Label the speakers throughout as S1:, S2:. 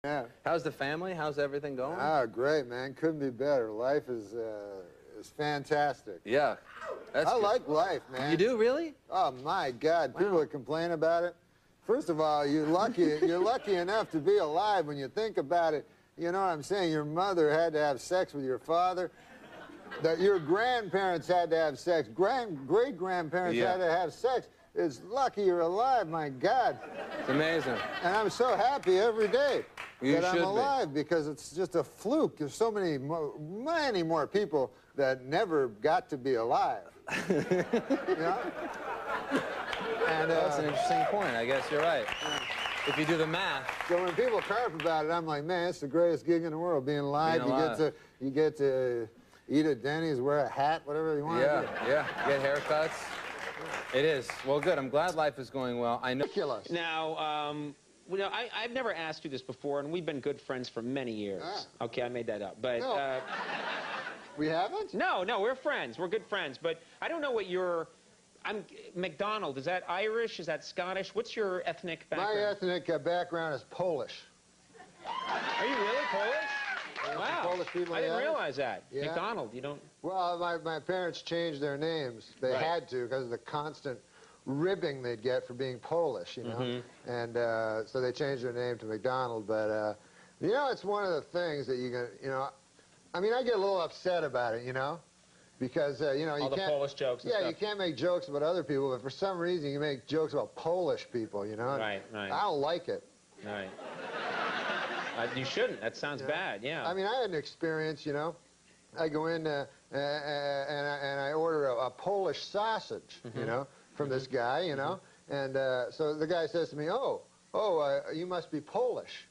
S1: Yeah.
S2: How's the family? How's everything going?
S1: Ah, great, man. Couldn't be better. Life is fantastic.
S2: Yeah. That's good.
S1: like life, man.
S2: You do, really?
S1: Oh, my God.
S2: Wow.
S1: People that complain about it. First of all, you're lucky enough to be alive when you think about it. You know what I'm saying? Your mother had to have sex with your father. That your grandparents had to have sex. Great-grandparents had to have sex. It's lucky you're alive, my God.
S2: It's amazing.
S1: And I'm so happy every day that I'm alive because it's just a fluke. There's so many more people that never got to be alive. You know? And,
S2: that's an interesting point. I guess you're right. If you do the math.
S1: So when people carp about it, I'm like, man, it's the greatest gig in the world, being alive. You get to eat at Denny's, wear a hat, whatever you want to do.
S2: Yeah, get haircuts. It is. Well, good. I'm glad life is going well. I know.
S1: Ridiculous.
S3: Now, I've never asked you this before, and we've been good friends for many years.
S1: Ah.
S3: Okay, I made that up. But
S1: No. We haven't?
S3: No, we're friends. We're good friends. But I don't know what your... Macdonald, is that Irish? Is that Scottish? What's your ethnic background?
S1: My ethnic background is Polish.
S3: Are you really Polish? Wow.
S1: Polish people,
S3: I didn't realize that.
S1: Yeah.
S3: Macdonald, you don't...
S1: Well, my parents changed their names. They had to because of the constant ribbing they'd get for being Polish, you know. And so they changed their name to Macdonald. But, you know, it's one of the things that you can, you know, I mean, I get a little upset about it, you know. Because, you know,
S3: all the Polish jokes and stuff.
S1: you can't make jokes about other people, but for some reason you make jokes about Polish people, you know?
S3: Right.
S1: I don't like it.
S3: Right. You shouldn't. That sounds bad, yeah.
S1: I mean, I had an experience, you know. I go in and I order a Polish sausage, you know, from this guy, you know. And so the guy says to me, you must be Polish.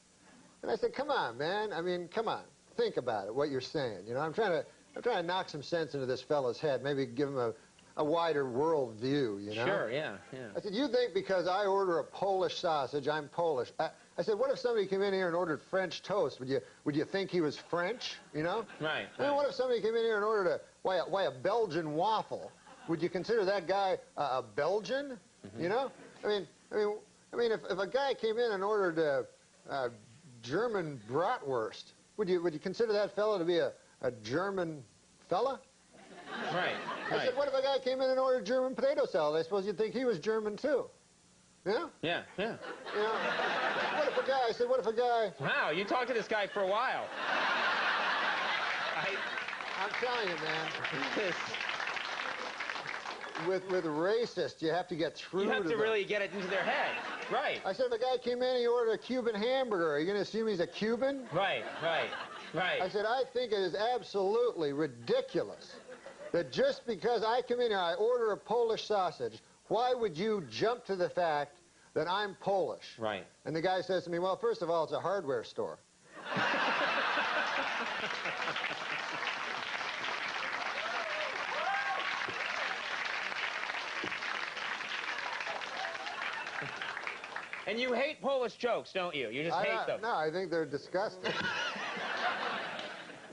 S1: And I said, come on, man. I mean, come on. Think about it, what you're saying. You know, I'm trying to knock some sense into this fellow's head, maybe give him a wider world view, you know?
S3: Sure, yeah.
S1: I said, you think because I order a Polish sausage, I'm Polish. I said, what if somebody came in here and ordered French toast? Would you think he was French, you know?
S3: Right.
S1: I mean, what if somebody came in here and ordered a Belgian waffle? Would you consider that guy a Belgian, you know? I mean, if a guy came in and ordered a German bratwurst, would you consider that fellow to be a German fella?
S3: Right.
S1: I said, what if a guy came in and ordered German potato salad? I suppose you'd think he was German too. Yeah?
S3: Yeah.
S1: You know, what if a guy...
S3: Wow, you talked to this guy for a while.
S1: I'm telling you, man. With racist, you have to get through
S3: You have to really get it into their head. Right.
S1: I said, if a guy came in and he ordered a Cuban hamburger, are you going to assume he's a Cuban?
S3: Right.
S1: I said, I think it is absolutely ridiculous that just because I come in here, I order a Polish sausage, why would you jump to the fact that I'm Polish?
S3: Right.
S1: And the guy says to me, well, first of all, it's a hardware store.
S3: And you hate Polish jokes, don't you? You just hate them.
S1: No, I think they're disgusting.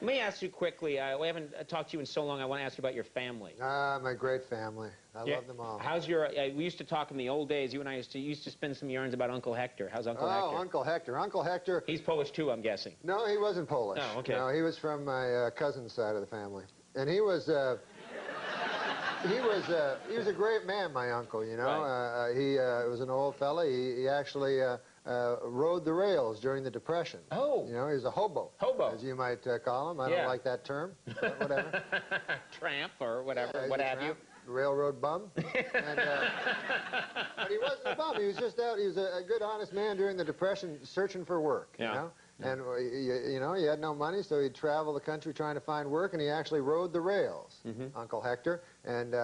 S3: Let me ask you quickly. We haven't talked to you in so long. I want to ask you about your family.
S1: My great family. I love them all.
S3: How's your... we used to talk in the old days. You and I used to spin some yarns about Uncle Hector. How's Uncle Hector?
S1: Oh, Uncle Hector. Uncle Hector...
S3: He's Polish too, I'm guessing.
S1: No, he wasn't Polish.
S3: Oh, okay.
S1: No, he was from my cousin's side of the family. And he was... he was a great man, my uncle, you know.
S3: Right.
S1: He was an old fella. He actually rode the rails during the Depression.
S3: Oh.
S1: You know, he was a hobo.
S3: Hobo.
S1: As you might call him. I don't like that term, but whatever.
S3: Tramp or whatever,
S1: Yeah,
S3: what have you.
S1: Railroad bum. But he wasn't a bum. He was just out. He was a good, honest man during the Depression searching for work, you know. And, you know, he had no money, so he'd travel the country trying to find work, and he actually rode the rails, Uncle Hector. And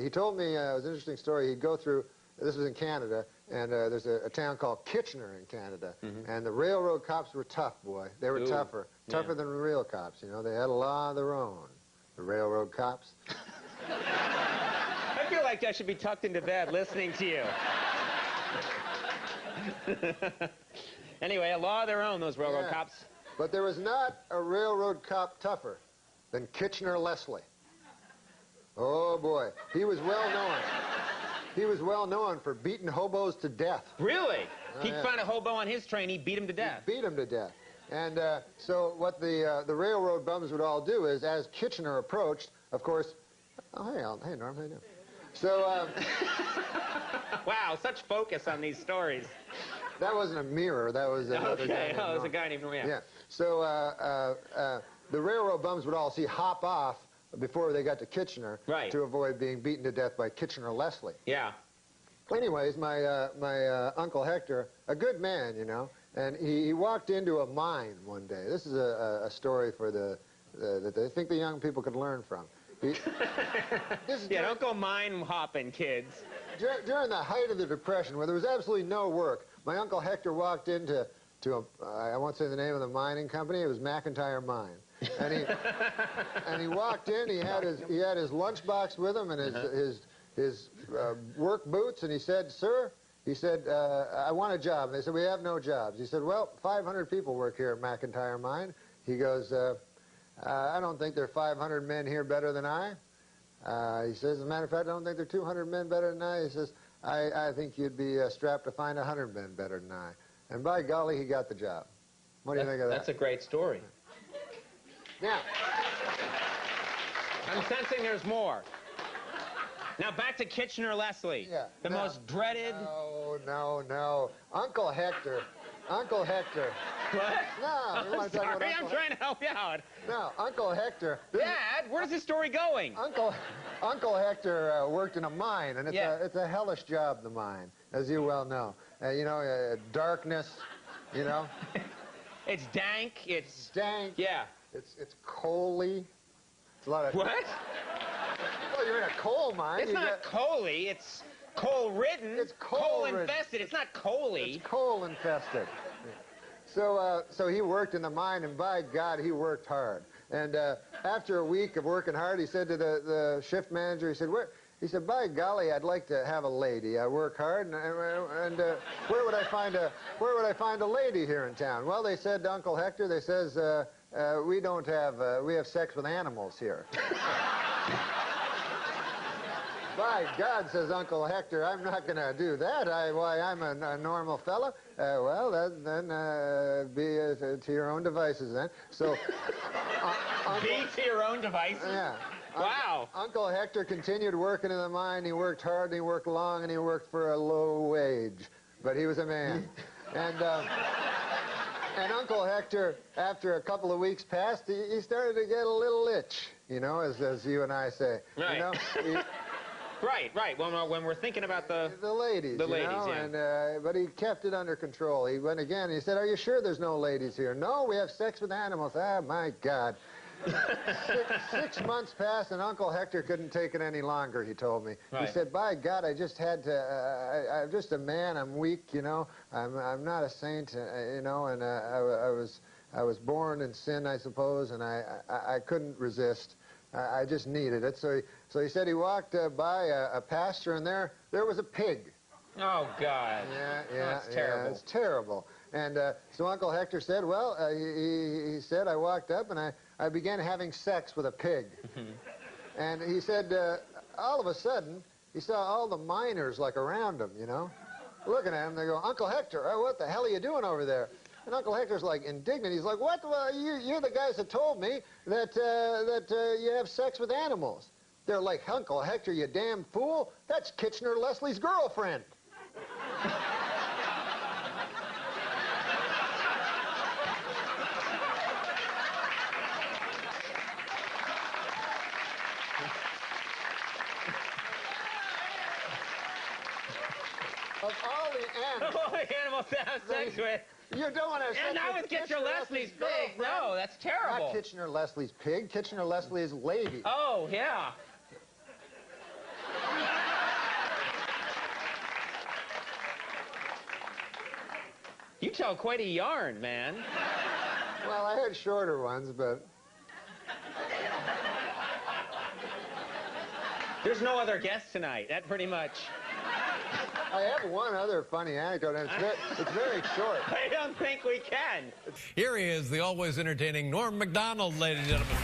S1: he told me, it was an interesting story, he'd go through, this was in Canada, and there's a town called Kitchener in Canada, and the railroad cops were tough, boy. They were tougher than the real cops, you know. They had a law of their own, the railroad cops.
S3: I feel like I should be tucked into bed listening to you. Anyway, a law of their own, those railroad cops.
S1: But there was not a railroad cop tougher than Kitchener Leslie. Oh, boy. He was well known. He was well known for beating hobos to death.
S3: Really? He found a hobo on his train. He beat him to death.
S1: He beat him to death. And so what the railroad bums would all do is, as Kitchener approached, of course, oh, hey, hey, Norm, how you doing? So,
S3: wow, such focus on these stories.
S1: That wasn't a mirror. That was another guy.
S3: Okay, oh, it was a guy named Norm.
S1: Yeah. So the railroad bums would all hop off before they got to Kitchener,
S3: right,
S1: to avoid being beaten to death by Kitchener Leslie.
S3: Yeah.
S1: Anyways, my Uncle Hector, a good man, you know, and he walked into a mine one day. This is a story for that I think the young people could learn from.
S3: Don't go mine hopping, kids.
S1: During the height of the Depression, where there was absolutely no work, my Uncle Hector walked into I won't say the name of the mining company. It was McIntyre Mine, and he walked in. He had his lunchbox with him and his work boots, and he said, "Sir," he said, "I want a job." And they said, "We have no jobs." He said, "Well, 500 people work here at McIntyre Mine." He goes, "I don't think there are 500 men here better than I." He says, "As a matter of fact, I don't think there are 200 men better than I." He says, I think you'd be strapped to find 100 men better than I." And by golly, he got the job. What do you think of that?
S3: That's a great story.
S1: Now,
S3: I'm sensing there's more. Now back to Kitchener Leslie.
S1: Yeah.
S3: The most dreaded.
S1: No. Uncle Hector. Uncle Hector.
S3: What?
S1: No,
S3: I'm sorry, I'm trying to help you out.
S1: No, Uncle Hector.
S3: Dad, where's this story going?
S1: Uncle Hector worked in a mine, and it's a hellish job, the mine, as you well know. You know, darkness, you know.
S3: It's dank. It's
S1: dank.
S3: Yeah.
S1: It's coaly. It's a lot of.
S3: What?
S1: Well, you're in a coal mine.
S3: It's not coaly. It's coal-ridden.
S1: It's
S3: coal-infested. It's not coaly.
S1: It's coal-infested. So he worked in the mine, and by God, he worked hard. And after a week of working hard, he said to the shift manager, he said, He said, "By golly, I'd like to have a lady. I work hard, and where would I find a lady here in town?" Well, they said to Uncle Hector, they says, we have sex with animals here. By God, says Uncle Hector, I'm not going to do that. Why, I'm a normal fella. Well, then be to your own devices then. So,
S3: be to your own devices?
S1: Yeah.
S3: Wow.
S1: Uncle Hector continued working in the mine. He worked hard, and he worked long, and he worked for a low wage. But he was a man. And Uncle Hector, after a couple of weeks passed, he started to get a little itch, you know, as you and I say.
S3: Right.
S1: You know?
S3: Right. When we're thinking about the
S1: ladies,
S3: the ladies,
S1: know?
S3: Yeah.
S1: But he kept it under control. He went again. He said, "Are you sure there's no ladies here?" "No, we have sex with animals." Ah, my God. 6 months passed, and Uncle Hector couldn't take it any longer. He told me.
S3: Right.
S1: He said, "By God, I just had to. I'm just a man. I'm weak, you know. I'm not a saint, you know. And I was born in sin, I suppose, and I couldn't resist. I just needed it." So he said he walked by a pasture, and there was a pig.
S3: Oh, God.
S1: Yeah.
S3: That's terrible.
S1: Yeah, it's terrible. And so Uncle Hector said, well, he said, I walked up and I began having sex with a pig. And he said, all of a sudden, he saw all the miners like around him, you know, looking at him. They go, "Uncle Hector, what the hell are you doing over there?" And Uncle Hector's like indignant. He's like, "What? Well, you're the guys that told me that you have sex with animals." They're like, "Uncle Hector, you damn fool. That's Kitchener Leslie's girlfriend." Of all the animals.
S3: All the animals to have sex with.
S1: You don't want to have sex
S3: And not with Kitchener Leslie's pig. No, that's terrible.
S1: Not Kitchener Leslie's pig. Kitchener Leslie's lady.
S3: Oh, yeah. You tell quite a yarn, man.
S1: Well, I had shorter ones, but...
S3: There's no other guest tonight. That pretty much.
S1: I have one other funny anecdote, and it's very short.
S3: I don't think we can.
S4: Here he is, the always entertaining Norm Macdonald, ladies and gentlemen.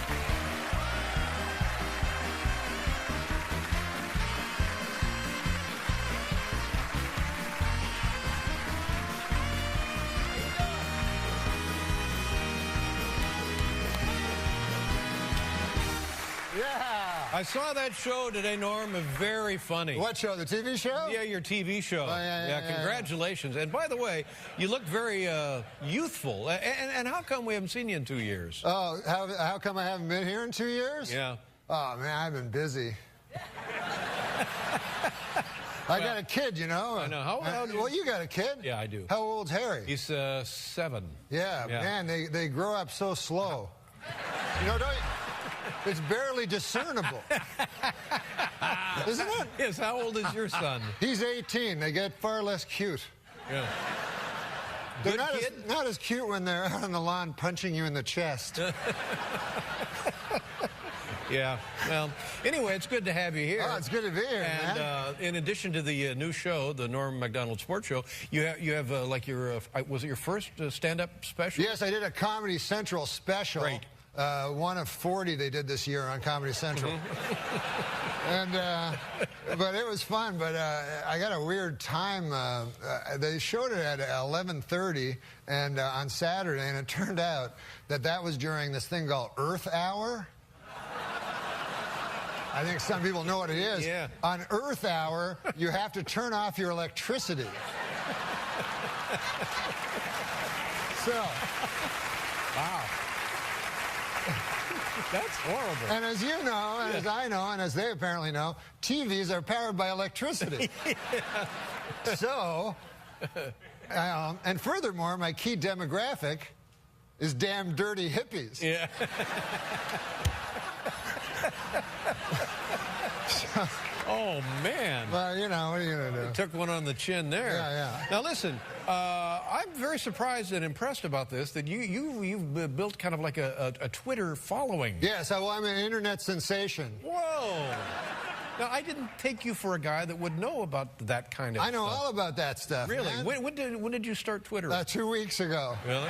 S1: Yeah.
S4: I saw that show today, Norm. Very funny.
S1: What show? The TV show?
S4: Yeah, your TV show.
S1: Oh, yeah,
S4: congratulations. And by the way, you look very youthful. And how come we haven't seen you in 2 years?
S1: Oh, how come I haven't been here in 2 years?
S4: Yeah.
S1: Oh, man, I've been busy. I got a kid, you know.
S4: I know. How old
S1: well, you got a kid?
S4: Yeah, I do.
S1: How old's Harry?
S4: He's 7.
S1: Yeah, man, they grow up so slow. You know, it's barely discernible. Isn't it?
S4: Yes, how old is your son?
S1: He's 18. They get far less cute.
S4: Yeah.
S1: They're
S4: Good
S1: not as cute when they're out on the lawn punching you in the chest.
S4: Yeah. Well, anyway, it's good to have you here.
S1: Oh, it's good to be here,
S4: and,
S1: man.
S4: In addition to the new show, the Norm Macdonald Sports Show, you have like your was it your first stand-up special?
S1: Yes, I did a Comedy Central special.
S4: Great.
S1: One of 40 they did this year on Comedy Central. And but it was fun. But I got a weird time. They showed it at 11:30 and on Saturday, and it turned out that was during this thing called Earth Hour. I think some people know what it is.
S4: Yeah.
S1: On Earth Hour, you have to turn off your electricity. So.
S4: Wow. That's horrible.
S1: And as you know, and as I know, and as they apparently know, TVs are powered by electricity. Yeah. So, and furthermore, my key demographic is damn dirty hippies.
S4: Yeah. Oh, man.
S1: Well, you know, what are you going to do?
S4: Took one on the chin there.
S1: Yeah.
S4: Now, listen, I'm very surprised and impressed about this, that you've built kind of like a Twitter following.
S1: Yes, well, I'm an internet sensation.
S4: Whoa. Now, I didn't take you for a guy that would know about that kind of stuff.
S1: I know all about that stuff,
S4: Really?
S1: man.
S4: When did you start Twitter?
S1: 2 weeks ago.
S4: Really?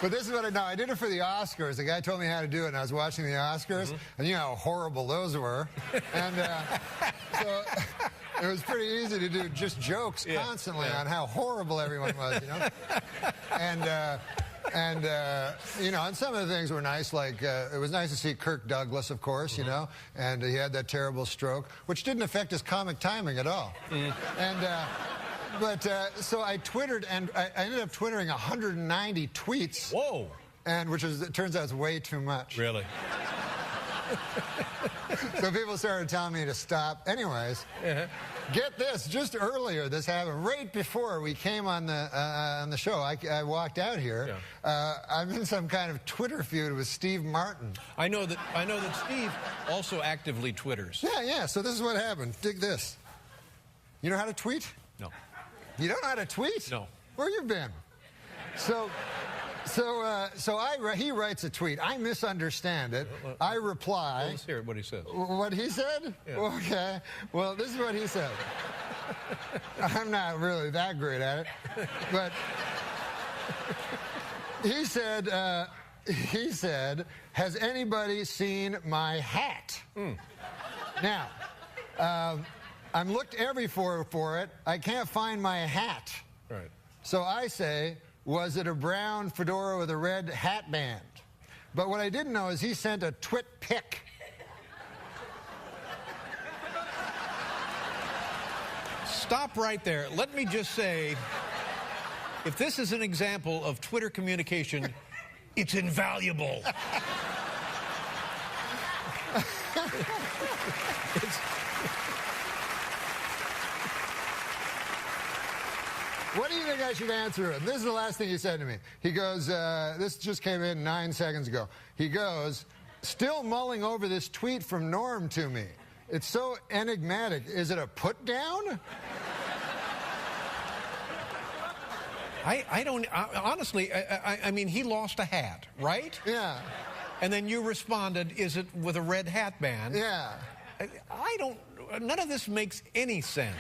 S1: But this is what I know. I did it for the Oscars. The guy told me how to do it, and I was watching the Oscars, and you know how horrible those were. And so it was pretty easy to do just jokes constantly on how horrible everyone was, you know. And you know, and some of the things were nice, like it was nice to see Kirk Douglas, of course, you know, and he had that terrible stroke, which didn't affect his comic timing at all. But so I Twittered, and I ended up Twittering 190 tweets.
S4: Whoa.
S1: And it turns out it's way too much.
S4: Really?
S1: So people started telling me to stop. Anyways, get this, just earlier this happened, right before we came on the show. I walked out here.
S4: Yeah.
S1: I'm in some kind of Twitter feud with Steve Martin.
S4: I know that Steve also actively Twitters.
S1: Yeah, so this is what happened. Dig this. You know how to tweet?
S4: No.
S1: You don't know how to tweet?
S4: No.
S1: Where you been? He writes a tweet. I misunderstand it. I reply.
S4: Let's hear what he says.
S1: What he said?
S4: Yeah.
S1: Okay. Well, this is what he said. I'm not really that great at it, but he said, has anybody seen my hat? Now, I'm looked everywhere for it. I can't find my hat.
S4: Right.
S1: So I say, was it a brown fedora with a red hat band? But what I didn't know is he sent a twit pic.
S4: Stop right there. Let me just say, if this is an example of Twitter communication, it's invaluable.
S1: What do you think I should answer him? This is the last thing he said to me. He goes, this just came in 9 seconds ago. He goes, still mulling over this tweet from Norm to me. It's so enigmatic. Is it a put down?
S4: Honestly, I mean, he lost a hat, right?
S1: Yeah.
S4: And then you responded, is it with a red hat band?
S1: Yeah.
S4: None of this makes any sense.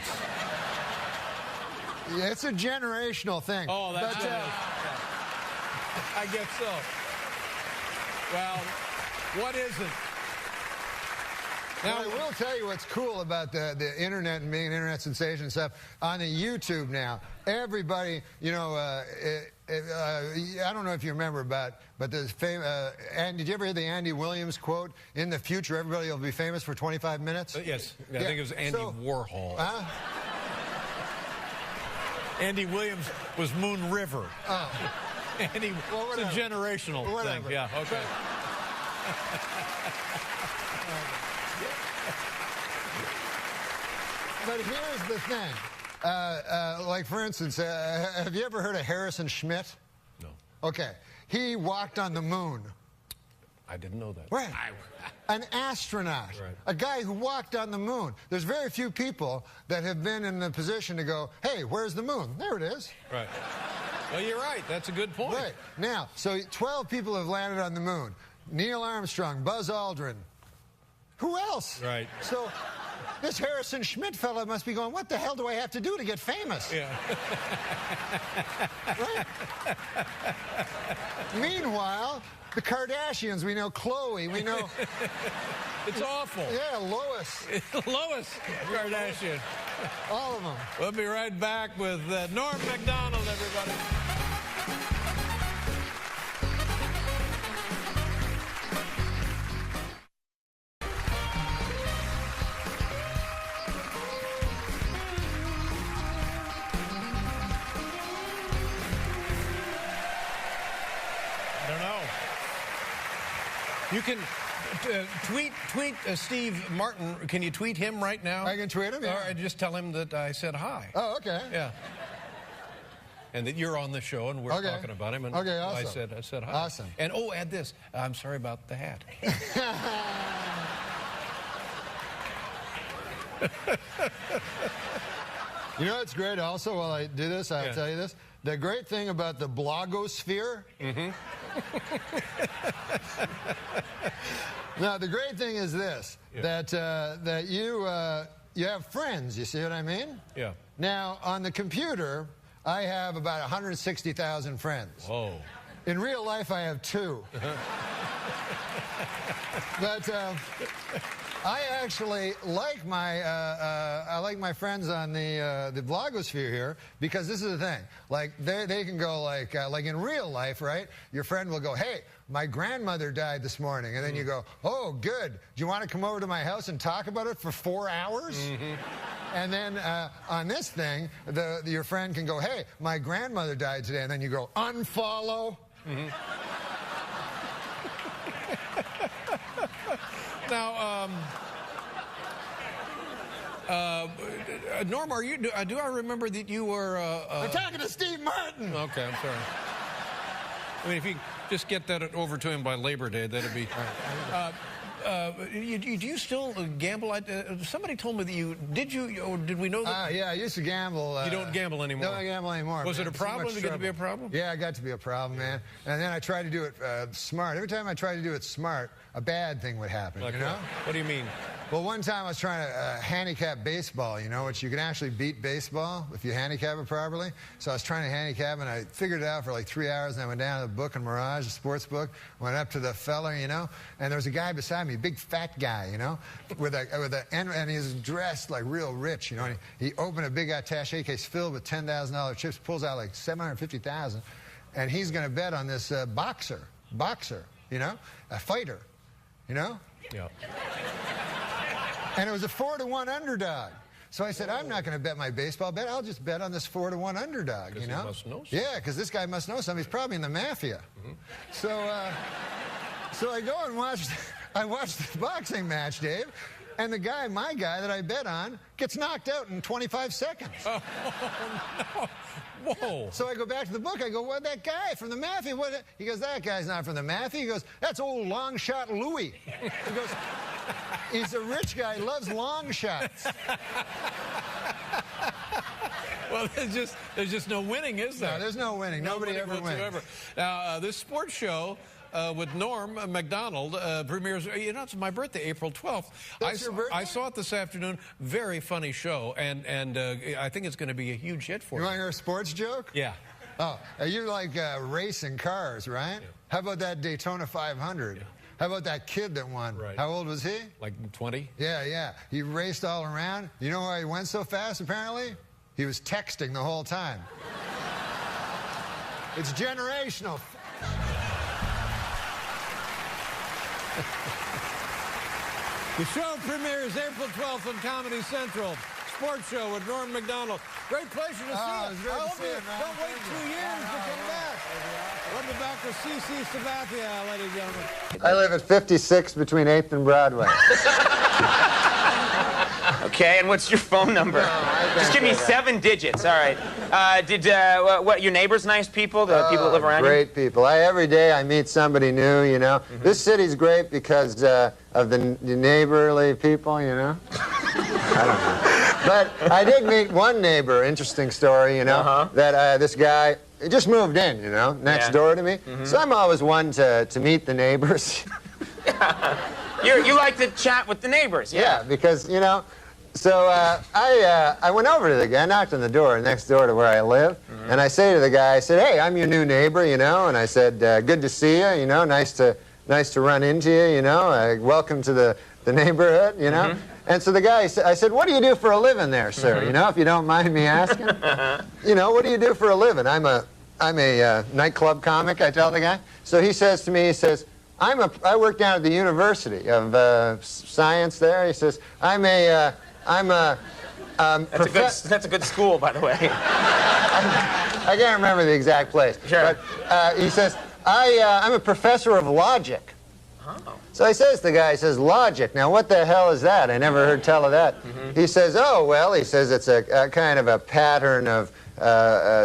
S1: Yeah, it's a generational thing.
S4: Oh, that's it. I guess so. Well, what is it?
S1: Now, I will tell you what's cool about the internet and being an internet sensation and stuff. On the YouTube now, everybody, you know, I don't know if you remember, but the and did you ever hear the Andy Williams quote? In the future, everybody will be famous for 25 minutes.
S4: Yes, I think it was Andy Warhol. Andy Williams was Moon River. Andy, it's a generational thing. Yeah, okay.
S1: But here's the thing. Like, for instance, have you ever heard of Harrison Schmitt?
S4: No.
S1: Okay. He walked on the moon.
S4: I didn't know that.
S1: Right. An astronaut. Right. A guy who walked on the moon. There's very few people that have been in the position to go, hey, where's the moon? There it is.
S4: Right. Well, you're right. That's a good point.
S1: Right. Now, so 12 people have landed on the moon. Neil Armstrong, Buzz Aldrin. Who else?
S4: Right.
S1: So this Harrison Schmitt fellow must be going, what the hell do I have to do to get famous?
S4: Yeah.
S1: Right? Meanwhile, the Kardashians, we know Khloe, we know...
S4: It's awful.
S1: Yeah, Lois.
S4: Lois Kardashian.
S1: All of them.
S4: We'll be right back with Norm Macdonald, everybody. I don't know. You can tweet Steve Martin. Can you tweet him right now?
S1: I can tweet him, yeah.
S4: Or just tell him that I said hi.
S1: Oh, okay.
S4: Yeah. And that you're on the show and we're talking about him. And
S1: okay, awesome.
S4: I said hi.
S1: Awesome.
S4: And add this. I'm sorry about the hat.
S1: You know what's great also, while I do this, I'll tell you this. The great thing about the blogosphere... Now, the great thing is this, that you have friends, you see what I mean? Yeah. Now, on the computer, I have about 160,000 friends.
S4: Whoa.
S1: In real life, I have 2. But I actually like my friends on the blogosphere here, because this is the thing. Like they can go like in real life, right? Your friend will go, hey, my grandmother died this morning, and then you go, oh, good. Do you want to come over to my house and talk about it for 4 hours? And then on this thing, your friend can go, hey, my grandmother died today, and then you go, unfollow.
S4: Now, Norm, are you? Do I remember that you were?
S1: I'm talking to Steve Martin.
S4: Okay, I'm sorry. I mean, if you just get that over to him by Labor Day, that'd be. Do you still gamble? Somebody told me that you did. Or did we know that?
S1: Yeah, I used to gamble.
S4: You don't gamble anymore.
S1: Don't gamble anymore.
S4: Was it a problem? Did it get to be a problem?
S1: Yeah, it got to be a problem, man. And then I tried to do it smart. Every time I tried to do it smart, a bad thing would happen.
S4: Like
S1: you know?
S4: What do you mean?
S1: Well, one time I was trying to handicap baseball, you know, which you can actually beat baseball if you handicap it properly. So I was trying to handicap, and I figured it out for like 3 hours, and I went down to the book in Mirage, the sports book, went up to the fella, you know, and there was a guy beside me, a big fat guy, you know, and he was dressed like real rich, you know, and he opened a big attaché case filled with $10,000 chips, pulls out like $750,000, and he's going to bet on this boxer, you know, a fighter, you know?
S4: Yeah.
S1: And it was a 4-to-1 underdog. So I said, I'm not going to bet my baseball bet. I'll just bet on this 4-to-1 underdog, you know?
S4: He must know something.
S1: Yeah, because this guy must know something. He's probably in the mafia. So I go and watch the boxing match, Dave, and the guy, my guy that I bet on, gets knocked out in 25 seconds. Oh,
S4: no. Whoa.
S1: So I go back to the book. I go, what, that guy from the mafia? What? He goes, that guy's not from the mafia. He goes, that's old long shot Louis. He goes, he's a rich guy, loves long shots.
S4: Well, there's just no winning, is there?
S1: No, there's no winning. Nobody ever wins.
S4: Now, this sports show with Norm Macdonald premieres, you know, it's my birthday, April 12th.
S1: That's your birthday?
S4: I saw it this afternoon. Very funny show, and I think it's going to be a huge hit for you.
S1: You want to hear a sports joke?
S4: Yeah.
S1: Oh, you like racing cars, right? Yeah. How about that Daytona 500? Yeah. How about that kid that won? Right. How old was he?
S4: Like 20?
S1: Yeah. He raced all around. You know why he went so fast, apparently? He was texting the whole time. It's generational.
S4: The show premieres April 12th on Comedy Central. Sports show with Norm Macdonald. Great pleasure to see you.
S1: It was great to see you, man.
S4: Don't wait 2 years to come back. Welcome back to C.C. Sabathia, ladies and gentlemen.
S1: I live at 56 between 8th and Broadway.
S3: Okay, and what's your phone number? Just give me 7 digits. All right. What? Your neighbors nice people? The people that live around you?
S1: Great people. Every day I meet somebody new. You know, this city's great because of the neighborly people. You know. I don't know. But I did meet one neighbor. Interesting story. You know, that this guy just moved in. You know, next door to me. So I'm always one to meet the neighbors.
S3: You like to chat with the neighbors,
S1: Yeah, because, you know, so I went over to the guy, knocked on the door next door to where I live, and I say to the guy, I said, hey, I'm your new neighbor, you know, and I said, good to see you, you know, nice to run into you, you know, welcome to the neighborhood, you know. And so the guy, I said, what do you do for a living there, sir, you know, if you don't mind me asking? You know, what do you do for a living? I'm a nightclub comic, I tell the guy. So he says to me, he says, I work down at the University of Science there. He says, that's
S3: a good school, by the way.
S1: I can't remember the exact place.
S3: Sure.
S1: But he says, I'm a professor of logic. Oh. So he says to the guy, he says, logic. Now, what the hell is that? I never heard tell of that. He says, oh, well, he says it's a kind of a pattern of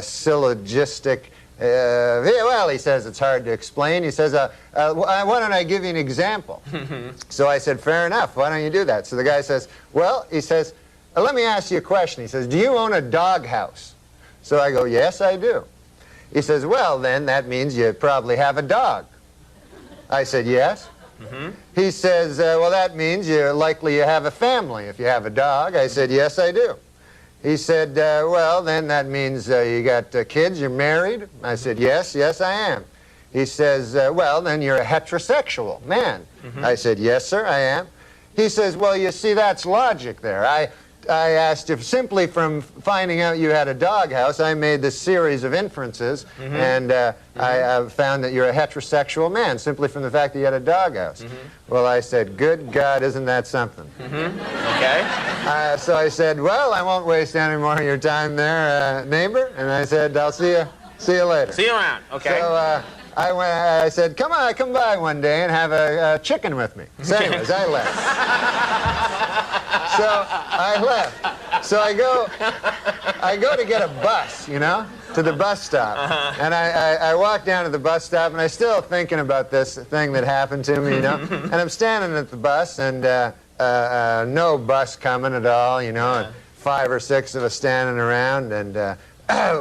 S1: syllogistic. Well, he says it's hard to explain. He says, why don't I give you an example? So I said, fair enough. Why don't you do that? So the guy says, well, he says, let me ask you a question. He says, do you own a doghouse? So I go, yes, I do. He says, well, then that means you probably have a dog. I said, yes. He says, well, that means you're likely you have a family if you have a dog. I said, yes, I do. He said, well, then that means you got kids, you're married? I said, yes, yes, I am. He says, well, then you're a heterosexual man. I said, yes, sir, I am. He says, well, you see, that's logic there. I asked if simply from finding out you had a doghouse, I made this series of inferences, and I found that you're a heterosexual man simply from the fact that you had a doghouse. Well, I said, good God, isn't that something?
S3: Okay.
S1: So I said, well, I won't waste any more of your time there, neighbor. And I said, I'll see you later.
S3: See you around. Okay.
S1: So I said, come by one day and have a chicken with me. So anyways, I left. So I left. So I go to get a bus, you know, to the bus stop. And I walk down to the bus stop, and I'm still thinking about this thing that happened to me, you know. And I'm standing at the bus, and no bus coming at all, you know, and 5 or 6 of us standing around, and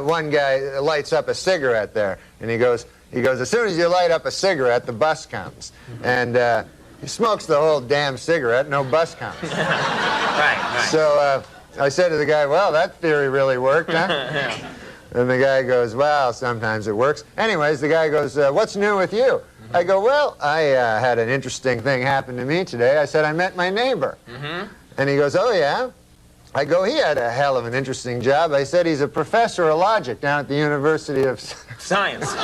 S1: one guy lights up a cigarette there, and he goes, as soon as you light up a cigarette, the bus comes. And he smokes the whole damn cigarette, no bus comes.
S3: Right.
S1: So I said to the guy, well, that theory really worked, huh? And the guy goes, well, sometimes it works. Anyways, the guy goes, what's new with you? I go, well, I had an interesting thing happen to me today. I said, I met my neighbor. And he goes, oh, yeah? I go, he had a hell of an interesting job. I said, he's a professor of logic down at the University of
S3: Science.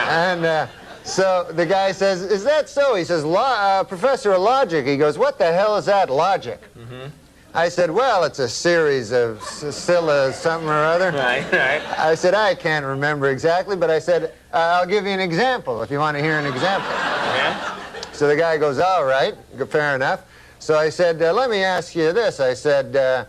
S1: And so the guy says, is that so? He says, professor of logic. He goes, what the hell is that, logic? I said, well, it's a series of something or other.
S3: Right.
S1: I said, I can't remember exactly, but I said, I'll give you an example if you want to hear an example. So the guy goes, all right, fair enough. So I said, let me ask you this. I said, let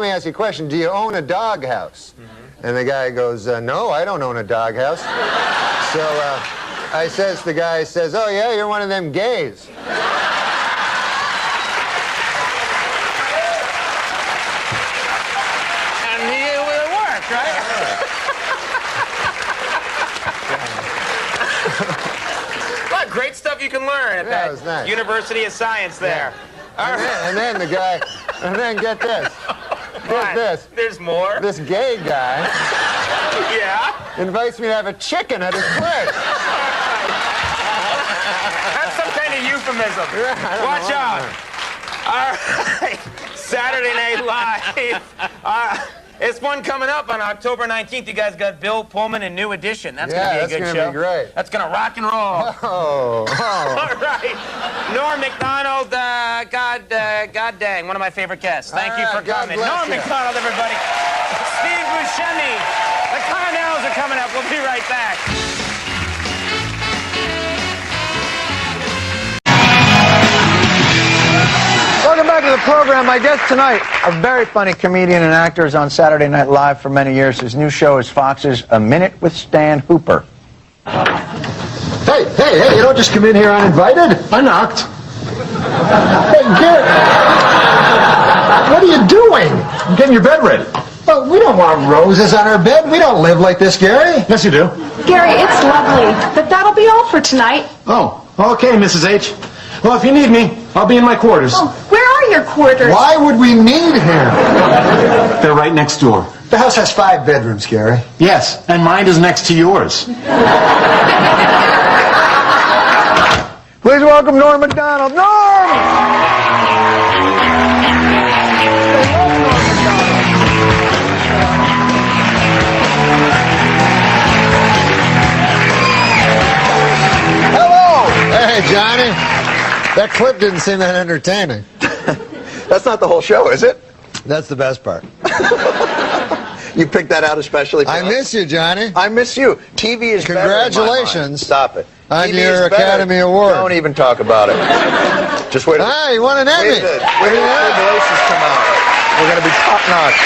S1: me ask you a question. Do you own a doghouse? And the guy goes, no, I don't own a doghouse. So the guy says, oh, yeah, you're one of them gays.
S3: And it worked, right? What great stuff you can learn at that
S1: was nice.
S3: University of Science there.
S1: And then the guy, get this. Get this.
S3: There's more?
S1: This gay guy invites me to have a chicken at his place.
S3: That's some kind of euphemism. Watch out. All right. Saturday Night Live.
S5: It's one coming up on October 19th. You guys got Bill Pullman and New Edition. That's going to be a good show.
S1: That's going to be great.
S5: That's going to rock and roll.
S1: Oh.
S5: All right. Norm Macdonald, God dang, one of my favorite guests. Thank you for coming. Norm Macdonald, everybody. Steve Buscemi. The Connells are coming up. We'll be right back.
S6: Welcome back to the program. My guest tonight, a very funny comedian and actor, is on Saturday Night Live for many years. His new show is Fox's A Minute with Stan Hooper.
S1: Hey, you don't just come in here uninvited. I knocked. Hey, Gary. What are you doing?
S7: I'm getting your bed ready.
S1: Well, we don't want roses on our bed. We don't live like this, Gary.
S7: Yes, you do.
S8: Gary, it's lovely, but that'll be all for tonight.
S7: Oh, okay, Mrs. H. Well, if you need me, I'll be in my quarters.
S8: Oh, where are your quarters?
S1: Why would we need him?
S7: They're right next door.
S1: The house has 5 bedrooms, Gary.
S7: Yes, and mine is next to yours.
S6: Please welcome Norm Macdonald. Norm!
S1: Hello! Hey, Johnny. That clip didn't seem that entertaining.
S6: That's not the whole show, is it?
S1: That's the best part.
S6: You picked that out especially for
S1: I
S6: us?
S1: miss you, Johnny.
S6: I miss you. TV is
S1: Congratulations.
S6: better in my mind. Stop it.
S1: On
S6: TV
S1: your
S6: is better.
S1: Academy Award.
S6: Don't even talk about it. Just wait.
S1: Ah, you won an Emmy.
S6: Wait till the revelations come out. We're going to be top-notch.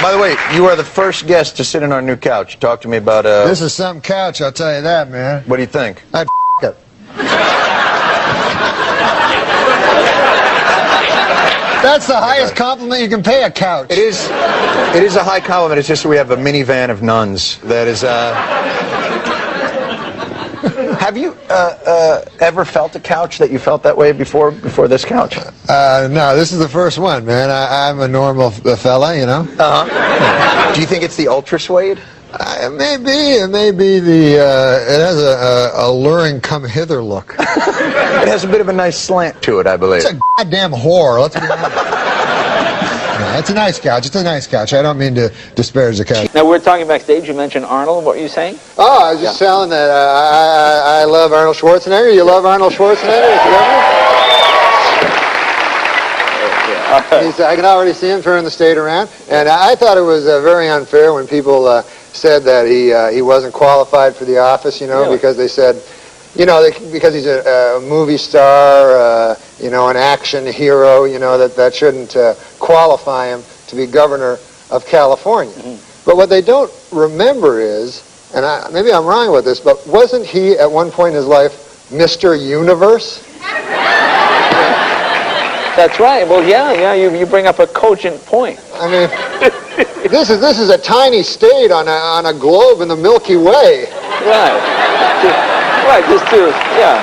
S6: By the way, you are the first guest to sit in our new couch. Talk to me about...
S1: This is some couch, I'll tell you that, man.
S6: What do you think?
S1: I'd it. That's the highest compliment you can pay a couch.
S6: It is a high compliment. It's just we have a minivan of nuns that is... Have you ever felt a couch that you felt that way before this couch?
S1: No, this is the first one, man. I'm a normal fella, you know.
S6: Uh-huh. Do you think it's the ultra suede?
S1: It may be the, it has a alluring come-hither look.
S6: It has a bit of a nice slant to it, I believe.
S1: It's a goddamn whore, let's be honest. No, it's a nice couch. It's a nice couch. I don't mean to disparage the couch.
S9: Now, we're talking backstage. You mentioned Arnold. What were you saying?
S1: Oh, I was just telling that I love Arnold Schwarzenegger. You love Arnold Schwarzenegger? I can already see him turning the state around. And I thought it was very unfair when people said that he wasn't qualified for the office, you know,
S9: Really?
S1: because they said, you know, because he's a movie star, you know, an action hero, you know, that shouldn't qualify him to be governor of California. Mm-hmm. But what they don't remember is, and maybe I'm wrong with this, but wasn't he at one point in his life Mr. Universe?
S9: That's right. Well, yeah. You bring up a cogent point.
S1: I mean, this is a tiny state on a globe in the Milky Way.
S9: Right. Just to, yeah.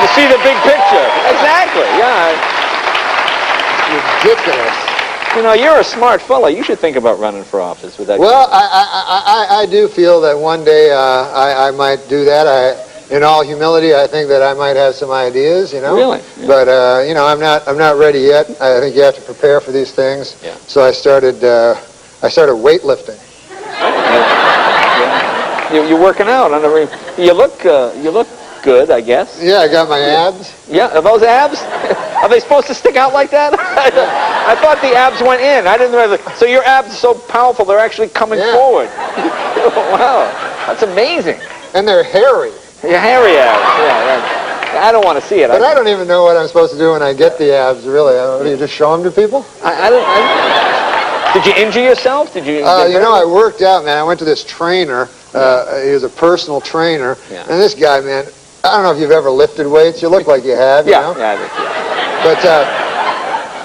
S9: You see the big picture. Exactly, yeah.
S1: Ridiculous.
S9: You know, you're a smart fellow. You should think about running for office with that.
S1: Well, I do feel that one day I might do that. In all humility, I think that I might have some ideas, you know.
S9: Really? Yeah.
S1: But you know, I'm not ready yet. I think you have to prepare for these things.
S9: Yeah.
S1: So I started weightlifting.
S9: You're working out. You look good, I guess.
S1: Yeah, I got my abs.
S9: Yeah, are those abs? Are they supposed to stick out like that? I thought the abs went in. I didn't realize. So your abs are so powerful, they're actually coming forward. Wow, that's amazing.
S1: And they're hairy.
S9: Your hairy abs. Yeah, I don't want to see it.
S1: But I don't even know what I'm supposed to do when I get the abs, really. Do you just show them to people?
S9: Did you injure yourself? Did you?
S1: You know, I worked out, man. I went to this trainer. He was a personal trainer.
S9: Yeah.
S1: And this guy, man, I don't know if you've ever lifted weights. You look like you have, you know?
S9: Yeah.
S1: But,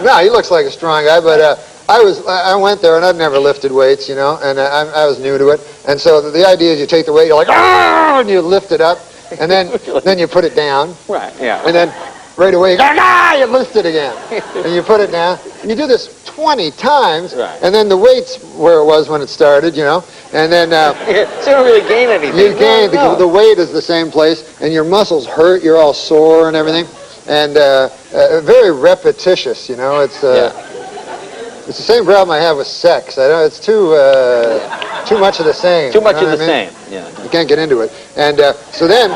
S1: no, he looks like a strong guy. But I went there, and I'd never lifted weights, you know, and I was new to it. And so the idea is you take the weight, you're like, ah, and you lift it up, and then you put it down.
S9: Right, yeah.
S1: And then right away, you go, ah, you lift it again. And you put it down. And you do this 20 times,
S9: Right.
S1: and then the weight's where it was when it started, you know. And then
S9: So you don't really gain anything.
S1: you gain,
S9: No.
S1: the weight is the same place, and your muscles hurt, you're all sore and everything. And very repetitious, you know. It's It's the same problem I have with sex. I know it's too much of the same.
S9: Too much of the same. Yeah.
S1: You can't get into it. And so then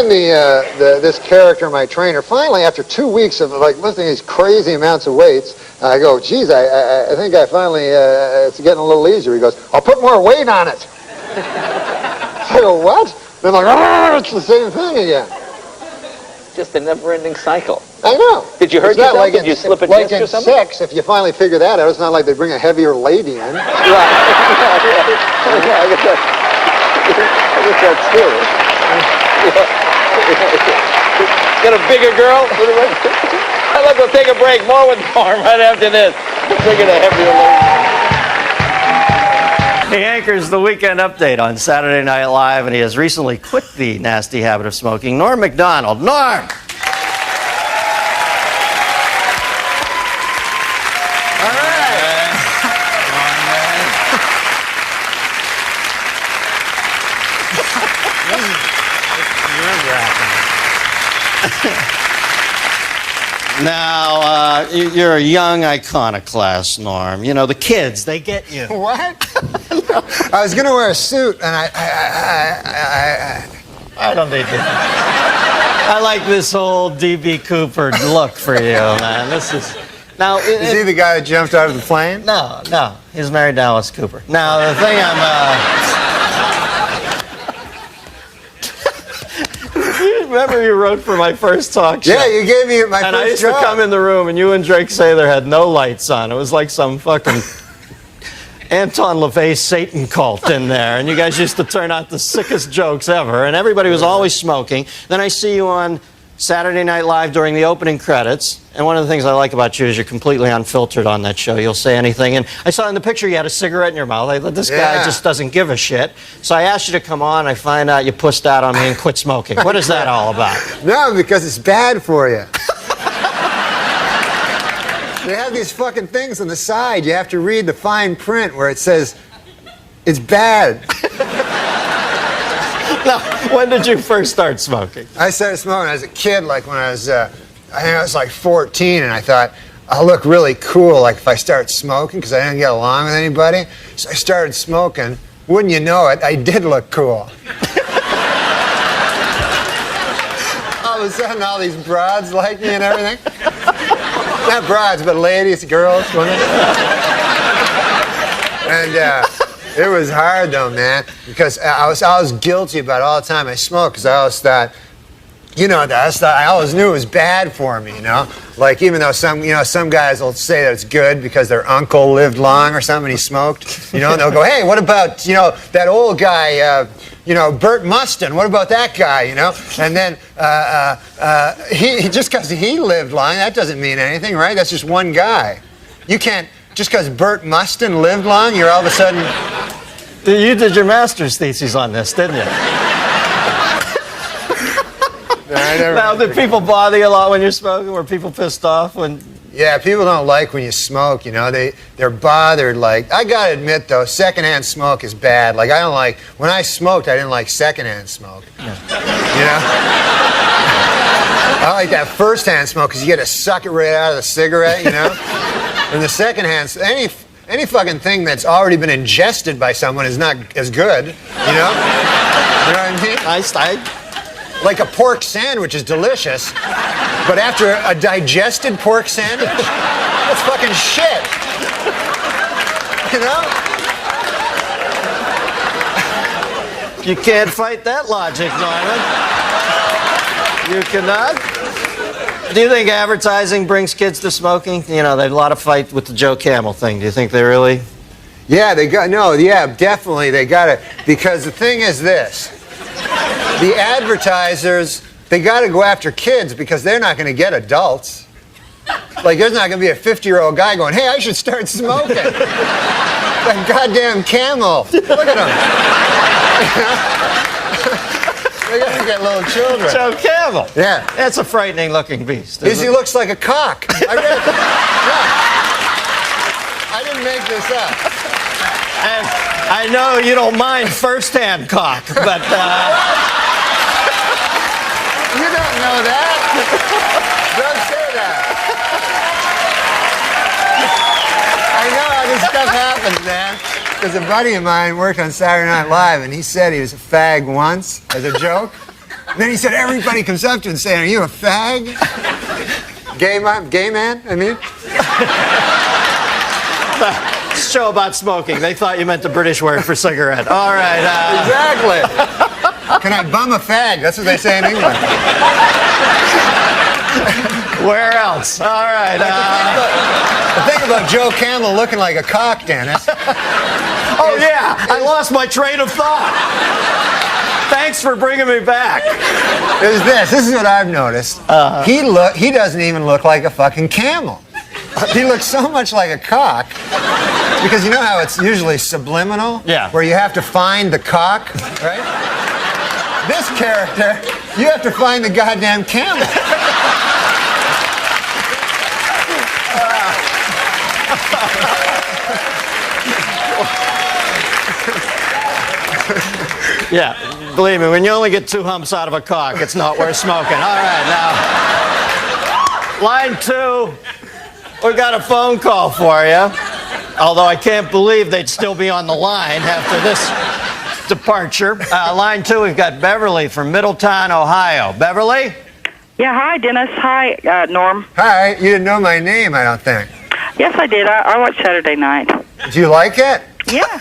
S1: this character, my trainer, finally, after 2 weeks of like lifting these crazy amounts of weights, I go, geez, I think I finally, it's getting a little easier. He goes, I'll put more weight on it. I go, what? Then I'm like, it's the same thing again.
S9: Just a never-ending cycle.
S1: I know.
S9: Did you hurt
S1: It's not
S9: yourself?
S1: like
S9: Did you slip a
S1: like
S9: disc or
S1: in
S9: something?
S1: sex, if you finally figure that out, it's not like they bring a heavier lady in.
S9: Right. I guess that's true. Got a bigger girl? Look, we'll take a break. More with Norm right after this. Figure the heavier lady.
S10: He anchors the Weekend Update on Saturday Night Live, and he has recently quit the nasty habit of smoking. Norm Macdonald. Norm!
S1: All right.
S10: Now, you're a young iconoclast, Norm. You know, the kids, they get you.
S1: What? I was going to wear a suit, and I
S10: don't need to. I like this whole D.B. Cooper look for you, man. This is... Now,
S1: is he the guy that jumped out of the plane?
S10: No. He's married to Alice Cooper. Now, the thing remember you wrote for my first talk show?
S1: Yeah, you gave me my first job.
S10: And I used to come in the room, and you and Drake Sather had no lights on. It was like some fucking Anton LaVey Satan cult in there, and you guys used to turn out the sickest jokes ever, and everybody was always smoking. Then I see you on Saturday Night Live during the opening credits, and one of the things I like about you is you're completely unfiltered on that show. You'll say anything, and I saw in the picture you had a cigarette in your mouth. I thought, this guy just doesn't give a shit. So I asked you to come on. I find out you pussed out on me and quit smoking. What is that all about?
S1: No, because it's bad for you. They have these fucking things on the side. You have to read the fine print where it says, it's bad.
S10: Now, when did you first start smoking?
S1: I started smoking when I was a kid, like when I was, I think I was like 14, and I thought, I'll look really cool, like if I start smoking, because I didn't get along with anybody. So I started smoking. Wouldn't you know it, I did look cool. All of a sudden, all these broads like me and everything. Not broads, but ladies, girls. And it was hard though, man, because I was guilty about it all the time I smoked, because I always thought, I always knew it was bad for me, you know? Like, even though some guys will say that it's good because their uncle lived long or something, he smoked, and they'll go, hey, what about, that old guy, Bert Mustin, what about that guy, And then he just because he lived long, that doesn't mean anything, right? That's just one guy. You can't, just because Bert Mustin lived long, you're all of a sudden...
S10: You did your master's thesis on this, didn't you? Now, did people bother you a lot when you're smoking? Were people pissed off when...
S1: Yeah, people don't like when you smoke, they're bothered. Like, I gotta admit, though, secondhand smoke is bad. Like, I don't like... When I smoked, I didn't like secondhand smoke. Yeah. I like that first-hand smoke, because you get to suck it right out of the cigarette, And the second-hand... Any fucking thing that's already been ingested by someone is not as good, You know what I mean? Like a pork sandwich is delicious, but after a digested pork sandwich, that's fucking shit.
S10: You can't fight that logic, Norman. You cannot. Do you think advertising brings kids to smoking? There's a lot of fight with the Joe Camel thing. Do you think they really?
S1: Yeah, definitely they got it. Because the thing is this, the advertisers, they got to go after kids because they're not going to get adults. Like, there's not going to be a 50-year-old guy going, hey, I should start smoking. That goddamn Camel. Look at him. They gotta get little children.
S10: Joe Camel.
S1: Yeah.
S10: That's a frightening-looking beast.
S1: He looks like a cock. I read it. I didn't make this up.
S10: And I know you don't mind first-hand cock, but...
S1: You don't know that. Don't say that. this stuff happens, man. Because a buddy of mine worked on Saturday Night Live, and he said he was a fag once as a joke. And then he said everybody comes up to him saying, "Are you a fag?" Gay man, I mean.
S10: Show about smoking. They thought you meant the British word for cigarette. All right.
S1: Exactly. Can I bum a fag? That's what they say in England.
S10: Where else? All right.
S1: The thing about Joe Camel looking like a cock, Dennis.
S10: I lost my train of thought. Thanks for bringing me back.
S1: This is what I've noticed. He doesn't even look like a fucking camel. He looks so much like a cock. Because you know how it's usually subliminal?
S10: Yeah.
S1: Where you have to find the cock, right? This character, you have to find the goddamn camel.
S10: Yeah, believe me, when you only get 2 humps out of a cock, it's not worth smoking. All right, now, line 2, we got a phone call for you. Although I can't believe they'd still be on the line after this departure. Line 2, we've got Beverly from Middletown, Ohio. Beverly?
S11: Yeah, hi, Dennis. Hi, Norm.
S1: Hi, you didn't know my name, I don't think.
S11: Yes, I did. I watched Saturday Night.
S1: Do you like it?
S11: Yeah.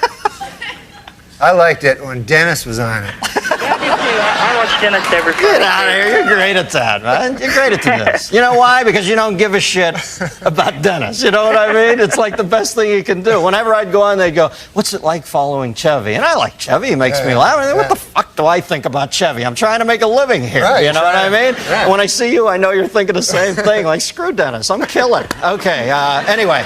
S1: I liked it when Dennis was on it.
S11: Yeah, I do too. I watch Dennis every Friday.
S10: Get out of here. You're great at that, man. You're great at this. You know why? Because you don't give a shit about Dennis. You know what I mean? It's like the best thing you can do. Whenever I'd go on, they'd go, "What's it like following Chevy?" And I like Chevy. He makes me laugh. I mean, what the fuck do I think about Chevy? I'm trying to make a living here.
S1: Right,
S10: you know what I mean?
S1: Yeah.
S10: When I see you, I know you're thinking the same thing. Like, screw Dennis. I'm killing. Okay. Anyway,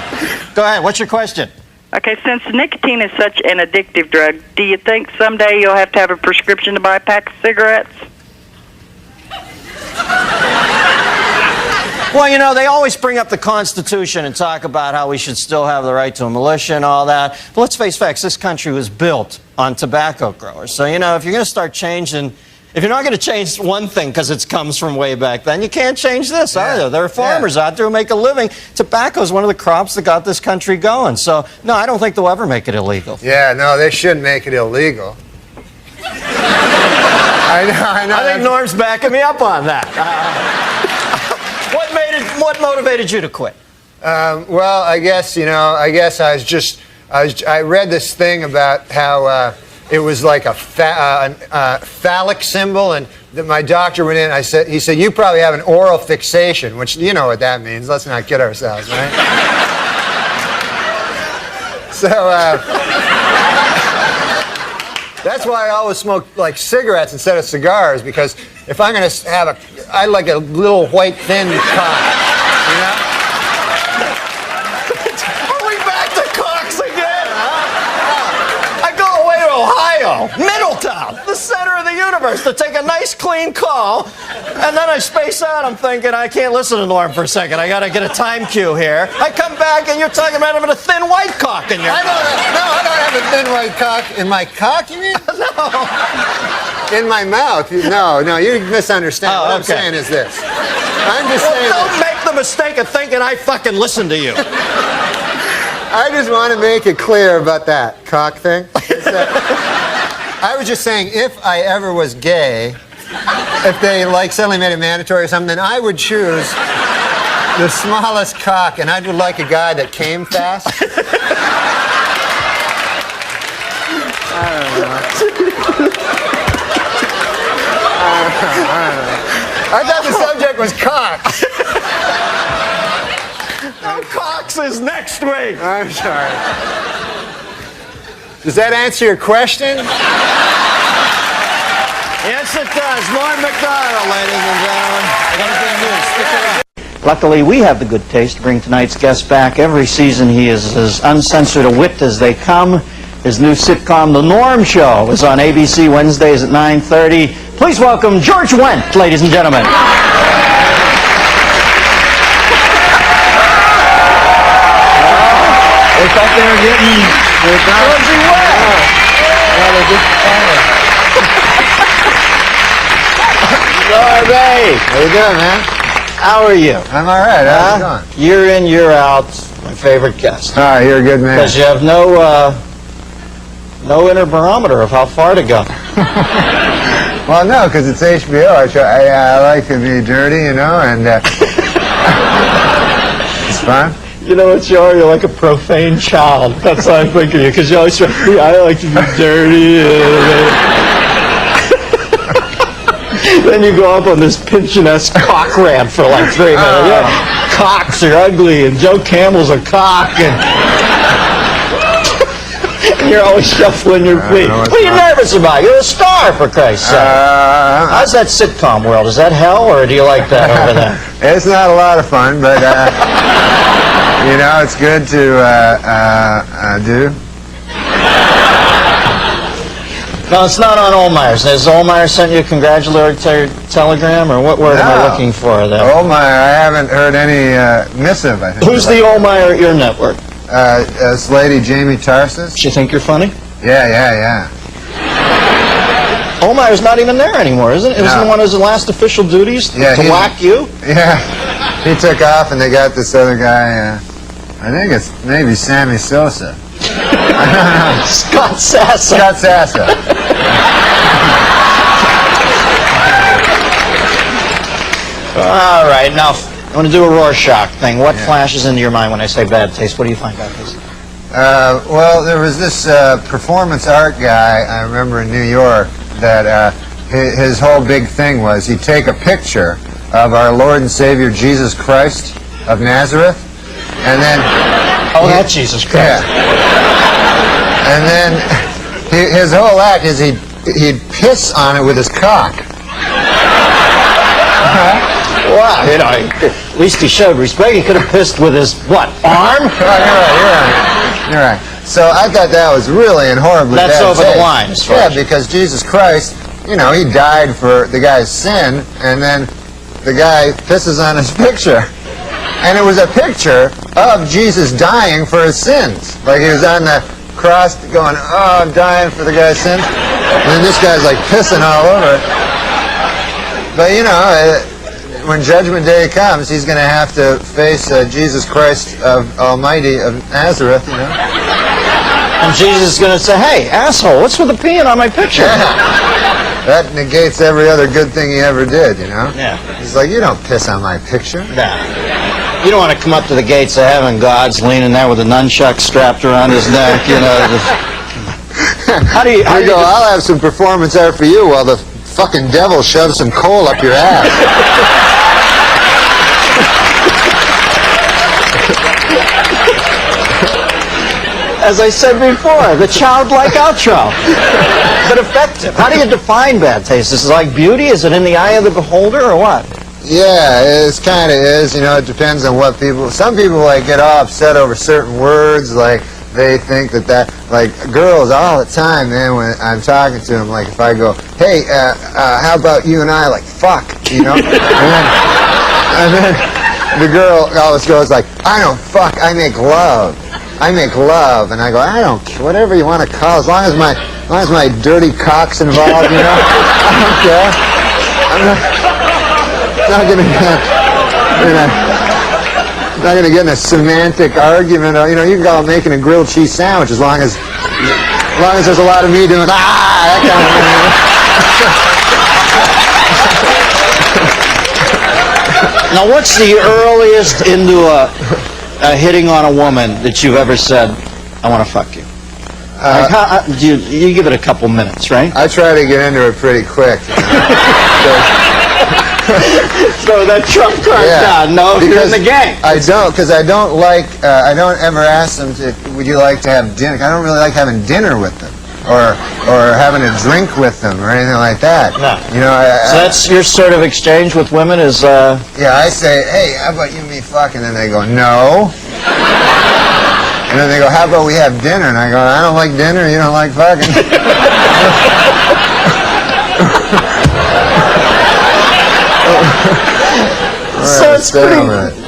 S10: go ahead. What's your question?
S11: Okay, since nicotine is such an addictive drug, do you think someday you'll have to have a prescription to buy a pack of cigarettes?
S10: Well, you know, they always bring up the Constitution and talk about how we should still have the right to a militia and all that. But let's face facts, this country was built on tobacco growers. So, you know, if you're going to start changing, if you're not going to change one thing because it comes from way back then, you can't change this either. There are farmers out there who make a living. Tobacco is one of the crops that got this country going. So, no, I don't think they'll ever make it illegal.
S1: Yeah, no, they shouldn't make it illegal. I know.
S10: I think Norm's backing me up on that. What motivated you to quit?
S1: Well, I guess I read this thing about how it was like a phallic symbol, and my doctor went in. He said, "You probably have an oral fixation," which you know what that means. Let's not kid ourselves, right? So that's why I always smoke like cigarettes instead of cigars, because if I'm going to have I like a little white thin cock, you know?
S10: Are we back to cocks again? I go away to Ohio, Middletown, the center of the universe, to take a nice clean call, and then I space out. I'm thinking, I can't listen to Norm for a second. I got to get a time cue here. I come back, and you're talking about having a thin white cock in your...
S1: I don't have a thin white cock. In my cock, you mean?
S10: No.
S1: In my mouth. No, you misunderstand. What I'm saying is this. I'm just saying...
S10: Don't make the mistake of thinking I fucking listen to you.
S1: I just want to make it clear about that cock thing. I was just saying, if I ever was gay, if they like suddenly made it mandatory or something, then I would choose the smallest cock, and I would like a guy that came fast. I don't know. I thought the subject was cocks.
S10: No, cocks is next week.
S1: I'm sorry. Does that answer your question?
S10: Yes, it does. Norm Macdonald, ladies and gentlemen. Stick around.
S6: Luckily, we have the good taste to bring tonight's guest back. Every season, he is as uncensored a wit as they come. His new sitcom, The Norm Show, is on ABC Wednesdays at 9:30. Please welcome George Wendt, ladies and gentlemen.
S1: They thought they were getting...
S6: Georgie Wendt!
S1: How you doing, man?
S6: How are you?
S1: I'm all right. How's it going?
S6: Year in, year out, my favorite guest.
S1: All right, you're a good man.
S6: Because you have no inner barometer of how far to go.
S1: Well, no, because it's HBO. I like to be dirty, you know, and it's fun.
S10: You know what you are? You're like a profane child. That's how I think of you, because you always say, I like to be dirty. Then you go up on this Pynchon-esque cock rant for like 3 minutes. Yeah, cocks are ugly, and Joe Campbell's a cock, and you're always shuffling your feet. What are you nervous about? You're a star, for Christ's sake. How's that sitcom world? Is that hell, or do you like that over there?
S1: It's not a lot of fun, but, you know, it's good to do.
S6: No, it's not on Ohlmeyer's. Has Ohlmeyer sent you a congratulatory telegram, or what word am I looking for there?
S1: Ohlmeyer, I haven't heard any missive, I think.
S6: Who's the Ohlmeyer at your network?
S1: This lady, Jamie Tarsis.
S6: She think you're funny?
S1: Yeah.
S6: Ohlmeyer's not even there anymore, isn't it? Isn't one of his last official duties to whack you?
S1: Yeah. He took off, and they got this other guy, I think it's maybe Sammy Sosa.
S6: Scott Sassa.
S1: Scott Sassa.
S6: All right, now I want to do a Rorschach thing. What flashes into your mind when I say bad taste? What do you find bad taste?
S1: Well, there was this performance art guy, I remember in New York, that his whole big thing was he'd take a picture of our Lord and Savior Jesus Christ of Nazareth, and then...
S6: Oh, that's Jesus Christ.
S1: Yeah. And then his whole act is he'd piss on it with his cock.
S6: Wow, you know, at least he showed respect. He could have pissed with his, what, arm?
S1: You're right. So I thought that was really and horribly bad.
S6: That's over the line, as far as...
S1: Yeah, because Jesus Christ, you know, he died for the guy's sin, and then the guy pisses on his picture. And it was a picture of Jesus dying for his sins. Like he was on the cross going, oh, I'm dying for the guy's sins. And then this guy's like pissing all over it. But, you know, when Judgment Day comes, he's going to have to face Jesus Christ of Almighty of Nazareth, you know.
S6: And Jesus is going to say, hey, asshole, what's with the peeing on my picture?
S1: Yeah. That negates every other good thing he ever did, you know.
S6: Yeah.
S1: He's like, you don't piss on my picture.
S6: Yeah. You don't want to come up to the gates of heaven, God's leaning there with a nunchuck strapped around his neck, you know. How do you
S1: go, I'll have some performance art for you while the fucking devil shoves some coal up your ass.
S6: As I said before, the childlike outro. But effective. How do you define bad taste? Is it like beauty? Is it in the eye of the beholder, or what?
S1: Yeah, it kind of is. You know, it depends on what people... Some people, like, get all upset over certain words, like... They think that, like, girls all the time, man, when I'm talking to them, like, if I go, hey, how about you and I, like, fuck, you know? and then the girl always goes, like, I don't fuck, I make love. I make love. And I go, I don't care, whatever you want to call, as long as my dirty cock's involved, you know? I don't care. I'm not going to not going to get in a semantic argument. You know, you can call it making a grilled cheese sandwich as long as there's a lot of me doing that
S6: kind of thing. Now, what's the earliest into hitting on a woman that you've ever said, I want to fuck you? Like you give it a couple minutes, right?
S1: I try to get into it pretty quick.
S6: So that trump card down. No, if you're in the game.
S1: I don't, because I don't like. I don't ever ask them to. Would you like to have dinner? I don't really like having dinner with them, or having a drink with them, or anything like that.
S6: No.
S1: You know.
S6: So that's your sort of exchange with women is.
S1: Yeah, I say, hey, how about you and me fuck? And then they go, no. And then they go, how about we have dinner? And I go, I don't like dinner. You don't like fucking.
S6: So it's a pretty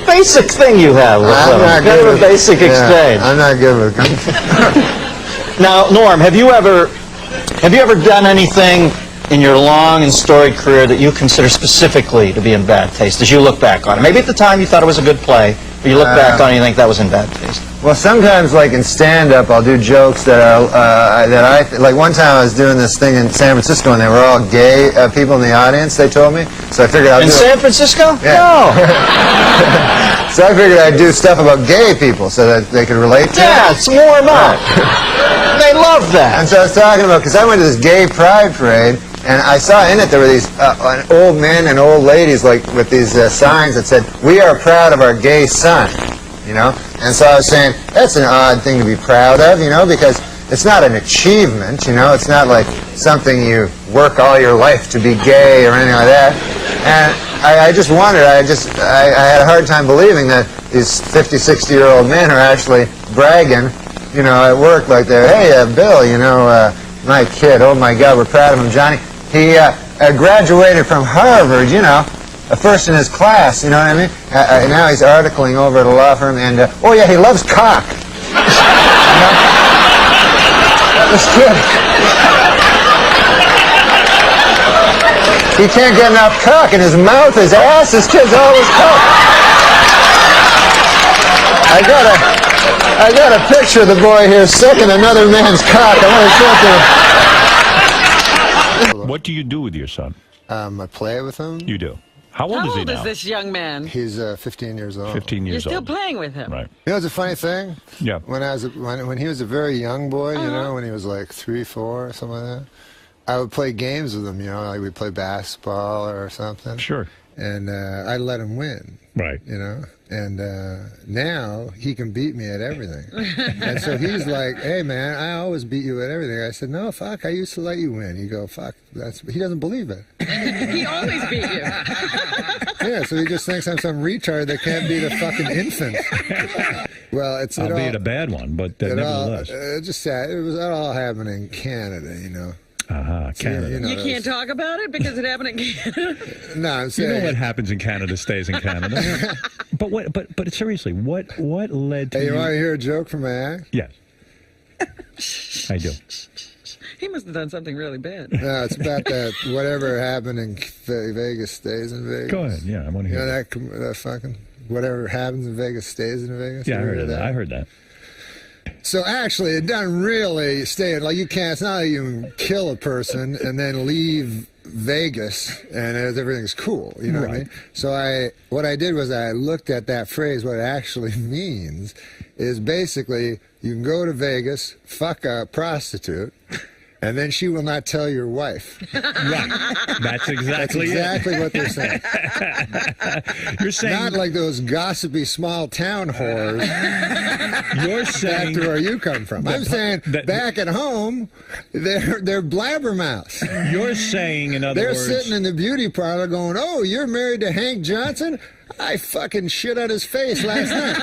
S6: basic thing you have with them. Kind of a basic exchange.
S1: I'm not good with it.
S6: Now, Norm, have you ever done anything in your long and storied career that you consider specifically to be in bad taste, as you look back on it? Maybe at the time you thought it was a good play, but you look back on it and you think that was in bad taste.
S1: Well, sometimes, like in stand-up, I'll do jokes that are like one time I was doing this thing in San Francisco, and they were all gay people in the audience. They told me, so I figured I'd
S6: in San Francisco?
S1: Yeah.
S6: No.
S1: So I figured I'd do stuff about gay people so that they could relate to it.
S6: Yeah, it's warm up. They love that.
S1: And so I was talking about, because I went to this gay pride parade, and I saw in it there were these old men and old ladies like with these signs that said, "We are proud of our gay son," you know. And so I was saying that's an odd thing to be proud of, you know, because it's not an achievement, you know. It's not like something you work all your life to be gay or anything like that. And I just wondered. I had a hard time believing that these 50, 60-year-old men are actually bragging, you know, at work like they're, "Hey, Bill, you know, my kid, oh my God, we're proud of him, Johnny. He graduated from Harvard, you know, first in his class, you know what I mean? And now he's articling over at a law firm, and, oh yeah, he loves cock." You know? This kid, he can't get enough cock in his mouth, his ass, his kid's always cock. I got a picture of the boy here sucking another man's cock. I want to show it to you.
S12: What do you do with your son?
S1: I play with him.
S12: You do. How old is he now?
S13: How old is this young man?
S1: He's 15 years old.
S12: 15 years
S13: You're
S12: old.
S13: still playing with him.
S12: Right.
S1: You know, it's a funny thing.
S12: Yeah.
S1: When he was a very young boy, you know, when he was like 3, 4, or something like that, I would play games with him. You know, like we'd play basketball or something.
S12: Sure.
S1: And I'd let him win.
S12: Right.
S1: You know. And now he can beat me at everything. And so he's like, "Hey, man, I always beat you at everything." I said, "No, fuck, I used to let you win." You go, "Fuck, he doesn't believe it."
S13: He always beat you.
S1: Yeah, so he just thinks I'm some retard that can't beat a fucking infant. Well, it's
S12: albeit a bad one, but nevertheless.
S1: Just sad. It was all happening in Canada, you know.
S12: Canada.
S1: You know,
S13: You can't talk about it because it happened in Canada?
S1: No, I'm saying,
S12: you know what happens in Canada stays in Canada. But seriously, what led to
S1: Hey, you
S12: you?
S1: want to hear a joke from my act?
S12: Yes. I do.
S13: He must have done something really bad.
S1: No, it's about that whatever happened in Vegas stays in Vegas.
S12: Go ahead. Yeah, I want to hear that.
S1: That fucking whatever happens in Vegas stays in Vegas.
S12: Yeah, I heard that. I heard that.
S1: So actually, it doesn't really stay. Like you can't. It's not like you can kill a person and then leave Vegas and everything's cool. You know what I mean? So what I did was I looked at that phrase. What it actually means is basically you can go to Vegas, fuck a prostitute, and then she will not tell your wife.
S12: Right. That's exactly
S1: what they're saying.
S12: You're saying
S1: not like those gossipy small town whores.
S12: You're saying
S1: back to where you come from. I'm saying back at home, they're blabbermouths.
S12: You're saying, in other words,
S1: they're sitting in the beauty parlor going, "Oh, you're married to Hank Johnson? I fucking shit on his face last night."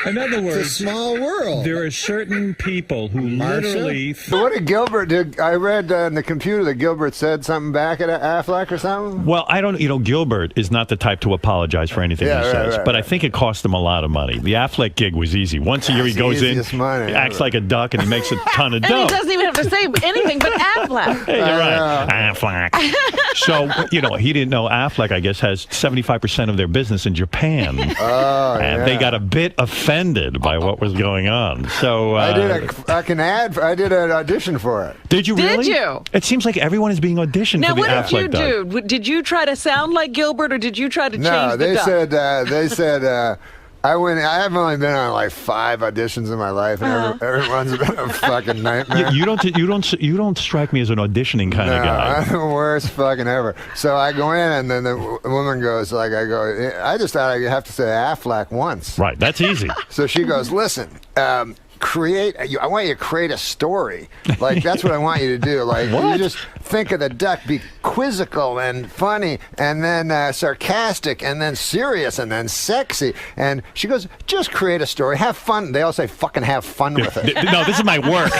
S12: In other words,
S1: it's a small world.
S12: There are certain people who literally.
S1: What did Gilbert do? I read in the computer that Gilbert said something back at Affleck or something.
S12: Well, I don't. You know, Gilbert is not the type to apologize for anything he says, but I think it cost him a lot of money. The Affleck gig was easy. Once a year he goes in, acts like a duck, and he makes a ton of dough.
S13: And he doesn't even have to say anything but Affleck.
S12: Hey, you're right, Affleck. So you know, he didn't know Affleck, I guess, has 75% of their business in Japan. And they got a bit offended by what was going on. So
S1: I did an audition for it.
S12: Did you really?
S13: Did you?
S12: It seems like everyone is being auditioned
S13: Now,
S12: for the
S13: what
S12: Affleck
S13: did you do? Did you try to sound like Gilbert, or did you try to change the duck?
S1: They said I went. I have only been on like 5 auditions in my life, and everyone's been a fucking nightmare.
S12: You don't strike me as an auditioning kind of guy.
S1: I'm the worst fucking ever. So I go in, and then the woman goes like, I just thought I'd have to say Affleck once.
S12: Right, that's easy.
S1: So she goes, "Listen, I want you to create a story. Like, that's what I want you to do. Like, you just think of the duck, be quizzical and funny, and then sarcastic, and then serious, and then sexy." And she goes, "Just create a story. Have fun." They all say, "Fucking have fun with it."
S12: No, this is my work.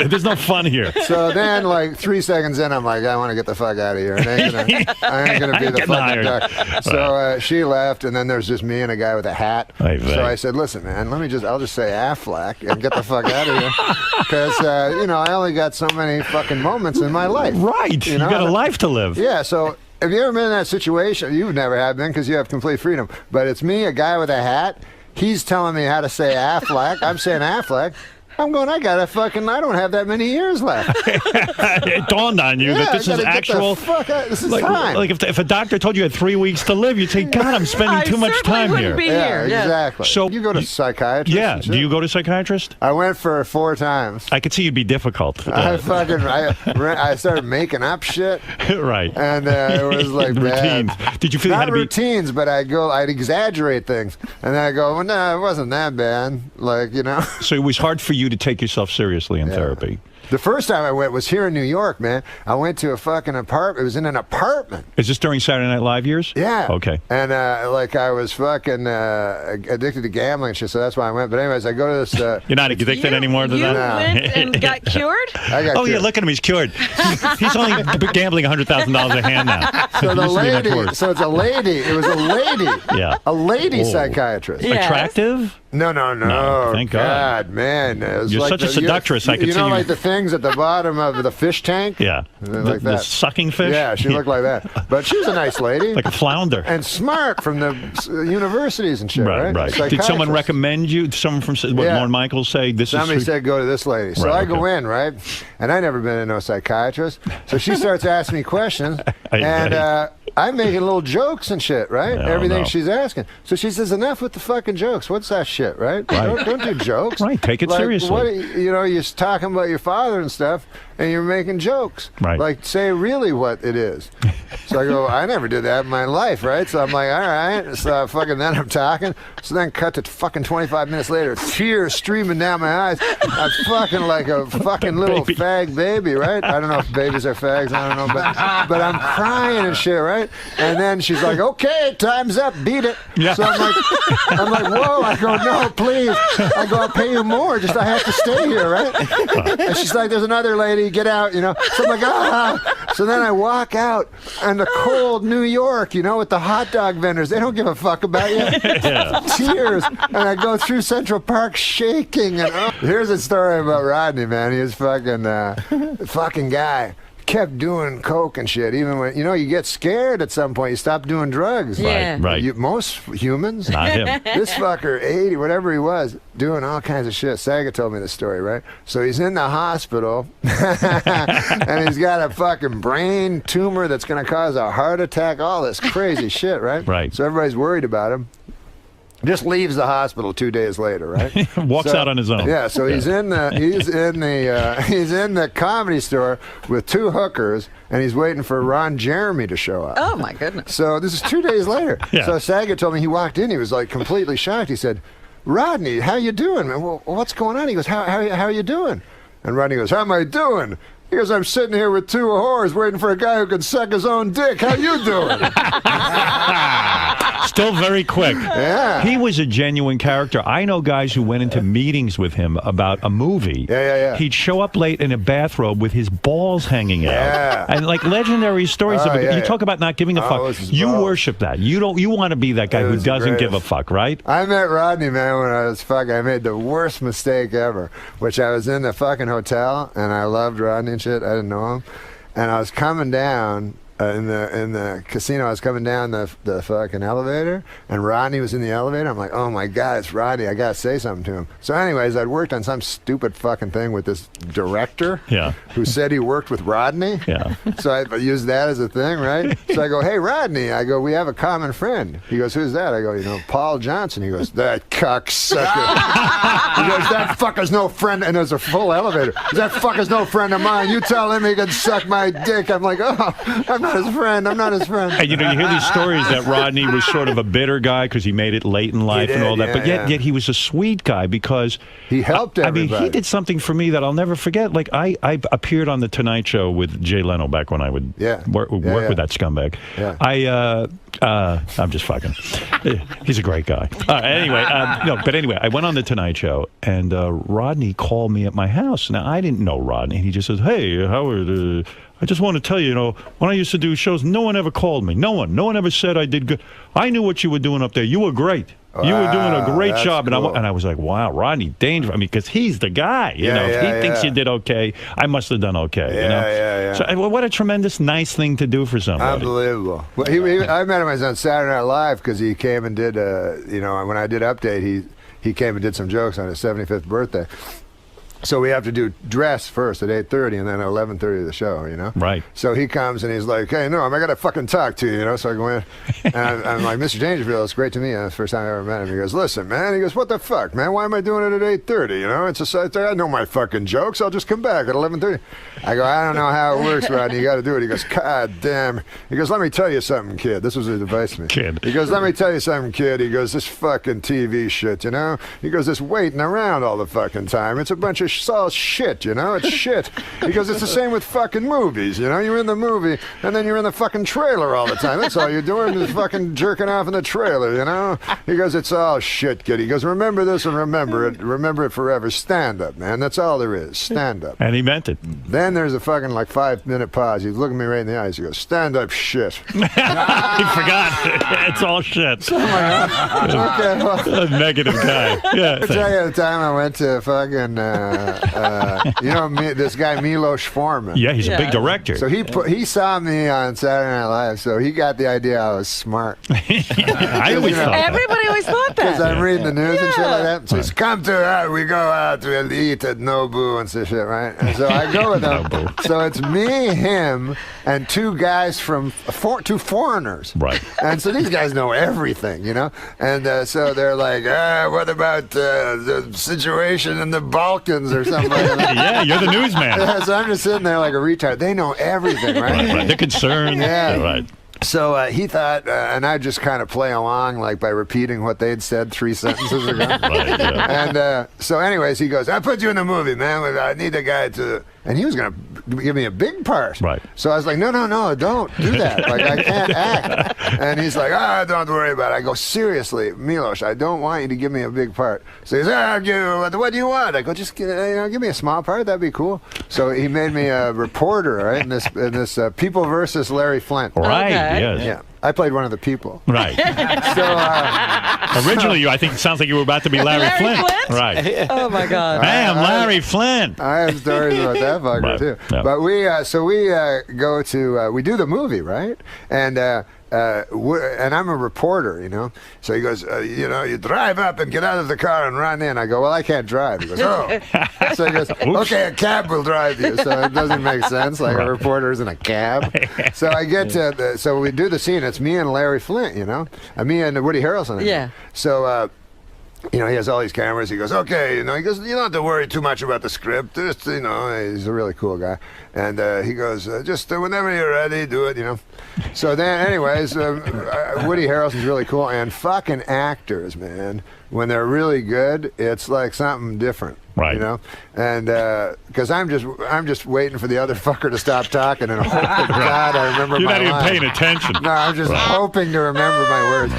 S12: There's no fun here.
S1: So then, like 3 seconds in, I'm like, I want to get the fuck out of here. I ain't gonna be the fucking duck. So she left, and then there's just me and a guy with a hat. So I said, listen, man, I'll just say Affleck and get the fuck out of here, because I only got so many fucking moments in my life.
S12: Right. You got a life to live.
S1: Yeah. So have you ever been in that situation? You've never have been, because you have complete freedom. But it's me, a guy with a hat. He's telling me how to say Affleck. I'm saying Affleck. I'm going, I don't have that many years left.
S12: It dawned on you that this is actual.
S1: This is time.
S12: Like if a doctor told you had 3 weeks to live, you'd say, God, I'm spending too much time here.
S1: Yeah, exactly.
S12: So
S1: you go to psychiatrist?
S12: Yeah. Do you go to psychiatrist?
S1: I went for 4 times.
S12: I could see you'd be difficult.
S1: I started making up shit.
S12: Right.
S1: And it was like
S12: routines.
S1: bad.
S12: Did you feel
S1: Not routines, but I'd exaggerate things. And then I go, well, no, it wasn't that bad.
S12: So it was hard for you to take yourself seriously in therapy.
S1: The first time I went was here in New York, man. I went to a fucking apartment. It was in an apartment.
S12: Is this during Saturday Night Live years?
S1: Yeah.
S12: Okay.
S1: And I was fucking addicted to gambling and shit, so that's why I went. But anyways, I go to this.
S12: You're not addicted anymore to that?
S13: You went and got cured?
S1: I got cured.
S12: Yeah, look at him. He's cured. He's only gambling $100,000 a hand now.
S1: So it's a lady. It was a lady.
S12: Yeah.
S1: A lady psychiatrist.
S13: Yes.
S12: Attractive?
S1: No.
S12: Thank God.
S1: Man.
S12: You're
S1: like
S12: such a seductress. I could see you.
S1: Like the things at the bottom of the fish tank?
S12: Yeah.
S1: Like
S12: the
S1: that.
S12: Sucking fish?
S1: Yeah, she looked like that. But she was a nice lady.
S12: Like a flounder.
S1: And smart from the universities and shit, right?
S12: Right. Did someone recommend you? Someone from Lorne Michaels say this
S1: Somebody said go to this lady. So I go in, right? And I never been to no psychiatrist. So she starts asking me questions. And I'm making little jokes and shit, right? Everything she's asking. So she says, enough with the fucking jokes. What's that shit, right? Don't do jokes.
S12: Right, take it seriously.
S1: You're talking about your father and stuff, and you're making jokes.
S12: Right.
S1: Like, say really what it is. So I go, I never did that in my life, right? So I'm like, all right. So then I'm talking. So then cut to fucking 25 minutes later, tears streaming down my eyes. I'm fucking like a fucking little fag baby, right? I don't know if babies are fags. I don't know. But I'm crying and shit, right? And then she's like, okay, time's up. Beat it. Yeah. So I'm like, whoa. I go, no, please. I go, I'll pay you more. Just I have to stay here, right? And she's like, there's another lady. Get out, So I'm like, ah. So then I walk out in the cold New York, with the hot dog vendors. They don't give a fuck about you. Tears. And I go through Central Park shaking. And here's a story about Rodney, man. He was fucking guy. Kept doing coke and shit, even when you get scared at some point. You stop doing drugs.
S13: Yeah.
S12: Right.
S1: Most humans.
S12: Not him.
S1: This fucker, 80, whatever he was, doing all kinds of shit. Saga told me the story, right? So he's in the hospital, and he's got a fucking brain tumor that's going to cause a heart attack. All this crazy shit, right?
S12: Right.
S1: So everybody's worried about him. Just leaves the hospital 2 days later, right?
S12: Walks out on his own.
S1: Yeah, so he's in the comedy store with 2 hookers, and he's waiting for Ron Jeremy to show up.
S13: Oh my goodness!
S1: So this is 2 days later.
S12: Yeah.
S1: So Saget told me he walked in, he was like completely shocked. He said, "Rodney, how you doing, man? Well, what's going on?" He goes, "How are you doing?" And Rodney goes, "How am I doing?" He goes, "I'm sitting here with 2 whores waiting for a guy who can suck his own dick. How you doing?"
S12: Still very quick.
S1: Yeah.
S12: He was a genuine character. I know guys who went into meetings with him about a movie.
S1: Yeah.
S12: He'd show up late in a bathrobe with his balls hanging out.
S1: Yeah.
S12: And like legendary stories of it. You talk about not giving a fuck. You worship that. You want to be that guy who doesn't give a fuck, right?
S1: I met Rodney, man, when I was fucking. I made the worst mistake ever, which I was in the fucking hotel, and I loved Rodney and shit. I didn't know him. And I was coming down in the casino. I was coming down the fucking elevator, and Rodney was in the elevator. I'm like, oh my God, it's Rodney. I gotta say something to him. So anyways, I'd worked on some stupid fucking thing with this director who said he worked with Rodney.
S12: Yeah.
S1: So I used that as a thing, right? So I go, hey, Rodney. I go, we have a common friend. He goes, who's that? I go, Paul Johnson. He goes, that cocksucker. He goes, that fucker's no friend. And there's a full elevator. That fucker's no friend of mine. You tell him he can suck my dick. I'm like, oh, I'm not his friend. I'm not his friend.
S12: And you hear these stories that Rodney was sort of a bitter guy because he made it late in life and all that. But yet he was a sweet guy because
S1: he helped everybody.
S12: I mean, he did something for me that I'll never forget. Like I appeared on the Tonight Show with Jay Leno back when I would work with that scumbag.
S1: Yeah.
S12: I'm just fucking. He's a great guy. Anyway, I went on the Tonight Show, and Rodney called me at my house. Now, I didn't know Rodney, and he just says, "Hey, Howard, I just want to tell you, when I used to do shows, no one ever called me. No one ever said I did good. I knew what you were doing up there. You were great. You were doing a great job."
S1: Cool.
S12: And I was like, wow, Rodney Dangerfield. I mean, because he's the guy. If he thinks you did okay, I must have done okay.
S1: Yeah.
S12: So what a tremendous, nice thing to do for somebody.
S1: Unbelievable. Well, I met him on Saturday Night Live because he came and did, when I did Update, he came and did some jokes on his 75th birthday. So we have to do dress first at 8:30 and then at 11:30 the show,
S12: Right.
S1: So he comes and he's like, "Hey, Norm, I got to fucking talk to you, So I go in and I'm like, "Mr. Dangerfield, it's great to meet you." That's the first time I ever met him. He goes, "Listen, man." He goes, "What the fuck, man? Why am I doing it at 8:30? I know my fucking jokes. I'll just come back at 11:30. I go, "I don't know how it works, Rodney. You got to do it." He goes, "God damn." He goes, "Let me tell you something, kid." This was his advice to me.
S12: Kid.
S1: He goes, "Let me tell you something, kid." He goes, "This fucking TV shit, He goes, "This waiting around all the fucking time. It's a bunch of all shit. It's shit." He goes, "It's the same with fucking movies, You're in the movie, and then you're in the fucking trailer all the time. That's all you're doing is fucking jerking off in the trailer, He goes, "It's all shit, kid." He goes, "Remember this and remember it. Remember it forever. Stand up, man. That's all there is. Stand up."
S12: And he meant it.
S1: Then there's a fucking 5-minute pause. He's looking me right in the eyes. He goes, "Stand up, shit."
S12: He forgot. It's all shit.
S1: Okay, well.
S12: A negative guy. Yeah.
S1: I'll tell you the time I went to fucking, this guy Milos Forman.
S12: Yeah, he's a big director.
S1: So he saw me on Saturday Night Live, so he got the idea I was smart.
S12: I always thought that.
S13: Everybody always thought that.
S1: Because I'm reading the news and shit like that. So he's come to, we go out to eat at Nobu and shit, right? And so I go with him. So it's me, him, and two guys from, two foreigners.
S12: Right.
S1: And so these guys know everything, And so they're like, what about the situation in the Balkans or something like that?
S12: Yeah, you're the newsman.
S1: Yeah, so I'm just sitting there like a retard. They know everything, right?
S12: Right. They're concerned.
S1: Yeah.
S12: Right.
S1: So he thought, and I just kind of play along like by repeating what they'd said 3 sentences ago.
S12: Right, yeah.
S1: And so anyways, he goes, "I put you in the movie, man. I need a guy to..." And he was going to give me a big part.
S12: Right.
S1: So I was like, no, don't do that. Like, I can't act. And he's like, don't worry about it. I go, "Seriously, Milos, I don't want you to give me a big part." So he's like, "What do you want?" I go, "Just give me a small part. That'd be cool." So he made me a reporter, right, in this People versus Larry Flint.
S12: Right,
S13: Okay.
S12: yes.
S1: Yeah. I played one of the people.
S12: Right.
S1: So
S12: originally, I think it sounds like you were about to be Larry Flint. Right.
S13: Oh my God.
S12: Hey, I'm Larry Flint.
S1: I have stories about that fucker too.
S12: Yeah.
S1: But we go to we do the movie, right? And I'm a reporter, So he goes, "You drive up and get out of the car and run in." I go, "Well, I can't drive." He goes, "Oh." So he goes, "Okay, a cab will drive you." So it doesn't make sense, like a reporter's in a cab. So I get to, so we do the scene. It's me and Larry Flint, and me and Woody Harrelson.
S13: Yeah.
S1: So, he has all these cameras. He goes, "Okay," he goes, "You don't have to worry too much about the script. Just, he's a really cool guy." And he goes, "Just whenever you're ready, do it, So then, anyways, Woody Harrelson's really cool. And fucking actors, man, when they're really good, it's like something different.
S12: Right.
S1: And because I'm just waiting for the other fucker to stop talking and hope to God I remember
S12: You're
S1: my
S12: not even
S1: line.
S12: paying attention.
S1: No, I'm just hoping to remember my words.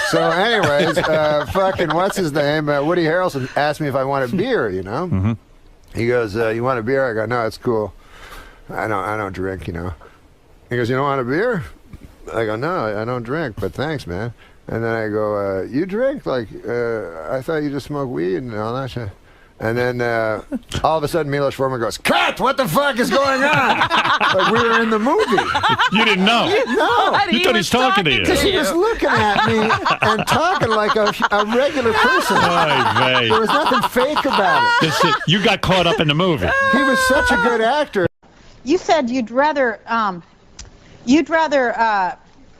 S1: So anyways, fucking what's his name? Woody Harrelson asked me if I want a beer,
S12: Mm-hmm.
S1: He goes, "You want a beer?" I go, "No, it's cool. I don't drink, He goes, "You don't want a beer?" I go, "No, I don't drink, but thanks, man." And then I go, "You drink? Like, I thought you just smoke weed and all that shit." And then all of a sudden, Milos Forman goes, "Cut! What the fuck is going on?" Like we were in the movie.
S12: You didn't know.
S1: No.
S12: You thought he was talking to you.
S1: Because he was looking at me and talking like a regular person.
S12: Oy vey.
S1: There was nothing fake about it.
S12: You got caught up in the movie.
S1: He was such a good actor.
S14: You said you'd rather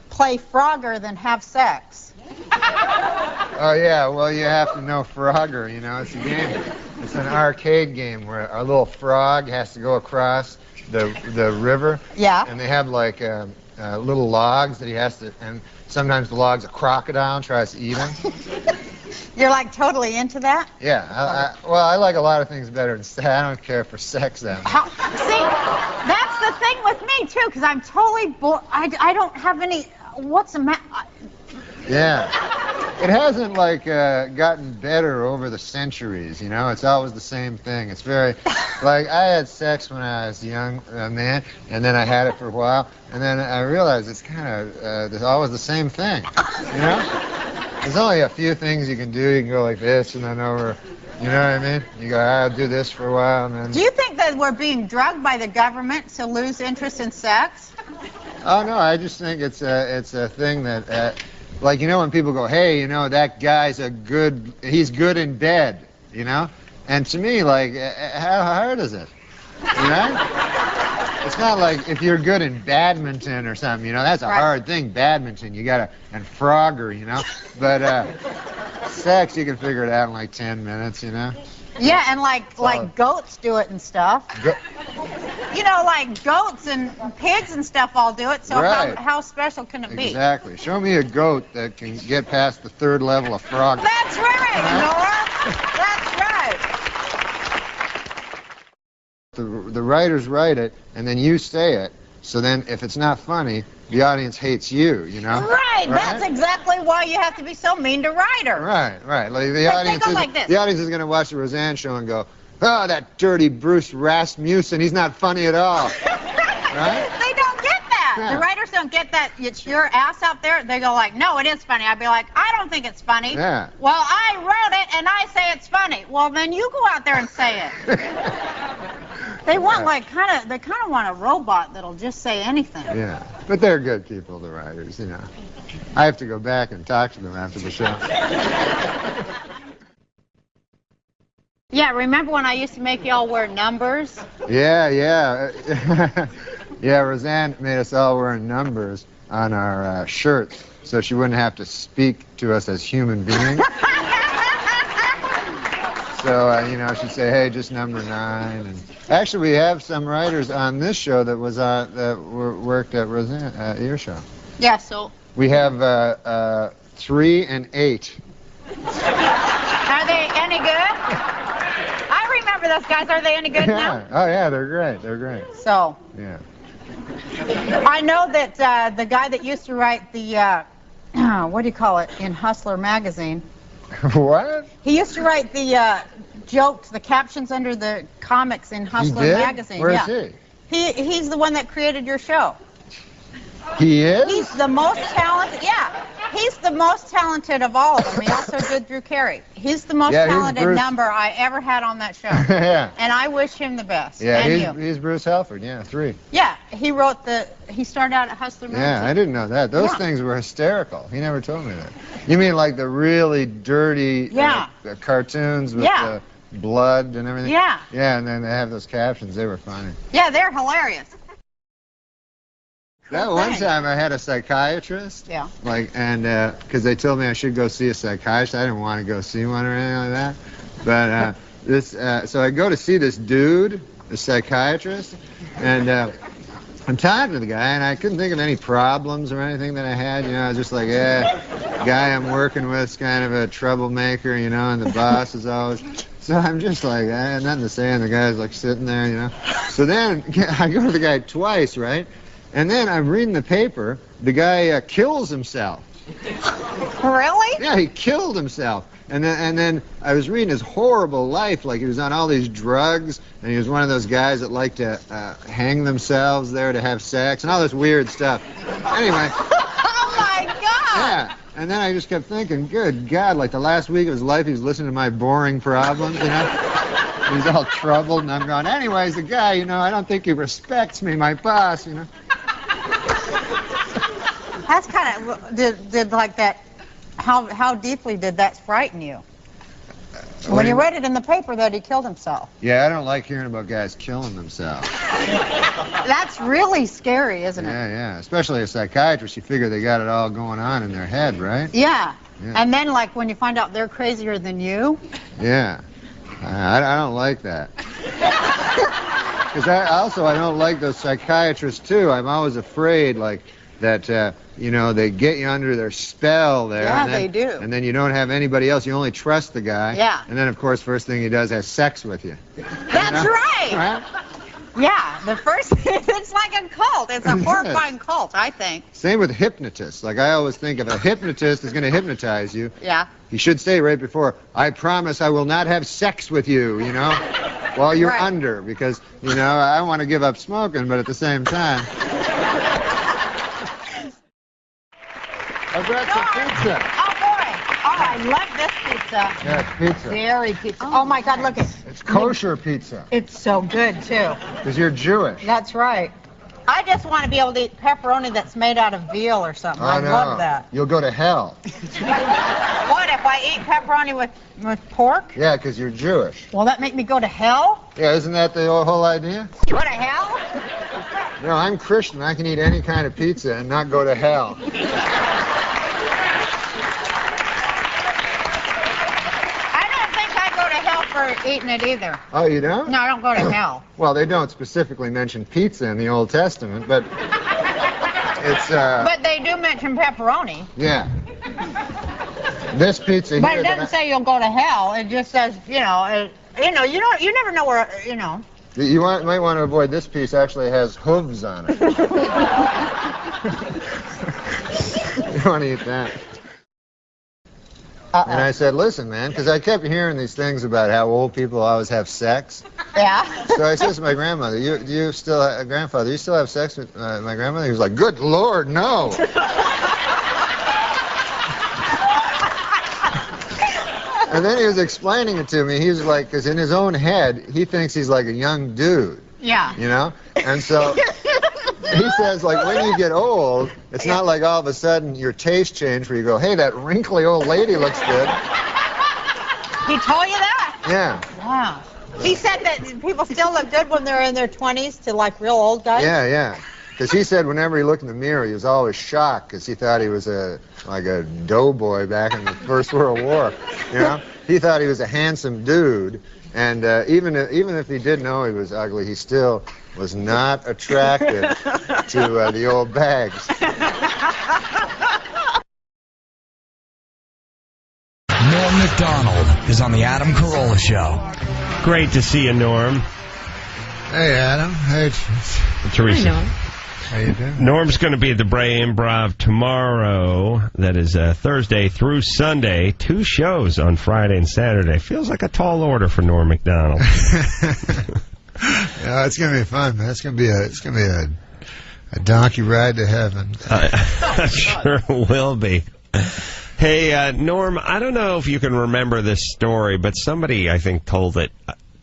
S14: play Frogger than have sex.
S1: Oh yeah, well you have to know Frogger, it's a game. It's an arcade game where a little frog has to go across the river.
S14: Yeah.
S1: And they have like little logs that he has to, and sometimes the log's a crocodile and tries to eat him.
S14: You're like totally into that?
S1: Yeah, I like a lot of things better than sex. I don't care for sex that much.
S14: See, that's the thing with me too, because I'm totally I don't have any.
S1: Yeah. It hasn't, like, gotten better over the centuries, you know? It's always the same thing. It's very, like, I had sex when I was young, man, and then I had it for a while, and then I realized it's kind of always the same thing, you know? There's only a few things you can do. You can go like this and then over, you know what I mean? You go, I'll do this for a while, and then...
S14: Do you think that we're being drugged by the government to lose interest in sex?
S1: Oh, no, I just think it's a thing that... like, you know, when people go, hey, you know, that guy's he's good in bed, you know? And to me, like, how hard is it? You know? It's not like if you're good in badminton or something, you know, that's a hard thing, badminton. You gotta, and Frogger, you know? But sex, you can figure it out in like 10 minutes, you know?
S14: Yeah, and like goats do it and stuff. You know, like goats and pigs and stuff all do it, so how special can it be?
S1: Exactly. Show me a goat that can get past the 3rd level of frog.
S14: That's right, Norm. That's right.
S1: The writers write it, and then you say it, so then if it's not funny, the audience hates you, you know?
S14: Right, that's exactly why you have to be so mean to writers.
S1: Right. Like the audience is going to watch the Roseanne show and go, oh, that dirty Bruce Rasmussen, he's not funny at all. Right?
S14: They don't get that. Yeah. The writers don't get that. It's your ass out there. They go like, no, it is funny. I'd be like, I don't think it's funny.
S1: Yeah.
S14: Well, I wrote it and I say it's funny. Well, then you go out there and say it. They want they kind of want a robot that'll just say anything.
S1: Yeah, but they're good people, the writers, you know. I have to go back and talk to them after the show.
S14: Yeah, remember when I used to make y'all wear numbers?
S1: Yeah. Yeah, Roseanne made us all wear numbers on our shirts so she wouldn't have to speak to us as human beings. So, you know, she'd say, hey, just number 9. And actually, we have some writers on this show that worked at Roseanne, your show.
S14: Yeah, so...
S1: We have 3 and 8.
S14: Are they any good? I remember those guys. Are they any good now?
S1: Oh, yeah, they're great. They're great.
S14: So...
S1: Yeah.
S14: I know that the guy that used to write the, what do you call it, in Hustler magazine...
S1: What?
S14: He used to write the jokes, the captions under the comics in Hustler magazine.
S1: Where is he?
S14: He's the one that created your show.
S1: He is?
S14: He's the most talented. Yeah, he's the most talented of all of them. He also did Drew Carey. He's the most talented number I ever had on that show.
S1: Yeah.
S14: And I wish him the best.
S1: Yeah,
S14: and
S1: he's Bruce Halford. Yeah, 3.
S14: Yeah, he started out at Hustler magazine.
S1: Yeah, I didn't know that. Those things were hysterical. He never told me that. You mean like the really dirty cartoons with the blood and everything?
S14: Yeah.
S1: Yeah, and then they have those captions. They were funny.
S14: Yeah, they're hilarious.
S1: That one time I had a psychiatrist.
S14: Yeah.
S1: Because they told me I should go see a psychiatrist. I didn't want to go see one or anything like that. But so I go to see this dude, the psychiatrist, and I'm talking to the guy, and I couldn't think of any problems or anything that I had. You know, I was just like, guy I'm working with is kind of a troublemaker, you know, and the boss is always... So I'm just like, I had nothing to say, and the guy's like sitting there, you know. So then I go to the guy twice, right? And then I'm reading the paper, the guy kills himself.
S14: Really?
S1: Yeah, he killed himself. And then I was reading his horrible life, like he was on all these drugs, and he was one of those guys that like to hang themselves there to have sex, and all this weird stuff. Anyway.
S14: Oh, my God!
S1: Yeah. And then I just kept thinking, good God, like the last week of his life, he was listening to my boring problems, you know? He's all troubled, and I'm going, anyways, the guy, you know, I don't think he respects me, my boss, you know?
S14: That's kind of, did like that, how deeply did that frighten you? When you read it in the paper that he killed himself.
S1: Yeah, I don't like hearing about guys killing themselves.
S14: That's really scary, isn't it?
S1: Yeah. Especially a psychiatrist, you figure they got it all going on in their head, right?
S14: Yeah. And then, like, when you find out they're crazier than you.
S1: Yeah. I don't like that. Because I don't like those psychiatrists, too. I'm always afraid, like, that, you know, they get you under their spell there.
S14: Yeah,
S1: and then,
S14: they do.
S1: And then you don't have anybody else. You only trust the guy.
S14: Yeah.
S1: And then, of course, first thing he does has sex with you.
S14: That's right. Yeah, the first, it's like a cult. It's a horrifying cult, I think.
S1: Same with hypnotists. Like, I always think if a hypnotist is going to hypnotize you,
S14: Yeah.
S1: he should say right before, I promise I will not have sex with you, you know, while you're under, because, you know, I want to give up smoking, but at the same time. I brought some pizza.
S14: Oh, boy. Oh, I love this pizza.
S1: Yeah, it's pizza.
S14: Dairy pizza. Oh, my God, look it.
S1: It's kosher pizza.
S14: It's so good, too.
S1: Because you're Jewish.
S14: That's right. I just want to be able to eat pepperoni that's made out of veal or something. I love that.
S1: You'll go to hell.
S14: What, if I eat pepperoni with pork?
S1: Yeah, because you're Jewish.
S14: Will that make me go to hell?
S1: Yeah, isn't that the whole idea?
S14: Go to hell?
S1: You know, I'm Christian. I can eat any kind of pizza and not go to hell.
S14: For eating it either.
S1: Oh, you don't?
S14: No, I don't go to hell.
S1: Well, they don't specifically mention pizza in the Old Testament, but it's
S14: But they do mention pepperoni.
S1: Yeah. This pizza
S14: But
S1: here.
S14: it doesn't say you'll go to hell. It just says, you know, you never know where, you know.
S1: You might want to avoid this piece. Actually has hooves on it. You want to eat that? And I said, listen, man, because I kept hearing these things about how old people always have sex.
S14: Yeah.
S1: So I said to my grandmother, grandfather, you still have sex with my grandmother? He was like, good Lord, no. And then he was explaining it to me. He was like, because in his own head, he thinks he's like a young dude.
S14: Yeah.
S1: You know? And so he says, like, when you get old, it's not like all of a sudden your taste change where you go, hey, that wrinkly old lady looks good.
S14: He told you that?
S1: Yeah.
S14: Wow. He said that people still look good when they're in their 20s to, like, real old guys?
S1: Yeah, yeah. Because he said whenever he looked in the mirror, he was always shocked because he thought he was like a doughboy back in the First World War. You know? He thought he was a handsome dude. And even if he did know he was ugly, he still was not attracted to the old bags.
S15: Norm Macdonald is on the Adam Carolla Show.
S16: Great to see you, Norm.
S1: Hey, Adam. Hey,
S16: Teresa.
S1: Hi, Norm. How you doing?
S16: Norm's going to be at the Bray Improv tomorrow. That is Thursday through Sunday. 2 shows on Friday and Saturday. Feels like a tall order for Norm Macdonald.
S1: Yeah, it's gonna be fun, man. It's gonna be a donkey ride to heaven.
S16: Sure will be. Hey, Norm, I don't know if you can remember this story, but somebody, I think, told it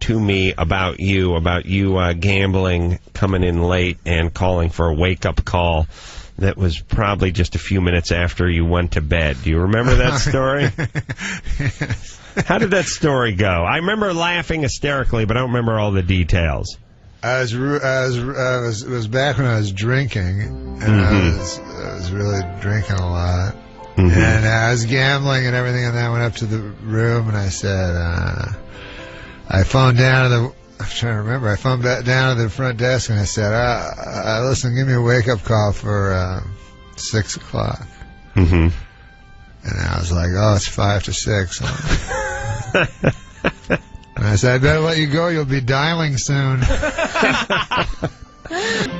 S16: to me about you gambling, coming in late, and calling for a wake-up call that was probably just a few minutes after you went to bed. Do you remember that story?
S1: Yes.
S16: How did that story go? I remember laughing hysterically, but I don't remember all the details.
S1: It was back when I was drinking, and I was really drinking a lot. And I was gambling and everything, and then I went up to the room and I said, I phoned down to the, I'm trying to remember, I phoned back down to the front desk and I said, listen, give me a wake-up call for 6 o'clock. And I was like, oh, it's 5 to 6. And I said, I better let you go, you'll be dialing soon.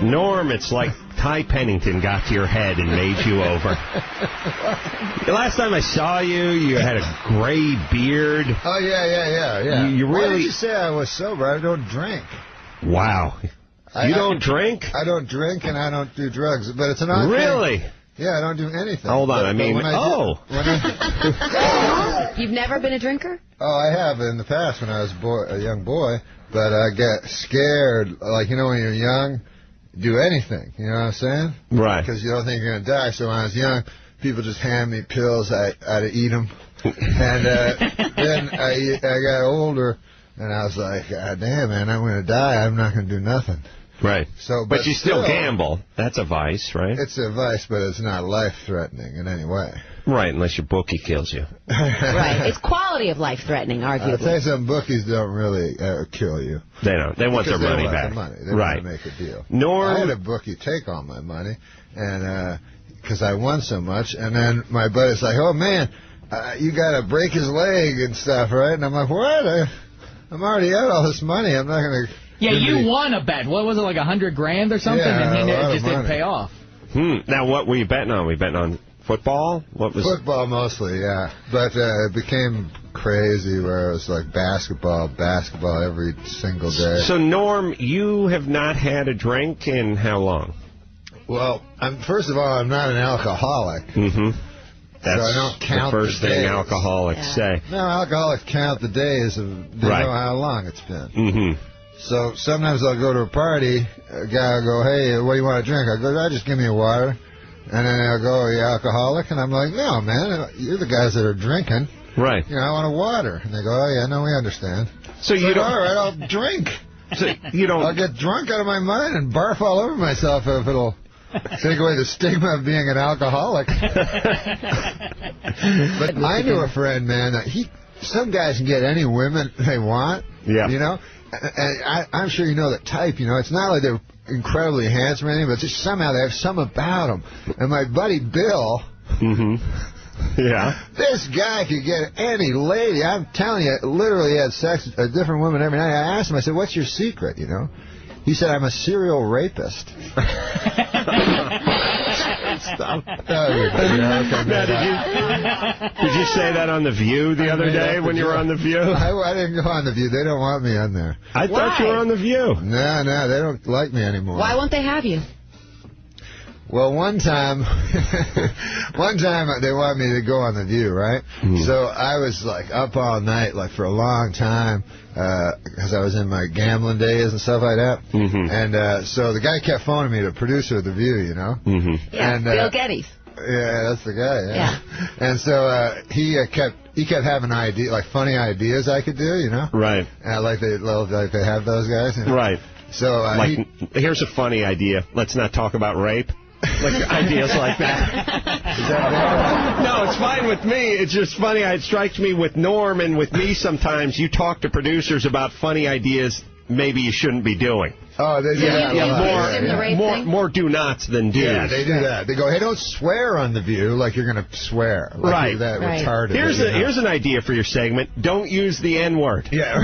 S16: Norm, it's like Ty Pennington got to your head and made you over. The last time I saw you, you had a gray beard.
S1: Oh, yeah.
S16: You really...
S1: Why did you say I was sober? I don't drink.
S16: Wow. You don't drink?
S1: I don't drink and I don't do drugs, but it's an odd thing.
S16: Really?
S1: Yeah, I don't do anything.
S16: Hold on,
S17: You've never been a drinker?
S1: Oh, I have in the past when I was a young boy, but I get scared, like, you know, when you're young, do anything, you know what I'm saying?
S16: Right.
S1: Because you don't think you're going to die, so when I was young, people just hand me pills, I'd eat them, and then I got older, and I was like, God damn, man, I'm going to die, I'm not going to do nothing.
S16: Right.
S1: So,
S16: but you still gamble. That's a vice, right?
S1: It's a vice, but it's not life-threatening in any way.
S16: Right, unless your bookie kills you.
S17: Right. It's quality of life-threatening, arguably.
S1: I'll tell you something, bookies don't really kill you.
S16: They don't. They want their money back.
S1: They want the money. They want to make a deal.
S16: Norm...
S1: I had a bookie take all my money, and because I won so much, and then my buddy's like, oh, man, you got to break his leg and stuff, right? And I'm like, what? I'm already out all this money. I'm not going to
S18: Yeah, you won a bet. What was it, like $100,000 or something?
S1: Yeah,
S18: and
S1: a lot
S18: it just
S1: of
S18: didn't
S1: money.
S18: pay off.
S16: Now, what were you betting on? Were you betting on football? What was
S1: football mostly? Yeah, but it became crazy where it was like basketball every single day.
S16: So, Norm, you have not had a drink in how long?
S1: Well, first of all, I'm not an alcoholic.
S16: Mm-hmm. That's
S1: so I don't count
S16: the first thing alcoholics say.
S1: No, alcoholics count the days of they know how long it's been.
S16: Mm-hmm.
S1: So sometimes I'll go to a party, a guy will go, hey, what do you want to drink? I go, just give me a water. And then they'll go, are you alcoholic? And I'm like, no, man, you're the guys that are drinking.
S16: Right.
S1: You know, I want a water. And they go, oh, yeah, no, we understand.
S16: So you don't...
S1: All right, I'll drink.
S16: So you don't...
S1: I'll get drunk out of my mind and barf all over myself if it'll take away the stigma of being an alcoholic. But I knew a friend, man, that some guys can get any women they want.
S16: Yeah.
S1: You know? And I'm sure you know the type, you know. It's not like they're incredibly handsome or anything, but just somehow they have something about them. And my buddy Bill...
S16: Mm-hmm. Yeah.
S1: This guy could get any lady. I'm telling you, literally had sex with a different woman every night. I asked him, I said, what's your secret, you know? He said, I'm a serial rapist. Stop.
S16: Did you say that on The View the other day when you were on The View?
S1: I didn't go on The View. They don't want me on there.
S16: I thought you were on The View.
S1: No, they don't like me anymore.
S17: Why won't they have you?
S1: Well, one time they wanted me to go on The View, right?
S16: Mm.
S1: So I was like up all night, like for a long time, because I was in my gambling days and stuff like that.
S16: Mm-hmm.
S1: And so the guy kept phoning me, the producer of The View, you know?
S16: Mm-hmm.
S17: Yeah,
S1: and,
S17: Bill Geddes.
S1: Yeah, that's the guy. Yeah. And so he kept having ideas, like funny ideas I could do, you know?
S16: Right.
S1: Like they have those guys. You know?
S16: Right.
S1: So
S16: here's a funny idea. Let's not talk about rape. Like ideas like that.
S1: Is that bad?
S16: No, it's fine with me. It's just funny. It strikes me with Norm and with me sometimes. You talk to producers about funny ideas maybe you shouldn't be doing.
S1: Oh, they do that a lot.
S16: More do-nots than do's.
S1: Yeah, they do that. They go, hey, don't swear on The View like you're going to swear. Like
S16: right.
S1: You're that retarded.
S16: Here's an idea for your segment. Don't use the N-word.
S1: Yeah.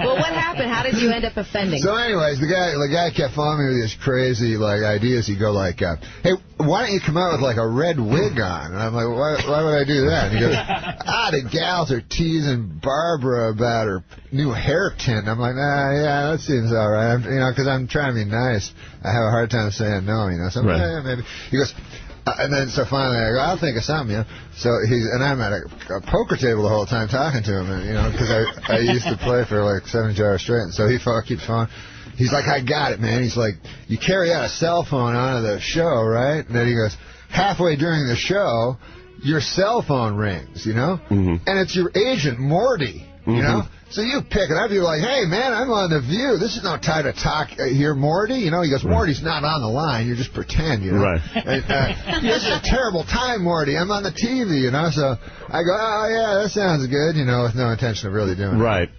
S17: Well, what happened? How did you end up offending?
S1: So anyways, the guy kept following me with these crazy ideas. He'd go like, hey, why don't you come out with like a red wig on? And I'm like, why would I do that? And he goes, the gals are teasing Barbara about her new hair tint. I'm like, yeah, that seems all right. Because I'm trying to be nice. I have a hard time saying no, you know. So yeah, maybe. He goes, and then so finally I go, I'll think of something, you know. So and I'm at a poker table the whole time talking to him, and you know, because I used to play for like 70 hours straight, and so he keeps phone. He's like, I got it, man. He's like, you carry out a cell phone onto the show, right? And then he goes, halfway during the show, your cell phone rings, you know, and it's your agent Morty, you know. So you pick it up, you're like, hey, man, I'm on The View. This is no time to talk here, Morty. You know, he goes, Morty's not on the line. You just pretend, you know.
S16: Right.
S1: And, this is a terrible time, Morty. I'm on the TV, you know. So I go, oh, yeah, that sounds good, you know, with no intention of really doing it.
S16: Right.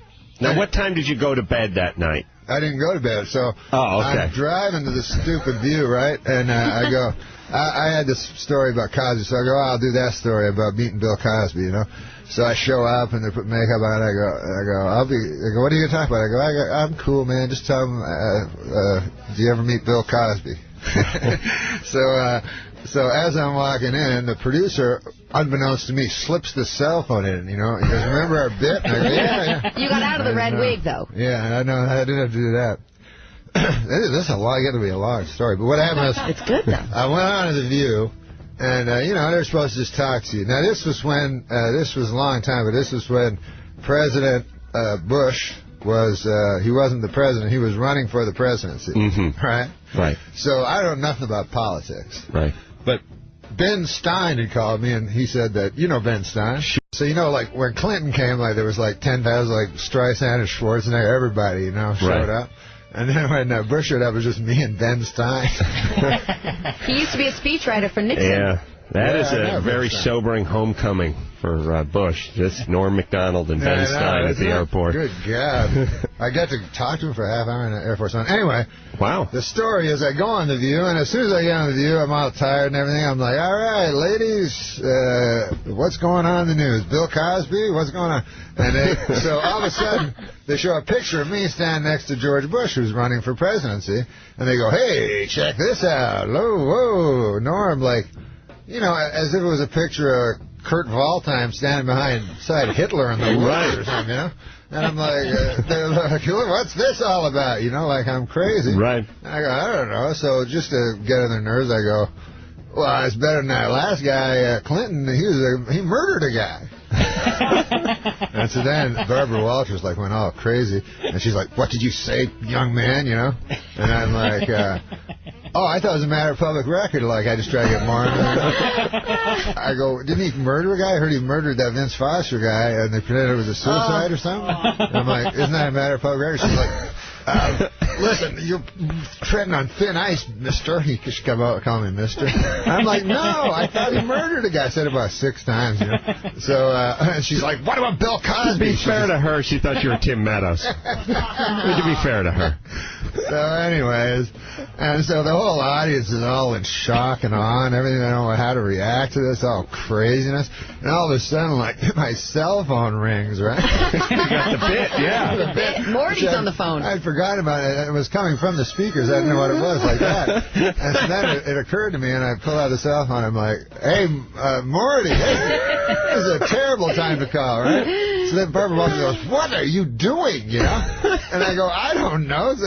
S16: Now, what time did you go to bed that night?
S1: I didn't go to bed. So I'm driving to the stupid View, right? And I go, I had this story about Cosby. So I go, I'll do that story about meeting Bill Cosby, you know. So I show up and they put makeup on. I go, what are you going to talk about? I go, I'm cool, man. Just tell them, do you ever meet Bill Cosby? So as I'm walking in, the producer, unbeknownst to me, slips the cell phone in. You know, he goes, remember our bit? And I go, yeah.
S17: You got out of the red wig, though.
S1: Yeah, I know. I didn't have to do that. This is got to be a long story. But what happened was,
S17: it's good though. I
S1: went on to The View. And, you know, they're supposed to just talk to you. Now, this was when, this was a long time, but this was when President Bush was, he wasn't the president, he was running for the presidency. Right?
S16: Right.
S1: So I don't know nothing about politics.
S16: Right.
S1: But Ben Stein had called me, and he said that, you know Ben Stein? So, you know, like, when Clinton came, like, there was like 10,000, like, Streisand and Schwarzenegger, everybody, you know, showed up. And then when Bush showed up, it was just me and Ben Stein.
S17: He used to be a speechwriter for Nixon.
S16: Yeah. That is a very sobering homecoming for Bush. Just Norm Macdonald and Ben Stein at the airport.
S1: Good God. I got to talk to him for a half hour in the Air Force One. Anyway,
S16: wow.
S1: The story is I go on The View, and as soon as I get on The View, I'm all tired and everything. I'm like, all right, ladies, what's going on in the news? Bill Cosby? What's going on? And so all of a sudden, they show a picture of me standing next to George Bush, who's running for presidency, and they go, hey, check this out. Whoa, Norm, like, you know, as if it was a picture of Kurt Waldheim standing beside Hitler in the woods or something, you know? And I'm like, they're like, what's this all about? You know, like I'm crazy.
S16: Right.
S1: And I go, I don't know. So just to get on their nerves, I go, well, it's better than that last guy, Clinton. He murdered a guy. And so then Barbara Walters like went all crazy, and she's like, what did you say, young man, you know? And I'm like, oh, I thought it was a matter of public record, like I just try to get more. I go, didn't he murder a guy? I heard he murdered that Vince Foster guy, and they pretended it was a suicide or something. And I'm like, isn't that a matter of public record? She's like, listen, you're treading on thin ice, mister. He should come out and call me mister. I'm like, no, I thought he murdered a guy. I said it about 6 times, you know. So, and she's like, what about Bill Cosby?
S16: To be fair to her, she thought you were Tim Meadows. To be fair to her.
S1: So anyways, and so the whole audience is all in shock and awe and everything. They don't know how to react to this, all craziness. And all of a sudden, like, my cell phone rings, right?
S16: You got the bit, yeah.
S1: The bit.
S17: Morty's on the phone.
S1: I'd forgotten about it. It was coming from the speakers. I didn't know what it was like that. And so then it occurred to me, and I pull out the cell phone. I'm like, hey, Morty, hey, this is a terrible time to call, right? So then Barbara Walters goes, what are you doing, you know? And I go, I don't know. So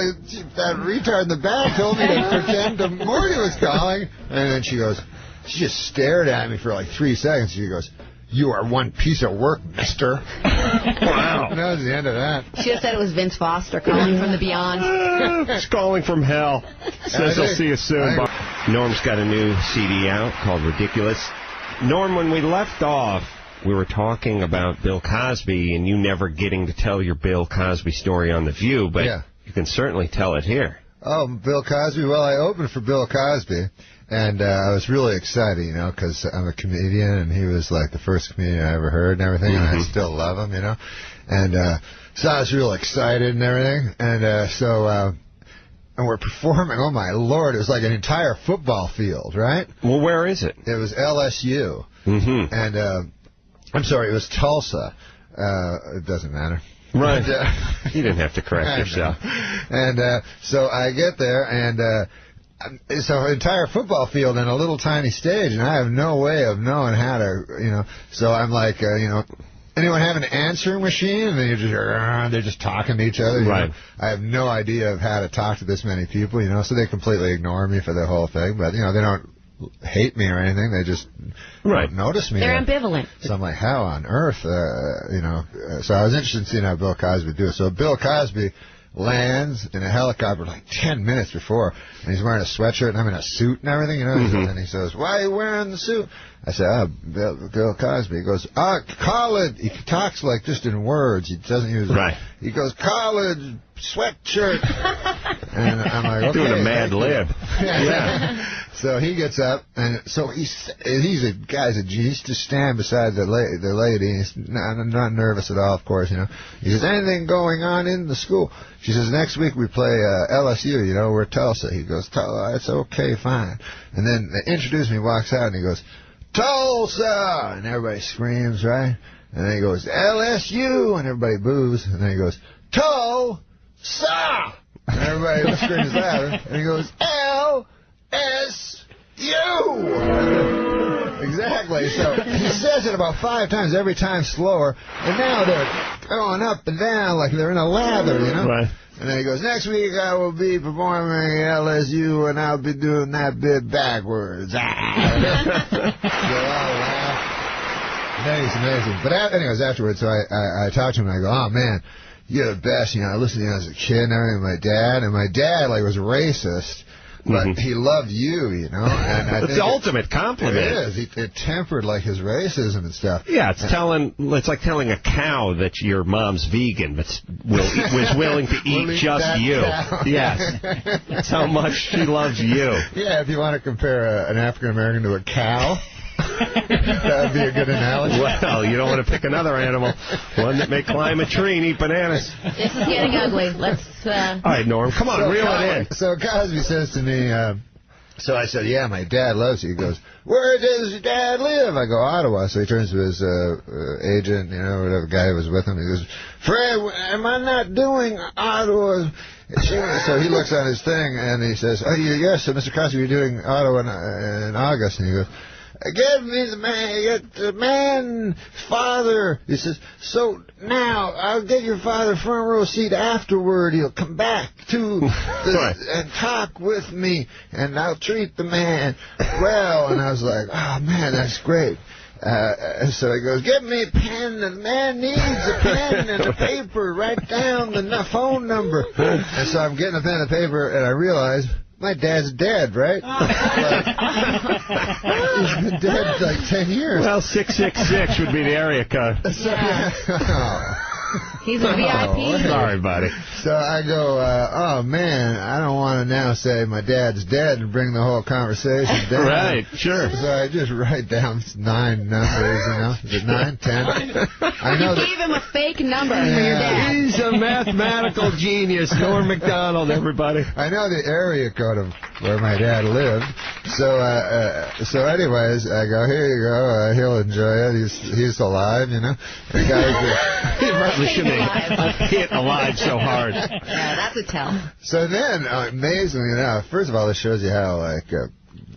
S1: that retard in the back told me to pretend Morty was calling. And then she goes, she just stared at me for like 3 seconds. She goes, you are one piece of work, mister. Wow. And that was the end of that.
S17: Should have said it was Vince Foster calling from the beyond.
S16: He's calling from hell. Says he'll see you soon. Norm's got a new CD out called Ridiculous. Norm, when we left off, we were talking about Bill Cosby and you never getting to tell your Bill Cosby story on The View, but you can certainly tell it here.
S1: Oh, Bill Cosby? Well, I opened for Bill Cosby, and I was really excited, you know, because I'm a comedian, and he was like the first comedian I ever heard and everything, and I still love him, you know. And so I was real excited and everything, and and we're performing, oh my Lord, it was like an entire football field, right?
S16: Well, where is it?
S1: It was LSU.
S16: Mm-hmm.
S1: And, I'm sorry, it was Tulsa. It doesn't matter.
S16: Right.
S1: And,
S16: you didn't have to correct yourself.
S1: And so I get there, and it's an entire football field in a little tiny stage, and I have no way of knowing how to, you know. So I'm like, you know, anyone have an answering machine? And then you're just, they're just talking to each other.
S16: Right.
S1: Know? I have no idea of how to talk to this many people, you know, so they completely ignore me for the whole thing. But, you know, they don't hate me or anything. They just don't notice me.
S17: They're ambivalent.
S1: So I'm like, how on earth, you know? So I was interested in seeing how Bill Cosby would do it. So Bill Cosby lands in a helicopter like 10 minutes before, and he's wearing a sweatshirt, and I'm in a suit and everything, you know? And he says, why are you wearing the suit? I said, Bill Cosby. He goes, college. He talks like just in words. He doesn't use He goes, college sweatshirt. And I'm like, okay.
S16: Doing a Mad Lib.
S1: Yeah. So he gets up, and so he's a guy's a genius. He's just stand beside the lady. He's not nervous at all, of course, you know. He says, anything going on in the school? She says, next week we play LSU, you know, we're Tulsa. He goes, it's okay, fine. And then they introduce me, walks out, and he goes, Tulsa! And everybody screams, right? And then he goes, LSU! And everybody boos. And then he goes, Tulsa! And everybody screams louder. And he goes, LSU! Exactly. So he says it about 5 times, every time slower. And now they're going up and down like they're in a lather, you know?
S16: Right.
S1: And then he goes, next week I will be performing LSU, and I'll be doing that bit backwards. They all laugh. That is amazing. But anyways, afterwards, so I talked to him, and I go, oh, man, you're the best. You know, I listened to you as a kid and everything with my dad, like, was racist. But he loved you know. And I
S16: it's the ultimate compliment.
S1: It is. It tempered, like, his racism and stuff.
S16: Yeah, it's like telling a cow that your mom's vegan, but was willing to eat just you.
S1: Cow.
S16: Yes. That's how much she loves you.
S1: Yeah, if you want to compare an African-American to a cow. That would be a good analogy.
S16: Well, you don't want to pick another animal, one that may climb a tree and eat bananas.
S17: This is getting ugly. Let's.
S16: All right, Norm, come on, reel it in.
S1: So Cosby says to me, so I said, yeah, my dad loves you. He goes, where does your dad live? I go, Ottawa. So he turns to his agent, whatever guy who was with him. He goes, Fred, am I not doing Ottawa? So he looks on his thing, and he says, oh, yes, so Mr. Cosby, you're doing Ottawa in August. And he goes, give me the man, father. He says, so now I'll get your father front row seat afterward. He'll come back to and talk with me, and I'll treat the man well. And I was like, oh, man, that's great. So he goes, give me a pen. The man needs a pen and a paper. Write down the phone number. And so I'm getting a pen and paper, and I realize my dad's dead, right? He's been dead like 10 years.
S16: Well, 666 would be the area code.
S17: He's a VIP.
S16: Sorry, buddy.
S1: So I go, oh, man, I don't want to now say my dad's dead and bring the whole conversation down.
S16: Right, sure.
S1: So I just write down 9 numbers, Is it 9, 10? I know
S17: You gave him a fake number for your dad.
S16: He's a mathematical genius, Norm Macdonald, everybody.
S1: I know the area code of where my dad lived. So anyways, I go, here you go. He'll enjoy it. He's alive, The guy
S16: He probably shouldn't have hit alive so hard.
S17: Yeah, that's a tell.
S1: So then, amazingly enough, first of all, this shows you how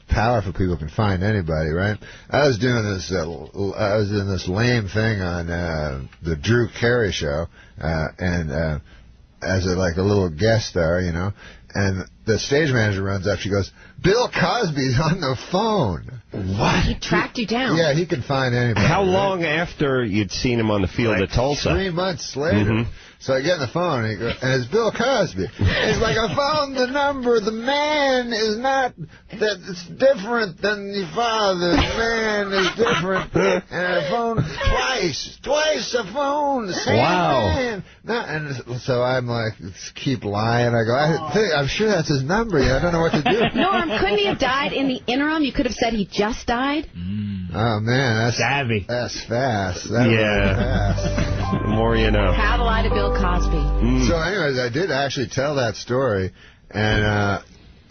S1: powerful people can find anybody, right? I was doing this. I was in this lame thing on the Drew Carey show, and as a little guest star, And the stage manager runs up. She goes, Bill Cosby's on the phone.
S16: What?
S17: He tracked you down.
S1: Yeah, he can find anybody.
S16: How long after you'd seen him on the field at Tulsa?
S1: 3 months later.
S16: Mm-hmm.
S1: So I get on the phone, and it's Bill Cosby. He's like, I found the number. The man is not, it's different than your father. The man is different. And I phoned twice I phoned the same man. And so I'm like, keep lying. I go, I'm sure that's his number. I don't know what to do.
S17: Norm, couldn't he have died in the interim? You could have said he just died.
S1: Oh, man, that's
S16: savvy.
S1: That's fast. That's really fast.
S16: The more you know.
S17: How to lie to Bill Cosby.
S1: So anyways, I did actually tell that story, and I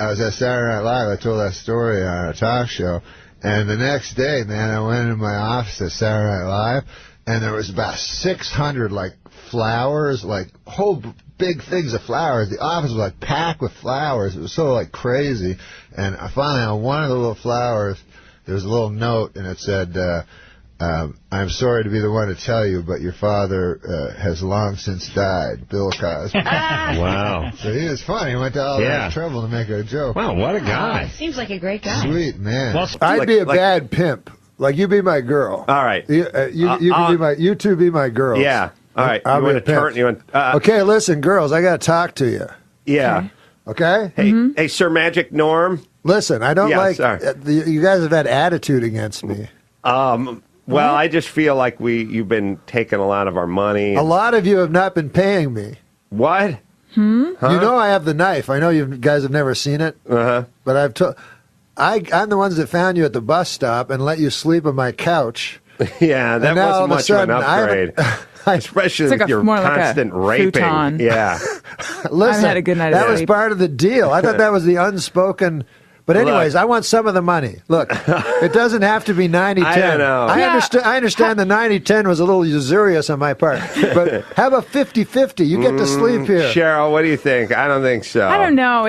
S1: was at Saturday Night Live. I told that story on a talk show, and the next day, man, I went into my office at Saturday Night Live, and there was about 600, flowers, whole big things of flowers. The office was, packed with flowers. It was so, crazy, and finally, on one of the little flowers, there was a little note, and it said, I'm sorry to be the one to tell you, but your father has long since died, Bill Cosby.
S16: Wow.
S1: So he was funny. He went to all that trouble to make a joke.
S16: Wow, what a guy.
S17: Seems like a great guy.
S1: Sweet man.
S19: Well, I'd be a bad pimp. You be my girl.
S16: All right.
S19: You two be my girls.
S16: Yeah. All right.
S19: I'll be a pimp. Okay, listen, girls, I got to talk to you.
S16: Yeah.
S19: Okay?
S16: Hey, Sir Magic Norm.
S19: Listen, I don't you guys have had attitude against me.
S16: Well, I just feel like you've been taking a lot of our money.
S19: A lot of you have not been paying me.
S16: What?
S19: Huh? You know I have the knife. I know you guys have never seen it.
S16: Uh-huh.
S19: But I'm the ones that found you at the bus stop and let you sleep on my couch.
S16: Yeah, that wasn't much of an upgrade. Especially with your constant raping.
S20: Futon.
S16: Yeah.
S19: Listen,
S20: I've had a good night
S19: that
S20: of
S19: was
S20: sleep.
S19: part of the deal. I thought that was the unspoken. But anyways, I want some of the money. Look, it doesn't have to be 90-10.
S16: I don't know.
S19: I understand the 90-10 was a little usurious on my part. But how about 50-50? You get to sleep here.
S16: Cheryl, what do you think? I don't think so.
S20: I don't know.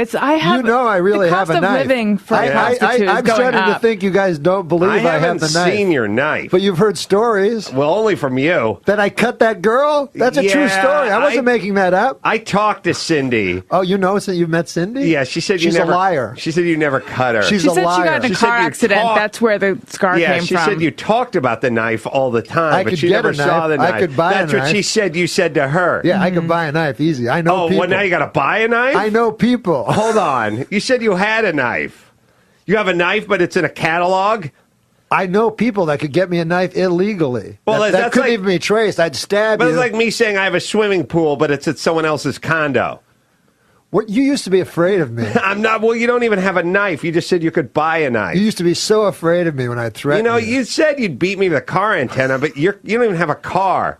S19: I really have a knife.
S20: The cost of living for prostitutes
S19: I'm
S20: going
S19: starting
S20: up.
S19: to think you guys don't believe I have the knife.
S16: I haven't seen your knife.
S19: But you've heard stories.
S16: Well, only from you.
S19: That I cut that girl? That's a true story. I wasn't making that up.
S16: I talked to Cindy.
S19: Oh, you know you met Cindy?
S16: Yeah, she said
S19: she's
S16: you never.
S19: She's a liar.
S16: She said you never cut her.
S19: She's a liar.
S20: She got in a car accident. That's where the scar came from.
S16: Yeah, she said you talked about the knife all the time, but she
S19: get
S16: never
S19: a knife.
S16: saw the knife.
S19: I could buy
S16: That's
S19: a
S16: what
S19: knife.
S16: she said you said to her.
S19: Yeah, I could buy a knife easy. I know people.
S16: Oh, well, now you got to buy a knife?
S19: I know people.
S16: Hold on. You said you had a knife. You have a knife, but it's in a catalog?
S19: I know people that could get me a knife illegally.
S16: Well,
S19: that couldn't even be traced. I'd stab you.
S16: But it's like me saying I have a swimming pool, but it's at someone else's condo.
S19: What, you used to be afraid of me.
S16: I'm not. Well, you don't even have a knife. You just said you could buy a knife.
S19: You used to be so afraid of me when I threatened you.
S16: You said you'd beat me with a car antenna, but you don't even have a car.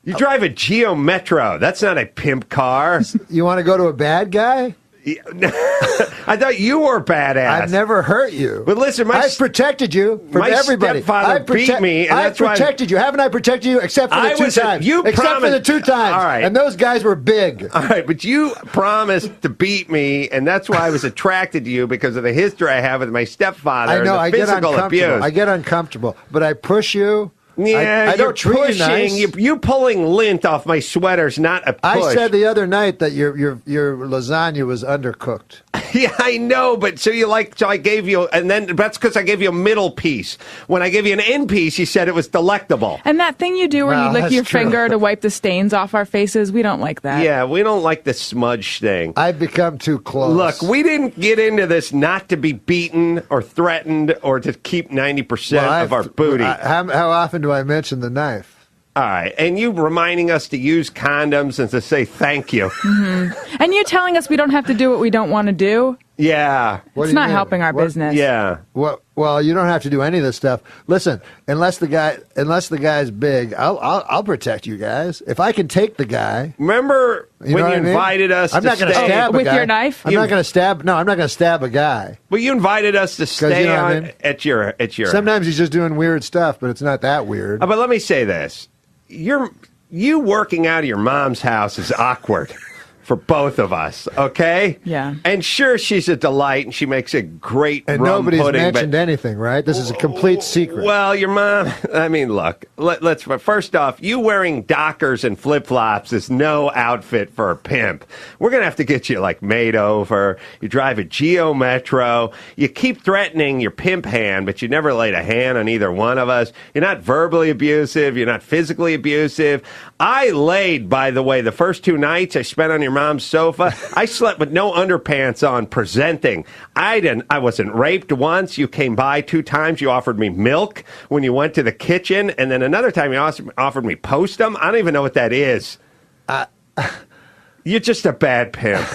S16: You drive a Geo Metro. That's not a pimp car.
S19: You want to go to a bad guy?
S16: I thought you were badass.
S19: I've never hurt you.
S16: But listen,
S19: I've protected you from everybody.
S16: Stepfather beat me, and
S19: I've protected you. Haven't I protected you? Except for the two times. Except for the 2 times.
S16: All right.
S19: And those guys were big.
S16: All right, but you promised to beat me, and that's why I was attracted to you, because of the history I have with my stepfather.
S19: I know.
S16: And the physical abuse.
S19: I get uncomfortable, but I push you.
S16: Yeah,
S19: I don't treat you nice.
S16: You pulling lint off my sweater's not a push.
S19: I said the other night that your lasagna was undercooked.
S16: Yeah, I know, but so I gave you, and then that's because I gave you a middle piece. When I gave you an end piece, you said it was delectable.
S20: And that thing you do where you lick your finger to wipe the stains off our faces, we don't like that.
S16: Yeah, we don't like the smudge thing.
S19: I've become too close.
S16: Look, we didn't get into this not to be beaten or threatened or to keep 90% of our booty.
S19: How often do I mention the knife?
S16: All right, and you reminding us to use condoms and to say thank you.
S20: Mm-hmm. And you telling us we don't have to do what we don't want to do?
S16: Yeah.
S20: It's not helping our business.
S16: Yeah.
S19: Well, you don't have to do any of this stuff. Listen, unless the guy's big, I'll protect you guys. If I can take the guy.
S16: Remember when you invited us
S19: I'm
S16: to
S19: not going to
S16: stay
S19: stab a
S20: with
S19: guy.
S20: your knife?
S19: I'm not going to stab. No, I'm not going to stab a guy.
S16: Well, you invited us to stay at your.
S19: Sometimes he's just doing weird stuff, but it's not that weird.
S16: But let me say this: you working out of your mom's house is awkward for both of us, okay?
S20: Yeah.
S16: And sure, she's a delight, and she makes a great
S19: and
S16: rum
S19: nobody's
S16: pudding,
S19: mentioned anything, right? This is a complete secret.
S16: Well, your mom, I mean, look, let's first off, you wearing Dockers and flip-flops is no outfit for a pimp. We're going to have to get you, made over. You drive a Geo Metro. You keep threatening your pimp hand, but you never laid a hand on either one of us. You're not verbally abusive. You're not physically abusive. I laid, by the way, the first 2 nights I spent on your mom's sofa. I slept with no underpants on, presenting. I wasn't raped once. You came by 2 times. You offered me milk when you went to the kitchen, and then another time you offered me postum. I don't even know what that is. You're just a bad pimp.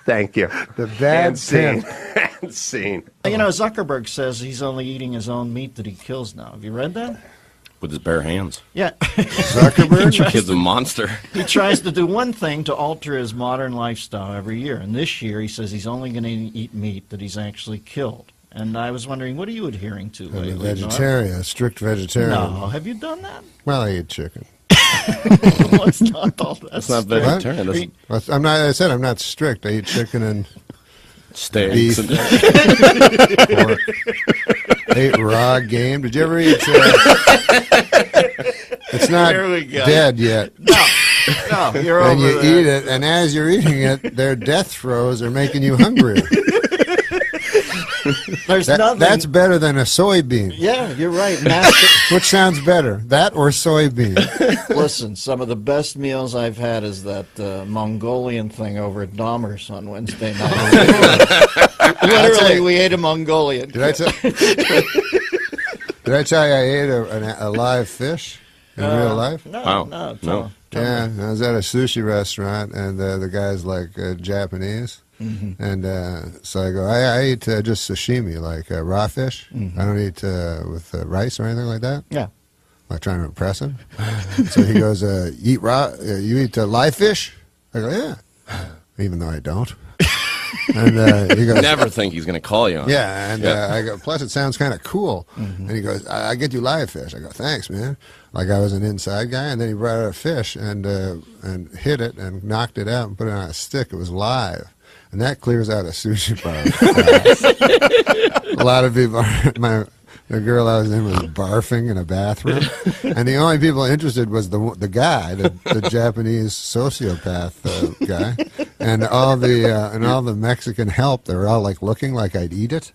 S16: Thank you.
S19: The bad pimp.
S16: And scene.
S6: You know, Zuckerberg says he's only eating his own meat that he kills now. Have you read that?
S21: With his bare hands.
S6: Yeah.
S21: Zuckerberg? The kid's a monster.
S6: He tries to do one thing to alter his modern lifestyle every year. And this year he says he's only going to eat meat that he's actually killed. And I was wondering, what are you adhering to lately?
S1: I'm a vegetarian, a strict vegetarian.
S6: No, have you done that?
S1: Well, I eat chicken.
S6: Well, it's not all that.
S21: That's not vegetarian.
S1: I'm not. I said I'm not strict. I eat chicken and
S21: steaks
S1: beef, pork. I ate raw game. Did you ever eat? It's not dead yet.
S6: No, you're over
S1: and you
S6: there.
S1: eat it, and as you're eating it, their death throes are making you hungrier.
S6: There's nothing.
S1: That's better than a soybean.
S6: Yeah, you're right.
S1: Which sounds better, that or soybean?
S6: Listen, some of the best meals I've had is that Mongolian thing over at Dahmer's on Wednesday night. Literally, we ate a Mongolian.
S1: Did I tell you I ate a live fish in real life?
S6: No.
S1: Yeah, I was at a sushi restaurant, and the guy's Japanese.
S6: Mm-hmm.
S1: And so I go, I eat just sashimi, raw fish.
S6: Mm-hmm.
S1: I don't eat with rice or anything like that.
S6: Yeah.
S1: Like trying to impress him. So he goes, eat raw, you eat live fish? I go, yeah. Even though I don't. And he goes,
S21: never think he's going to call you on
S1: yeah, and I go, plus it sounds kind of cool. Mm-hmm. And he goes, I get you live fish. I go, thanks, man. Like I was an inside guy, and then he brought out a fish and hit it and knocked it out and put it on a stick. It was live. And that clears out a sushi bar. A lot of people, the girl I was in was barfing in a bathroom, and the only people interested was the guy, the Japanese sociopath guy, and all the Mexican help. They were all looking like I'd eat it,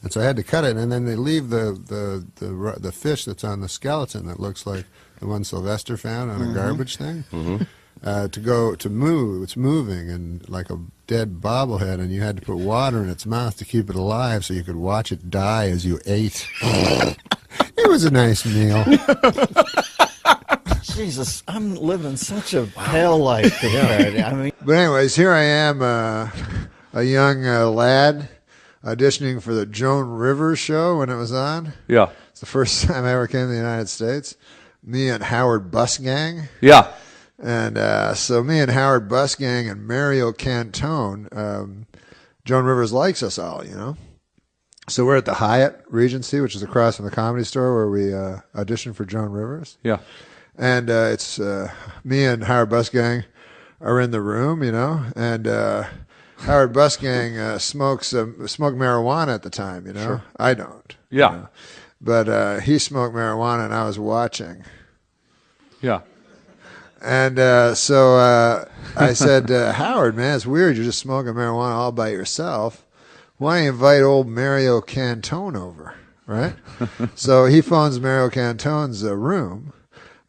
S1: and so I had to cut it. And then they leave the fish that's on the skeleton that looks like the one Sylvester found on a garbage thing. Mm-hmm. To move. It's moving and like a dead bobblehead, and you had to put water in its mouth to keep it alive so you could watch it die as you ate. It was a nice meal.
S10: Jesus, I'm living such a pale life compared. I mean,
S19: But anyways, here I am, a young lad auditioning for the Joan Rivers show when it was on.
S2: Yeah.
S19: It's the first time I ever came to the United States. Me and Howard Busgang.
S2: Yeah.
S19: And so me and Howard Busgang and Mario Cantone, Joan Rivers likes us all, you know. So we're at the Hyatt Regency, which is across from the Comedy Store, where we auditioned for Joan Rivers.
S2: Yeah.
S19: And it's me and Howard Busgang are in the room, you know, and Howard Busgang smoked marijuana at the time, you know.
S2: Sure.
S19: I don't.
S2: Yeah.
S19: You know? But he smoked marijuana, and I was watching.
S2: Yeah.
S19: And so I said, Howard, man, it's weird. You're just smoking marijuana all by yourself. Why don't you invite old Mario Cantone over, right? So he phones Mario Cantone's room.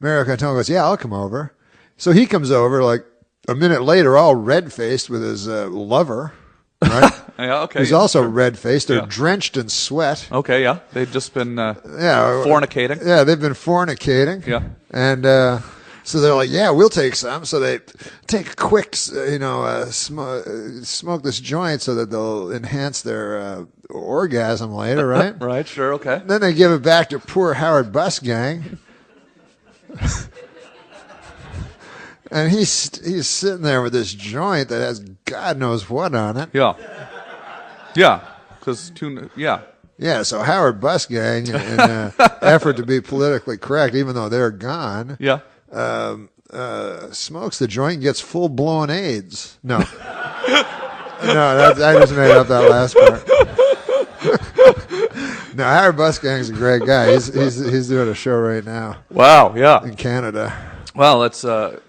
S19: Mario Cantone goes, yeah, I'll come over. So he comes over like a minute later, all red-faced with his lover, right?
S2: Yeah, okay.
S19: Who's also red-faced. They're drenched in sweat.
S2: Okay, yeah. They've just been fornicating.
S19: Yeah, they've been fornicating.
S2: Yeah.
S19: And so they're like, yeah, we'll take some. So they take a quick, smoke this joint so that they'll enhance their orgasm later, right?
S2: Right, sure, okay.
S19: Then they give it back to poor Howard Busgang. And he's sitting there with this joint that has God knows what on it.
S2: Yeah. Yeah.
S19: Yeah, so Howard Busgang, in an effort to be politically correct, even though they're gone, smokes the joint and gets full-blown AIDS. No. I just made up that last part. No, Howard Busgang's a great guy. He's doing a show right now.
S2: Wow, yeah.
S19: In Canada.
S2: Well, let's... Why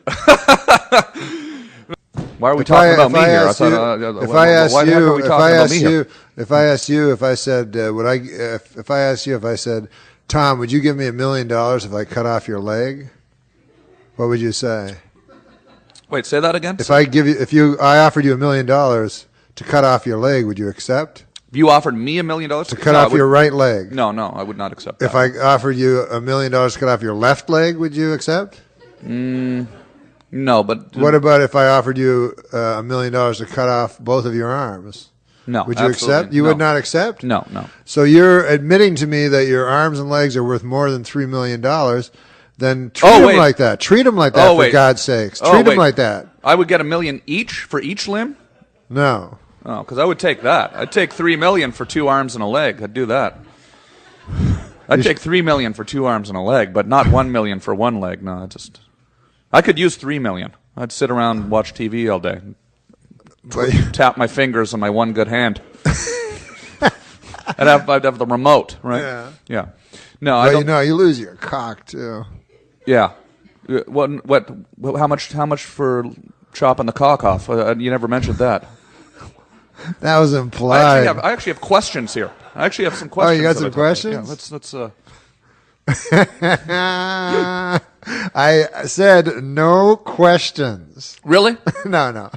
S2: are we talking about me here?
S19: If I said, Tom, would you give me $1 million if I cut off your leg? What would you say?
S2: Wait, say that again.
S19: If I offered you $1 million to cut off your leg, would you accept?
S2: If you offered me $1 million
S19: to cut off your right leg?
S2: No, I would not accept that.
S19: If I offered you $1 million to cut off your left leg, would you accept?
S2: No, but...
S19: What about if I offered you $1 million to cut off both of your arms?
S2: No,
S19: would you accept? You would not accept?
S2: No.
S19: So you're admitting to me that your arms and legs are worth more than $3 million. Then treat them like that. Treat them like that, for God's sakes. Treat them like that.
S2: I would get $1 million each for each limb?
S19: No.
S2: Oh, because I would take that. I'd take $3 million for 2 arms and a leg. I'd do that. I'd take $3 million for 2 arms and a leg, but not $1 million for 1 leg. No, I could use $3 million. I'd sit around and watch TV all day. Tap my fingers on my one good hand. I'd have the remote, right? Yeah. No, I don't.
S19: You lose your cock too.
S2: Yeah. What? How much for chopping the cock off? You never mentioned that.
S19: That was implied.
S2: I actually have questions here. I actually have some questions.
S19: Oh, you got some questions?
S2: Yeah. Let's.
S19: I said no questions.
S2: Really?
S19: No.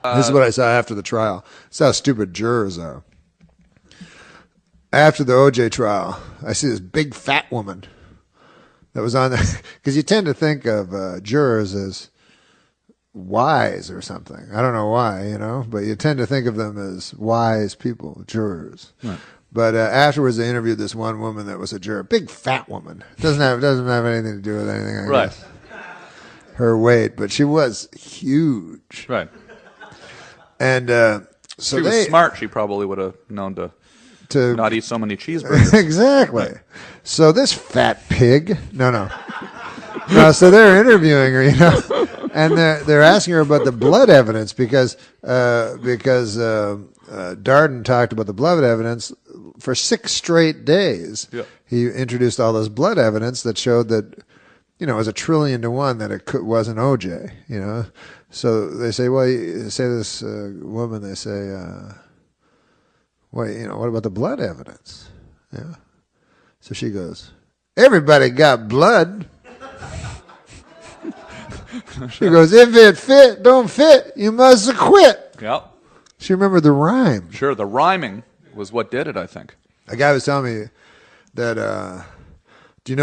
S19: This is what I saw after the trial. This is how stupid jurors are. After the OJ trial, I see this big fat woman that was on there. Because you tend to think of jurors as wise or something. I don't know why, but you tend to think of them as wise people, jurors. Right. But afterwards, they interviewed this one woman that was a juror, big fat woman. Doesn't have anything to do with anything. I guess. Her weight, but she was huge.
S2: Right.
S19: And so
S2: she was smart. She probably would have known to not eat so many cheeseburgers.
S19: Exactly.
S2: Right.
S19: So this fat pig. No. So they're interviewing her, and they're asking her about the blood evidence because Darden talked about the blood evidence for 6 straight days.
S2: Yeah.
S19: He introduced all this blood evidence that showed that, it was 1 trillion to 1 that it wasn't OJ, So they say, well, say this woman, they say, well, what about the blood evidence? Yeah. So she goes, everybody got blood. She goes, if it don't fit, you must acquit.
S2: Yep.
S19: She remembered the rhyme.
S2: Sure, the rhyming was what did it, I think.
S19: A guy was telling me that, Do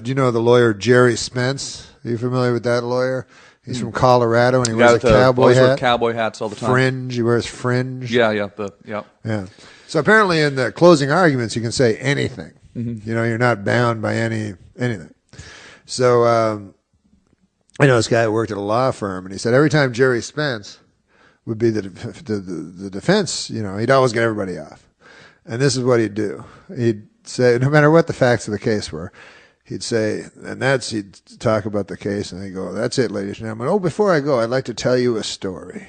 S19: you know the lawyer Jerry Spence? Are you familiar with that lawyer? He's from Colorado, and he wears a cowboy hat.
S2: Cowboy hats all the time.
S19: Fringe. He wears fringe.
S2: Yeah.
S19: Yeah. So apparently, in the closing arguments, you can say anything.
S2: Mm-hmm.
S19: You know, you're not bound by anything. So I know this guy worked at a law firm, and he said every time Jerry Spence would be the defense, you know, he'd always get everybody off. And this is what he'd do. He'd say, no matter what the facts of the case were, he'd say, he'd talk about the case, and he'd go, that's it, ladies and gentlemen. Oh, before I go, I'd like to tell you a story.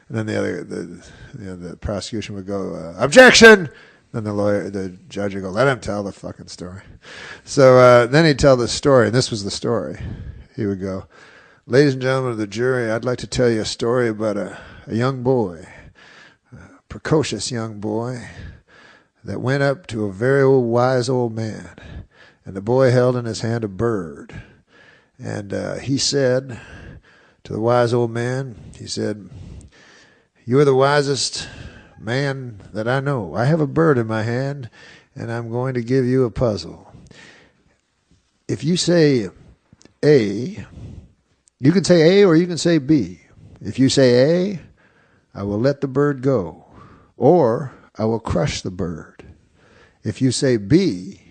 S19: And then the prosecution would go, objection! Then the judge would go, let him tell the fucking story. So then he'd tell the story, and this was the story. He would go, ladies and gentlemen of the jury, I'd like to tell you a story about a young boy, a precocious young boy, that went up to a very wise old man. And the boy held in his hand a bird. And he said to the wise old man, he said, you are the wisest man that I know. I have a bird in my hand, and I'm going to give you a puzzle. If you say A, you can say A or you can say B. If you say A, I will let the bird go, or I will crush the bird. If you say B,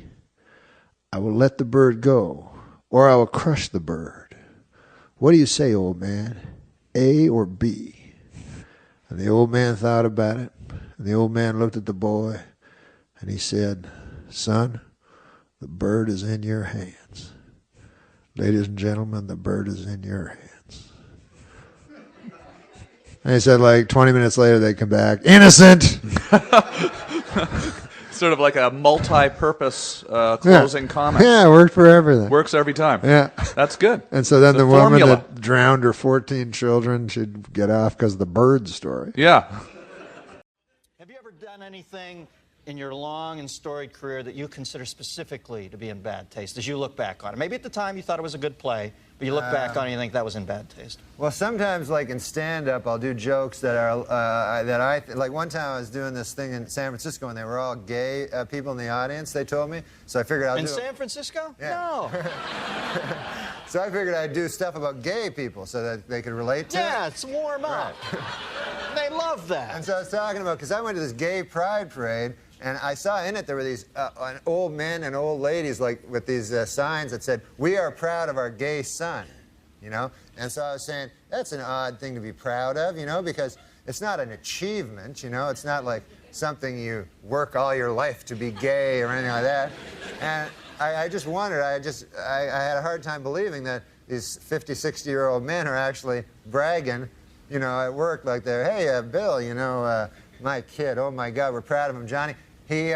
S19: I will let the bird go, or I will crush the bird. What do you say, old man? A or B? And the old man thought about it, and the old man looked at the boy, and he said, son, the bird is in your hands. Ladies and gentlemen, the bird is in your hands. And he said, like 20 minutes later, they come back, innocent!
S2: Sort of like a multi-purpose closing comment.
S19: Yeah, it worked for everything.
S2: Works every time.
S19: Yeah.
S2: That's good.
S19: And so then the woman
S2: formula.
S19: that drowned her 14 children should get off because of the bird story.
S2: Yeah.
S10: Have you ever done anything in your long and storied career that you consider specifically to be in bad taste as you look back on it? Maybe at the time you thought it was a good play, but you look back on it and you think that was in bad taste.
S1: Well, sometimes, like in stand-up, I'll do jokes that are like one time I was doing this thing in San Francisco, and they were all gay people in the audience. They told me, so I figured I'll do.
S10: In San Francisco?
S1: Yeah.
S10: No.
S1: So I figured I'd do stuff about gay people so that they could relate to it.
S10: Yeah, it's warm up.
S1: Right.
S10: They love that.
S1: And so I was talking about, because I went to this gay pride parade, and I saw in it there were these old men and old ladies like with these signs that said, we are proud of our gay son, you know? And so I was saying, that's an odd thing to be proud of, you know, because it's not an achievement, you know? It's not like something you work all your life to be gay or anything like that. And I just wondered, I had a hard time believing that these 50, 60-year-old men are actually bragging, you know, at work like they're, hey, Bill, you know, my kid, oh my God, we're proud of him, Johnny. He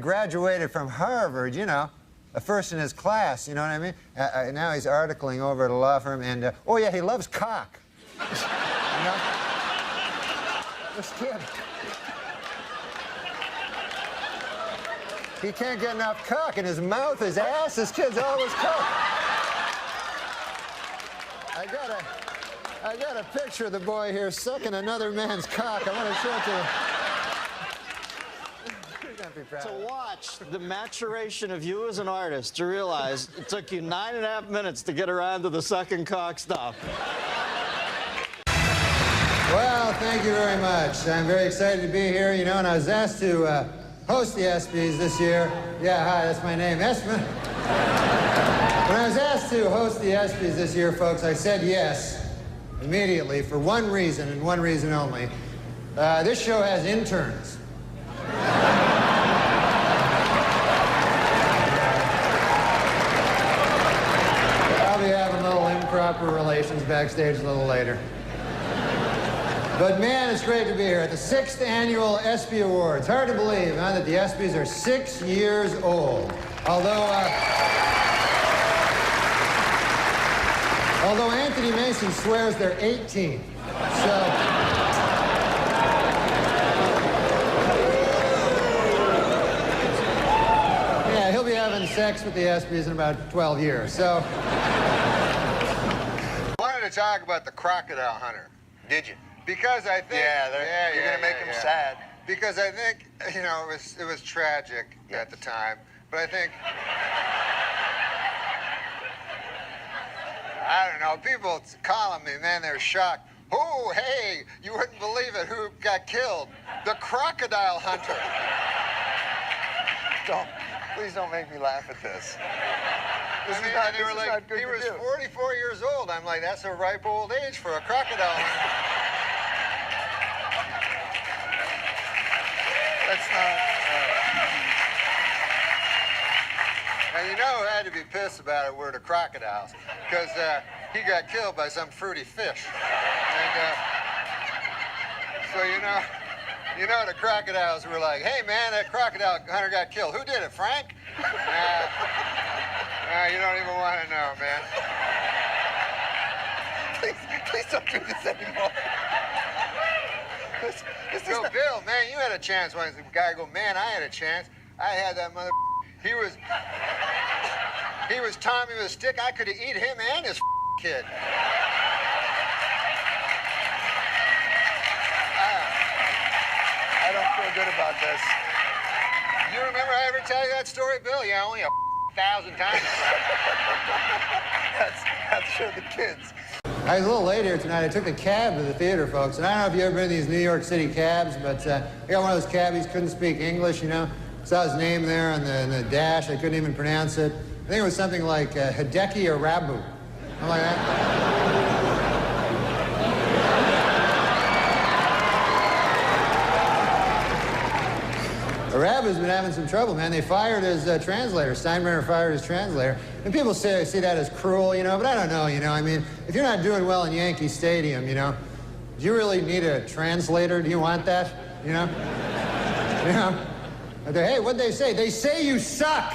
S1: graduated from Harvard, you know, first in his class, you know what I mean? Now he's articling over at a law firm, and, oh yeah, he loves cock. You know? This kid. He can't get enough cock in his mouth, his ass, his kid's always cock. I got a picture of the boy here sucking another man's cock. I want to show it to you.
S10: To watch the maturation of you as an artist, to realize it took you 9.5 minutes to get around to the sucking cock stuff.
S1: Well, thank you very much. I'm very excited to be here, you know, and I was asked to host the ESPYs this year. Yeah, hi, that's my name, Espen. When I was asked to host the ESPYs this year, folks, I said yes immediately for one reason and one reason only. This show has interns. I'll be having little improper relations backstage a little later. But man, it's great to be here at the 6th annual ESPY Awards. Hard to believe, huh, that the ESPYs are 6 years old. Although Anthony Mason swears they're 18. So. Yeah, he'll be having sex with the ESPYs in about 12 years. So. I wanted to talk about the crocodile hunter. Did you? Because I think you're gonna make him sad. Because I think, you know, it was tragic at the time, but I think I don't know, people calling me, man, they're shocked. Oh, hey, you wouldn't believe it, who got killed? The crocodile hunter. Please don't make me laugh at this. This is not good. He was 44 years old. I'm like, that's a ripe old age for a crocodile hunter. That's not... And you know who had to be pissed about it were the crocodiles, because he got killed by some fruity fish. And so you know the crocodiles were like, hey man, that crocodile hunter got killed. Who did it, Frank? You don't even want to know, man. Please don't do this anymore. Yo, Bill, man, you had a chance once. The guy go, man, I had a chance. I had that mother... He was Tommy with a stick. I could have eat him and his kid. I don't feel good about this. You remember I ever tell you that story, Bill? Yeah, only 1,000 times. That's for the kids. I was a little late here tonight. I took a cab to the theater, folks. And I don't know if you've ever been in these New York City cabs, but I got one of those cabbies, couldn't speak English, you know. Saw his name there on the dash. I couldn't even pronounce it. I think it was something like Hideki Arabu. Something like that. Arabu's been having some trouble, man. They fired his translator. Steinbrenner fired his translator. And people see that as cruel, you know, but I don't know, you know. I mean, if you're not doing well in Yankee Stadium, you know, do you really need a translator? Do you want that, you know? You know? Hey, what'd they say? They say you suck.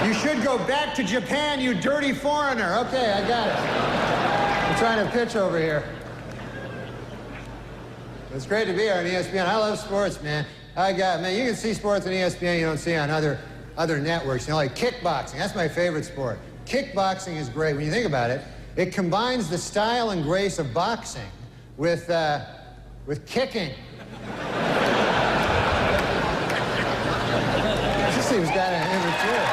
S1: You should go back to Japan, you dirty foreigner. Okay, I got it. I'm trying to pitch over here. It's great to be here on ESPN. I love sports, man. Man, you can see sports on ESPN you don't see on other networks. You know, like kickboxing. That's my favorite sport. Kickboxing is great. When you think about it, it combines the style and grace of boxing with kicking. This seems kind of immature.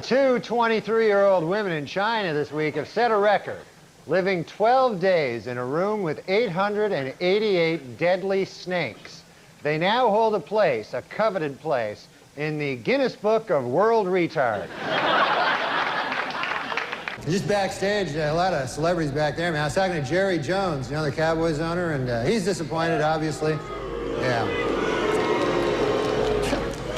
S1: Two 23-year-old women in China this week have set a record, living 12 days in a room with 888 deadly snakes. They now hold a coveted place, in the Guinness Book of World Retard. Just backstage, a lot of celebrities back there, man. I was talking to Jerry Jones, you know, the Cowboys owner, and he's disappointed, obviously. Yeah.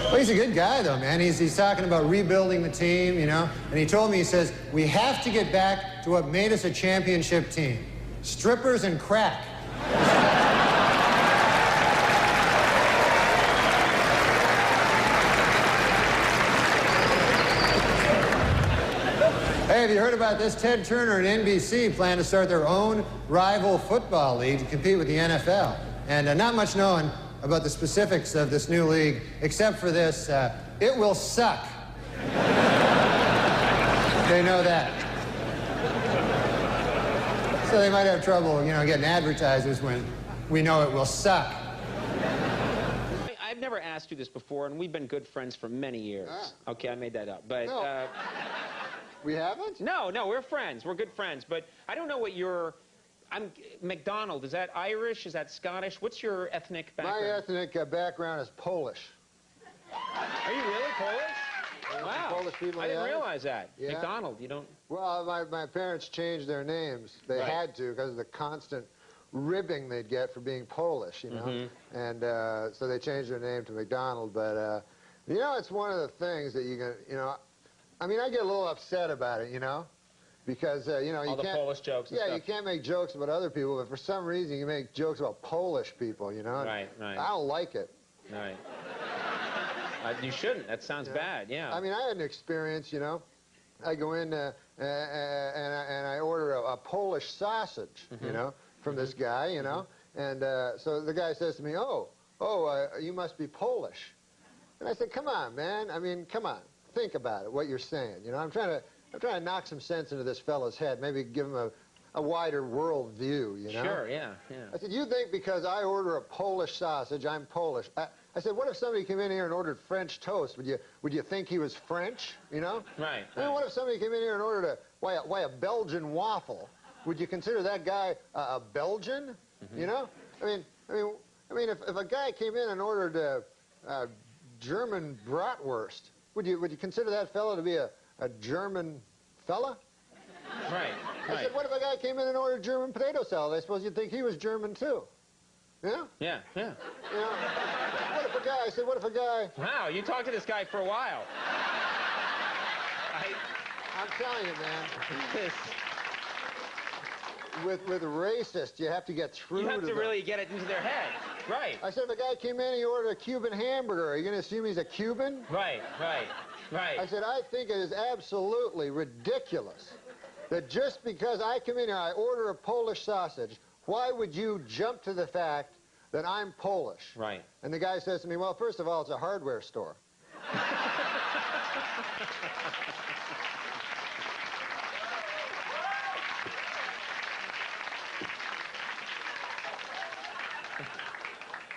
S1: Well, he's a good guy, though, man. He's talking about rebuilding the team, you know. And he told me, he says, we have to get back to what made us a championship team. Strippers and crack. Hey, have you heard about this? Ted Turner and NBC plan to start their own rival football league to compete with the NFL. And not much known about the specifics of this new league, except for this, it will suck. They know that. So they might have trouble, you know, getting advertisers when we know it will suck.
S3: I've never asked you this before, and we've been good friends for many years. Ah. Okay, I made that up, but...
S1: No. We haven't?
S3: No, we're friends. We're good friends, but I don't know what your... Macdonald, is that Irish? Is that Scottish? What's your ethnic background?
S1: My ethnic background is Polish.
S3: Are you really Polish? Wow.
S1: Polish people,
S3: I didn't realize that. Yeah. Macdonald, you don't...
S1: Well, my parents changed their names. They had to because of the constant ribbing they'd get for being Polish, you know. Mm-hmm. And so they changed their name to Macdonald. But, you know, it's one of the things that you can, you know... I mean, I get a little upset about it, you know. Because, you know,
S3: all the Polish jokes and
S1: stuff.
S3: Yeah,
S1: you can't make jokes about other people, but for some reason you make jokes about Polish people, you know?
S3: Right.
S1: I don't like it.
S3: Right. You shouldn't. That sounds bad, yeah.
S1: I mean, I had an experience, you know. I go in and I order a Polish sausage, you know, from this guy, you know. And so the guy says to me, you must be Polish. And I said, come on, man. I mean, come on. Think about it, what you're saying. You know, I'm trying to knock some sense into this fellow's head, maybe give him a wider world view, you know?
S3: Sure, yeah.
S1: I said, you think because I order a Polish sausage, I'm Polish. I said, what if somebody came in here and ordered French toast? Would you think he was French, you know?
S3: Right.
S1: I mean, what if somebody came in here and ordered a Belgian waffle? Would you consider that guy a Belgian? You know? I mean, if a guy came in and ordered a German bratwurst, would you consider that fella to be a German fella?
S3: Right.
S1: I said, what if a guy came in and ordered German potato salad? I suppose you'd think he was German too. Yeah?
S3: Yeah, yeah.
S1: You know, what if a guy...
S3: Wow, you talked to this guy for a while.
S1: I'm telling you, man. With racists, you have to get through to them.
S3: You have to really get it into their head. Right.
S1: I said, if a guy came in and he ordered a Cuban hamburger, are you going to assume he's a Cuban?
S3: Right.
S1: I said, I think it is absolutely ridiculous that just because I come in here, I order a Polish sausage, why would you jump to the fact that I'm Polish?
S3: Right.
S1: And the guy says to me, well, first of all, it's a hardware store.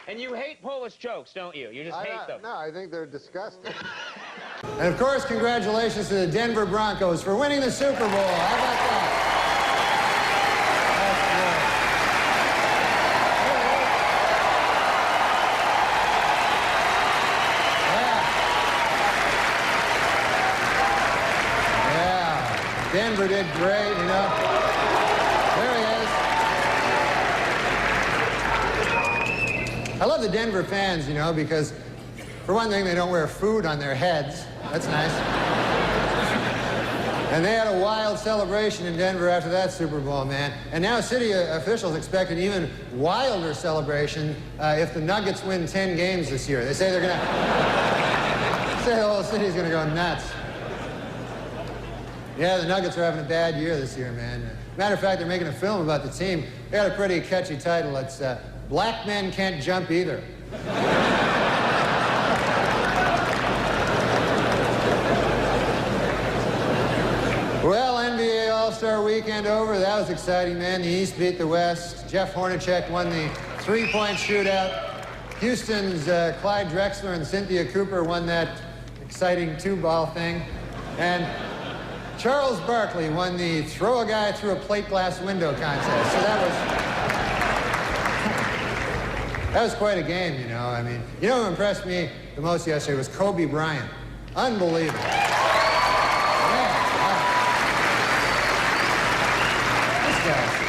S3: And you hate Polish jokes, don't you? You just hate them.
S1: No, I think they're disgusting. And of course, congratulations to the Denver Broncos for winning the Super Bowl. How about that? Denver did great, you know. There he is. I love the Denver fans, you know, because for one thing, they don't wear food on their heads. That's nice. And they had a wild celebration in Denver after that Super Bowl, man. And now city officials expect an even wilder celebration if the Nuggets win 10 games this year. They say they're going to... say the whole city's going to go nuts. Yeah, the Nuggets are having a bad year this year, man. Matter of fact, they're making a film about the team. They got a pretty catchy title. It's Black Men Can't Jump Either. Well, NBA All-Star Weekend over. That was exciting, man. The East beat the West. Jeff Hornacek won the three-point shootout. Houston's Clyde Drexler and Cynthia Cooper won that exciting two-ball thing. And Charles Barkley won the throw a guy through a plate glass window contest. So that was quite a game, you know. I mean, you know who impressed me the most yesterday was Kobe Bryant. Unbelievable.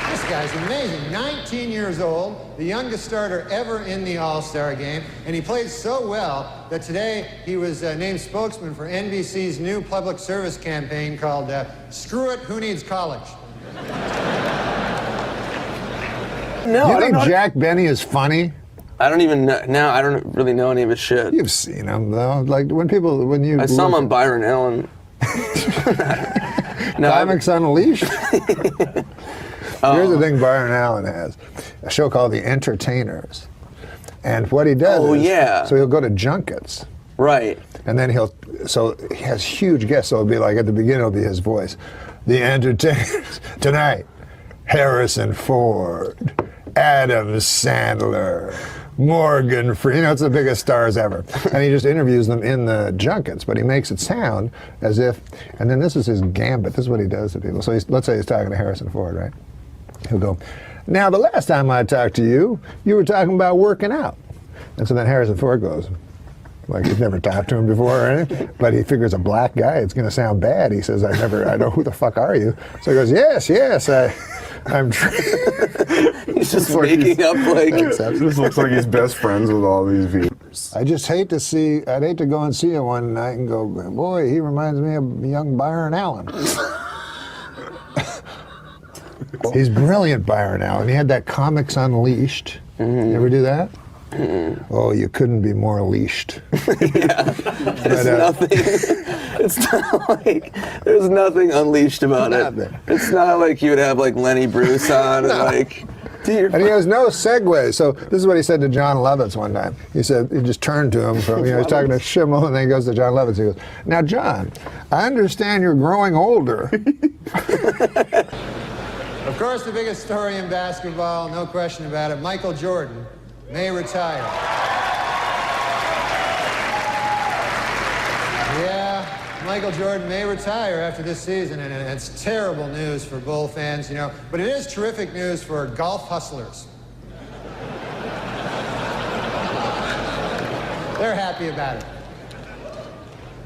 S1: This guy's amazing. 19 years old, the youngest starter ever in the All-Star game, and he played so well that today he was named spokesman for NBC's new public service campaign called Screw It, Who Needs College?
S4: No,
S19: you think Jack Benny is funny?
S4: I don't even know. No, I don't really know any of his shit.
S19: You've seen him, though. Like, when you...
S4: I saw him on Byron Allen. No,
S19: Comics Unleashed? Here's the thing Byron Allen has. A show called The Entertainers. And what he does so he'll go to junkets.
S4: Right.
S19: And then he has huge guests. So it'll be like, at the beginning, it'll be his voice. The Entertainers. Tonight, Harrison Ford, Adam Sandler, Morgan Freeman. It's the biggest stars ever. And he just interviews them in the junkets, but he makes it sound as if, and then this is his gambit. This is what he does to people. So let's say he's talking to Harrison Ford, right? He'll go, now the last time I talked to you, you were talking about working out. And so then Harrison Ford goes, like he's never talked to him before or anything, but he figures a black guy, it's going to sound bad. He says, I know, who the fuck are you? So he goes, yes, I'm
S4: he's just making up like...
S22: This looks like he's best friends with all these viewers.
S19: I'd hate to go and see him one night and go, boy, he reminds me of young Byron Allen. He's brilliant, Byron Allen. He had that Comics Unleashed. Mm-hmm. You ever do that? Mm-hmm. Oh, you couldn't be more leashed.
S4: There's nothing. It's not like there's nothing unleashed about it. It's not like you would have like Lenny Bruce on and like.
S19: And he has no segue. So this is what he said to John Lovitz one time. He said, he just turned to him from, he's talking to Schimmel, and then he goes to John Lovitz. He goes, now, John, I understand you're growing older.
S1: Of course, the biggest story in basketball, no question about it, Michael Jordan may retire. Michael Jordan may retire after this season, and it's terrible news for Bull fans, you know, but it is terrific news for golf hustlers. They're happy about it.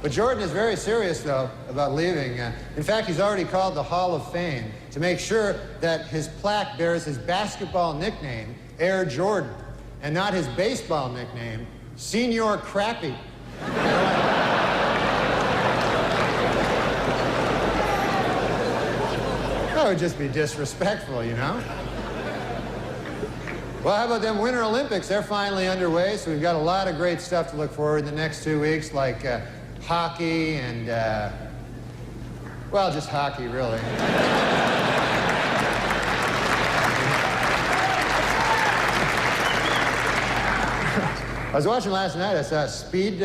S1: But Jordan is very serious, though, about leaving. In fact, he's already called the Hall of Fame to make sure that his plaque bears his basketball nickname, Air Jordan, and not his baseball nickname, Senior Crappy. That would just be disrespectful, you know? Well, how about them Winter Olympics? They're finally underway, so we've got a lot of great stuff to look forward to the next 2 weeks, like hockey and, well, just hockey, really. I was watching last night, I saw speed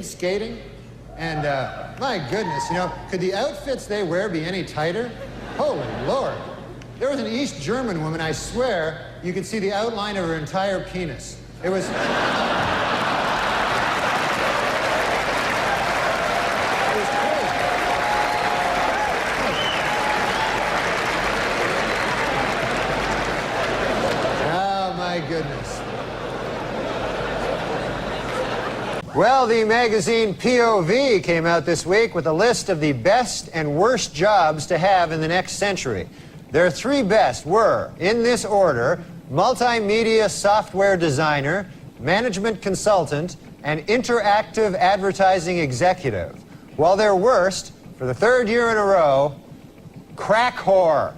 S1: skating, and my goodness, you know, could the outfits they wear be any tighter? Holy Lord. There was an East German woman, I swear, you could see the outline of her entire penis. It was... Goodness. Well, the magazine POV came out this week with a list of the best and worst jobs to have in the next century. Their 3 best were, in this order, multimedia software designer, management consultant, and interactive advertising executive. While their worst, for the 3rd year in a row, crack whore.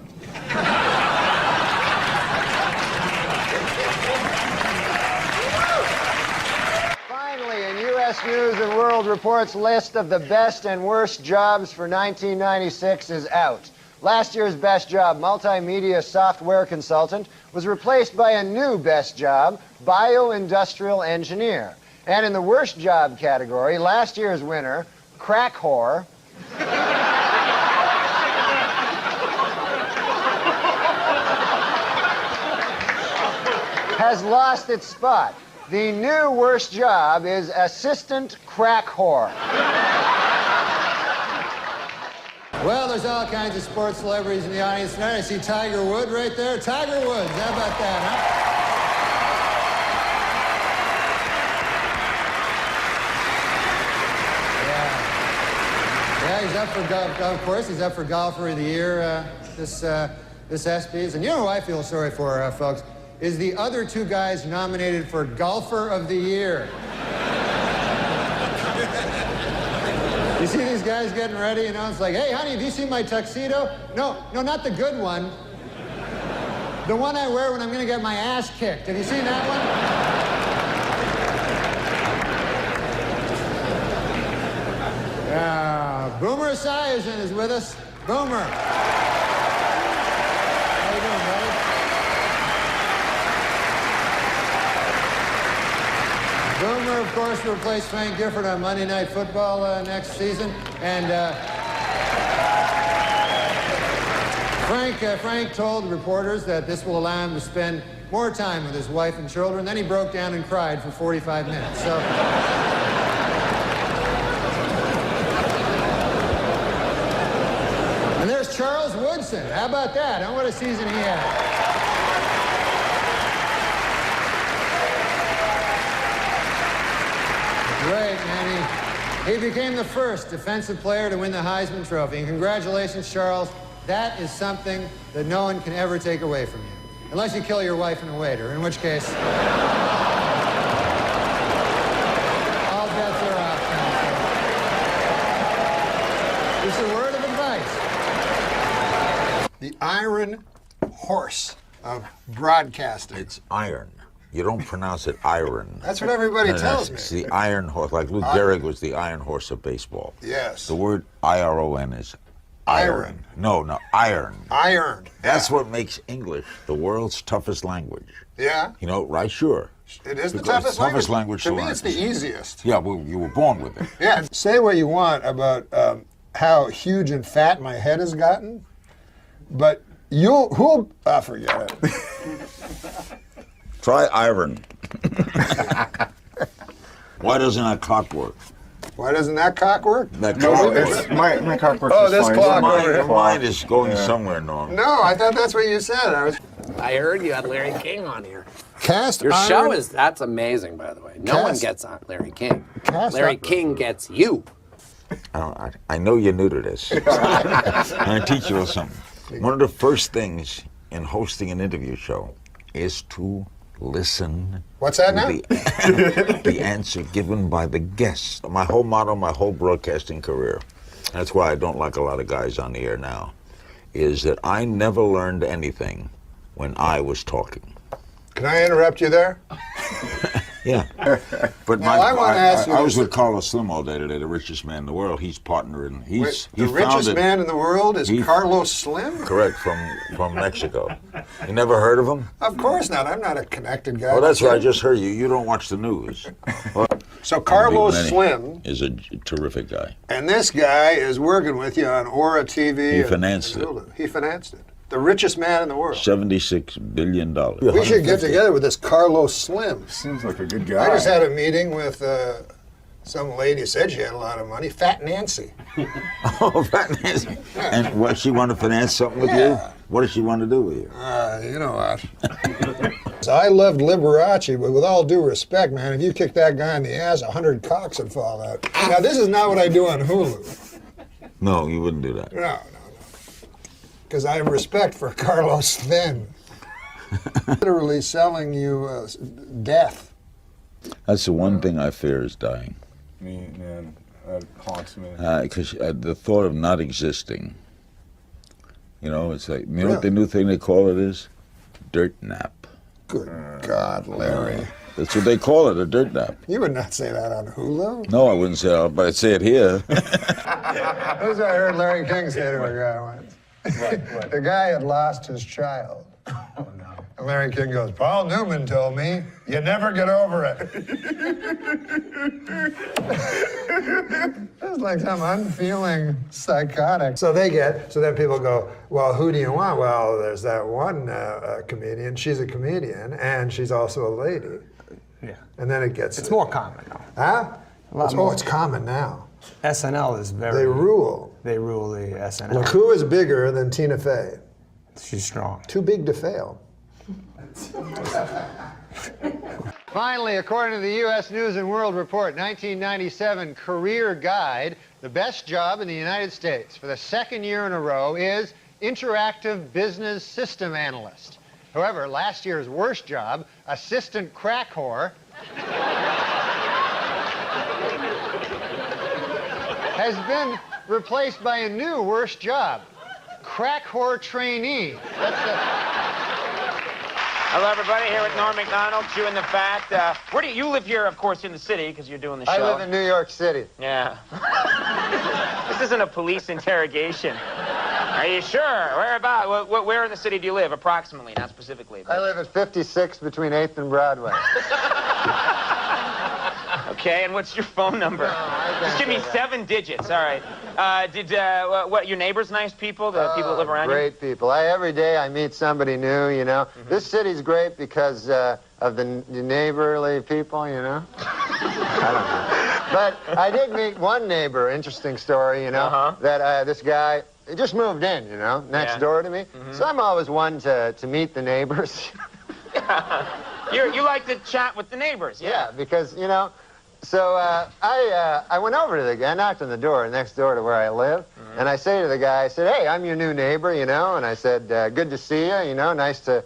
S1: News and World Report's list of the best and worst jobs for 1996 is out. Last year's best job, multimedia software consultant, was replaced by a new best job, bioindustrial engineer. And in the worst job category, last year's winner, crack whore, has lost its spot. The new worst job is assistant crack whore. Well, there's all kinds of sports celebrities in the audience tonight. I see Tiger Woods right there. Tiger Woods, how about that, huh? Yeah, he's up for golf. Of course, he's up for Golfer of the Year this ESPYs. And you know who I feel sorry for, folks? Is the other 2 guys nominated for Golfer of the Year. You see these guys getting ready, you know, it's like, hey, honey, have you seen my tuxedo? No, not the good one. The one I wear when I'm going to get my ass kicked. Have you seen that one? Boomer Esiason is with us. Boomer. How you doing, buddy? Boomer, of course, will replace Frank Gifford on Monday Night Football next season. And Frank told reporters that this will allow him to spend more time with his wife and children. Then he broke down and cried for 45 minutes. So. And there's Charles Woodson. How about that? What a season he had. Great, man. He became the first defensive player to win the Heisman Trophy. And congratulations, Charles. That is something that no one can ever take away from you. Unless you kill your wife and a waiter, in which case... all bets are off. Just a word of advice.
S19: The iron horse of broadcasting.
S5: It's iron. You don't pronounce it iron.
S19: That's what everybody tells me.
S5: It's the iron horse. Like Lou Gehrig was the iron horse of baseball.
S19: Yes.
S5: The word I-R-O-N is iron. No, iron.
S19: Iron.
S5: That's what makes English the world's toughest language.
S19: Yeah.
S5: You know, right? Sure.
S19: It is the
S5: Because
S19: toughest
S5: language.
S19: To me, it's the easiest.
S5: Yeah, well, you were born with it.
S19: Yeah. Say what you want about how huge and fat my head has gotten, but who'll forget it.
S5: Try iron. Why doesn't that clock work?
S19: Why doesn't that cock work?
S5: That
S22: No,
S5: clock
S22: it's,
S5: works.
S22: my cock works
S19: Oh,
S22: just
S19: this
S22: fine.
S19: clock
S22: It's
S19: over here.
S5: Your mind is going
S22: Yeah.
S5: somewhere, Norm.
S19: No, I thought that's what you said.
S7: I heard you had Larry King on here.
S19: Cast
S7: Your
S19: iron.
S7: show that's amazing, by the way. No one gets on Larry King. Larry King gets you.
S5: I know you're new to this. I'm going to teach you something. One of the first things in hosting an interview show is to listen.
S19: What's that now?
S5: The answer given by the guest. My whole motto, my whole broadcasting career, that's why I don't like a lot of guys on the air now, is that I never learned anything when I was talking.
S19: Can I interrupt you there?
S5: Yeah. But
S19: Now, I wanna ask you
S5: I was
S19: this.
S5: with Carlos Slim all day today, the richest man in the world. He's partnering.
S19: The richest man in the world is Carlos Slim?
S5: Correct, from Mexico. You never heard of him?
S19: Of course not. I'm not a connected guy.
S5: Oh, that's right. I just heard you. You don't watch the news.
S19: So Carlos
S5: Big
S19: Slim,
S5: is a terrific guy.
S19: and this guy is working with you on Aura TV.
S5: He financed it.
S19: He financed it. The richest man in the world.
S5: $76 billion.
S19: We should get together with this Carlos Slim.
S22: Seems like a good guy.
S19: I just had a meeting with some lady, said she had a lot of money, Fat Nancy.
S5: Oh, Fat Nancy. And what, she want to finance something with you? What does she want to do with you?
S19: You know what? So I loved Liberace, but with all due respect, man, if you kicked that guy in the ass, 100 cocks would fall out. Now, this is not what I do on Hulu.
S5: No, you wouldn't do that.
S19: No. Because I have respect for Carlos Slim. Literally selling you death.
S5: That's the one thing I fear is dying.
S22: Me, man, that haunts me.
S5: Because the thought of not existing, it's like, you know what the new thing they call it is? Dirt nap.
S19: Good God, Larry.
S5: That's what they call it, a dirt nap.
S19: You would not say that on Hulu.
S5: No, I wouldn't say that, but I'd say it here.
S19: That's what I heard Larry King say to a guy once. The guy had lost his child. Oh, no. And Larry King goes, Paul Newman told me, you never get over it. It's like some unfeeling psychotic. So then people go, well, who do you want? Well, there's that one comedian. She's a comedian, and she's also a lady.
S8: Yeah.
S19: And then it gets...
S8: It's more common now.
S19: Huh?
S8: A lot more.
S19: It's common now.
S8: SNL is very...
S19: They rule.
S8: They rule the SNL.
S19: Look, who is bigger than Tina Fey?
S8: She's strong.
S19: Too big to fail. Finally, according to the U.S. News and World Report, 1997 Career Guide, the best job in the United States for the second year in a row is Interactive Business System Analyst. However, last year's worst job, Assistant Crack Whore, has been replaced by a new worst job, Crack Whore Trainee.
S3: Hello, everybody. Here with Norm Macdonald, chewing the fat. Where do you live here, of course, in the city, because you're doing the show.
S1: I live in New York City.
S3: Yeah. This isn't a police interrogation. Are you sure? Where about? Where in the city do you live, approximately, not specifically? But...
S1: I live at 56 between 8th and Broadway.
S3: Okay, and what's your phone number? Just give me 7 digits. All right. What, your neighbors nice people? The people that live around
S1: Great people. Every day I meet somebody new, you know. This city's great because of the neighborly people, you know. I don't know. But I did meet one neighbor, interesting story, you know, that this guy, he just moved in, you know, next door to me. So I'm always one to meet the neighbors.
S3: You like to chat with the neighbors,
S1: yeah, because, you know, so I went over to the guy, I knocked on the door next door to where I live, and I say to the guy, I said, hey, I'm your new neighbor, you know, and I said, good to see you, you know, nice to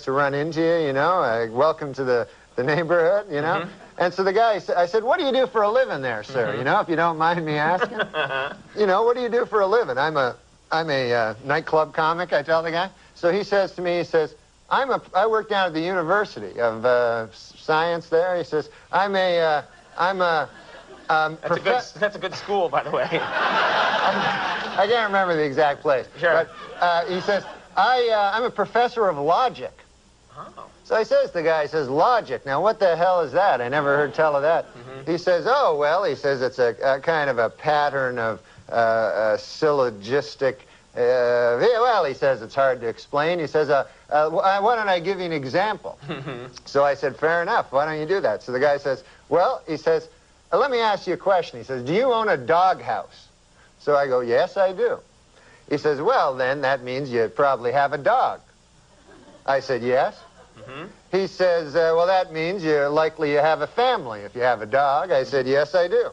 S1: run into you, you know, welcome to the neighborhood, you know. And so the guy, I said, what do you do for a living there, sir, you know, if you don't mind me asking? You know, what do you do for a living? I'm a nightclub comic, I tell the guy. So he says to me, he says, I work down at the University of Science there. He says, that's
S3: a good school, by the way.
S1: I can't remember the exact place.
S3: Sure.
S1: But he says, I'm a professor of logic.
S3: Oh.
S1: So he says, the guy says, logic. Now, what the hell is that? I never heard tell of that. He says, oh, well, he says it's a kind of a pattern of syllogistic. Well, he says it's hard to explain. He says, why don't I give you an example? So I said, fair enough. Why don't you do that? So the guy says, well, he says, let me ask you a question. He says, do you own a doghouse? So I go, yes, I do. He says, well, then that means you probably have a dog. I said, yes. He says, well, that means you're likely you have a family if you have a dog. I said, yes, I do.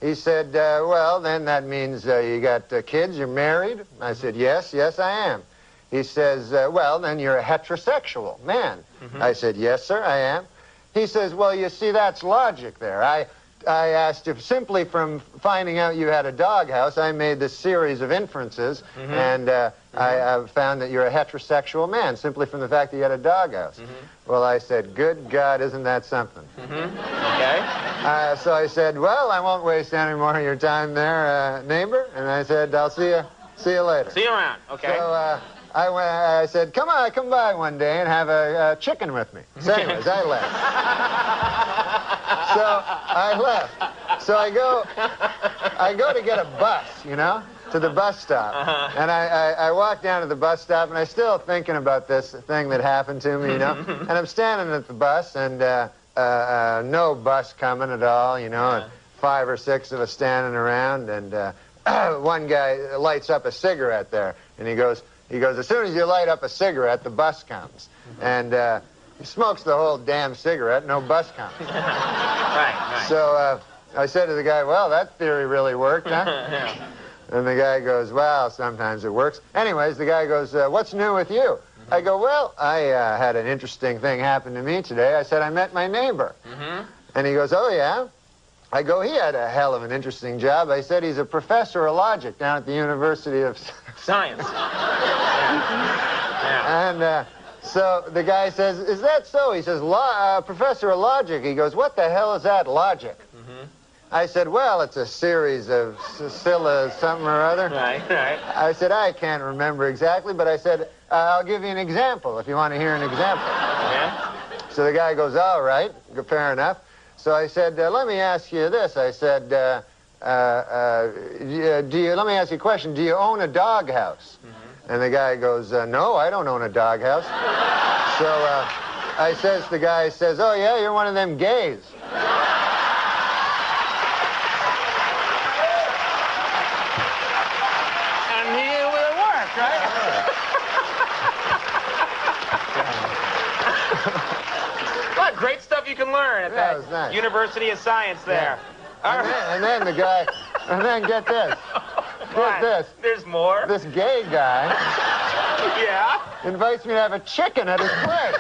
S1: He said, well, then that means you got kids, you're married. I said, yes, yes, I am. He says, well, then you're a heterosexual man. I said, yes, sir, I am. He says, well, you see, that's logic there. I asked if simply from finding out you had a doghouse, I made this series of inferences, and I found that you're a heterosexual man simply from the fact that you had a doghouse. Well, I said, good God, isn't that something?
S3: Okay.
S1: So I said, well, I won't waste any more of your time there, neighbor. And I said, I'll see you later.
S3: See you around. Okay.
S1: So I said, come by one day and have a chicken with me. So anyways, I left. So I left. So I go to get a bus, you know, to the bus stop. And I walk down to the bus stop, and I'm still thinking about this thing that happened to me, you know. And I'm standing at the bus, and no bus coming at all, you know, and 5 or 6 of us standing around, and one guy lights up a cigarette there, and he goes, as soon as you light up a cigarette, the bus comes. And he smokes the whole damn cigarette, no bus comes.
S3: Right.
S1: So I said to the guy, well, that theory really worked, huh? And the guy goes, well, sometimes it works. Anyways, the guy goes, what's new with you? I go, well, I had an interesting thing happen to me today. I said, I met my neighbor. And he goes, oh, yeah? I go, he had a hell of an interesting job. I said, he's a professor of logic down at the University of
S3: Science.
S1: And so the guy says, is that so? He says, professor of logic. He goes, what the hell is that, logic? I said, well, it's a series of Scylla something or other.
S3: Right.
S1: I said, I can't remember exactly, but I said, I'll give you an example if you want to hear an example. So the guy goes, all right, fair enough. So I said, let me ask you this. I said, let me ask you a question. Do you own a doghouse? And the guy goes, no, I don't own a doghouse. So the guy says, oh, yeah, you're one of them gays.
S3: And it worked, right? What great stuff you can learn at that University of Science there.
S1: And then the guy, and then get this. Get this.
S3: There's more?
S1: This gay guy invites me to have a chicken at his place.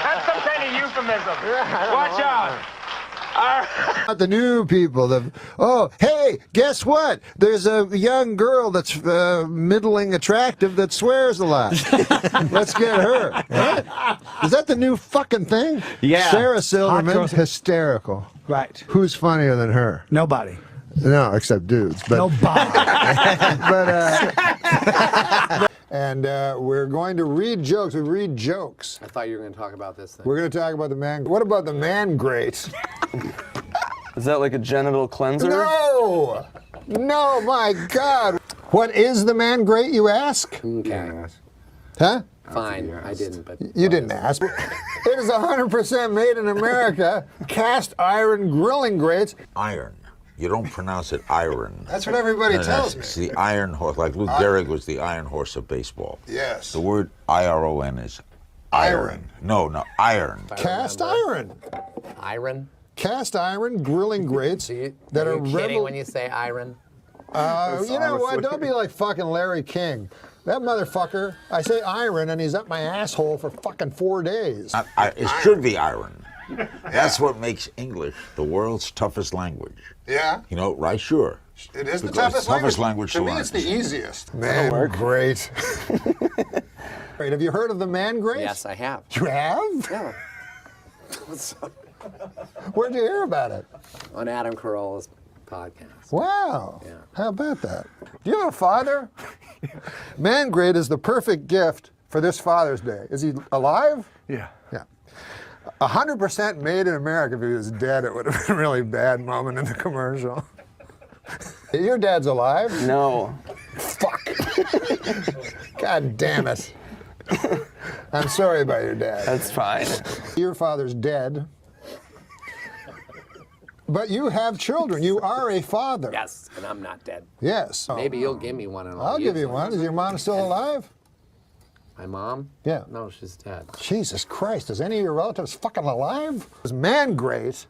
S3: That's some kind of euphemism. Watch out.
S19: The new people. Hey, guess what? There's a young girl that's middling attractive that swears a lot. Let's get her. What? Is that the new fucking thing?
S9: Yeah.
S19: Sarah Silverman, hysterical.
S9: Right.
S19: Who's funnier than her?
S9: Nobody.
S19: No, except dudes. But,
S9: Nobody.
S19: And we're going to read jokes. We read jokes.
S7: I thought you were going to talk about this thing.
S19: We're going to talk about the man. What about the man great?
S4: Is that like a genital cleanser?
S19: No! No, my God. What is the man great, you ask?
S7: Okay.
S19: Huh?
S7: Fine, I didn't, but...
S19: You didn't ask. It is 100% made in America. Cast iron grilling grates.
S5: Iron. You don't pronounce it iron.
S19: That's what everybody tells me.
S5: It's the iron horse. Like Lou Gehrig was the iron horse of baseball.
S19: Yes.
S5: The word I-R-O-N is iron. No, iron.
S19: Cast iron.
S7: Iron?
S19: Cast iron grilling grates that
S7: are
S19: are
S7: you kidding when you say iron?
S19: You know what? Don't be like fucking Larry King. That motherfucker, I say iron and he's up my asshole for fucking 4 days.
S5: It should be iron. That's what makes English the world's toughest language.
S19: Yeah?
S5: You know, right? Sure.
S19: It is the
S5: Because
S19: toughest
S5: language
S19: To me,
S5: learn.
S19: it's the easiest. Man great. Great. Have you heard of the man great?
S7: Yes, I have.
S19: You have?
S7: Yeah.
S19: Where'd you hear about it?
S7: On Adam Carolla's podcast.
S19: Wow.
S7: Yeah.
S19: How about that? Do you have a father? Man great is the perfect gift for this Father's Day. Is he alive?
S9: Yeah.
S19: Yeah. 100% made in America. If he was dead, it would have been a really bad moment in the commercial. Your dad's alive?
S4: No.
S19: Fuck. God damn it. I'm sorry about your dad.
S4: That's fine.
S19: Your father's dead. But you have children. You are a father.
S7: Yes, and I'm not dead.
S19: Yes.
S7: Maybe you'll give me one. And
S19: I'll give you one. Is your mom still alive?
S7: My mom?
S19: Yeah.
S7: No, she's dead.
S19: Jesus Christ, is any of your relatives fucking alive? It's man great.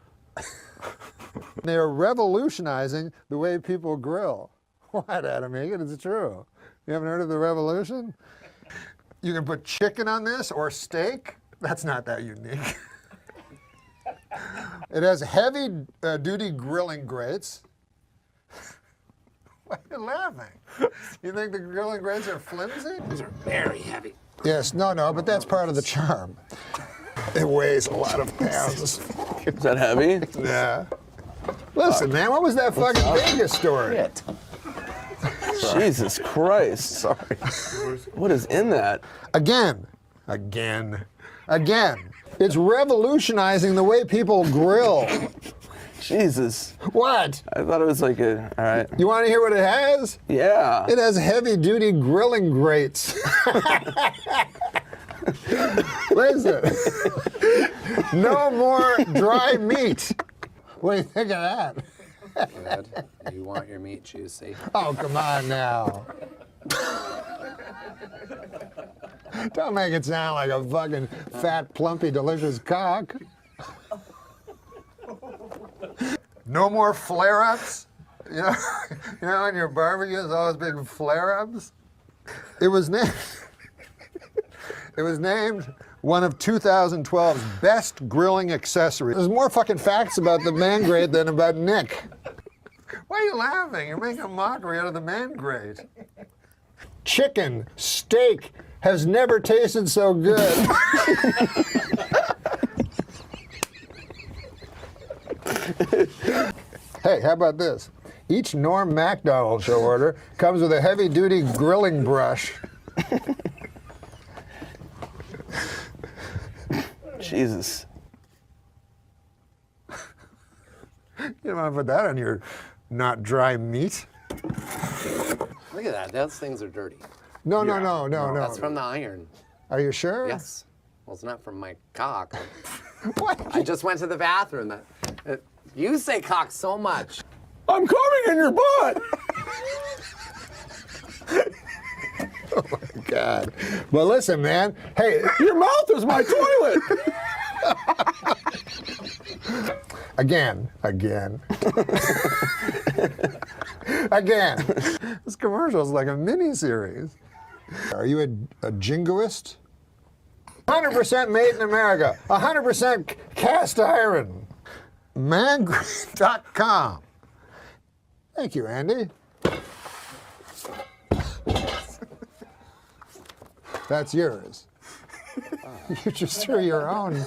S19: They are revolutionizing the way people grill. What, Adam Egan? It's true. You haven't heard of the revolution? You can put chicken on this or steak. That's not that unique. It has heavy duty grilling grates. Why are you laughing? You think the grilling grates are flimsy?
S7: These are very heavy.
S19: Yes, no, but that's part of the charm. It weighs a lot of pounds.
S4: Is that heavy?
S19: Yeah. Listen, man, what was that fucking Vegas story?
S4: Shit. Jesus Christ.
S19: Sorry.
S4: What is in that?
S19: Again. It's revolutionizing the way people grill.
S4: Jesus.
S19: What?
S4: I thought it was like a, all right.
S19: You want to hear what it has?
S4: Yeah.
S19: It has heavy-duty grilling grates. Listen. No more dry meat. What do you think of that?
S7: Ed, you want your meat juicy.
S19: Oh, come on now. Don't make it sound like a fucking fat, plumpy, delicious cock. No more flare-ups. You know, in your barbecues, all those big flare-ups. It was named one of 2012's best grilling accessories. There's more fucking facts about the man grate than about Nick. Why are you laughing? You're making a mockery out of the man grate. Chicken, steak, has never tasted so good. Hey, how about this? Each Norm Macdonald show order comes with a heavy-duty grilling brush.
S4: Jesus.
S19: You don't want to put that on your not dry meat.
S7: Look at that. Those things are dirty.
S19: No.
S7: That's from the iron.
S19: Are you sure?
S7: Yes. Well, it's not from my cock.
S19: What?
S7: I just went to the bathroom. You say cock so much.
S4: I'm coming in your butt.
S19: Oh my God. Well, listen, man. Hey,
S4: your mouth is my toilet.
S19: Again. This commercial is like a mini-series. Are you a jingoist? 100% made in America. 100% cast iron. Mangrate.com. Thank you, Andy. That's yours. You just threw your own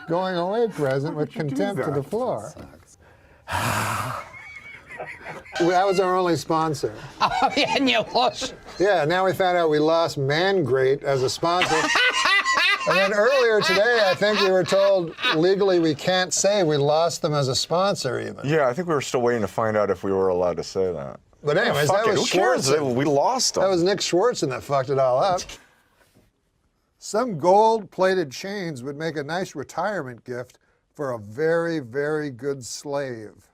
S19: going away present with contempt to the floor. That was our only sponsor.
S18: Oh, yeah, and you lost.
S19: Yeah, now we found out we lost Mangrate as a sponsor. And then earlier today, I think we were told legally we can't say we lost them as a sponsor even.
S22: Yeah, I think we were still waiting to find out if we were allowed to say that.
S19: But anyways, that was
S22: who cares?
S19: Schwartzen.
S22: We lost them.
S19: That was Nick Schwartzen that fucked it all up. Some gold-plated chains would make a nice retirement gift for a very, very good slave.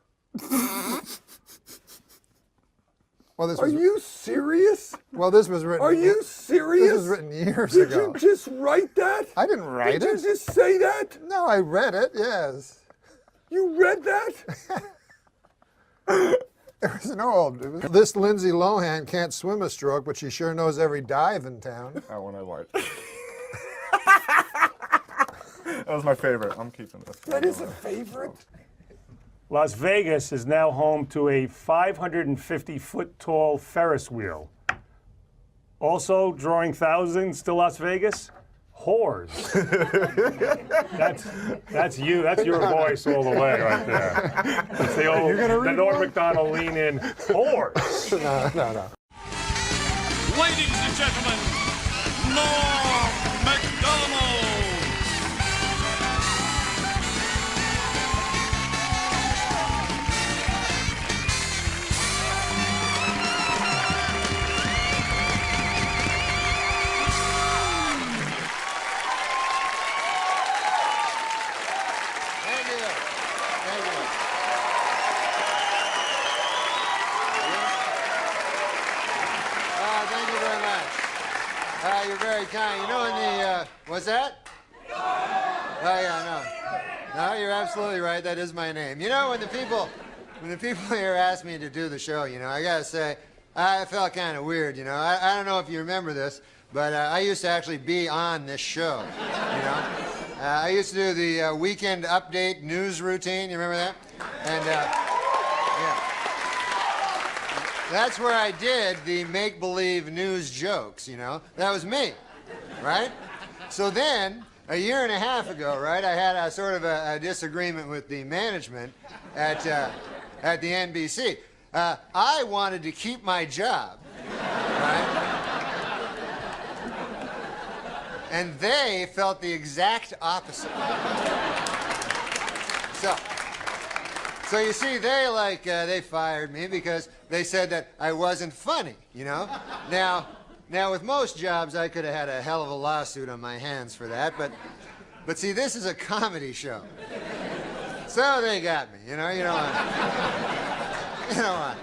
S19: Well,
S9: Are you serious?
S19: Well, this was written.
S9: Are you serious?
S19: This was written years
S9: Did
S19: ago.
S9: you just write that?
S19: I didn't write it.
S9: Did you just say that?
S19: No, I read it, yes.
S9: You read that?
S19: It was an old. This Lindsay Lohan can't swim a stroke, but she sure knows every dive in town.
S22: That one I liked. That was my favorite. I'm keeping this.
S9: That is a favorite.
S11: Las Vegas is now home to a 550-foot-tall Ferris wheel. Also drawing thousands to Las Vegas, whores. That's you. That's your voice all the way right there. It's the old, the Norm Macdonald lean in, whores.
S19: No.
S23: Ladies and gentlemen, Norm Macdonald.
S19: Thank you. Thank you.
S1: You're very kind. You know, in the, what's that? Oh, yeah, no, you're absolutely right. That is my name. You know, when the people here asked me to do the show, you know, I gotta say, I felt kind of weird, you know. I don't know if you remember this, but I used to actually be on this show, you know. I used to do the weekend update news routine. You remember that? And, yeah. That's where I did the make-believe news jokes, you know. That was me, right? So then, a year and a half ago, right, I had a sort of a disagreement with the management at the NBC. I wanted to keep my job, right? And they felt the exact opposite. So you see, they fired me because they said that I wasn't funny, you know? Now, with most jobs, I could have had a hell of a lawsuit on my hands for that, but see, this is a comedy show. So they got me, you know, you don't want.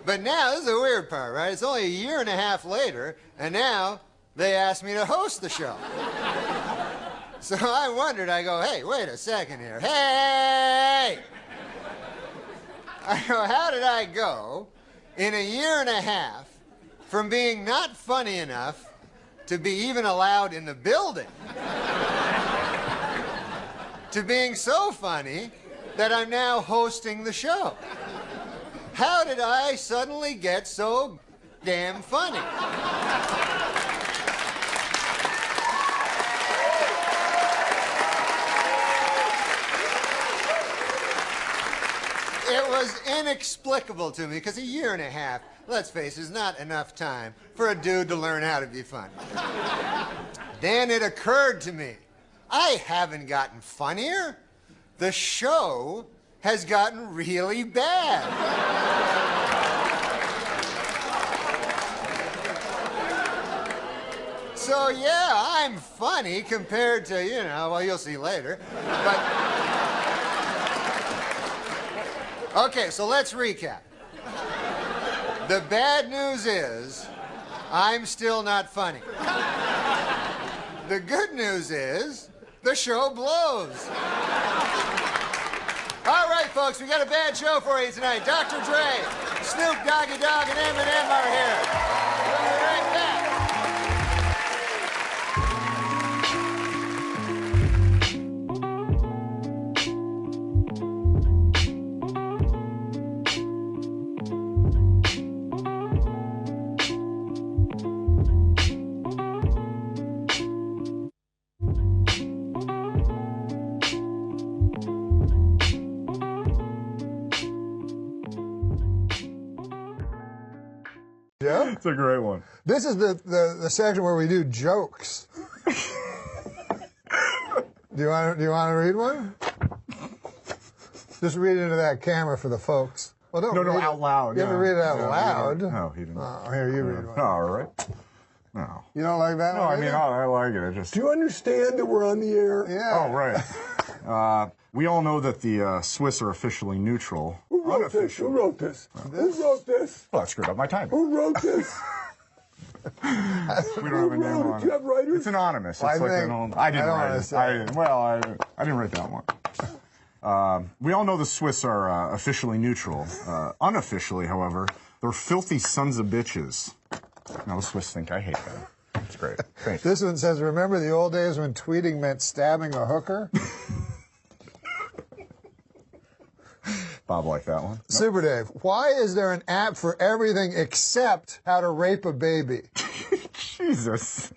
S1: But now, this is the weird part, right? It's only a year and a half later, and now they asked me to host the show. So I wondered, I go, hey, wait a second here. Hey! I go, how did I go in a year and a half from being not funny enough to be even allowed in the building to being so funny that I'm now hosting the show? How did I suddenly get so damn funny? It was inexplicable to me, because a year and a half, let's face it, is not enough time for a dude to learn how to be funny. Then it occurred to me, I haven't gotten funnier. The show has gotten really bad. So yeah, I'm funny compared to, you know, well, you'll see later. But okay, so let's recap. The bad news is, I'm still not funny. The good news is, the show blows. All right, folks, we got a bad show for you tonight. Dr. Dre, Snoop Doggy Dogg, and Eminem are here. We'll be right back.
S19: Yeah?
S22: It's a great one.
S19: This is the section where we do jokes. Do you want to read one? Just read it into that camera for the folks. Well, don't
S22: No,
S19: read
S22: out loud.
S19: You have to read it out
S22: Yeah,
S19: loud.
S22: No, he didn't.
S19: Oh, here, you read one.
S22: All right. No.
S19: You don't like that
S22: No,
S19: one?
S22: I mean, I like it. It just.
S9: Do you understand that we're on the air?
S19: Yeah.
S22: Oh, right. We all know that the Swiss are officially neutral.
S9: Who wrote this? Who wrote this? Who wrote this?
S22: Well, I screwed up my time.
S9: Who wrote this?
S22: We don't have a name on it.
S9: Do you have writers?
S22: It's anonymous.
S19: Well,
S22: it's like an old. I didn't write it. I didn't write that one. We all know the Swiss are officially neutral. Unofficially, however, they're filthy sons of bitches. Now the Swiss think I hate them. It's great. Thanks.
S19: This one says, remember the old days when tweeting meant stabbing a hooker?
S22: Bob liked that one.
S19: Super Dave, why is there an app for everything except how to rape a baby?
S22: Jesus.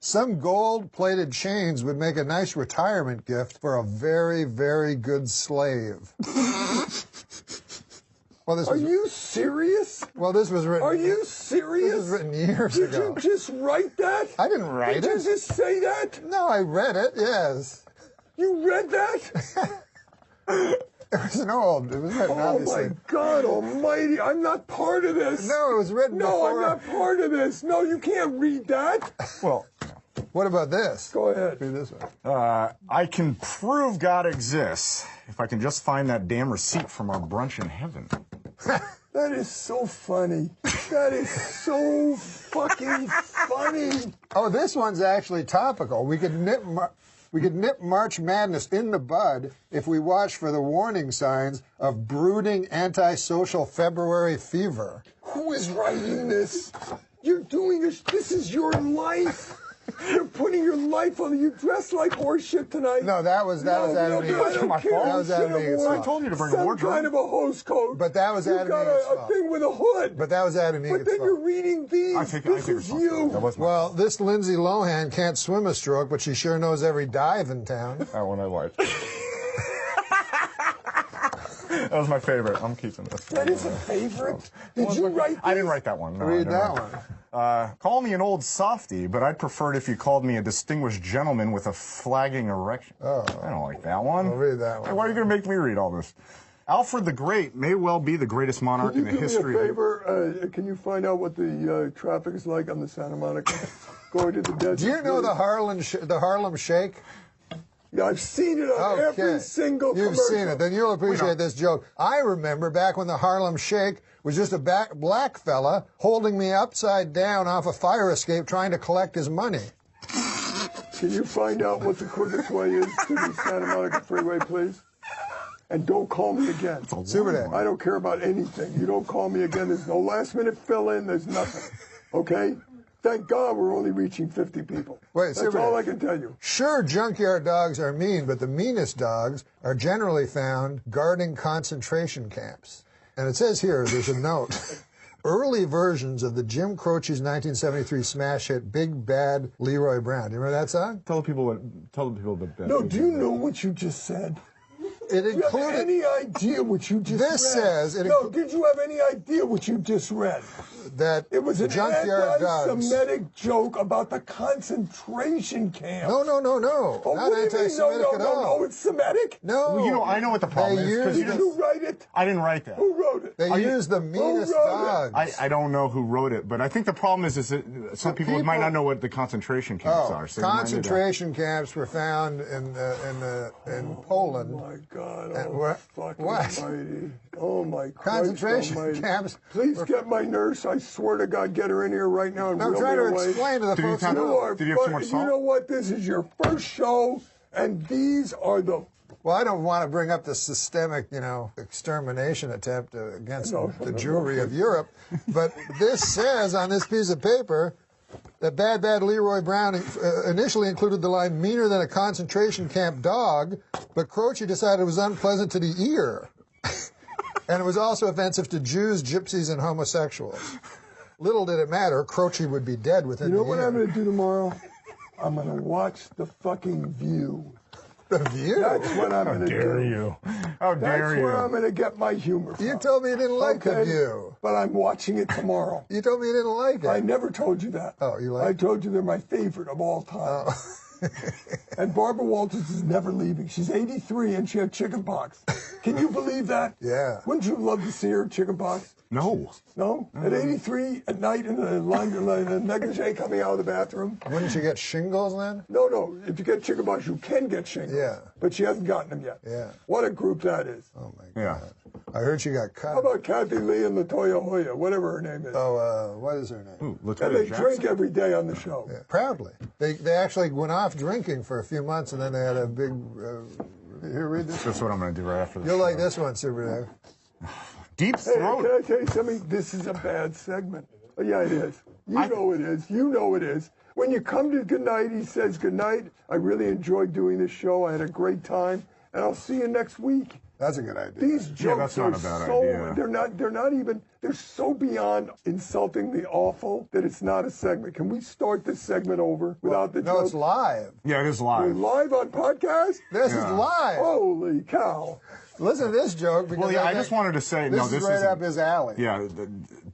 S19: Some gold-plated chains would make a nice retirement gift for a very, very good slave. Well,
S9: Are you serious?
S19: Well, this was written.
S9: Are you serious?
S19: This was written years ago.
S9: Did you just write that?
S19: I didn't write it.
S9: Did you just say that?
S19: No, I read it. Yes.
S9: You read that?
S19: It was an old. It was written, obviously.
S9: Oh my God Almighty! I'm not part of this.
S19: No, it was written.
S9: No,
S19: before.
S9: I'm not part of this. No, you can't read that.
S22: Well.
S19: What about this?
S9: Go ahead.
S19: Read this one.
S22: I can prove God exists if I can just find that damn receipt from our brunch in heaven.
S9: That is so funny. That is so fucking funny.
S19: Oh, this one's actually topical. We could nip March Madness in the bud if we watch for the warning signs of brooding antisocial February fever.
S9: Who is writing this? You're doing this. This is your life. You're putting your life on. You dress like horseshit tonight.
S19: No, that was Adam Egan. That was Adam Egan's
S22: I told you to bring a wardrobe.
S9: Some kind of a hose coat.
S19: But that was Adam Egan's
S9: You've got a thing with a hood.
S19: But that was Adam Egan's
S9: But then you're reading these. This is you.
S19: Well, this Lindsay Lohan can't swim a stroke, but she sure knows every dive in town.
S22: That one I liked. That was my favorite. I'm keeping this.
S9: That is a favorite? Did you write this?
S22: I didn't write that one. No,
S19: Read that one.
S22: Call me an old softy, but I'd prefer it if you called me a distinguished gentleman with a flagging erection.
S19: Oh.
S22: I don't like that one.
S19: I'll read that one.
S22: Hey, why are you going to make me read all this? Alfred the Great may well be the greatest monarch in the history.
S9: Can you do me a favor? Can you find out what the traffic is like on the Santa Monica going to the desert?
S19: Do you know the Harlem Shake?
S9: Yeah, I've seen it on every single commercial.
S19: You've seen it. Then you'll appreciate this joke. I remember back when the Harlem Shake was just a black fella holding me upside down off a fire escape trying to collect his money.
S9: Can you find out what the quickest way is to the Santa Monica Freeway, please? And don't call me again. I don't care about anything. You don't call me again. There's no last-minute fill-in. There's nothing. Okay? Thank God we're only reaching 50 people.
S19: Wait,
S9: that's all I can tell you.
S19: Sure, junkyard dogs are mean, but the meanest dogs are generally found guarding concentration camps. And it says here, there's a note. Early versions of the Jim Croce's 1973 smash hit "Big Bad Leroy Brown." Do you remember that song?
S22: Tell the people about that.
S9: No, do you know what you just said?
S19: It included.
S9: Do you have any idea what you just read?
S19: This says.
S9: No, did you have any idea what you just read?
S19: That
S9: it was an
S19: junkyard dogs.
S9: anti-Semitic joke about the concentration camp.
S19: No.
S9: Oh,
S19: Not anti-Semitic at all.
S9: No, it's Semitic?
S19: No.
S22: Well, you know, I know what the problem is.
S9: Did you write it?
S22: I didn't write that.
S9: Who wrote it?
S19: They used the meanest dogs.
S22: I don't know who wrote it, but I think the problem is that some people might not know what the concentration camps are. So
S19: concentration camps were found in Poland.
S9: Oh my God!
S19: What?
S9: Almighty. Oh my Christ!
S19: Concentration
S9: almighty.
S19: camps.
S9: Please get my nurse. I swear to God, get her in here right now and
S19: I'm
S9: wheel
S19: trying
S9: me
S19: to
S9: away.
S19: explain to the folks.
S22: Did you have too much salt?
S9: You know what? This is your first show, and these are the.
S19: Well, I don't want to bring up the systemic, extermination attempt against the Jewry of Europe, but this says on this piece of paper that Bad Leroy Brown initially included the line "meaner than a concentration camp dog," but Croce decided it was unpleasant to the ear. And it was also offensive to Jews, gypsies, and homosexuals. Little did it matter, Croce would be dead within the year.
S9: You know what I'm going to do tomorrow? I'm going to watch the fucking View.
S19: The View?
S9: That's what I'm going to do.
S22: How dare you? How dare you?
S9: That's where I'm going to get my humor from.
S19: You told me you didn't like The View.
S9: But I'm watching it tomorrow.
S19: You told me you didn't like it.
S9: I never told you that.
S19: Oh, you like it?
S9: I told you they're my favorite of all time. Oh. And Barbara Walters is never leaving. She's 83 and she had chicken pox. Can you believe that?
S19: Yeah.
S9: Wouldn't you love to see her chicken pox?
S22: No.
S9: No? At 83 at night in a negligee coming out of the bathroom?
S19: Wouldn't you get shingles then?
S9: No. If you get chicken pox, you can get shingles.
S19: Yeah.
S9: But she hasn't gotten them yet.
S19: Yeah.
S9: What a group that is.
S19: Oh, my God.
S22: Yeah.
S19: I heard she got cut.
S9: How about Kathy Lee and Latoya Hoya, whatever her name is?
S19: Oh, what is her name?
S22: Ooh,
S9: and they drink every day on the show.
S19: Yeah, proudly. They actually went off drinking for a few months, and then they had a big... here, read this.
S22: That's what I'm going to do right after this.
S19: You'll like this one, Super Dave.
S22: Deep Throat.
S9: Hey, can I tell you something? This is a bad segment. Oh, yeah, it is. You know it is. You know it is. When you come to Goodnight, he says, "Goodnight, I really enjoyed doing this show. I had a great time, and I'll see you next week."
S19: That's a good idea.
S9: These jokes
S22: that's not a bad
S9: so,
S22: idea.
S9: They're not even, they're so beyond insulting the awful that it's not a segment. Can we start this segment over without the joke?
S19: No, it's live.
S22: Yeah, it is live.
S9: We're live on podcast?
S19: This is live.
S9: Holy cow.
S19: Listen to this joke. Because
S22: I just wanted to say,
S19: this is right up his alley.
S22: Yeah,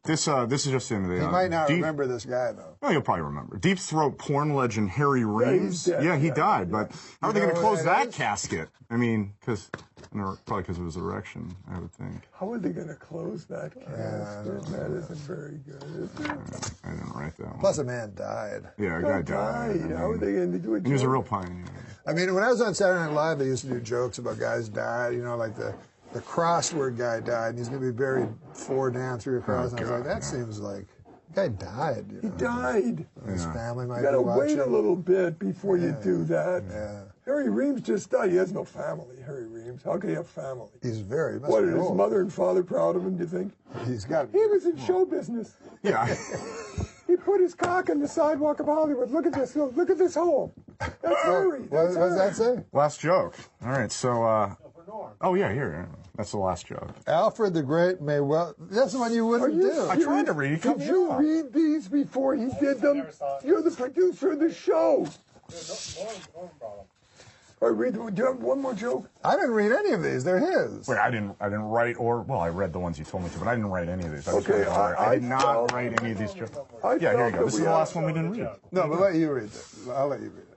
S22: this is just in the...
S19: He might not remember this guy, though.
S22: No, you'll probably remember. Deep Throat porn legend Harry Reeves.
S9: Yeah,
S22: he died, but how are they going to close that
S19: is?
S22: casket? I mean, probably because of his erection, I would think.
S9: How are they going to close that casket? That isn't very good, is it?
S22: I didn't write that one.
S19: Plus, a man died.
S22: Yeah, a guy died.
S9: How are they going to do it?
S22: He was a real pioneer.
S19: I mean, when I was on Saturday Night Live, they used to do jokes about guys died, like the the crossword guy died, and he's going to be buried 4 down, 3 across. And I was like, that seems like the guy died. You know?
S9: He died.
S19: His family might
S9: You gotta
S19: be watching.
S9: wait a little bit before you do that.
S19: Yeah.
S9: Harry Reams just died. He has no family, Harry Reams. How can he have family?
S19: He's very.
S9: What, are his mother and father proud of him, do you think?
S19: He's got.
S9: He was in show business.
S22: Yeah.
S9: He put his cock on the sidewalk of Hollywood. Look at this. Look at this hole. That's Harry.
S19: What does that say?
S22: Last joke. All right, so, oh, yeah, here. That's the last joke.
S19: Alfred the Great may well. That's the one you wouldn't do.
S22: I tried to read it.
S9: Did you read these before he did them? You're the producer of the show. All right, do you have one more joke?
S19: I didn't read any of these. They're his.
S22: Wait, I didn't write, I read the ones you told me to, but I didn't write any of these.
S9: I
S22: did not write any of these jokes. Yeah, here you go. This is the last one we didn't read.
S19: No, but let you read it. I'll let you read it.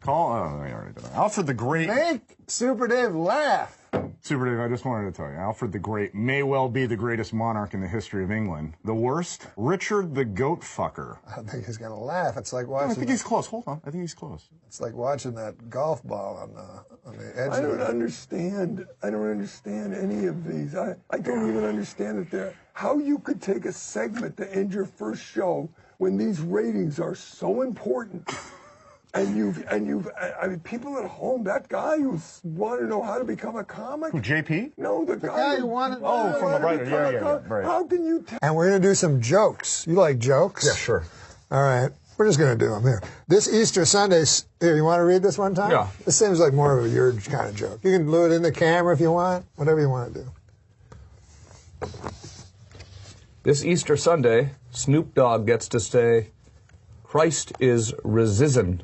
S22: I already did it. Alfred the Great.
S19: Make Super Dave laugh.
S22: Super Dave, I just wanted to tell you, Alfred the Great may well be the greatest monarch in the history of England. The worst, Richard the Goat Fucker.
S19: I don't think he's going to laugh. It's like watching.
S22: I think he's close. Hold on. I think he's close.
S19: It's like watching that golf ball on the edge.
S9: I don't understand. I don't understand any of these. I don't even understand it there. How you could take a segment to end your first show when these ratings are so important. And I mean, people at home, that guy who wanted to know how to become a comic.
S22: Who, JP?
S9: No, the guy who wanted to
S22: Oh, from the writer. Yeah, right.
S9: How can you
S19: And we're going to do some jokes. You like jokes?
S22: Yeah, sure.
S19: All right. We're just going to do them here. This Easter Sunday, here, you want to read this one time?
S22: Yeah.
S19: This seems like more of a your kind of joke. You can do it in the camera if you want, whatever you want to do.
S2: This Easter Sunday, Snoop Dogg gets to say, Christ is risen.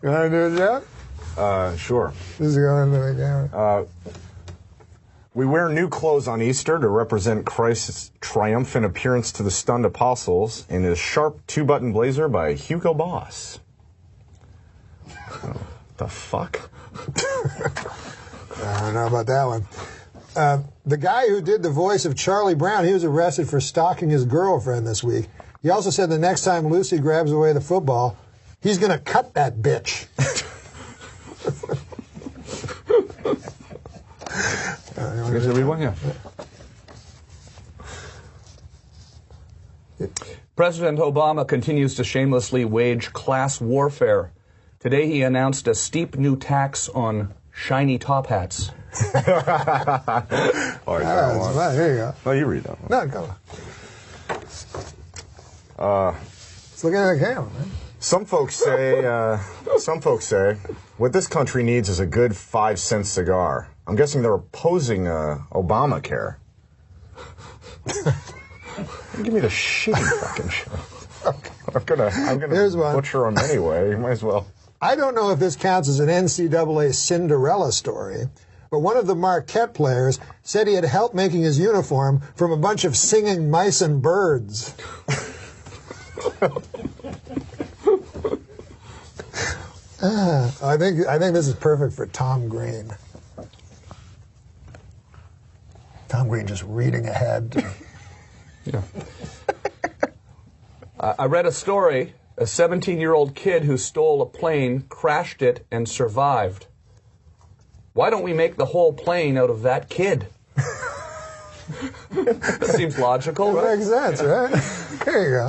S19: You want to do a joke?
S22: Sure.
S19: This is going into the camera.
S22: We wear new clothes on Easter to represent Christ's triumphant appearance to the stunned apostles in his sharp 2-button blazer by Hugo Boss. The fuck?
S19: I don't know about that one. The guy who did the voice of Charlie Brown, he was arrested for stalking his girlfriend this week. He also said the next time Lucy grabs away the football, he's going to cut that bitch.
S2: You guys read one? Yeah. President Obama continues to shamelessly wage class warfare. Today he announced a steep new tax on shiny top hats.
S22: All right,
S19: here you go.
S22: Oh, you read that one.
S19: No, go on. Let's look at the camera, man.
S22: Some folks say, what this country needs is a good 5-cent cigar. I'm guessing they're opposing Obamacare. Give me the shitty fucking show. Okay. I'm gonna butcher them anyway. You might as well.
S19: I don't know if this counts as an NCAA Cinderella story, but one of the Marquette players said he had help making his uniform from a bunch of singing mice and birds. I think this is perfect for Tom Green. Tom Green just reading ahead.
S2: Yeah. I read a story. A 17-year-old kid who stole a plane, crashed it, and survived. Why don't we make the whole plane out of that kid? That seems logical, right?
S19: Makes sense, right? There you go.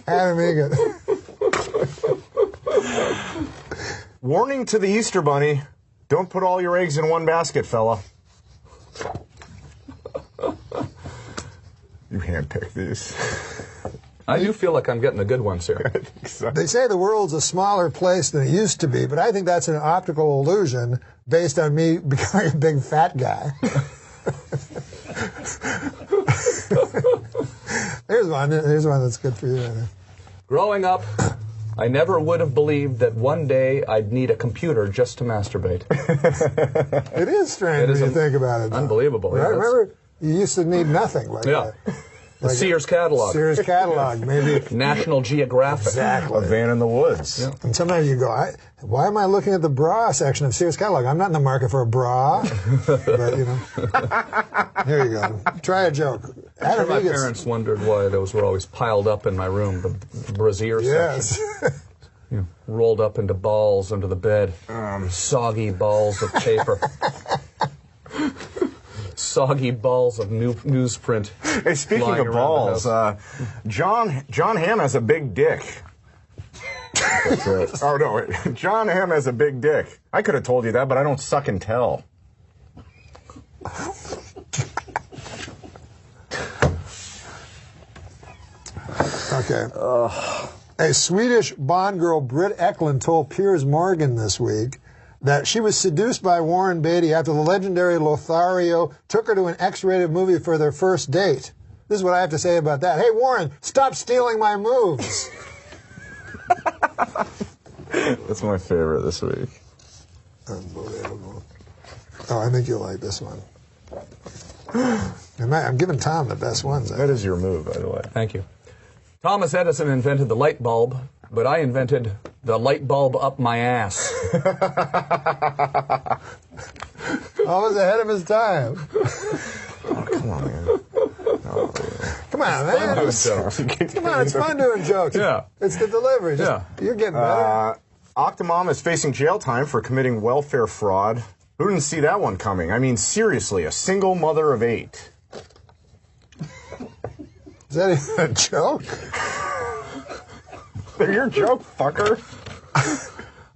S19: Adam Egan.
S22: Warning to the Easter Bunny, don't put all your eggs in one basket, fella. You handpicked these.
S2: I do feel like I'm getting the good ones here.
S19: They say the world's a smaller place than it used to be, but I think that's an optical illusion based on me becoming a big fat guy. Here's one that's good for you.
S2: Growing up, I never would have believed that one day I'd need a computer just to masturbate.
S19: It is strange when you think about it.
S2: Unbelievable.
S19: Right? Remember, you used to need nothing. Like
S2: the Sears catalog.
S19: Sears catalog, maybe.
S2: National Geographic.
S19: Exactly.
S22: A van in the woods.
S19: Yeah. And sometimes you go, why am I looking at the bra section of Sears catalog? I'm not in the market for a bra. But, you know. Here you go. Try a joke.
S2: I'm sure my parents wondered why those were always piled up in my room, the brassiere section.
S19: Yes.
S2: rolled up into balls under the bed. Soggy balls of paper. Soggy balls of newsprint.
S22: Hey, speaking of balls, John Hamm has a big dick. That's it. Oh, no, wait. John Hamm has a big dick. I could have told you that, but I don't suck and tell.
S12: Okay. A Swedish Bond girl, Britt Eklund, told Piers Morgan this week that she was seduced by Warren Beatty after the legendary Lothario took her to an X-rated movie for their first date. This is what I have to say about that. Hey, Warren, stop stealing my moves.
S22: That's my favorite this week.
S12: Unbelievable. Oh, I think you'll like this one. I'm giving Tom the best ones.
S22: That is your move, by the way.
S2: Thank you. Thomas Edison invented the light bulb, but I invented the light bulb up my ass.
S12: Always ahead of his time.
S22: Oh, come on, man. Oh, yeah.
S12: Come on, man. Come on, it's fun doing jokes.
S2: Yeah.
S12: It's the delivery. You're getting better.
S22: Octomom is facing jail time for committing welfare fraud. Who didn't see that one coming? I mean, seriously, a single mother of 8.
S12: Is that even a joke?
S22: They're your joke, fucker.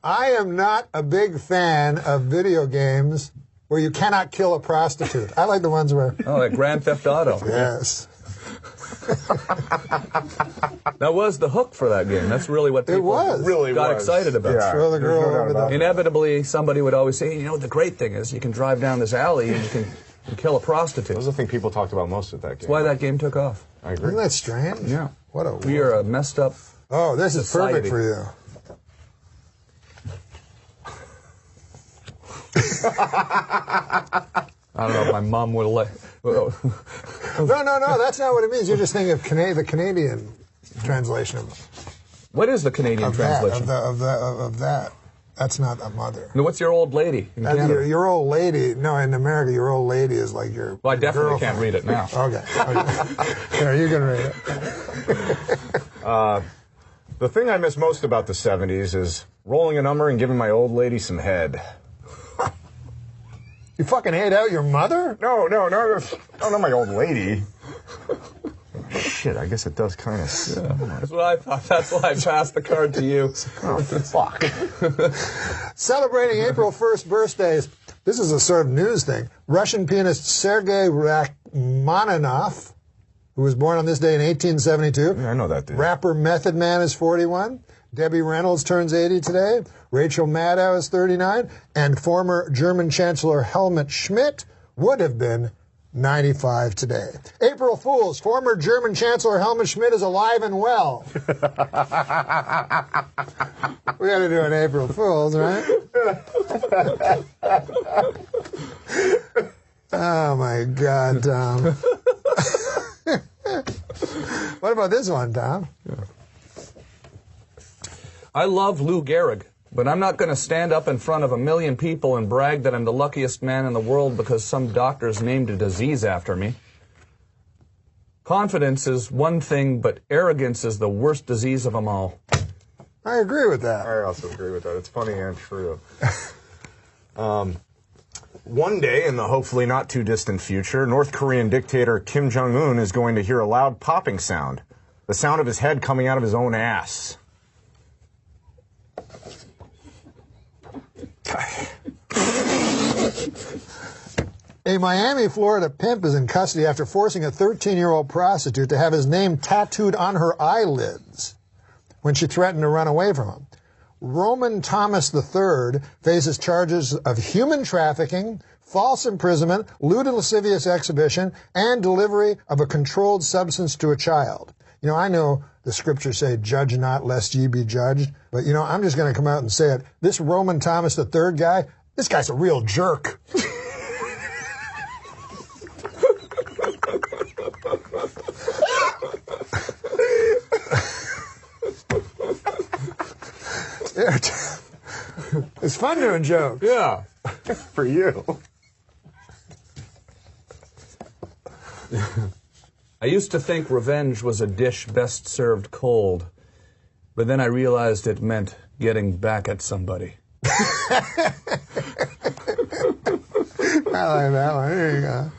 S12: I am not a big fan of video games where you cannot kill a prostitute. I like the ones where...
S2: Oh, like Grand Theft Auto.
S12: Yes.
S2: That was the hook for that game. That's really what people got excited about.
S22: Yeah,
S12: throw the girl over the...
S2: Inevitably, somebody would always say, you know, the great thing is you can drive down this alley and you can kill a prostitute.
S22: That was the thing people talked about most at that game.
S2: That's why that game took off.
S22: I agree.
S12: Isn't that strange?
S2: Yeah.
S12: What a...
S2: We are a messed up
S12: Oh, this is perfect
S2: society.
S12: for you.
S2: I don't know if my mom would let...
S12: No, that's not what it means. You're just thinking of the Canadian translation of
S2: What is the Canadian translation?
S12: Of that. That's not a mother.
S2: No, what's your old lady in Canada?
S12: Your old lady. No, in America, your old lady is like your.
S2: Well, I definitely
S12: girlfriend.
S2: can't read it now.
S12: Okay. Here, you can read it.
S22: The thing I miss most about the 70s is rolling a number and giving my old lady some head.
S12: You fucking hate out your mother?
S22: No, not my old lady. Shit, I guess it does kind of...
S2: Yeah, that's what I thought. That's why I passed the card to you.
S22: Oh, fuck.
S12: Celebrating April 1st birthdays. This is a sort of news thing. Russian pianist Sergei Rachmaninoff, who was born on this day in 1872.
S22: Yeah, I know that dude.
S12: Rapper Method Man is 41. Debbie Reynolds turns 80 today. Rachel Maddow is 39. And former German Chancellor Helmut Schmidt would have been 95 today. April Fools. Former German Chancellor Helmut Schmidt is alive and well. We got to do an April Fools, right? Oh, my God, Tom. What about this one, Tom?
S2: I love Lou Gehrig, but I'm not going to stand up in front of 1 million people and brag that I'm the luckiest man in the world because some doctor's named a disease after me. Confidence is one thing, but arrogance is the worst disease of them all.
S12: I agree with that.
S22: I also agree with that. It's funny and true. One day, in the hopefully not too distant future, North Korean dictator Kim Jong-un is going to hear a loud popping sound. The sound of his head coming out of his own ass.
S12: A Miami, Florida pimp is in custody after forcing a 13-year-old prostitute to have his name tattooed on her eyelids when she threatened to run away from him. Roman Thomas III faces charges of human trafficking, false imprisonment, lewd and lascivious exhibition, and delivery of a controlled substance to a child. You know, I know the scriptures say, judge not lest ye be judged, but, you know, I'm just going to come out and say it. This Roman Thomas III guy, this guy's a real jerk. It's fun doing jokes.
S2: Yeah.
S22: For you.
S2: I used to think revenge was a dish best served cold, but then I realized it meant getting back at somebody.
S12: I like that one. Here you go.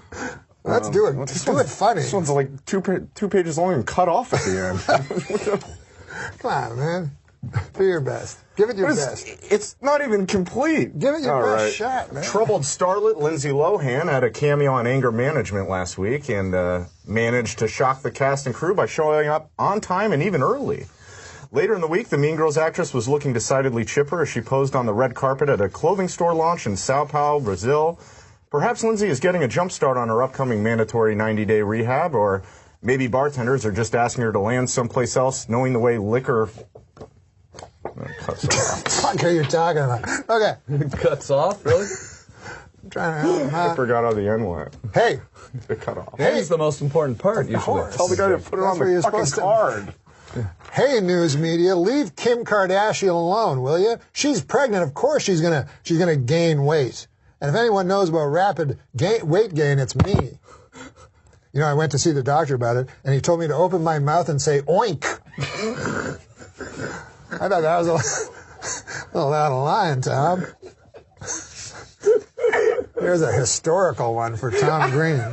S12: Let's do it. Let's do it funny.
S22: This one's like two pages long and cut off at the end.
S12: Come on, man. Do your best. Give it your best.
S22: It's not even complete.
S12: Give it your best shot, man.
S22: Troubled starlet Lindsay Lohan had a cameo on Anger Management last week and managed to shock the cast and crew by showing up on time and even early. Later in the week, the Mean Girls actress was looking decidedly chipper as she posed on the red carpet at a clothing store launch in Sao Paulo, Brazil. Perhaps Lindsay is getting a jump start on her upcoming mandatory 90-day rehab, or maybe bartenders are just asking her to land someplace else, knowing the way liquor... cuts off.
S12: Fuck are you talking about? Okay.
S2: Cuts off? Really?
S12: I'm trying to help him out.
S22: I forgot how the end went.
S12: Hey.
S22: It cut off.
S2: Hey, the most important part. You should
S22: tell the guy to put it on the fucking card.
S12: Hey, news media, leave Kim Kardashian alone, will you? She's pregnant. Of course she's gonna gain weight. And if anyone knows about rapid weight gain, it's me. You know, I went to see the doctor about it, and he told me to open my mouth and say, oink. I thought that was a little out of line, Tom. Here's a historical one for Tom Green.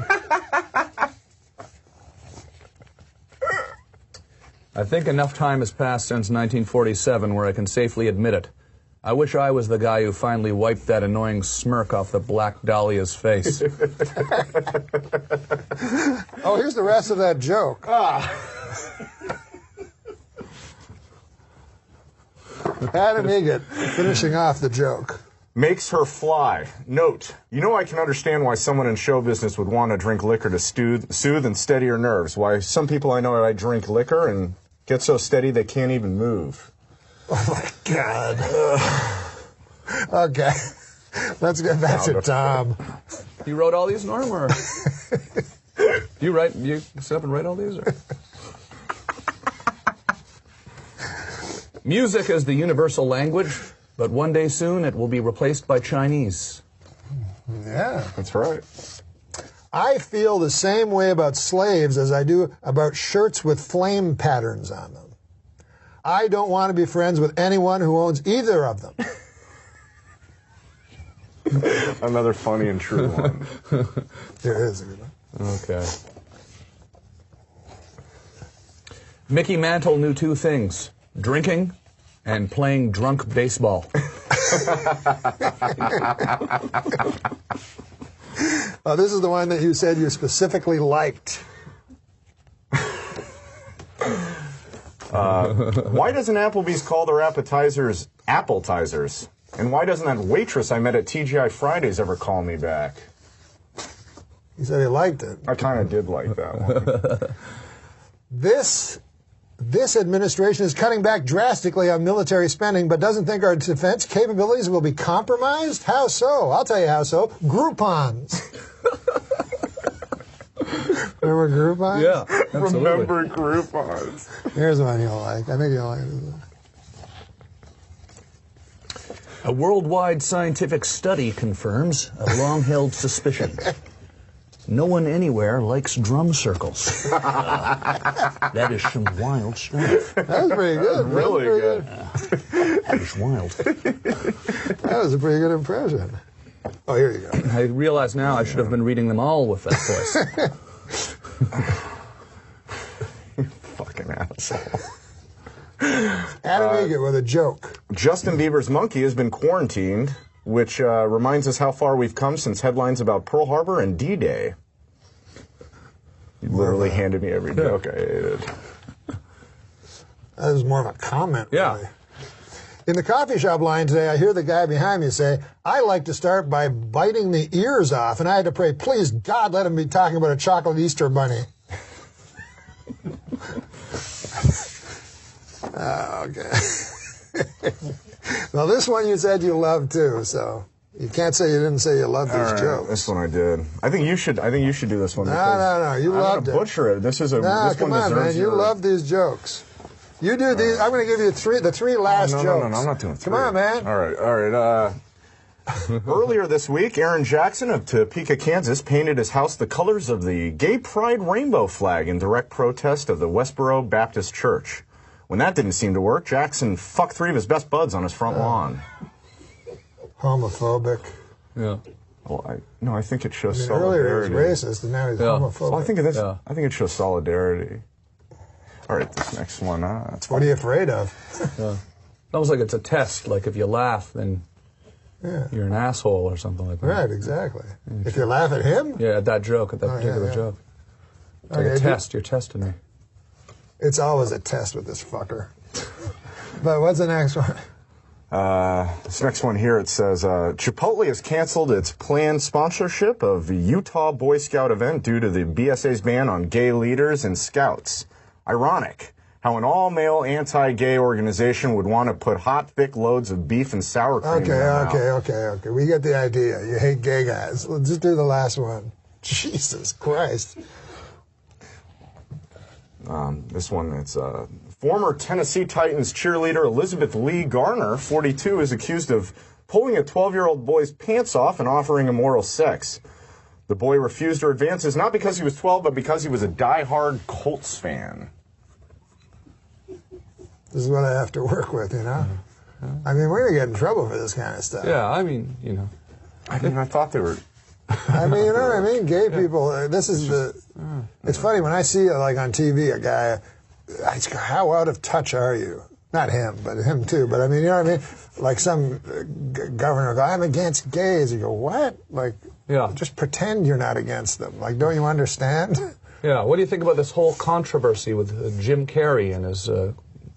S2: I think enough time has passed since 1947 where I can safely admit it. I wish I was the guy who finally wiped that annoying smirk off the Black Dahlia's face.
S12: Oh, here's the rest of that joke. Adam Egan finishing off the joke.
S22: Makes her fly. Note, you know I can understand why someone in show business would want to drink liquor to soothe and steady her nerves. Why some people I know I drink liquor and get so steady they can't even move.
S12: Oh, my God. Okay. Let's get back to Tom.
S2: You wrote all these, Norm, or? You sit up and write all these? Or? Music is the universal language, but one day soon it will be replaced by Chinese.
S12: Yeah.
S22: That's right.
S12: I feel the same way about slaves as I do about shirts with flame patterns on them. I don't want to be friends with anyone who owns either of them.
S22: Another funny and true one.
S12: There is a good one.
S2: Okay. Mickey Mantle knew two things: drinking and playing drunk baseball.
S12: This is the one that you said you specifically liked.
S22: Why doesn't Applebee's call their appetizers appletizers? And why doesn't that waitress I met at TGI Fridays ever call me back?
S12: He said he liked it.
S22: I kind of did like that one.
S12: This administration is cutting back drastically on military spending, but doesn't think our defense capabilities will be compromised? How so? I'll tell you how so. Groupons. Remember Groupons?
S2: Yeah, absolutely.
S22: Remember Groupons.
S12: Here's one you'll like. I think you'll like it.
S2: A worldwide scientific study confirms a long-held suspicion. No one anywhere likes drum circles. That is some wild stuff.
S12: That was pretty good.
S22: Really good.
S2: That is wild.
S12: That was a pretty good impression. Oh, here you go.
S2: I realize now I should have been reading them all with that voice.
S22: Fucking asshole.
S12: Adam Egan with a joke.
S22: Justin Bieber's monkey has been quarantined, which reminds us how far we've come since headlines about Pearl Harbor and D-Day. You literally handed me every joke I hated.
S12: That was more of a comment.
S2: Yeah.
S12: Really. In the coffee shop line today, I hear the guy behind me say, I like to start by biting the ears off, and I had to pray, please, God, let him be talking about a chocolate Easter bunny. Okay. Well, this one you said you loved too, so you can't say you didn't say you loved these jokes.
S22: This one I did. I think you should do this one.
S12: No. You loved it.
S22: I'm gonna butcher it. This is a.
S12: No,
S22: this
S12: come
S22: one
S12: on, man. You love these jokes. You do these. I'm going to give you the three last jokes.
S22: No, I'm not doing three.
S12: Come on, man.
S22: All right. Earlier this week, Aaron Jackson of Topeka, Kansas, painted his house the colors of the Gay Pride rainbow flag in direct protest of the Westboro Baptist Church. When that didn't seem to work, Jackson fucked 3 of his best buds on his front lawn.
S12: Homophobic.
S22: Yeah. Well, I think it shows
S12: earlier he
S22: solidarity.
S12: was racist, and now he's homophobic.
S22: Well, I think it shows solidarity. All right, this next one.
S12: What are you afraid of?
S10: Almost like it's a test. Like if you laugh, then you're an asshole or something like that.
S12: Right, exactly. If you laugh at him?
S10: Yeah, at that joke, at that particular joke. It's like a test. You're testing me.
S12: It's always a test with this fucker. But what's the next one?
S22: This next one here, it says, Chipotle has canceled its planned sponsorship of the Utah Boy Scout event due to the BSA's ban on gay leaders and scouts. Ironic how an all-male anti-gay organization would want to put hot, thick loads of beef and sour cream in their mouth.
S12: Okay. We get the idea. You hate gay guys. Let's just do the last one. Jesus Christ.
S22: This one, it's former Tennessee Titans cheerleader Elizabeth Lee Garner, 42, is accused of pulling a 12-year-old boy's pants off and offering him oral sex. The boy refused her advances not because he was 12, but because he was a die-hard Colts fan.
S12: This is what I have to work with, you know? I mean, we're going to get in trouble for this kind of stuff.
S10: Yeah, I mean, you know.
S22: I thought they were...
S12: I mean, you know what I mean? Gay people, this is the... It's funny, when I see, like, on TV, a guy, I just go, how out of touch are you? Not him, but him too. But, I mean, you know what I mean? Like some governor go, I'm against gays. You go, what? Like, just pretend you're not against them. Like, don't you understand?
S10: Yeah, what do you think about this whole controversy with Jim Carrey and his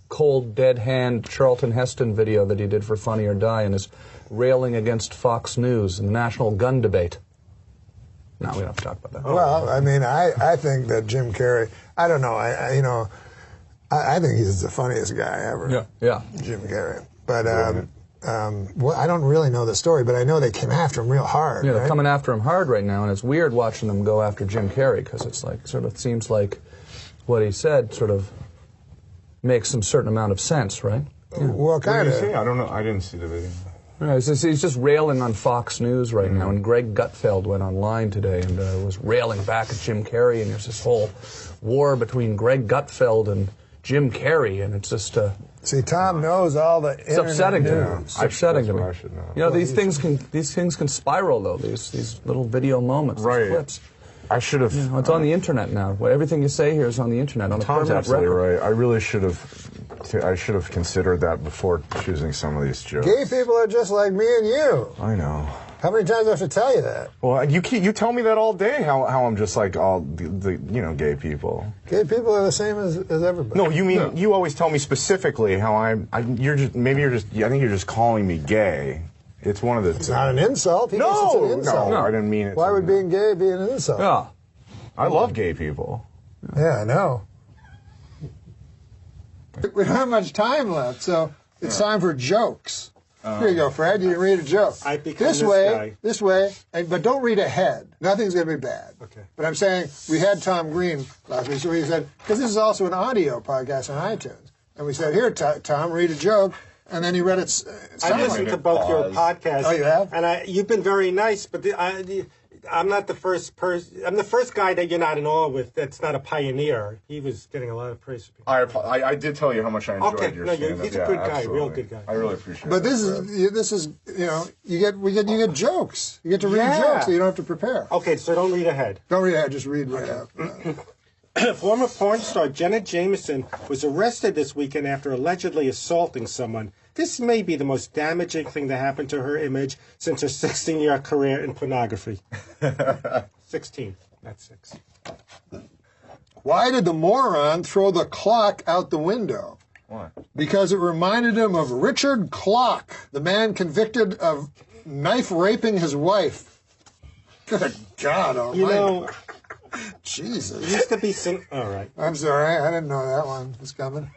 S10: cold, dead hand Charlton Heston video that he did for Funny or Die and his railing against Fox News and the national gun debate? No, we don't have to talk about that.
S12: Well, I mean, I think that Jim Carrey, I don't know, I think he's the funniest guy ever.
S10: Yeah.
S12: Jim Carrey. But well, I don't really know the story, but I know they came after him real hard.
S10: Yeah, they're coming after him hard right now, and it's weird watching them go after Jim Carrey because it's like, sort of seems like what he said sort of makes some certain amount of sense, right? Yeah.
S12: Well, kind of.
S22: I don't know. I didn't see the video.
S10: Right, he's just railing on Fox News right now, and Greg Gutfeld went online today and was railing back at Jim Carrey, and there's this whole war between Greg Gutfeld and Jim Carrey, and it's just...
S12: See, Tom knows all the internet
S10: upsetting to me.
S12: news.
S10: It's upsetting to me.
S22: I should know.
S10: You know, these things can spiral, though, these little video moments, these clips.
S22: I should have...
S10: You know, it's on the internet now. Everything you say here is on the internet, on a
S22: Tom's
S10: permanent
S22: absolutely
S10: record.
S22: right. I really should have... I should have considered that before choosing some of these jokes.
S12: Gay people are just like me and you.
S22: I know.
S12: How many times do I have to tell you that?
S22: Well, you tell me that all day, how I'm just like all the gay people.
S12: Gay people are the same as everybody.
S22: No, you mean you always tell me specifically how I think you're just calling me gay. It's one of the...
S12: It's not an insult. He thinks it's an insult.
S22: No, I didn't mean it.
S12: Why would being gay be an insult?
S10: Yeah.
S22: I love gay people.
S12: Yeah, I know. We don't have much time left, so it's time for jokes. Here you go, Fred. You can read a joke.
S13: I become this guy.
S12: This way, but don't read ahead. Nothing's going to be bad.
S13: Okay.
S12: But I'm saying we had Tom Green last week, so he said, because this is also an audio podcast on iTunes, and we said, here, Tom, read a joke, and then he read it.
S13: I listened to both your podcasts.
S12: Oh, you have?
S13: And you've been very nice, but I'm not the first person. I'm the first guy that you're not in awe with. That's not a pioneer. He was getting a lot of praise.
S22: I did tell you how much I enjoyed your stand-up.
S13: He's a good guy, real good guy.
S22: I really appreciate it.
S12: But this is you know, you get jokes. You get to read jokes, so you don't have to prepare.
S13: Okay, so don't read ahead.
S12: Don't read ahead. Just read right out.
S13: Former porn star Jenna Jameson was arrested this weekend after allegedly assaulting someone. This may be the most damaging thing that happened to her image since her 16-year career in pornography. 16, not 6.
S12: Why did the moron throw the clock out the window?
S22: Why?
S12: Because it reminded him of Richard Clock, the man convicted of knife raping his wife. Good God almighty.
S13: You know,
S12: Jesus.
S13: It used to be all right.
S12: I'm sorry, I didn't know that one was coming.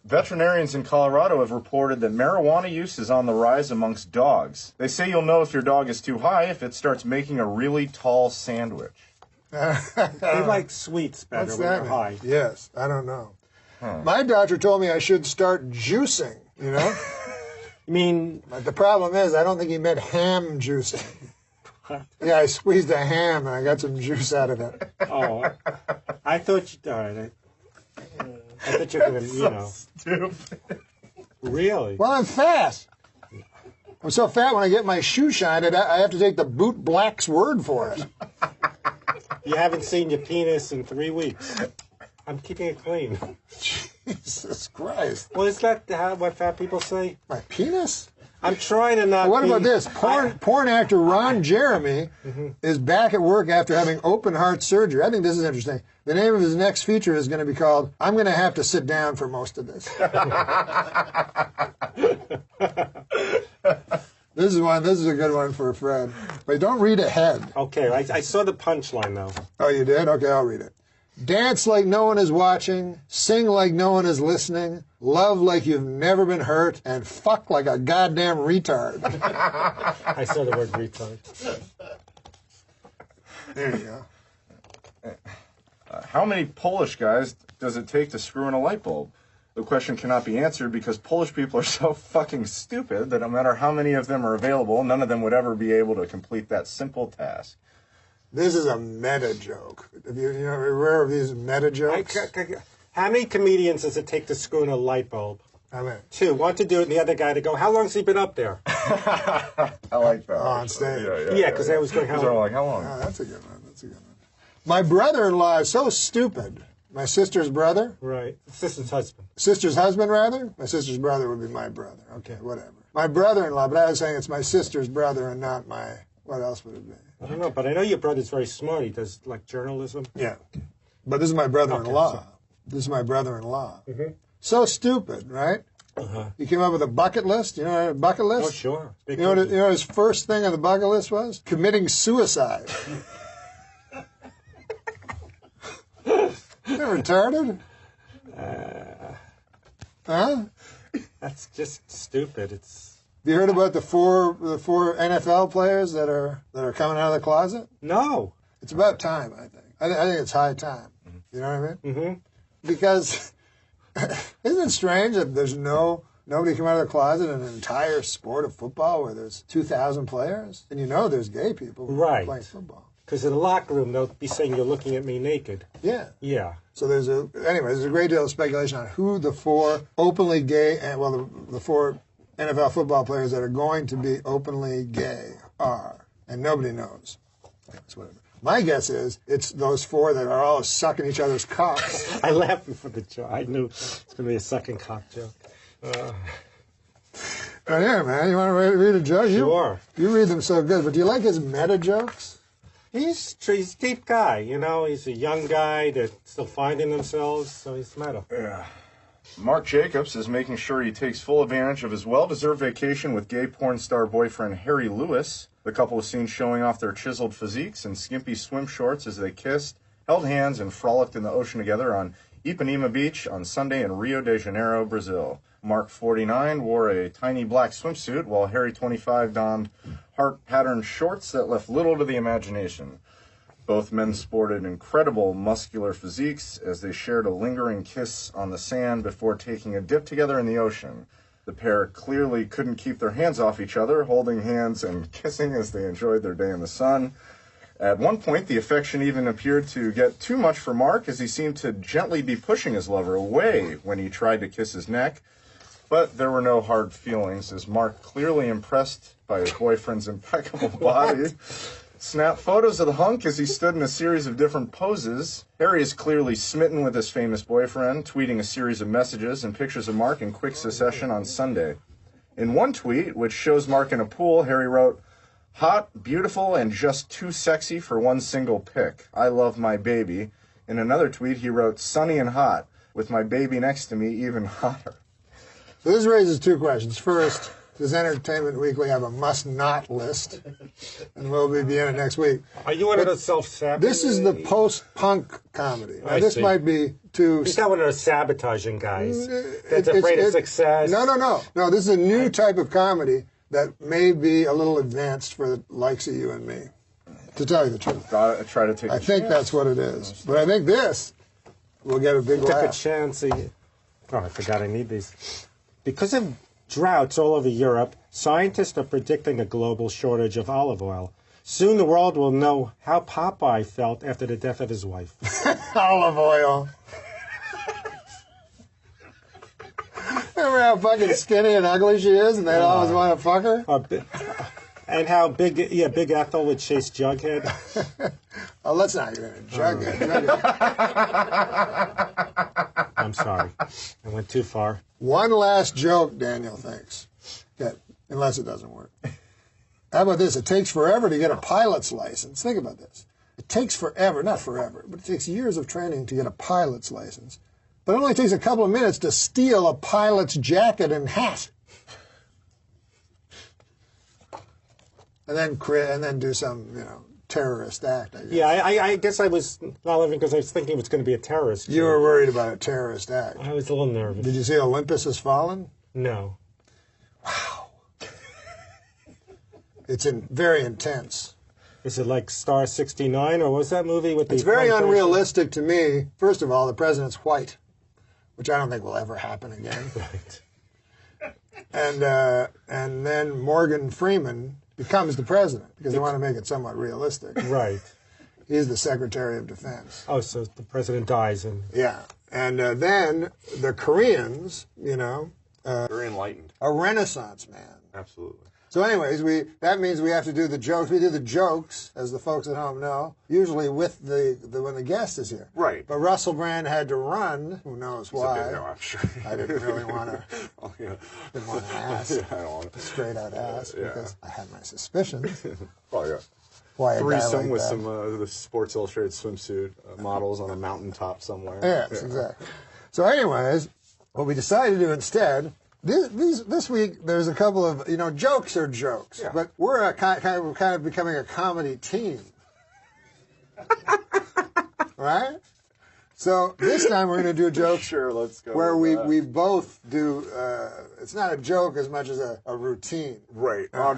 S22: Veterinarians in Colorado have reported that marijuana use is on the rise amongst dogs. They say you'll know if your dog is too high if it starts making a really tall sandwich.
S13: They like sweets better
S12: What's
S13: when
S12: that
S13: they're
S12: mean?
S13: high.
S12: Yes, I don't know. My doctor told me I should start juicing, you know?
S13: You mean...
S12: But the problem is, I don't think he meant ham juicing. Yeah, I squeezed a ham and I got some juice out of it.
S13: Oh, I thought you... All right. I thought you were going to, you know.
S22: Stupid.
S13: Really?
S12: Well, I'm fast. I'm so fat when I get my shoe shined, I have to take the boot black's word for it.
S13: You haven't seen your penis in 3 weeks. I'm keeping it clean.
S12: Jesus Christ.
S13: Well, is that what fat people say?
S12: My penis?
S13: I'm trying to not.
S12: What about this? Porn actor Ron Jeremy is back at work after having open heart surgery. I think this is interesting. The name of his next feature is going to be called "I'm going to have to sit down for most of this." This is a good one for Fred. But don't read ahead.
S13: Okay, I saw the punchline though.
S12: Oh, you did? Okay, I'll read it. Dance like no one is watching, sing like no one is listening, love like you've never been hurt, and fuck like a goddamn retard.
S13: I saw the word retard.
S12: There you go.
S22: How many Polish guys does it take to screw in a light bulb? The question cannot be answered because Polish people are so fucking stupid that no matter how many of them are available, none of them would ever be able to complete that simple task.
S12: This is a meta joke. Have you aware of these meta jokes?
S13: How many comedians does it take to screw in a light bulb?
S12: How many?
S13: 2. One to do it, and the other guy to go, how long's he been up there?
S22: I like that.
S12: On stage.
S13: Yeah, because I was going, how long?
S22: Like, how long?
S12: Oh, that's a good one. That's a good one. My brother-in-law is so stupid. My sister's brother?
S13: Right. Sister's husband.
S12: Sister's husband, rather? My sister's brother would be my brother. Okay, whatever. My brother-in-law, but I was saying it's my sister's brother and not my... What else would it be?
S13: I don't know, but I know your brother's very smart. He does, like, journalism.
S12: Yeah. But this is my brother-in-law.
S13: Okay,
S12: This is my brother-in-law. So stupid, right? He came up with a bucket list. You know what a bucket list?
S13: Oh, sure.
S12: You know what his first thing on the bucket list was? Committing suicide. They're retarded? Huh?
S13: That's just stupid.
S12: Have you heard about the four NFL players that are coming out of the closet?
S13: No.
S12: It's about time, I think. I think it's high time. You know what I mean? Mm-hmm. Because isn't it strange that there's nobody come out of the closet in an entire sport of football where there's 2,000 players? And you know there's gay people playing football.
S13: Because in the locker room, they'll be saying, you're looking at me naked.
S12: Yeah.
S13: Yeah.
S12: So there's a great deal of speculation on who the 4 openly gay, the 4 NFL football players that are going to be openly gay are. And nobody knows. That's whatever. My guess is it's those 4 that are all sucking each other's cocks.
S13: I laughed for the joke. I knew it's going to be a sucking cock joke.
S12: Right here, man. You want to read a joke?
S13: Sure.
S12: You read them so good. But do you like his meta jokes?
S13: He's a deep guy, you know. He's a young guy that's still finding themselves, so he's meta.
S22: Yeah. Mark Jacobs is making sure he takes full advantage of his well-deserved vacation with gay porn star boyfriend Harry Lewis. The couple was seen showing off their chiseled physiques in skimpy swim shorts as they kissed, held hands, and frolicked in the ocean together on Ipanema Beach on Sunday in Rio de Janeiro, Brazil. Mark, 49, wore a tiny black swimsuit, while Harry, 25, donned heart-patterned shorts that left little to the imagination. Both men sported incredible muscular physiques as they shared a lingering kiss on the sand before taking a dip together in the ocean. The pair clearly couldn't keep their hands off each other, holding hands and kissing as they enjoyed their day in the sun. At one point, the affection even appeared to get too much for Mark, as he seemed to gently be pushing his lover away when he tried to kiss his neck. But there were no hard feelings, as Mark, clearly impressed by his boyfriend's impeccable body, snapped photos of the hunk as he stood in a series of different poses. Harry is clearly smitten with his famous boyfriend, tweeting a series of messages and pictures of Mark in quick succession on Sunday. In one tweet, which shows Mark in a pool, Harry wrote, "Hot, beautiful, and just too sexy for one single pic. I love my baby." In another tweet, he wrote, "Sunny and hot, with my baby next to me even hotter."
S12: So this raises 2 questions. First, does Entertainment Weekly have a must-not list? And we'll be in it next week.
S13: Are you one of those self-sabotaging?
S12: This is the post-punk comedy. Now, this might be too...
S13: He's not one of those sabotaging guys that's afraid of success.
S12: No. No, this is a new type of comedy that may be a little advanced for the likes of you and me, to tell you the truth.
S22: I try to take
S12: I think that's what it is. But I think this will get a big
S13: Took a
S12: laugh.
S13: chance. Oh, I forgot I need these. Because of droughts all over Europe, scientists are predicting a global shortage of olive oil. Soon the world will know how Popeye felt after the death of his wife.
S12: Olive oil. Remember how fucking skinny and ugly she is, and they'd always want to fuck her?
S13: And how Big Ethel would chase Jughead.
S12: Oh, let's not get into Jughead.
S13: I'm sorry. I went too far.
S12: One last joke, Daniel thinks. Okay, unless it doesn't work. How about this? It takes forever to get a pilot's license. Think about this. It takes forever, not forever, but it takes years of training to get a pilot's license. But it only takes a couple of minutes to steal a pilot's jacket and hat. And then do some, terrorist act, I guess.
S13: Yeah, I guess I was not living because I was thinking it was going to be a terrorist.
S12: You were worried about a terrorist act.
S13: I was a little nervous.
S12: Did you see Olympus Has Fallen?
S13: No.
S12: Wow. It's very intense.
S13: Is it like Star 69, or was that movie with the...
S12: It's very unrealistic to me. First of all, the president's white, which I don't think will ever happen again.
S13: Right.
S12: And then Morgan Freeman becomes the president because they want to make it somewhat realistic.
S13: Right.
S12: He's the Secretary of Defense.
S13: Oh, so the president dies and...
S12: Yeah. And then the Koreans,
S22: Very enlightened.
S12: a Renaissance man.
S22: Absolutely.
S12: So anyways, that means we have to do the jokes. We do the jokes, as the folks at home know, usually with when the guest is here.
S22: Right.
S12: But Russell Brand had to run. Who knows why?
S22: I'm sure.
S12: I didn't really want to. Didn't want to ask.
S22: Yeah, I don't want to.
S12: Straight out ask
S22: Yeah.
S12: because I had my suspicions.
S22: Oh yeah.
S12: Why a guy
S22: Threesome
S12: like
S22: with
S12: that.
S22: some the Sports Illustrated swimsuit models on a mountaintop somewhere.
S12: Yes, exactly. So anyways, what we decided to do instead. This week, there's a couple of, jokes are jokes, but we're kind of becoming a comedy team. Right? So this time we're going to do jokes
S22: Sure, let's go
S12: where
S22: with
S12: we both do, it's not a joke as much as a routine.
S22: Right. I'll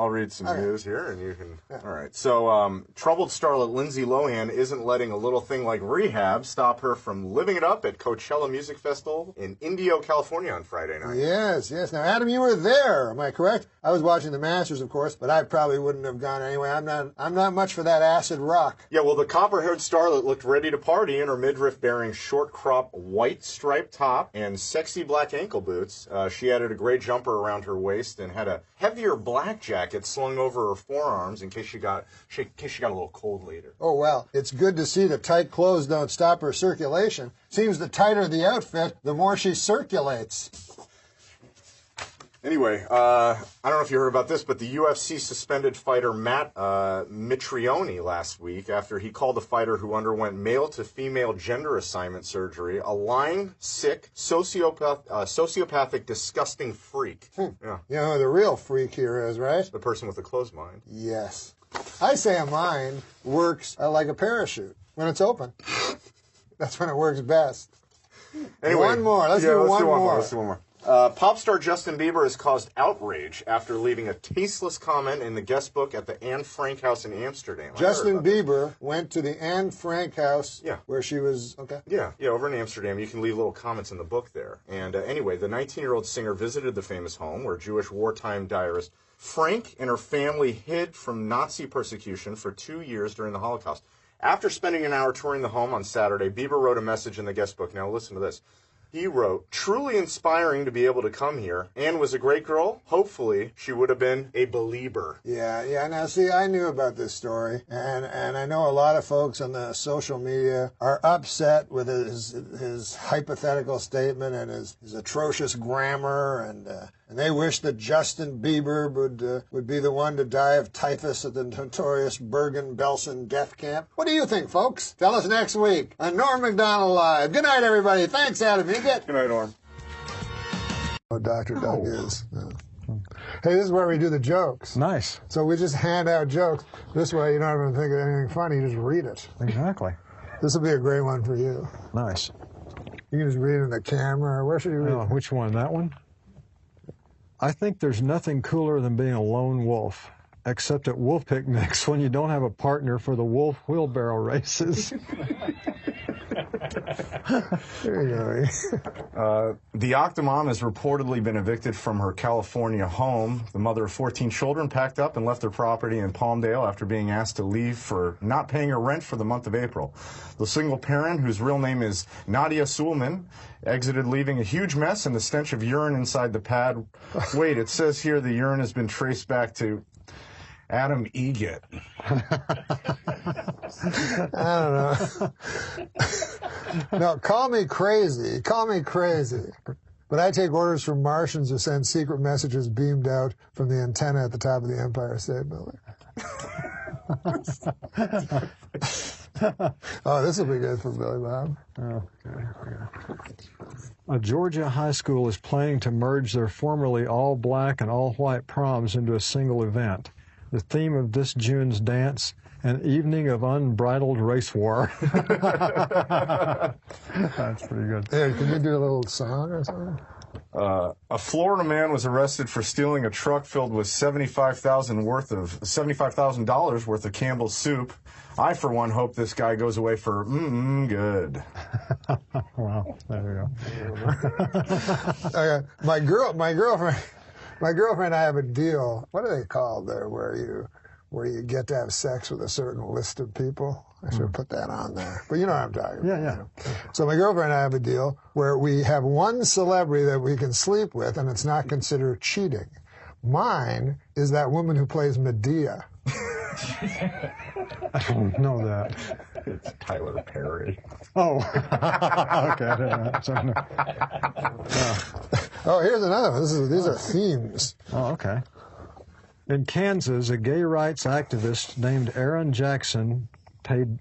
S22: read some news here, and you can. Yeah. All right. So, troubled starlet Lindsay Lohan isn't letting a little thing like rehab stop her from living it up at Coachella Music Festival in Indio, California on Friday night.
S12: Yes. Now, Adam, you were there. Am I correct? I was watching the Masters, of course, but I probably wouldn't have gone anyway. I'm not much for that acid rock.
S22: Yeah. Well, the copper-haired starlet looked ready to party in her midriff-bearing short crop white striped top and sexy black ankle boots. She added a gray jumper around her waist and had a heavier black jacket slung over her forearms in case she got a little cold later.
S12: Oh, well, it's good to see the tight clothes don't stop her circulation. Seems the tighter the outfit, the more she circulates.
S22: Anyway, I don't know if you heard about this, but the UFC suspended fighter Matt Mitrione last week after he called the fighter who underwent male-to-female gender assignment surgery a lying, sick, sociopathic, disgusting freak. Yeah.
S12: You know who the real freak here is, right?
S22: The person with a closed mind.
S12: Yes. I say a mind works like a parachute when it's open. That's when it works best.
S22: Anyway,
S12: one more. Let's do one more.
S22: Let's do one more. Pop star Justin Bieber has caused outrage after leaving a tasteless comment in the guest book at the Anne Frank House in Amsterdam.
S12: Justin Bieber went to the Anne Frank House where she was, okay?
S22: Yeah, over in Amsterdam. You can leave little comments in the book there. And anyway, the 19-year-old singer visited the famous home where Jewish wartime diarist Frank and her family hid from Nazi persecution for 2 years during the Holocaust. After spending an hour touring the home on Saturday, Bieber wrote a message in the guest book. Now listen to this. He wrote, "Truly inspiring to be able to come here. Anne was a great girl. Hopefully, she would have been a believer."
S12: Yeah. Now, see, I knew about this story, and I know a lot of folks on the social media are upset with his hypothetical statement and his atrocious grammar, and they wish that Justin Bieber would be the one to die of typhus at the notorious Bergen-Belsen death camp. What do you think, folks? Tell us next week on Norm Macdonald Live. Good night, everybody. Thanks, Adam.
S22: Good night, Norm.
S12: What Dr. Doug is. Hey, this is where we do the jokes.
S14: Nice.
S12: So we just hand out jokes. This way you don't even think of anything funny, you just read it.
S14: Exactly.
S12: This will be a great one for you.
S14: Nice.
S12: You can just read it in the camera. Where should you read it?
S14: Which one? That one? I think there's nothing cooler than being a lone wolf, except at wolf picnics when you don't have a partner for the wolf wheelbarrow races.
S12: There you go.
S22: The Octomom has reportedly been evicted from her California home. The mother of 14 children packed up and left her property in Palmdale after being asked to leave for not paying her rent for the month of April. The single parent, whose real name is Nadia Suleman, exited leaving a huge mess and the stench of urine inside the pad. Wait, it says here the urine has been traced back to Adam Egget.
S12: I don't know. No, call me crazy. Call me crazy. But I take orders from Martians who send secret messages beamed out from the antenna at the top of the Empire State Building. Oh, this will be good for Billy Bob.
S14: Okay. A Georgia high school is planning to merge their formerly all-black and all-white proms into a single event. The theme of this June's dance, an evening of unbridled race war. That's pretty good.
S12: Hey, can you do a little song or something?
S22: A Florida man was arrested for stealing a truck filled with $75,000 worth of Campbell's soup. I, for one, hope this guy goes away for good.
S14: Wow, there you
S12: go. My girlfriend and I have a deal. What are they called there, where you get to have sex with a certain list of people? I should put that on there. But you know what I'm talking about.
S14: Yeah.
S12: So my girlfriend and I have a deal where we have one celebrity that we can sleep with, and it's not considered cheating. Mine is that woman who plays Medea.
S14: I don't know that.
S22: It's Tyler Perry.
S14: Oh, okay.
S12: Oh, here's another one. These are themes.
S14: Oh, okay. In Kansas, a gay rights activist named Aaron Jackson paid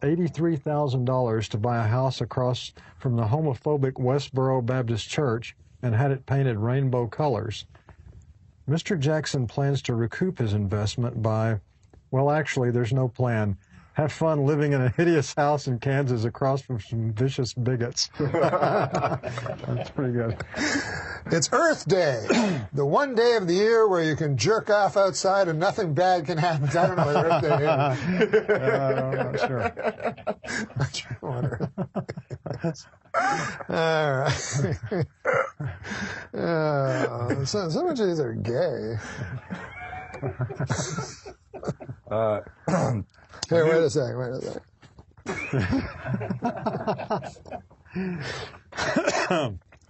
S14: $83,000 to buy a house across from the homophobic Westboro Baptist Church and had it painted rainbow colors. Mr. Jackson plans to recoup his investment by, well, actually, there's no plan. Have fun living in a hideous house in Kansas across from some vicious bigots. That's pretty good.
S12: It's Earth Day, the one day of the year where you can jerk off outside and nothing bad can happen. I don't know what Earth Day is. I'm not sure. All right. So much of these are gay. Hey, wait a second.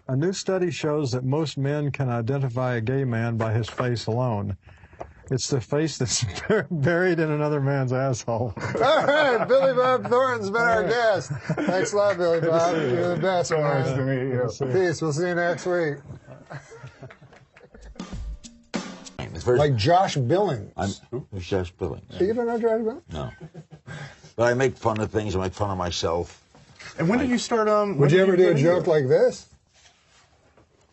S14: A new study shows that most men can identify a gay man by his face alone. It's the face that's buried in another man's asshole.
S12: All right, Billy Bob Thornton's been our guest. Thanks a lot, Billy Bob. You're the best.
S22: So nice to meet you.
S12: Peace. We'll see you next week. Like Josh Billings.
S5: Who's Josh Billings?
S12: You don't know Josh Billings?
S5: No. But I make fun of things. I make fun of myself.
S22: And when did you start?
S12: Would you ever do a joke like this?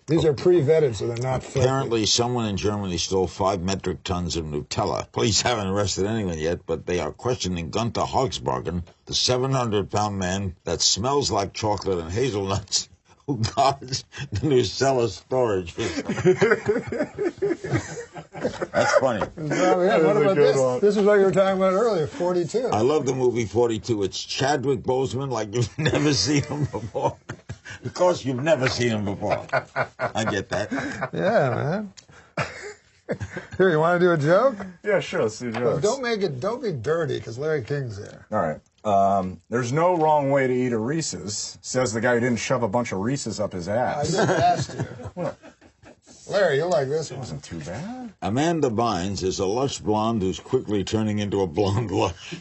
S12: These are pre-vetted, so they're not filthy.
S5: Apparently, someone in Germany stole 5 metric tons of Nutella. Police haven't arrested anyone yet, but they are questioning Gunther Hogsbargen, the 700-pound man that smells like chocolate and hazelnuts, who guards the Nutella storage facility. That's funny.
S12: What about this? This is what you were talking about earlier, 42.
S5: I love the movie 42. It's Chadwick Boseman like you've never seen him before. Of course, you've never seen him before. I get that.
S12: Yeah, man. Here, you want to do a joke?
S22: Yeah, sure. Let's do jokes.
S12: Don't be dirty, because Larry King's here.
S22: All right. There's no wrong way to eat a Reese's, says the guy who didn't shove a bunch of Reese's up his ass.
S12: I just asked you.
S22: What?
S12: Larry, you like this one.
S22: It wasn't too bad.
S5: Amanda Bynes is a lush blonde who's quickly turning into a blonde lush.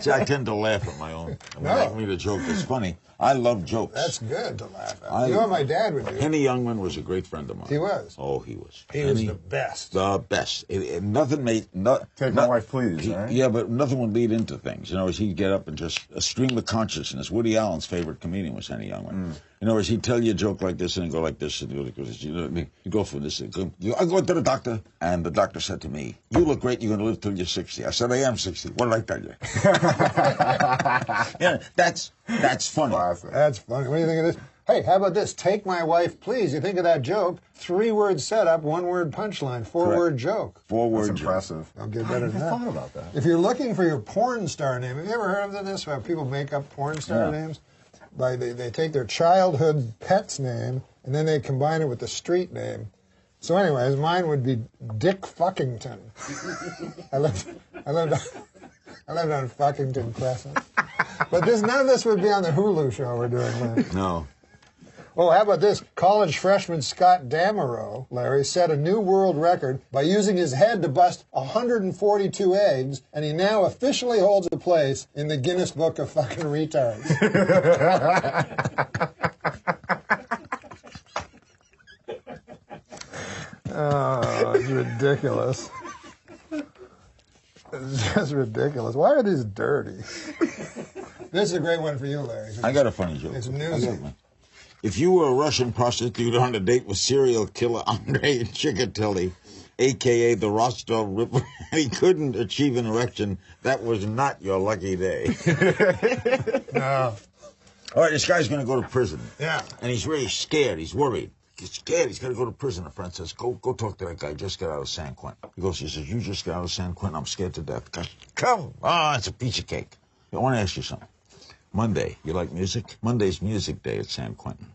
S5: See, I tend to laugh at my own. When I read a joke that's funny. I love jokes.
S12: That's good to laugh at. You know what my dad would do?
S5: Henny Youngman was a great friend of mine.
S12: He was?
S5: Oh, he was.
S12: He was the best.
S5: The best. Nothing made...
S22: Take my wife, please, right?
S5: Yeah, but nothing would lead into things. You know, he'd get up and just... A stream of consciousness. Woody Allen's favorite comedian was Henny Youngman. In other words, he'd tell you a joke like this and he'd go like this and go like this. You know what I mean? You go from this. I go to the doctor, and the doctor said to me, "You look great. You're going to live till you're 60." I said, "I am 60. What did I tell you?" Yeah, that's funny.
S12: That's funny. What do you think of this? Hey, how about this? Take my wife, please. You think of that joke, 3-word setup, 1-word punchline, 4-word joke.
S22: 4-word joke. Impressive.
S12: I'll get better than that.
S22: I thought about that.
S12: If you're looking for your porn star name, have you ever heard of this, where people make up porn star names? They take their childhood pet's name, and then they combine it with the street name. So anyways, mine would be Dick Fuckington. I lived on Fuckington Crescent. But none of this would be on the Hulu show we're doing, Larry.
S5: No.
S12: Oh, how about this? College freshman Scott Damerow, Larry, set a new world record by using his head to bust 142 eggs, and he now officially holds a place in the Guinness Book of Fucking Retards. Oh, it's ridiculous. It's just ridiculous. Why are these dirty? This is a great one for you, Larry.
S5: I got a funny joke.
S12: It's newsy.
S5: If you were a Russian prostitute on a date with serial killer Andrei Chikatilo, a.k.a. the Rostov Ripper, and he couldn't achieve an erection, that was not your lucky day.
S12: No.
S5: All right, this guy's going to go to prison.
S12: Yeah.
S5: And he's really scared. He's worried. He's scared. He's got to go to prison. A friend says, go talk to that guy. Just got out of San Quentin. He says, you just got out of San Quentin? I'm scared to death. The guy, come. Oh, it's a piece of cake. I want to ask you something. Monday, you like music? Monday's music day at San Quentin.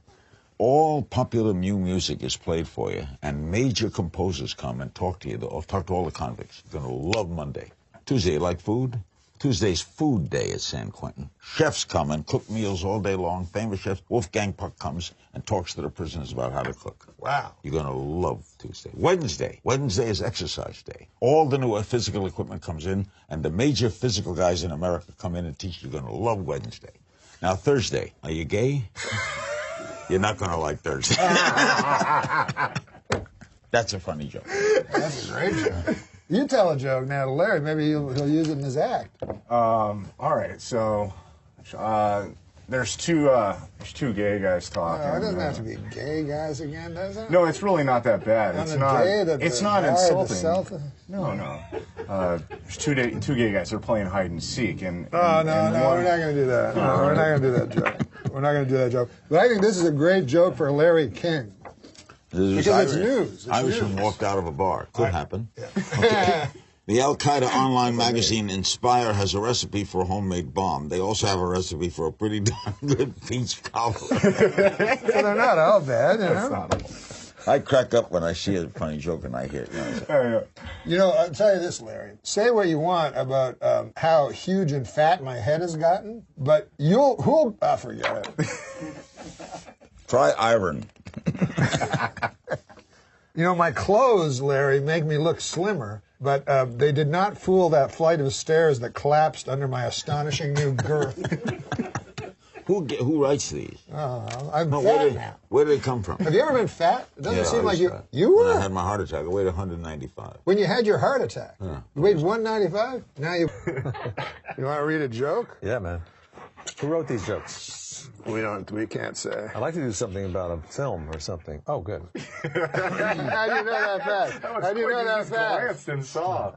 S5: All popular new music is played for you, and major composers come and talk to you. They'll talk to all the convicts. You're going to love Monday. Tuesday, you like food? Tuesday's food day at San Quentin. Chefs come and cook meals all day long. Famous chef Wolfgang Puck comes and talks to the prisoners about how to cook.
S12: Wow.
S5: You're going to love Tuesday. Wednesday is exercise day. All the new physical equipment comes in, and the major physical guys in America come in and teach you. You're going to love Wednesday. Now, Thursday, are you gay? You're not going to like Thursday. That's a funny joke.
S12: That's a great joke. You tell a joke now to Larry. Maybe he'll use it in his act.
S22: All right, so there's two gay guys talking.
S12: No, it doesn't have to be gay guys again, does it?
S22: No, it's really not that bad.
S12: On
S22: It's
S12: the
S22: not.
S12: day that
S22: It's
S12: the
S22: not
S12: bar, the
S22: insulting.
S12: Celtics?
S22: No. There's two gay guys. They're playing hide and seek, and
S12: No,
S22: one-
S12: we're not going to do that. No, we're not going to do that joke. We're not going to do that joke. But I think this is a great joke for Larry King. Because it's news.
S5: Irishman walked out of a bar. Could happen. Yeah. Okay. The Al-Qaeda online magazine Inspire has a recipe for a homemade bomb. They also have a recipe for a pretty darn good peach cobbler.
S12: So they're not all bad, you know?
S5: I crack up when I see a funny joke and I hear it.
S12: You know, I'll tell you this, Larry. Say what you want about how huge and fat my head has gotten, but forget it.
S5: Try iron.
S12: You know, my clothes, Larry, make me look slimmer, but they did not fool that flight of stairs that collapsed under my astonishing new girth.
S5: Who writes these?
S12: I'm fat now.
S5: Where did they come from?
S12: Have you ever been fat? It doesn't seem like you.
S5: Fat.
S12: You were?
S5: When I had my heart attack. I weighed 195.
S12: When you had your heart attack,
S5: Yeah.
S12: you weighed 195. Now you. You want to read a joke?
S15: Yeah, man. Who wrote these jokes?
S12: We can't say.
S15: I'd like to do something about a film or something. Oh, good.
S12: How do you know that fast? How do you know that fast?
S22: glanced and saw.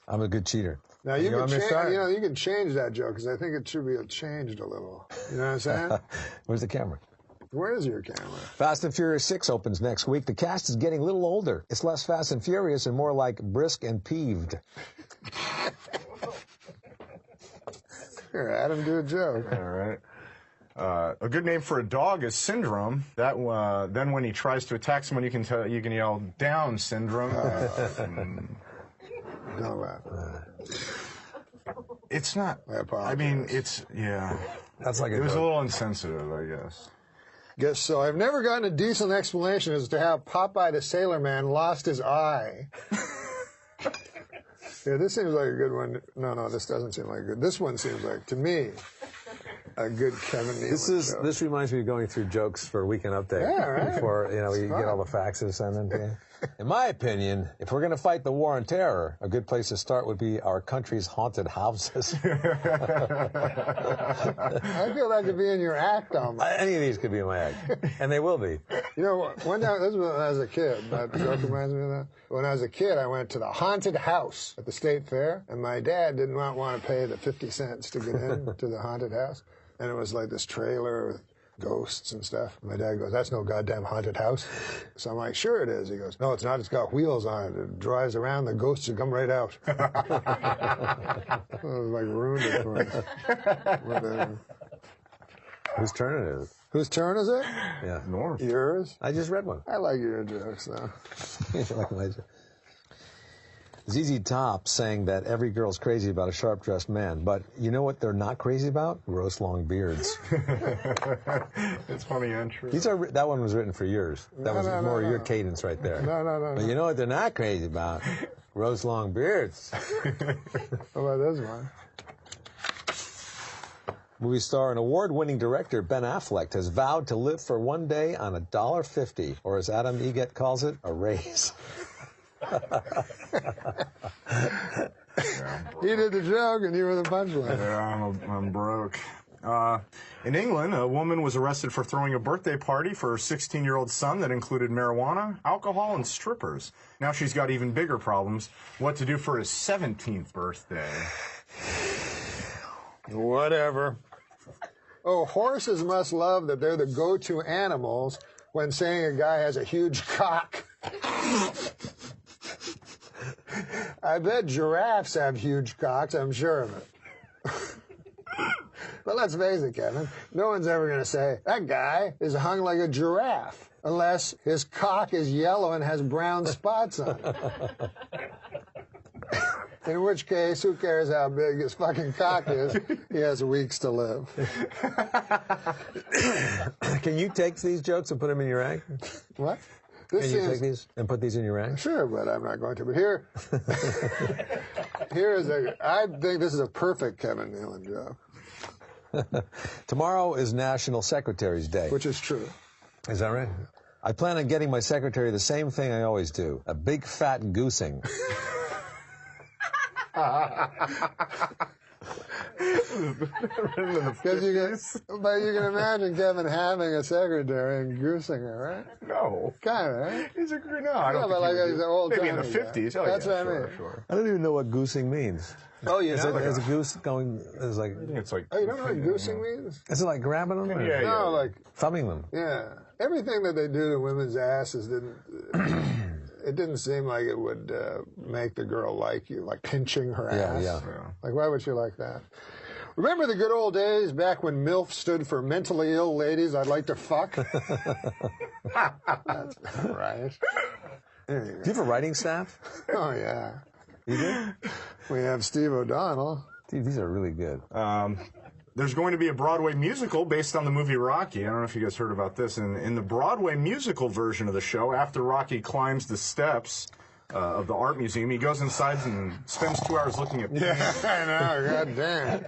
S15: I'm a good cheater.
S12: Now you
S15: want me to start?
S12: you can change that joke because I think it should be changed a little. You know what I'm saying?
S15: Where's the camera?
S12: Where is your camera?
S15: Fast and Furious 6 opens next week. The cast is getting a little older. It's less fast and furious and more like brisk and peeved.
S12: Here, Adam, do a joke.
S22: All right. A good name for a dog is Syndrome. That then when he tries to attack someone, you can yell "Down, Syndrome."
S12: Don't laugh.
S22: It's not. I mean, it's
S15: That's like
S22: it was a little insensitive, I guess.
S12: Guess so. I've never gotten a decent explanation as to how Popeye the Sailor Man lost his eye. Yeah, this seems like a good one. No, this doesn't seem like good. This one seems like, to me, a good Kevin Nealon joke.
S15: This reminds me of going through jokes for Weekend Update.
S12: Yeah, right.
S15: Before you get all the faxes sent in to you. In my opinion, if we're going to fight the war on terror, a good place to start would be our country's haunted houses.
S12: I feel that could be in your act almost.
S15: Any of these could be in my act, and they will be.
S12: You know, one time, this was when I was a kid. That joke reminds me of that. When I was a kid, I went to the haunted house at the state fair, and my dad did not want to pay the 50 cents to get in to the haunted house. And it was like this trailer with ghosts and stuff. My dad goes, that's no goddamn haunted house. So I'm like, sure it is. He goes, no, it's not. It's got wheels on it. It drives around. The ghosts will come right out. I was like, ruined it for me. Whatever.
S15: Whose turn it is?
S12: Whose turn is it?
S15: Yeah.
S22: Norm.
S12: Yours?
S15: I just read one.
S12: I like your jokes, though.
S15: You like my joke? ZZ Top saying that every girl's crazy about a sharp-dressed man, but you know what they're not crazy about? Gross long beards.
S22: It's funny and true.
S15: That one was written for yours. That was more your cadence right there.
S12: No.
S15: But you know what they're not crazy about? Gross long beards.
S12: How about this one?
S15: Movie star and award-winning director Ben Affleck has vowed to live for one day on $1.50, or as Adam Egget calls it, a raise.
S12: He did the joke and you were the punchline.
S22: Yeah, I'm broke. In England, a woman was arrested for throwing a birthday party for her 16-year-old son that included marijuana, alcohol, and strippers. Now she's got even bigger problems. What to do for his 17th birthday?
S12: Whatever. Oh, horses must love that they're the go-to animals when saying a guy has a huge cock. I bet giraffes have huge cocks, I'm sure of it. But let's face it, Kevin, no one's ever going to say, that guy is hung like a giraffe, unless his cock is yellow and has brown spots on it. In which case, who cares how big his fucking cock is? He has weeks to live.
S15: Can you take these jokes and put them in your act?
S12: What?
S15: Can you take these and put these in your act?
S12: Sure, but I'm not going to. But here is I think this is a perfect Kevin Nealon joke.
S15: Tomorrow is National Secretary's Day.
S12: Which is true.
S15: Is that right? I plan on getting my secretary the same thing I always do, a big fat goosing.
S12: Because you can imagine Kevin having a secretary and goosing her, right?
S22: No.
S12: Kind of, right?
S22: He's a no, I don't
S12: but
S22: think
S12: like he's an old
S22: maybe in the
S12: guy.
S22: 50s. Oh,
S12: That's
S22: yeah,
S12: what I mean.
S22: Sure.
S15: I don't even know what goosing means.
S12: Oh, you know?
S15: Is a goose going, is like...
S22: I think it's like...
S12: Oh, you don't know what goosing means?
S15: Is it like grabbing them? Or?
S22: Yeah.
S12: No, like...
S15: Thumbing them?
S12: Yeah. Everything that they do to women's asses it didn't seem like it would make the girl like you, like pinching her ass.
S15: Yeah.
S12: Like, why would she like that? Remember the good old days back when MILF stood for mentally ill ladies I'd like to fuck? That's right.
S15: Do you have a writing staff?
S12: Oh, yeah.
S15: You do?
S12: We have Steve O'Donnell.
S15: Dude, these are really good.
S22: There's going to be a Broadway musical based on the movie Rocky. I don't know if you guys heard about this. In the Broadway musical version of the show, after Rocky climbs the steps of the art museum, he goes inside and spends 2 hours looking at paintings.
S12: Yeah, I know. God damn.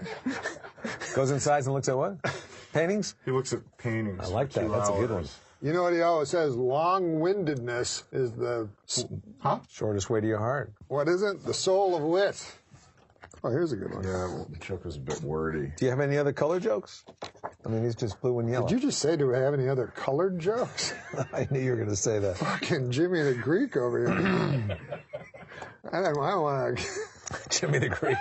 S15: Goes inside and looks at what? Paintings?
S22: He looks at paintings.
S15: I like that. That's a good one.
S12: You know what he always says? Long-windedness is the...
S15: Shortest way to your heart.
S12: What is it? The soul of wit. Oh, here's a good one.
S22: Yeah, well, the joke was a bit wordy.
S15: Do you have any other color jokes? I mean, he's just blue and yellow.
S12: Did you just say, do we have any other colored jokes?
S15: I knew you were going to say that.
S12: Fucking Jimmy the Greek over here. I don't want to...
S15: Jimmy the Greek.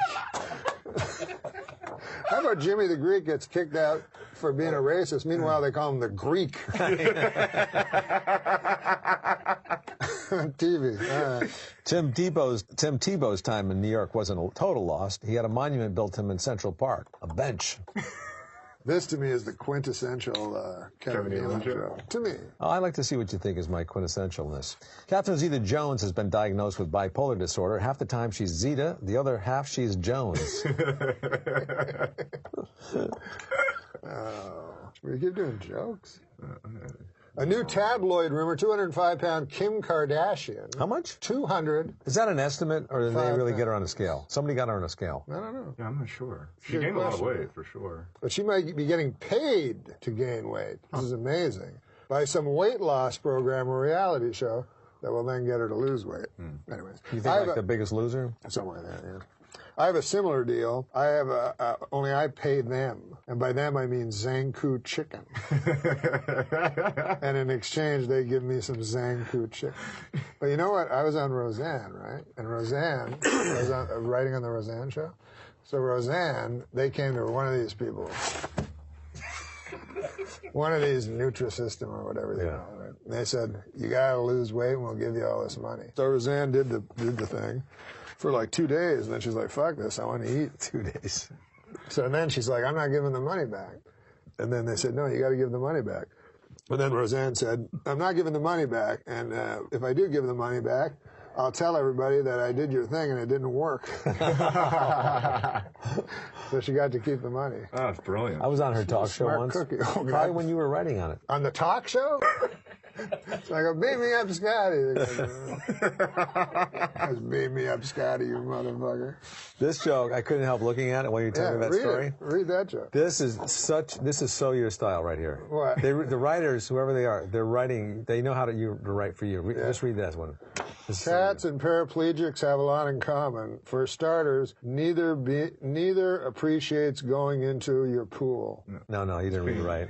S12: How about Jimmy the Greek gets kicked out for being a racist? Meanwhile, they call him the Greek. TV.
S15: Tim Tebow's time in New York wasn't a total loss. He had a monument built to him in Central Park, a bench.
S12: This, to me, is the quintessential Kevin Nealon joke. To me.
S15: Oh, I like to see what you think is my quintessentialness. Catherine Zeta-Jones has been diagnosed with bipolar disorder. Half the time she's Zeta, the other half she's Jones.
S12: We keep doing jokes. A new tabloid rumor, 205-pound Kim Kardashian.
S15: How much?
S12: 200.
S15: Is that an estimate, or did they really get her on a scale? Somebody got her on a scale.
S12: I don't know.
S22: Yeah, I'm not sure. She
S12: Good
S22: gained a lot of
S12: question.
S22: weight, for sure.
S12: But she might be getting paid to gain weight. This is amazing. By some weight loss program or reality show that will then get her to lose weight. Anyways.
S15: You think like The Biggest Loser?
S12: Somewhere in there, yeah. I have a similar deal. I have only I pay them. And by them, I mean Zankou chicken. And in exchange, they give me some Zankou chicken. But you know what? I was on Roseanne, right? And Roseanne, I was writing on the Roseanne show. So Roseanne, they came to one of these people. one of these Nutrisystem or whatever they call it. And they said, you got to lose weight and we'll give you all this money. So Roseanne did the thing for like 2 days. And then she's like, fuck this, I want to eat 2 days. So then she's like, I'm not giving the money back. And then they said, no, you got to give the money back. But then Roseanne said, I'm not giving the money back. And if I do give the money back, I'll tell everybody that I did your thing and it didn't work. So she got to keep the money.
S22: Oh, that's brilliant.
S15: I was on her talk show
S12: Smart
S15: once.
S12: cookie. Oh,
S15: Probably when you were writing on it.
S12: On the talk show? So I go, beat me up, Scotty. Just beat me up, Scotty, you motherfucker.
S15: This joke, I couldn't help looking at it when you tell me that story.
S12: Read that joke.
S15: This is so your style right here.
S12: What?
S15: The writers, whoever they are, they're writing. They know how to write for you. Just read that one.
S12: Cats and paraplegics have a lot in common. For starters, neither appreciates going into your pool.
S15: No, you didn't read it right.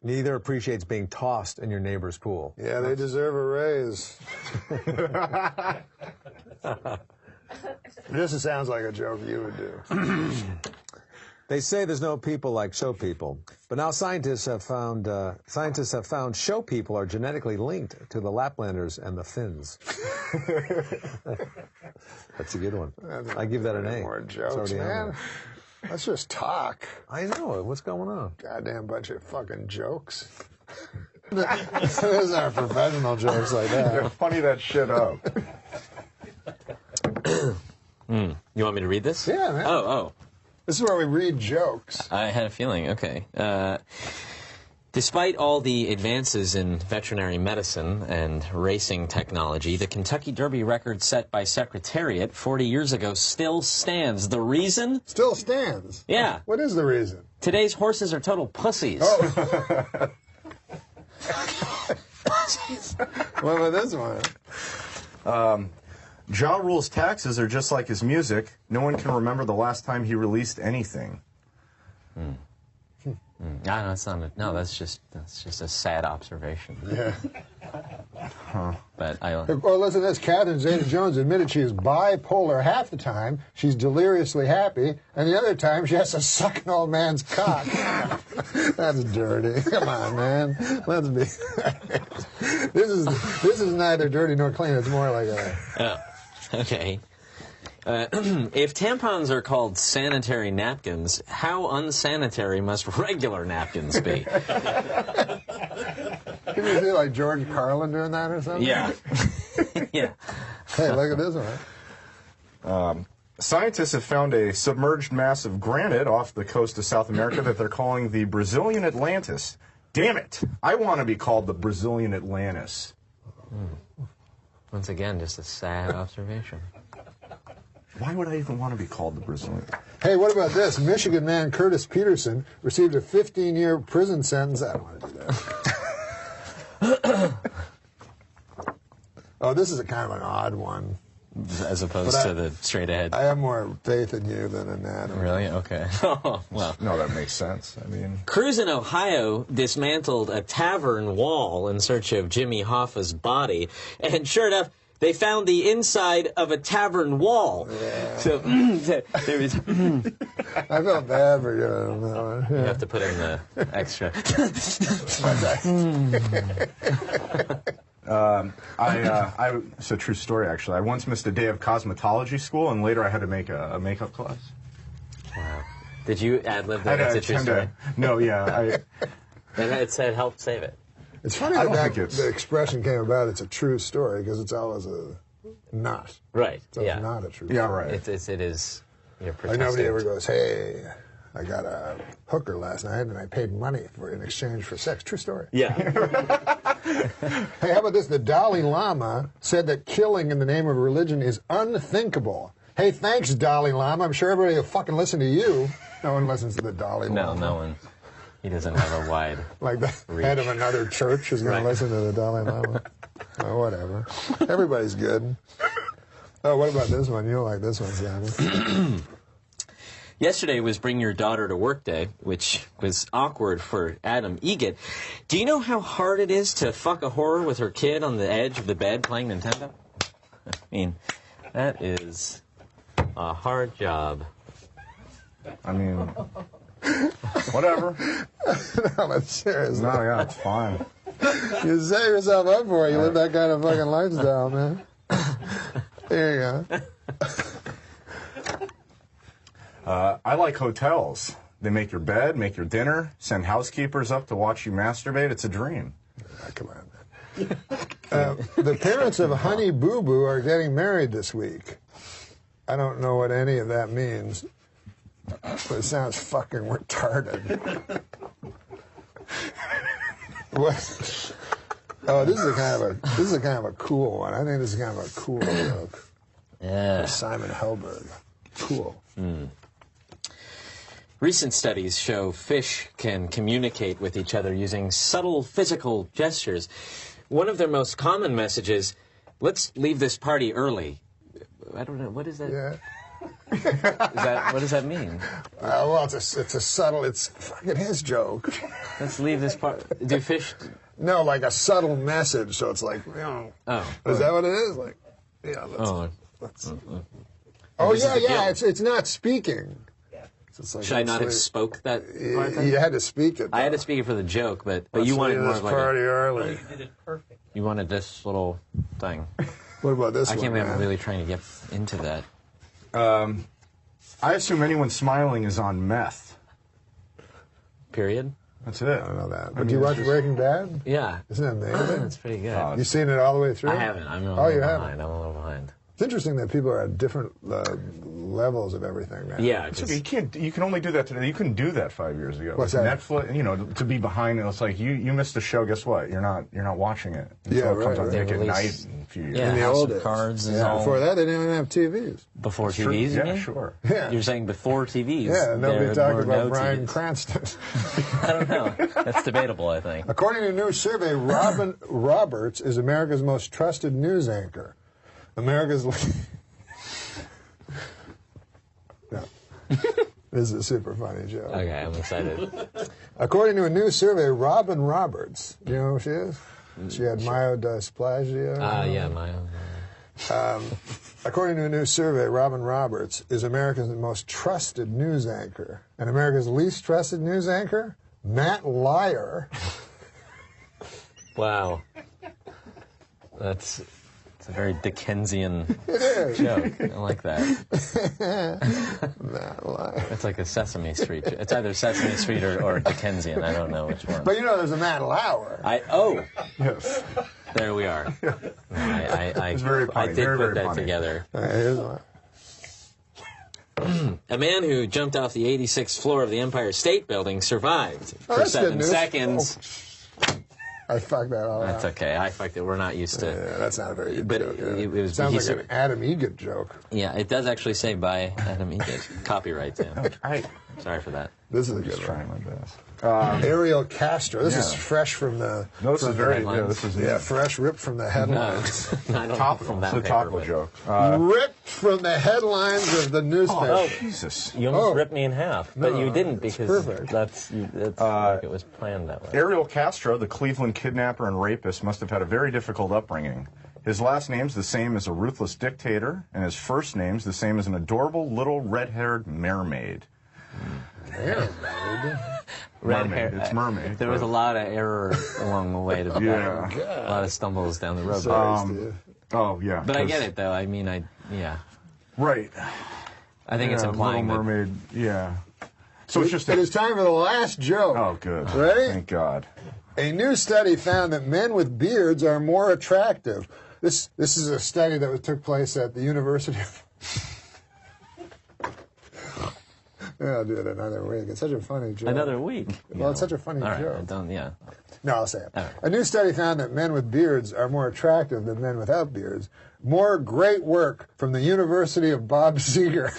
S15: Neither appreciates being tossed in your neighbor's pool.
S12: Yeah, they deserve a raise. This sounds like a joke you would do.
S15: They say there's no people like show people, but now scientists have found show people are genetically linked to the Laplanders and the Finns. That's a good one. I give that an A.
S12: More jokes, man. That's just talk.
S15: I know. What's going on?
S12: Goddamn bunch of fucking jokes. Those aren't professional jokes like that.
S22: Yeah, funny that shit up.
S16: You want me to read this?
S12: Yeah, man.
S16: Oh.
S12: This is where we read jokes.
S16: I had a feeling. Okay. Despite all the advances in veterinary medicine and racing technology, the Kentucky Derby record set by Secretariat 40 years ago still stands. The reason?
S12: Still stands?
S16: Yeah.
S12: What is the reason?
S16: Today's horses are total pussies.
S12: Oh. What about this one?
S22: Ja Rule's taxes are just like his music. No one can remember the last time he released anything.
S16: No, that's not. That's just a sad observation.
S12: Yeah.
S16: But
S12: Well, listen to this. Catherine Zeta-Jones admitted she is bipolar. Half the time, she's deliriously happy, and the other time, she has to suck an old man's cock. That's dirty. Come on, man. Let's be. This is neither dirty nor clean. It's more like a.
S16: Okay. If tampons are called sanitary napkins, how unsanitary must regular napkins be?
S12: Can you see like George Carlin doing that or something?
S16: Yeah. Yeah.
S12: Hey, look at this one.
S22: Scientists have found a submerged mass of granite off the coast of South America that they're calling the Brazilian Atlantis. Damn it! I want to be called the Brazilian Atlantis.
S16: Once again, just a sad observation.
S22: Why would I even want to be called the Brazilian?
S12: Hey, what about this? Michigan man Curtis Peterson received a 15-year prison sentence. I don't want to do that. Oh, this is a kind of an odd one.
S16: As opposed to the straight ahead.
S12: I have more faith in you than in that.
S16: Really? Okay. Well.
S22: No, that makes sense. I mean...
S16: Crews in Ohio dismantled a tavern wall in search of Jimmy Hoffa's body, and sure enough, they found the inside of a tavern wall.
S12: Yeah.
S16: So, there was...
S12: I felt bad for you on that one.
S16: You have to put in the extra.
S22: It's a true story, actually. I once missed a day of cosmetology school, and later I had to make a makeup class.
S16: Wow. Did you ad-lib that? That's a true story?
S22: No, yeah.
S16: And it said, help save it.
S12: It's funny that the expression came about, it's a true story, because it's always a not.
S16: Right,
S12: It's not a true story.
S22: Yeah, right.
S16: It is.
S12: Like nobody ever goes, hey, I got a hooker last night and I paid money in exchange for sex. True story.
S16: Yeah.
S12: Hey, how about this? The Dalai Lama said that killing in the name of religion is unthinkable. Hey, thanks, Dalai Lama. I'm sure everybody will fucking listen to you. No one listens to the Dalai Lama.
S16: No one. He doesn't have a wide
S12: like the head of another church is going to listen to the Dalai Lama. Oh, whatever. Everybody's good. Oh, what about this one? You don't like this one, Simon.
S16: Yesterday was Bring Your Daughter to Work Day, which was awkward for Adam Egan. Do you know how hard it is to fuck a whore with her kid on the edge of the bed playing Nintendo? I mean, that is a hard job.
S22: I mean... Whatever.
S12: No, but seriously.
S22: No, yeah, it's fine.
S12: You set yourself up for it. You live that kind of fucking lifestyle, man. There you
S22: go. I like hotels. They make your bed, make your dinner, send housekeepers up to watch you masturbate. It's a dream.
S12: Come on, man. The parents of Honey Boo Boo are getting married this week. I don't know what any of that means, but it sounds fucking retarded. What? Oh, this is a kind of a cool one. I think this is kind of a cool joke.
S16: Yeah.
S12: Simon Helberg. Cool.
S16: Recent studies show fish can communicate with each other using subtle physical gestures. One of their most common messages, let's leave this party early. I don't know, what is that?
S12: Yeah.
S16: What does that mean?
S12: Well, it's a subtle, it's fucking his joke.
S16: Let's leave this party. Do fish...
S12: No, like a subtle message, so it's like, you know.
S16: Oh.
S12: Is that what it is? Like, yeah, let's Oh, yeah, it's not speaking. Like,
S16: should I not have spoke that part?
S12: You had to speak it. Though.
S16: I had to speak it for the joke, but
S12: let's
S16: you wanted more
S12: this
S16: like
S12: party early.
S16: You did it perfect. You wanted this little thing.
S12: What about this
S16: I can't
S12: one,
S16: believe I'm
S12: man?
S16: really trying to get into that.
S22: I assume anyone smiling is on meth.
S16: Period.
S22: That's it.
S12: I don't know that. But do you watch Breaking Bad?
S16: Yeah.
S12: Isn't that amazing?
S16: That's pretty good.
S12: You seen it all the way through?
S16: I haven't. I'm a
S12: Oh, you
S16: little
S12: haven't?
S16: behind. I'm a little behind.
S12: It's interesting that people are at different levels of everything now.
S16: Yeah,
S22: it's okay. You can only do that today. You couldn't do that 5 years ago.
S12: What's that?
S22: Netflix, you know, to be behind it. It's like you missed a show. Guess what? You're not watching it.
S12: Yeah,
S22: it comes on
S12: right.
S22: Nick at Night in a few years.
S16: Yeah,
S12: In the
S16: House
S12: old
S16: of
S12: days.
S16: Cards is
S12: Yeah,
S16: all...
S12: before that, they didn't even have TVs.
S16: Before
S22: Sure.
S16: TVs, you
S22: Yeah,
S16: mean?
S22: sure.
S12: Yeah.
S16: You're saying before TVs?
S12: Yeah, nobody
S16: there
S12: talked
S16: were
S12: about
S16: no
S12: Bryan
S16: TVs.
S12: Cranston.
S16: I don't know. That's debatable, I think.
S12: According to a new survey, Robin Roberts is America's most trusted news anchor. America's... No. This is a super funny joke.
S16: Okay, I'm excited.
S12: According to a new survey, Robin Roberts, do you know who she is? She had myodysplasia.
S16: Yeah,
S12: According to a new survey, Robin Roberts is America's most trusted news anchor. And America's least trusted news anchor? Matt Lyer.
S16: Wow. It's a very Dickensian
S12: It is.
S16: joke. I like that.
S12: Matt Lyer.
S16: It's like a Sesame Street. It's either Sesame Street or Dickensian. I don't know which one.
S12: But you know there's a Matt Lauer.
S22: Yes.
S16: There we are. I
S22: It's very funny.
S16: did
S22: Very,
S16: put
S22: very
S16: that
S22: funny.
S16: together.
S12: Here's one.
S16: A man who jumped off the 86th floor of the Empire State Building survived
S12: Oh,
S16: for
S12: that's good
S16: 7
S12: news.
S16: seconds.
S12: I fucked that all
S16: That's
S12: out.
S16: okay. I fucked it. We're not used to.
S12: Yeah, that's not a very good
S16: But
S12: joke.
S16: it was.
S12: Sounds
S16: he's-
S12: like an Adam Egget joke.
S16: Yeah, it does actually say by Adam Egget. Copyright, yeah. Sorry for that.
S12: This is a good
S22: Trying
S12: one.
S22: my best.
S12: Ariel Castro. This is
S22: Yeah.
S12: fresh from the...
S22: No, this is very. Yeah,
S16: headlines.
S22: this is
S12: fresh ripped from the headlines.
S16: I don't
S22: topical.
S16: from that
S22: It's a
S16: paper,
S22: topical
S16: but-
S22: joke.
S12: Ripped from the headlines of the newspaper.
S16: Oh,
S22: Jesus.
S16: You almost
S12: Oh.
S16: ripped me in half, but
S12: No,
S16: you didn't
S12: it's
S16: because
S12: perfect.
S16: that's like it was planned that way.
S22: Ariel Castro, the Cleveland kidnapper and rapist, must have had a very difficult upbringing. His last name's the same as a ruthless dictator, and his first name's the same as an adorable little red-haired mermaid.
S12: Mermaid?
S22: Mermaid. It's mermaid.
S16: There was a lot of error along the way to the
S22: Yeah.
S16: a lot of stumbles down the road.
S12: Sorry, Steve.
S22: Oh, yeah.
S16: But I
S22: 'cause-
S16: get it though. I mean,
S22: Right.
S16: I think it's
S22: Yeah,
S16: implying
S22: Little
S16: that
S22: Mermaid, yeah. So it's just
S12: It is time for the last joke.
S22: Oh, good.
S12: Ready?
S22: Thank God.
S12: A new study found that men with beards are more attractive. This is a study that took place at the University of... Yeah, I'll do it another week. It's such a funny joke.
S16: another week.
S12: Well, it's such a funny
S16: All right,
S12: joke.
S16: I don't. Yeah.
S12: No, I'll say it.
S16: All right.
S12: A new study found that men with beards are more attractive than men without beards. More great work from the University of Bob Seger.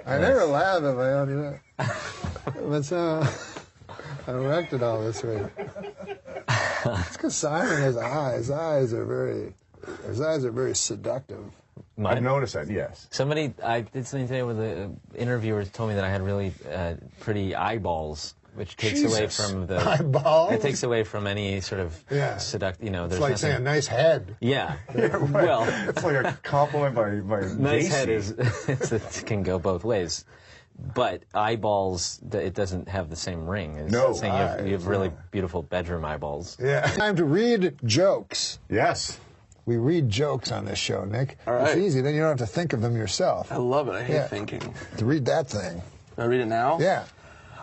S12: I never laugh if I don't do that. But so, I wrecked it all this week. It's because Simon has eyes. His eyes are very seductive.
S22: I've noticed that, yes.
S16: Somebody, I did something today where the interviewer told me that I had really pretty eyeballs. which takes away
S12: Jesus.
S16: from the
S12: Eyeballs?
S16: It takes away from any sort of seduct. You know,
S12: It's
S16: there's
S12: like
S16: nothing,
S12: saying nice head.
S16: Yeah. Well,
S22: it's like a compliment by
S16: nice
S22: Gacy.
S16: head is it can go both ways. But eyeballs, it doesn't have the same ring. It's
S12: No,
S16: saying you have really beautiful bedroom eyeballs.
S12: Yeah. Time to read jokes.
S22: Yes.
S12: We read jokes on this show, Nick.
S7: All right.
S12: It's easy. Then you don't have to think of them yourself.
S7: I love it. I hate thinking.
S12: To read that thing.
S7: I read it now?
S12: Yeah.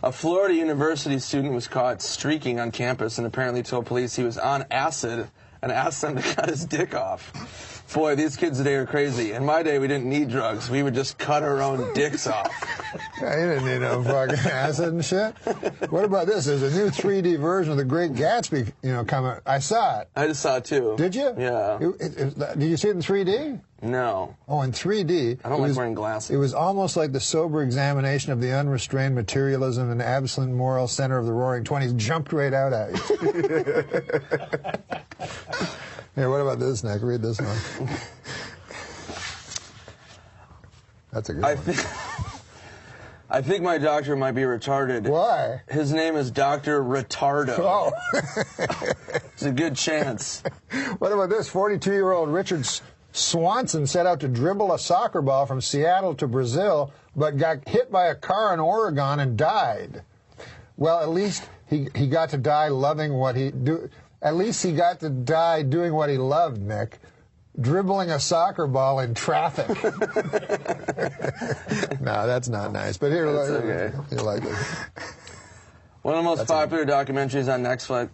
S7: A Florida University student was caught streaking on campus and apparently told police he was on acid and asked them to cut his dick off. Boy, these kids today are crazy. In my day, we didn't need drugs. We would just cut our own dicks off.
S12: Yeah, you didn't need no fucking acid and shit. What about this? There's a new 3D version of The Great Gatsby, coming. I saw it.
S7: I just saw it too.
S12: Did you?
S7: Yeah.
S12: Did you see it in 3D?
S7: No.
S12: Oh, in 3D.
S7: I don't like wearing glasses.
S12: It was almost like the sober examination of the unrestrained materialism and absolute moral center of the Roaring '20s jumped right out at you. Here, what about this, Nick? Read this one. That's a good one.
S7: I think my doctor might be retarded.
S12: Why?
S7: His name is Dr. Retardo.
S12: Oh.
S7: It's a good chance.
S12: What about this? 42-year-old Richard Swanson set out to dribble a soccer ball from Seattle to Brazil, but got hit by a car in Oregon and died. Well, at least he got to die loving what he do. At least he got to die doing what he loved, Nick. Dribbling a soccer ball in traffic. No, that's not nice. But here,
S7: okay.
S12: You like this.
S7: One of the most popular documentaries on Netflix.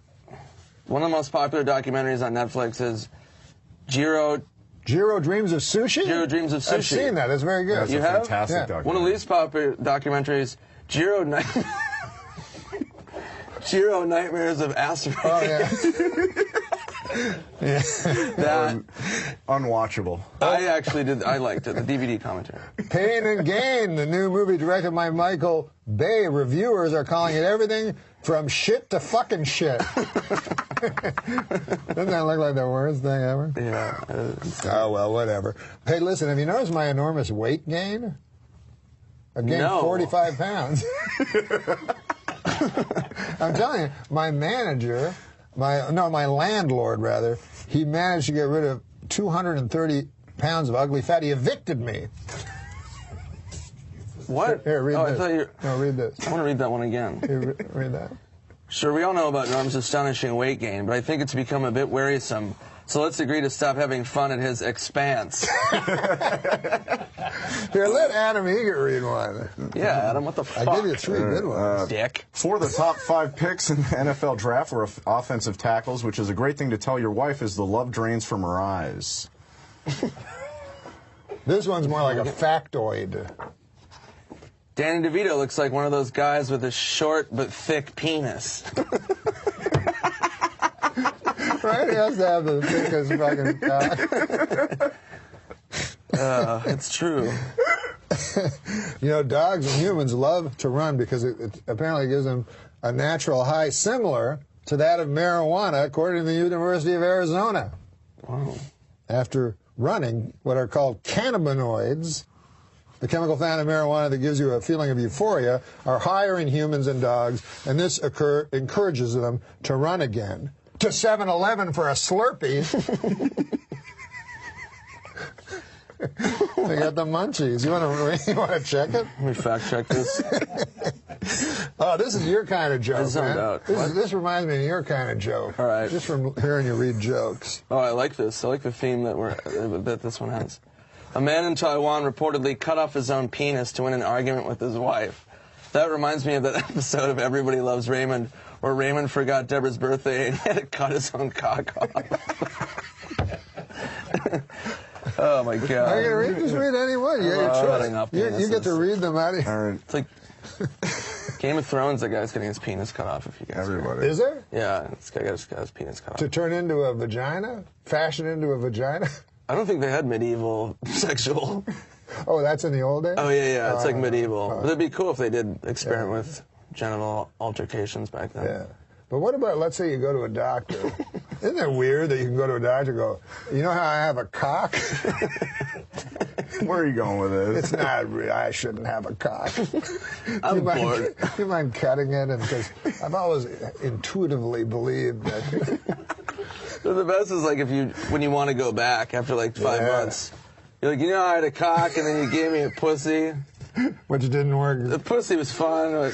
S7: One of the most popular documentaries on Netflix is Jiro
S12: Dreams of Sushi?
S7: Jiro Dreams of Sushi.
S12: I've seen that. It's very good.
S22: That's
S7: You
S22: a
S7: have?
S22: fantastic documentary.
S7: One of the least popular documentaries, Jiro Nightmares of Asteroids.
S12: Oh, yeah.
S7: That
S22: unwatchable.
S7: I liked it, the DVD commentary.
S12: Pain and Gain, the new movie directed by Michael Bay. Reviewers are calling it everything from shit to fucking shit. Doesn't that look like the worst thing ever?
S7: Yeah.
S12: Oh, well, whatever. Hey, listen, have you noticed my enormous weight gain? I've gained 45 pounds. I'm telling you, my manager, my landlord, rather, he managed to get rid of 230 pounds of ugly fat. He evicted me.
S7: What?
S12: Here, read this.
S7: I thought you...
S12: No, read this.
S7: I want to read that one again.
S12: Here, read that.
S7: Sure, we all know about Norm's astonishing weight gain, but I think it's become a bit wearisome. So let's agree to stop having fun at his expense.
S12: Here, let Adam Eager read one.
S7: Yeah, Adam, what the fuck?
S12: I give you 3 good ones.
S7: Dick.
S22: 4 of the top 5 picks in the NFL draft were offensive tackles, which is a great thing to tell your wife as the love drains from her eyes.
S12: This one's more like a factoid.
S7: Danny DeVito looks like one of those guys with a short but thick penis.
S12: Right? He has to have the thickest fucking cock.
S7: It's true.
S12: You know, dogs and humans love to run because it apparently gives them a natural high similar to that of marijuana, according to the University of Arizona.
S7: Wow.
S12: After running what are called cannabinoids, the chemical found in marijuana that gives you a feeling of euphoria, are higher in humans and dogs, and this encourages them to run again. To 7-Eleven for a Slurpee. They got the munchies. You want to check it?
S7: Let me fact check this.
S12: Oh, this is your kind of joke, man.
S7: Out.
S12: This reminds me of your kind of joke.
S7: All right.
S12: Just from hearing you read jokes.
S7: Oh, I like this. I like the theme that this one has. A man in Taiwan reportedly cut off his own penis to win an argument with his wife. That reminds me of that episode of Everybody Loves Raymond, where Raymond forgot Deborah's birthday and he had to cut his own cock off. Oh my God!
S12: Are you gonna just read any one? You get to read them out of here.
S7: It's like Game of Thrones. The guy's getting his penis cut off. If you guys,
S12: Everybody. Is there?
S7: Yeah, this guy got his penis cut off.
S12: To turn into a vagina? Fashion into a vagina?
S7: I don't think they had medieval sexual.
S12: Oh, that's in the old days?
S7: Oh yeah. It's like medieval. But it'd be cool if they did experiment with genital altercations back then.
S12: Yeah. But what about, let's say you go to a doctor. Isn't it weird that you can go to a doctor and go, you know how I have a cock?
S22: Where are you going with this?
S12: It's not real. I shouldn't have a cock.
S7: I'm bored.
S12: Do you mind cutting it? Because I've always intuitively believed that.
S7: So the best is like when you want to go back after like 5 months. You're like, I had a cock and then you gave me a pussy.
S12: Which didn't work.
S7: The pussy was fun. Like,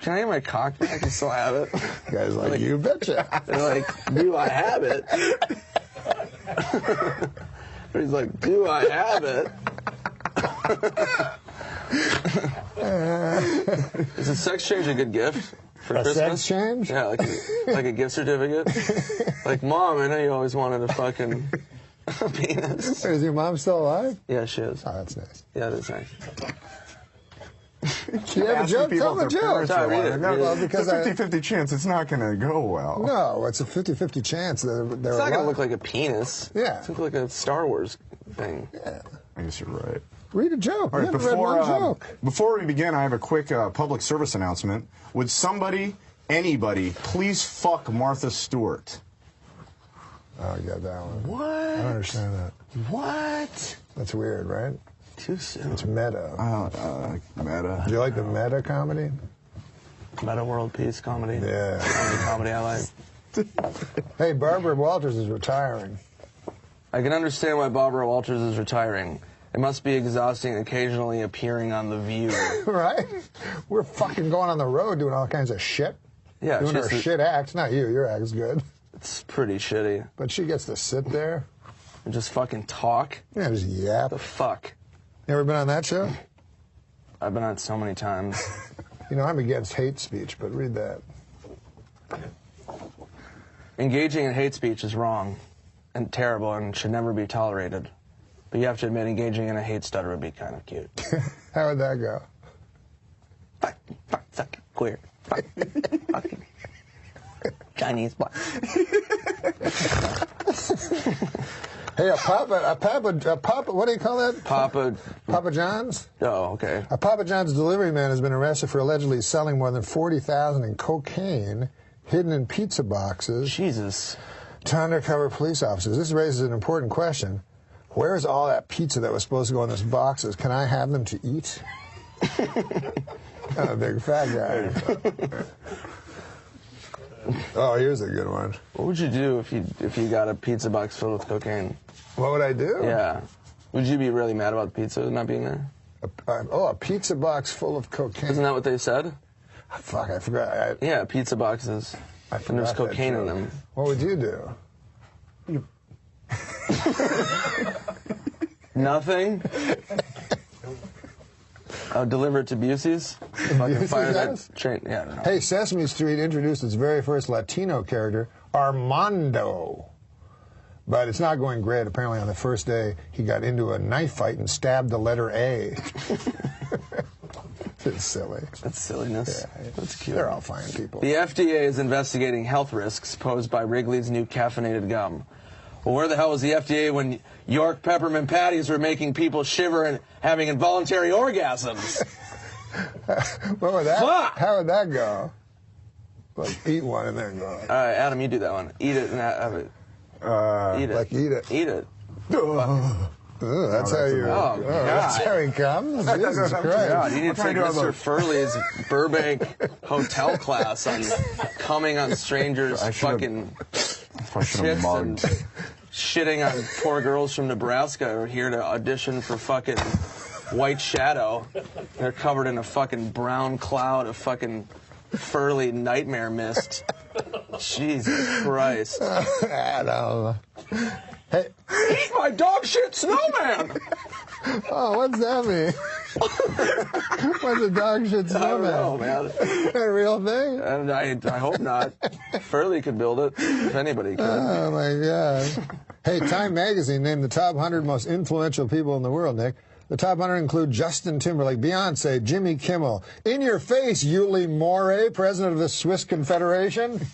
S7: can I get my cock back? I still have it.
S12: The guy's like, you betcha.
S7: They're like, do I have it? He's like, do I have it? Is a sex change a good gift for
S12: a
S7: Christmas?
S12: Sex change?
S7: Yeah, like a gift certificate. Like, Mom, I know you always wanted a fucking penis.
S12: Is your mom still alive?
S7: Yeah, she is.
S12: Oh, that's nice.
S7: Yeah, that's nice.
S12: Do you have a joke? Tell the joke.
S22: Well, because it's a 50-50 chance it's not going to go well.
S12: No, it's a 50-50 chance that they're
S7: It's not going to
S12: alive.
S7: look like a penis.
S12: Yeah.
S7: It's going to look like a Star Wars thing.
S12: Yeah.
S22: I guess you're right.
S12: Read a joke.
S22: All right,
S12: You haven't read one joke.
S22: before we begin, I have a quick public service announcement. Would anybody, please fuck Martha Stewart?
S12: Oh, I got that one.
S7: What?
S12: I don't understand that.
S7: What?
S12: That's weird, right?
S7: Too soon.
S12: It's meta.
S22: Meta.
S12: Do you like the meta comedy?
S7: Meta world peace comedy.
S12: Yeah.
S7: Only comedy I like.
S12: Hey, Barbara Walters is retiring.
S7: I can understand why Barbara Walters is retiring. It must be exhausting occasionally appearing on The View.
S12: Right? We're fucking going on the road doing all kinds of shit.
S7: Yeah,
S12: doing our shit acts. Not you. Your act's good.
S7: It's pretty shitty.
S12: But she gets to sit there
S7: and just fucking talk.
S12: Yeah, just yap.
S7: The fuck?
S12: You ever been on that show?
S7: I've been on it so many times.
S12: I'm against hate speech, but read that.
S7: Engaging in hate speech is wrong and terrible and should never be tolerated. But you have to admit, engaging in a hate stutter would be kind of cute.
S12: How would that go?
S7: Fuck, suck, queer. Fuck, Chinese boy.
S12: Hey, a Papa, what do you call that? Papa John's?
S7: Oh, okay.
S12: A Papa John's delivery man has been arrested for allegedly selling more than $40,000 in cocaine hidden in pizza boxes.
S7: Jesus.
S12: To undercover police officers. This raises an important question. Where's all that pizza that was supposed to go in those boxes? Can I have them to eat? I'm a big fat guy. Oh, here's a good one.
S7: What would you do if you got a pizza box filled with cocaine?
S12: What would I do?
S7: Yeah. Would you be really mad about the pizza not being there?
S12: A pizza box full of cocaine.
S7: Isn't that what they said?
S12: Fuck, I forgot.
S7: Yeah, pizza boxes. And there's cocaine in them.
S12: What would you do?
S7: Nothing? Deliver it to Busey's? Fucking fire that train. Yeah, I don't know.
S12: Hey, Sesame Street introduced its very first Latino character, Armando. But it's not going great. Apparently on the first day, he got into a knife fight and stabbed the letter A. It's silly.
S7: That's silliness.
S12: Yeah,
S7: that's cute.
S12: They're all fine people.
S7: The FDA is investigating health risks posed by Wrigley's new caffeinated gum. Well, where the hell was the FDA when York peppermint patties were making people shiver and having involuntary orgasms?
S12: What would that? How would that go? Like eat one and then go.
S7: All right, Adam, you do that one. Eat it and have it. Eat it.
S12: Like eat it.
S7: Eat it.
S12: That's how you.
S7: Oh,
S12: that's how he comes. Jesus Christ!
S7: God, you need to take Mr. Furley's Burbank hotel class on coming on strangers' fucking tits and shitting on poor girls from Nebraska who are here to audition for fucking White Shadow. They're covered in a fucking brown cloud of fucking Furley nightmare mist. Jesus Christ.
S12: Adam. Hey.
S7: Eat my dog shit snowman!
S12: Oh, what's that mean? What's a dog shit snowman?
S7: I don't know, man.
S12: Is that a real thing?
S7: And I hope not. Furley could build it, if anybody could.
S12: Oh, my God. Hey, Time Magazine named the top 100 most influential people in the world, Nick. The top 100 include Justin Timberlake, Beyonce, Jimmy Kimmel. In your face, Yuli Moray, president of the Swiss Confederation.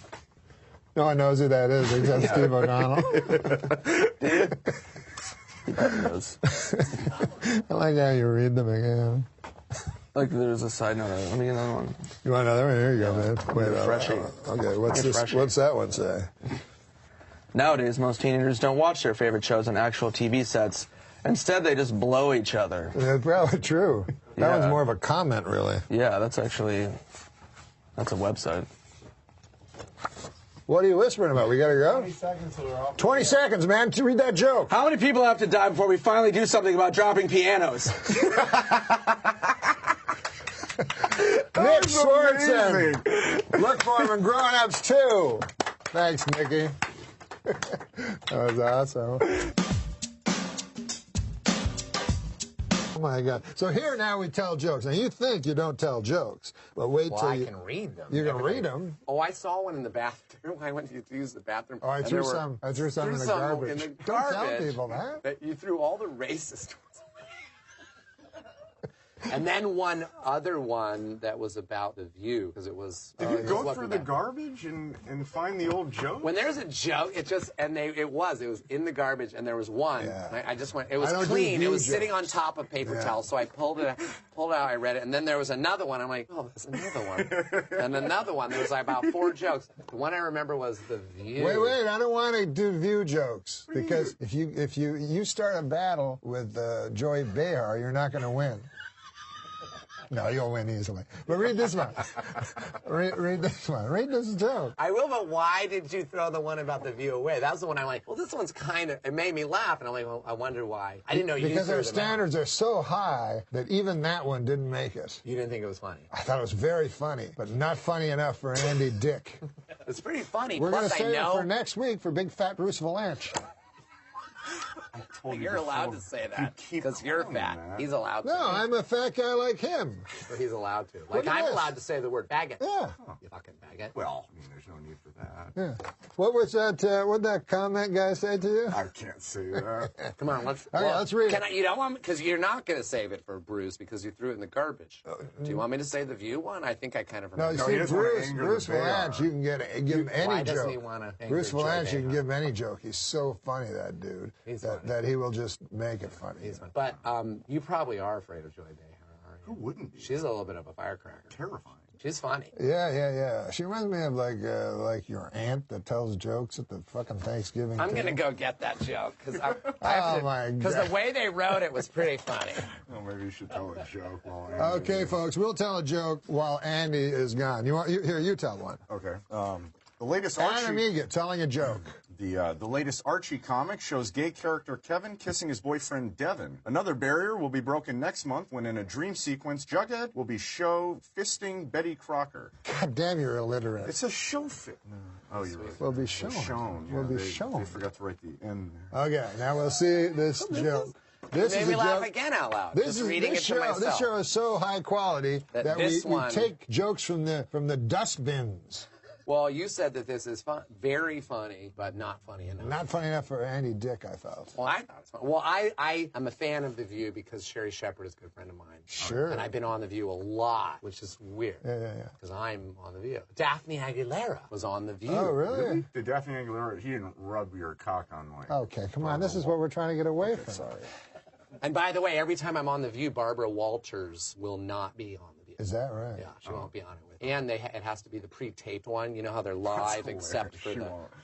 S12: No one knows who that is except Steve O'Donnell. I like how you read them again.
S7: Like there's a side note. Let me get another one.
S12: You want another one? Here you go, man. Wait,
S7: refreshing.
S12: Okay, what's that one say?
S7: Nowadays, most teenagers don't watch their favorite shows on actual TV sets. Instead, they just blow each other.
S12: That's probably true. That
S7: Yeah.
S12: one's more of a comment, really.
S7: Yeah, that's a website.
S12: What are you whispering about? We gotta go?
S22: 20 seconds till we're off.
S12: 20 seconds, man, to read that joke.
S7: How many people have to die before we finally do something about dropping pianos?
S12: Nick Swartzen. Look for him in Grown Ups 2. Thanks, Nicky. That was awesome. Oh my God. So here now we tell jokes. Now you think you don't tell jokes, but wait
S6: Well,
S12: till
S6: I
S12: you...
S6: can read them.
S12: You can read them.
S6: Oh, I saw one in the bathroom. I went to use the bathroom.
S12: Oh, I
S6: and
S12: threw
S6: there were-
S12: some in the garbage.
S6: In the
S12: Don't tell
S6: garbage
S12: people that.
S6: You threw all the racist ones. And then one other one that was about The View, because it was...
S22: Did you go through the garbage and find the old joke?
S6: When there's a joke, it was in the garbage, and there was one.
S12: Yeah.
S6: I just went, it was
S12: I don't do
S6: clean. It
S12: View
S6: was sitting
S12: jokes.
S6: on top of paper
S12: Yeah.
S6: towel, so I pulled it out, I read it, and then there was another one. I'm like, oh, there's another one. And another one. There was like about 4 jokes. The one I remember was The View.
S12: Wait, I don't want to do View jokes, because if you start a battle with Joy Behar, you're not going to win. No, you'll win easily. But read this one. read this one. Read this joke.
S6: I will, but why did you throw the one about The View away? That was the one I'm like, well, this one's kind of, it made me laugh. And I'm like, well, I wonder why. I didn't know you
S12: Because
S6: threw
S12: our
S6: them out.
S12: standards are so high that even that one didn't make it.
S6: You didn't think it was funny?
S12: I thought it was very funny, but not funny enough for Andy Dick.
S6: It's pretty funny.
S12: We're going
S6: Plus,
S12: to
S6: I
S12: save it
S6: know
S12: for next week for Big Fat Bruce Valanche.
S6: you're allowed to say that because you're fat. He's allowed to.
S12: No, I'm a fat guy like him.
S6: So he's allowed to.
S12: Look
S6: Like,
S12: at
S6: I'm
S12: this.
S6: allowed to say the word faggot.
S12: Yeah.
S6: You fucking faggot.
S22: Well, I mean, there's no need for that.
S12: Yeah. What was that? What'd that comment guy say to you?
S22: I can't say that.
S6: Come on, let's.
S12: Okay, let's read it.
S6: You don't want me, because you're not going to save it for Bruce because you threw it in the garbage. Do you want me to say the View one? I think I kind of
S12: No,
S6: remember.
S12: you see, Bruce Valanche, you can give him any
S6: Why
S12: joke.
S6: doesn't he want to?
S12: Bruce Valanche, you can give him any joke. He's so funny, that dude, that he will just make it funny.
S6: He's funny. But you probably are afraid of Joy Behar, aren't you?
S22: Who wouldn't be?
S6: She's a little bit of a firecracker.
S22: Terrifying.
S6: She's funny.
S12: Yeah. She reminds me of like your aunt that tells jokes at the fucking Thanksgiving.
S6: I'm going to
S12: table.
S6: go get that joke because
S12: Because
S6: the way they wrote it was pretty funny.
S22: Well, maybe you should tell a joke while
S12: Okay, folks, we'll tell a joke while Andy is gone. You tell one.
S22: Okay. The latest
S12: Adam Egan telling a joke.
S22: The latest Archie comic shows gay character Kevin kissing his boyfriend Devin. Another barrier will be broken next month when, in a dream sequence, Jughead will be fisting Betty Crocker.
S12: God damn, you're illiterate.
S22: It's a show fit. No. Oh, you're right.
S12: Will be shown.
S22: Yeah, they forgot to write the end there.
S12: Okay, now we'll see this joke. This
S6: made
S12: is
S6: me
S12: a
S6: laugh
S12: joke.
S6: again out loud.
S12: This
S6: just
S12: is
S6: reading
S12: this
S6: it to
S12: show.
S6: myself.
S12: This show is so high quality that we take jokes from the dustbins.
S6: Well, you said that this is very funny, but not funny enough.
S12: Not funny enough for Andy Dick, I felt.
S6: Well, I thought it was funny. Well, I am a fan of The View because Sherry Shepherd is a good friend of mine.
S12: Sure.
S6: And I've been on The View a lot, which is weird.
S12: Yeah.
S6: Because I'm on The View. Daphne Aguilera was on The View.
S12: Oh, really?
S22: Did Daphne Aguilera, he didn't rub your cock on like...
S12: Okay, come on. This is what we're trying to get away from.
S22: Sorry.
S6: And by the way, every time I'm on The View, Barbara Walters will not be on The View.
S12: Is that right?
S6: Yeah, she won't be on it with. And it has to be the pre-taped one. You know how they're live, except for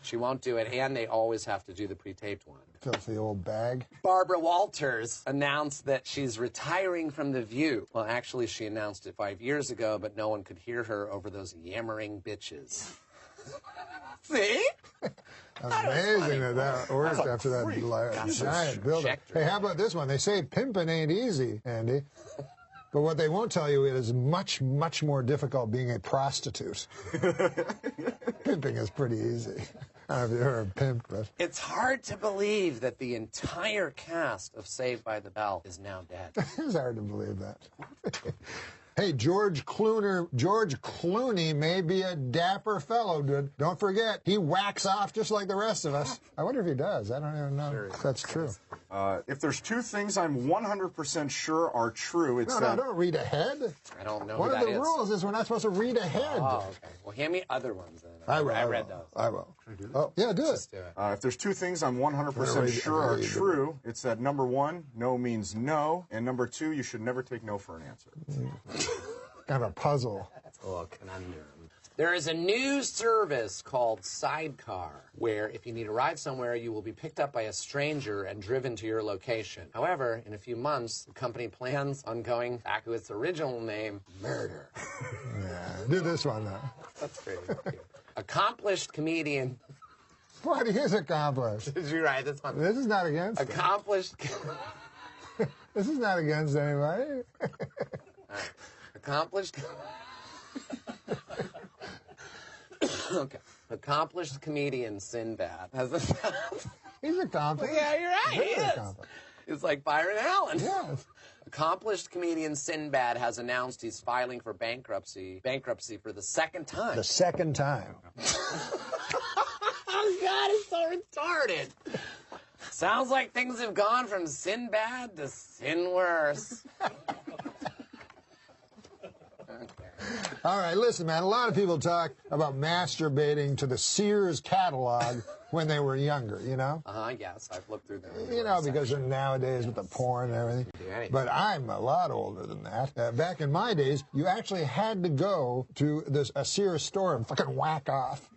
S6: she won't do it. And they always have to do the pre-taped one.
S12: Filthy old bag.
S6: Barbara Walters announced that she's retiring from The View. Well, actually, she announced it 5 years ago, but no one could hear her over those yammering bitches. See?
S12: Amazing that worked after that giant buildup. Hey, how about this one? They say pimping ain't easy, Andy. But what they won't tell you is much, much more difficult being a prostitute. Pimping is pretty easy. I don't know if you're a pimp, but...
S6: It's hard to believe that the entire cast of Saved by the Bell is now dead.
S12: It's hard to believe that. Hey, George Clooney may be a dapper fellow, dude. Don't forget, he whacks off just like the rest of us. I wonder if he does. I don't even know if that's true.
S22: If there's 2 things I'm 100% sure are true, it's that...
S12: No, don't read ahead.
S6: I don't know
S12: One
S6: who
S12: of
S6: that
S12: the
S6: is.
S12: rules is we're not supposed to read ahead.
S6: Oh, okay. Well, hand me other ones then.
S12: I
S6: read those.
S12: I will. Oh, yeah, do it.
S22: If there's 2 things I'm 100% sure are true, it's that number 1, no means no, and number 2, you should never take no for an answer.
S12: Kind of a puzzle.
S6: That's a little conundrum. There is a new service called Sidecar, where if you need a ride somewhere, you will be picked up by a stranger and driven to your location. However, in a few months, the company plans on going back to its original name, Murder.
S12: Yeah, do this one now.
S6: That's great. Accomplished comedian.
S12: What is accomplished?
S6: Did you write this one?
S12: This is not against
S6: Accomplished.
S12: This is not against anybody.
S6: Accomplished. Okay. Accomplished comedian Sinbad has a.
S12: He's accomplished.
S6: Yeah, you're right.
S12: Very
S6: He is.
S12: accomplished.
S6: It's like Byron Allen.
S12: Yes.
S6: Accomplished comedian Sinbad has announced he's filing for bankruptcy for the second time.
S12: The second time.
S6: Oh God, it's so retarded. Sounds like things have gone from Sinbad to sin worse.
S12: All right, listen, man. A lot of people talk about masturbating to the Sears catalog when they were younger, you know?
S6: Yes, I've looked through them.
S12: You know, because of nowadays with the porn and everything. But I'm a lot older than that. Back in my days, you actually had to go to a Sears store and fucking whack off.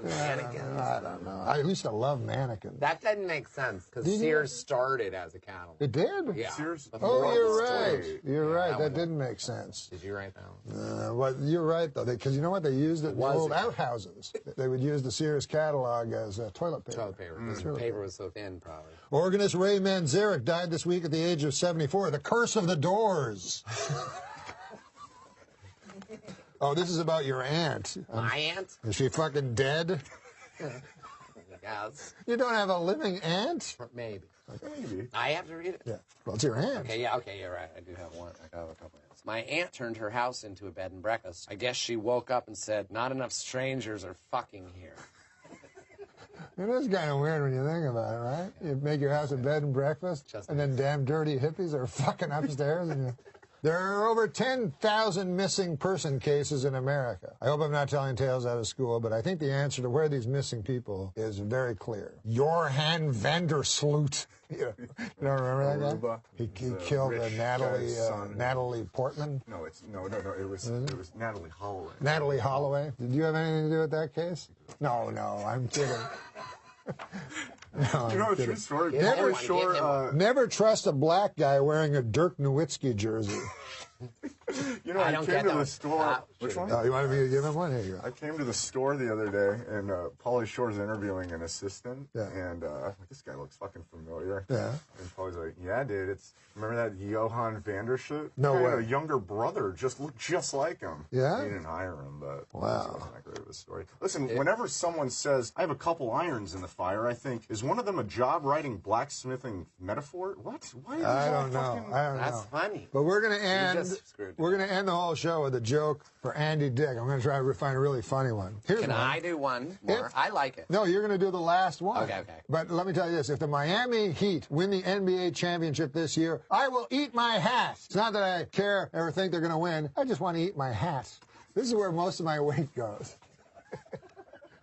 S12: I don't know. I used to love mannequins.
S6: That doesn't make sense because Sears started as a catalog.
S12: It did?
S6: Yeah.
S22: Sears?
S12: Oh, you're right. You're right. That didn't make sense.
S6: Did you write that one?
S12: Well, you're right, though, because you know what? They used it in the old outhouses. They would use the Sears catalog as toilet paper.
S6: Toilet paper. Because the paper was so thin, probably.
S12: Organist Ray Manzarek died this week at the age of 74. The Curse of the Doors. Oh, this is about your aunt.
S6: My aunt?
S12: Is she fucking dead?
S6: Yes.
S12: You don't have a living aunt?
S6: Maybe.
S12: Maybe.
S6: I have to read it?
S12: Yeah. Well, it's your aunt.
S6: Okay, you're right. I do have one. I have a couple aunts. My aunt turned her house into a bed and breakfast. I guess she woke up and said, not enough strangers are fucking here.
S12: It is kind of weird when you think about it, right? You make your house a bed and breakfast, and then damn dirty hippies are fucking upstairs, and you... There are over 10,000 missing person cases in America. I hope I'm not telling tales out of school, but I think the answer to where these missing people is very clear. Johan Vandersloot. You don't remember that guy? He killed Natalie Portman.
S22: No, it was Natalie Holloway.
S12: Natalie Holloway. Did you have anything to do with that case? No, I'm kidding. No,
S22: you know, a true story.
S12: Never trust a black guy wearing a Dirk Nowitzki jersey.
S22: You know, I came to the store. Which one?
S12: You wanted me to give him one? Here you go.
S22: I came to the store the other day, and Pauly Shore's interviewing an assistant, and this guy looks fucking familiar.
S12: Yeah.
S22: And Pauly's like, yeah, dude, remember that Johan Vandersloot?
S12: No way.
S22: A younger brother just looked just like him.
S12: Yeah?
S22: He didn't hire him, but
S12: wow.
S22: It wasn't that great of a story. Listen, whenever someone says, I have a couple irons in the fire, I think, is one of them a job-writing, blacksmithing metaphor? What? Why are
S12: I don't know.
S6: That's funny.
S12: But we're going to end... We're going to end the whole show with a joke for Andy Dick. I'm going to try to find a really funny one. Here's
S6: Can
S12: one.
S6: I do one more? I like it.
S12: No, you're going to do the last one.
S6: Okay.
S12: But let me tell you this. If the Miami Heat win the NBA championship this year, I will eat my hat. It's not that I care or think they're going to win. I just want to eat my hat. This is where most of my weight goes.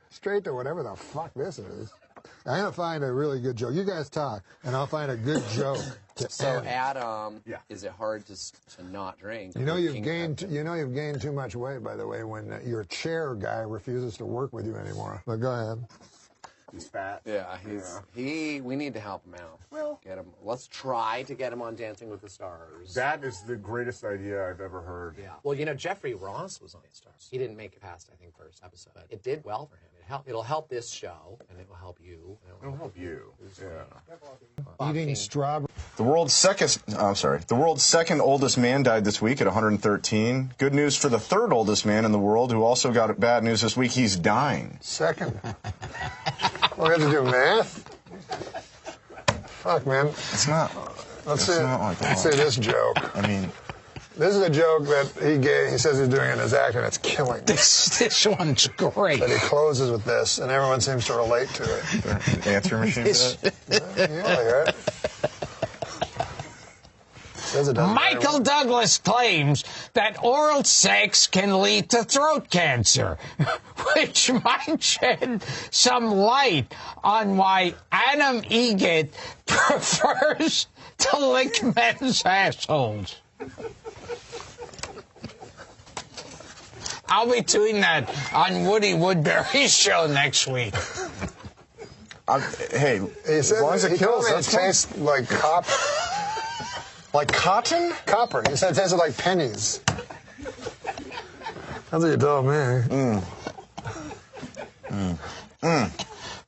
S12: Straight to whatever the fuck this is. I'm going to find a really good joke. You guys talk, and I'll find a good joke.
S6: So, Adam, is it hard to not drink?
S12: You know you've gained too much weight, by the way, when your chair guy refuses to work with you anymore. But go ahead.
S22: He's fat.
S6: Yeah, we need to help him out.
S22: Well,
S6: let's try to get him on Dancing with the Stars.
S22: That is the greatest idea I've ever heard.
S6: Yeah. Well, you know, Jeffrey Ross was on the Stars. He didn't make it past, I think, first episode. But it did well for him. It'll help this show, and it will help you.
S22: It'll help you.
S12: Yeah. Eating strawberry.
S22: The world's second oldest man died this week at 113. Good news for the third oldest man in the world, who also got bad news this week. He's dying.
S12: Second. We have to do math? Fuck, man.
S22: It's not.
S12: Let's say this joke.
S22: I mean,
S12: this is a joke that he gave. He says he's doing it in his act, and it's killing me.
S18: This one's great.
S12: But he closes with this, and everyone seems to relate to it.
S22: The answer machine for that?
S12: Yeah, right?
S18: Michael Douglas claims that oral sex can lead to throat cancer, which might shed some light on why Adam Egget prefers to lick men's assholes. I'll be doing that on Woody Woodbury's show next week.
S22: Hey, as long as it kills,
S12: it tastes like copper.
S22: Like cotton?
S12: Copper. He said it tasted like pennies. That's what you told me.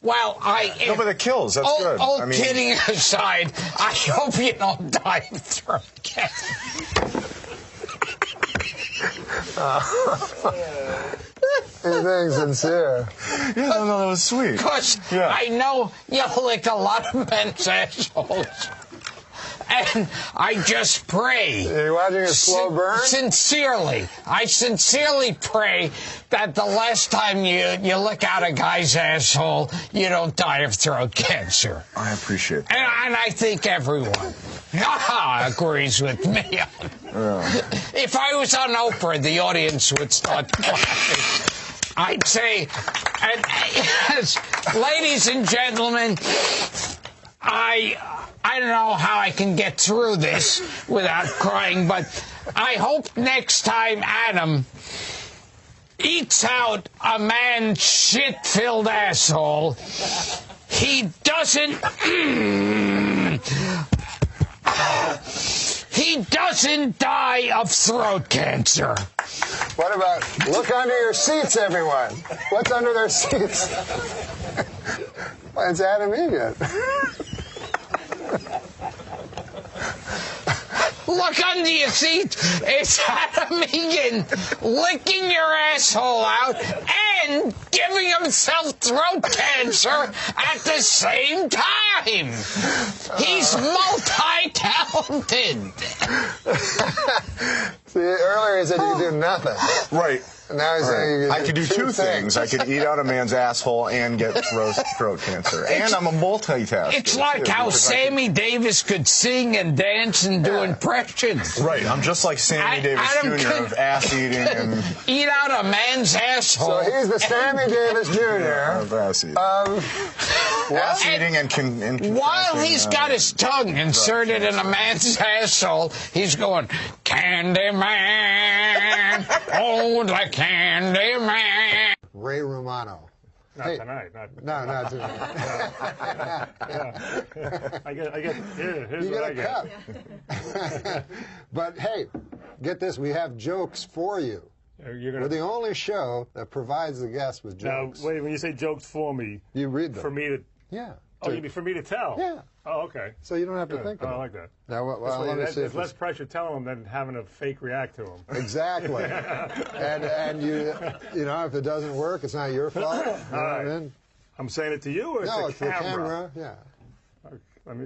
S18: Well,
S22: No, but it kills. That's good.
S18: All kidding aside, I hope you don't die of throat cancer.
S12: He's being sincere.
S22: Yeah, no, that was sweet.
S18: Because I know you lick a lot of men's assholes. And I just pray.
S12: Are you watching a slow burn?
S18: Sincerely. I sincerely pray that the last time you lick out a guy's asshole, you don't die of throat cancer.
S22: I appreciate that.
S18: And I think everyone agrees with me. If I was on Oprah, the audience would start clapping. I'd say, yes, ladies and gentlemen, I don't know how I can get through this without crying, but I hope next time Adam eats out a man's shit-filled asshole, he doesn't die of throat cancer.
S12: What about, look under your seats, everyone. What's under their seats? Well, it's Adam Egan.
S18: Look under your seat. It's Adam Egan licking your asshole out and giving himself throat cancer at the same time. He's multi-talented.
S12: See, earlier he said you could do nothing.
S22: Right.
S12: Now he's saying
S22: I could do two things. I could eat out a man's asshole and get throat cancer. And I'm a multitasker.
S18: It's like how Sammy Davis could sing and dance and do impressions.
S22: Right. I'm just like Sammy Davis Jr. of ass eating and...
S18: Eat out a man's asshole.
S12: So he's the Sammy Davis Jr.
S22: of ass eating.
S12: Ass
S22: eating and
S18: while he's got his tongue inserted in a man's asshole, he's going, Candyman, oh, the Candyman.
S12: Ray Romano.
S11: Not tonight.
S12: Not tonight.
S11: Here's
S12: you
S11: what I
S12: get
S11: get.
S12: a cup. But hey, get this, we have jokes for you. We're the only show that provides the guests with jokes.
S11: Now, wait, when you say jokes for me,
S12: you read them.
S11: For me to...
S12: Yeah.
S11: Oh, you mean for me to tell?
S12: Yeah.
S11: Oh, okay.
S12: So you don't have to think about it.
S11: I like that.
S12: Now, let me see.
S11: There's less pressure telling them than having a fake react to them.
S12: Exactly. and you know, if it doesn't work, it's not your fault. You know what I mean?
S11: I'm saying it to you or
S12: no,
S11: it's the
S12: camera? Yeah.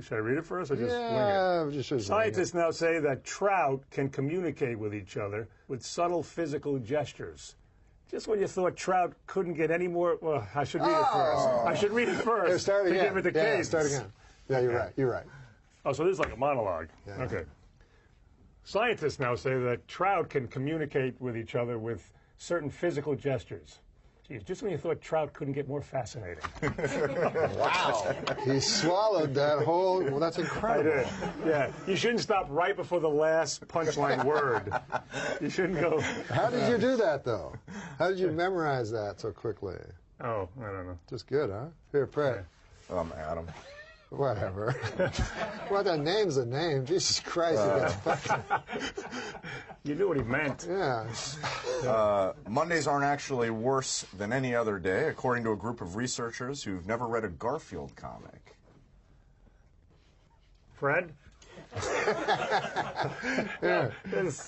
S11: Should I read it first or just
S12: wing it?
S11: Scientists now say that trout can communicate with each other with subtle physical gestures. Just when you thought trout couldn't get any more... Well, I should read it first. I should read it first.
S12: Here, start again.
S11: Give it the case.
S12: Start again. Yeah, you're right. You're right.
S11: Oh, so this is like a monologue. Yeah. Okay. Scientists now say that trout can communicate with each other with certain physical gestures. Geez, just when you thought trout couldn't get more fascinating.
S12: Wow. He swallowed that whole... Well, that's incredible.
S11: I did. Yeah. You shouldn't stop right before the last punchline word. You shouldn't go...
S12: How did you do that, though? How did you memorize that so quickly?
S11: Oh, I don't know.
S12: Just good, huh? Here, pray.
S22: Adam.
S12: Whatever. Well, that name's a name. Jesus Christ.
S11: You knew what he meant.
S12: Yeah.
S22: Mondays aren't actually worse than any other day, according to a group of researchers who've never read a Garfield comic.
S11: Fred?
S12: Yeah.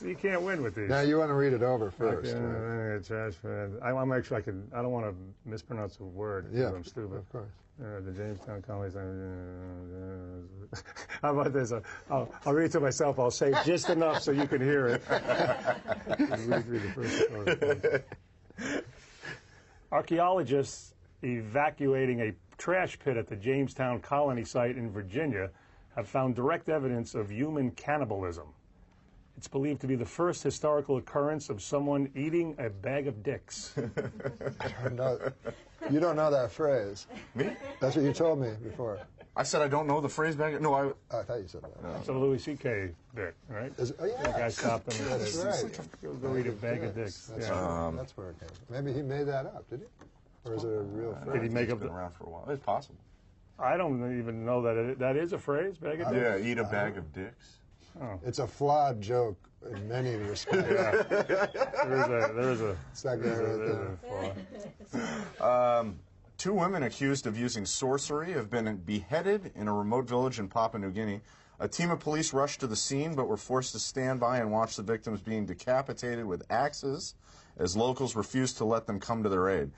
S11: You can't win with these.
S12: Now, you want to read it over first.
S11: I'm actually, I don't want to mispronounce a word.
S12: Yeah,
S11: I'm stupid.
S12: Of course.
S11: The Jamestown College. How about this? I'll read it to myself. I'll say just enough so you can hear it. Archaeologists evacuating a trash pit at the Jamestown Colony site in Virginia have found direct evidence of human cannibalism. It's believed to be the first historical occurrence of someone eating a bag of dicks.
S12: You don't know that phrase.
S22: Me?
S12: That's what you told me before.
S22: I said I don't know the phrase bag. No,
S12: I thought you said that.
S11: It's a Louis C.K. bit, right?
S12: Oh, yeah.
S11: The guy stopped him and
S12: That's
S11: said,
S12: right.
S11: go eat a bag of dicks.
S12: That's,
S11: Yeah.
S12: that's where it came from. Maybe he made that up, did he? Or is it a real phrase?
S11: Did he make up
S22: It's been around for a while. It's possible.
S11: I don't even know that that is a phrase, bag of dicks?
S22: Yeah, eat a bag of dicks.
S11: Oh.
S12: It's a flawed joke in many respects.
S11: There is a
S12: It's not good right there.
S22: 2 women accused of using sorcery have been beheaded in a remote village in Papua New Guinea. A team of police rushed to the scene but were forced to stand by and watch the victims being decapitated with axes as locals refused to let them come to their aid.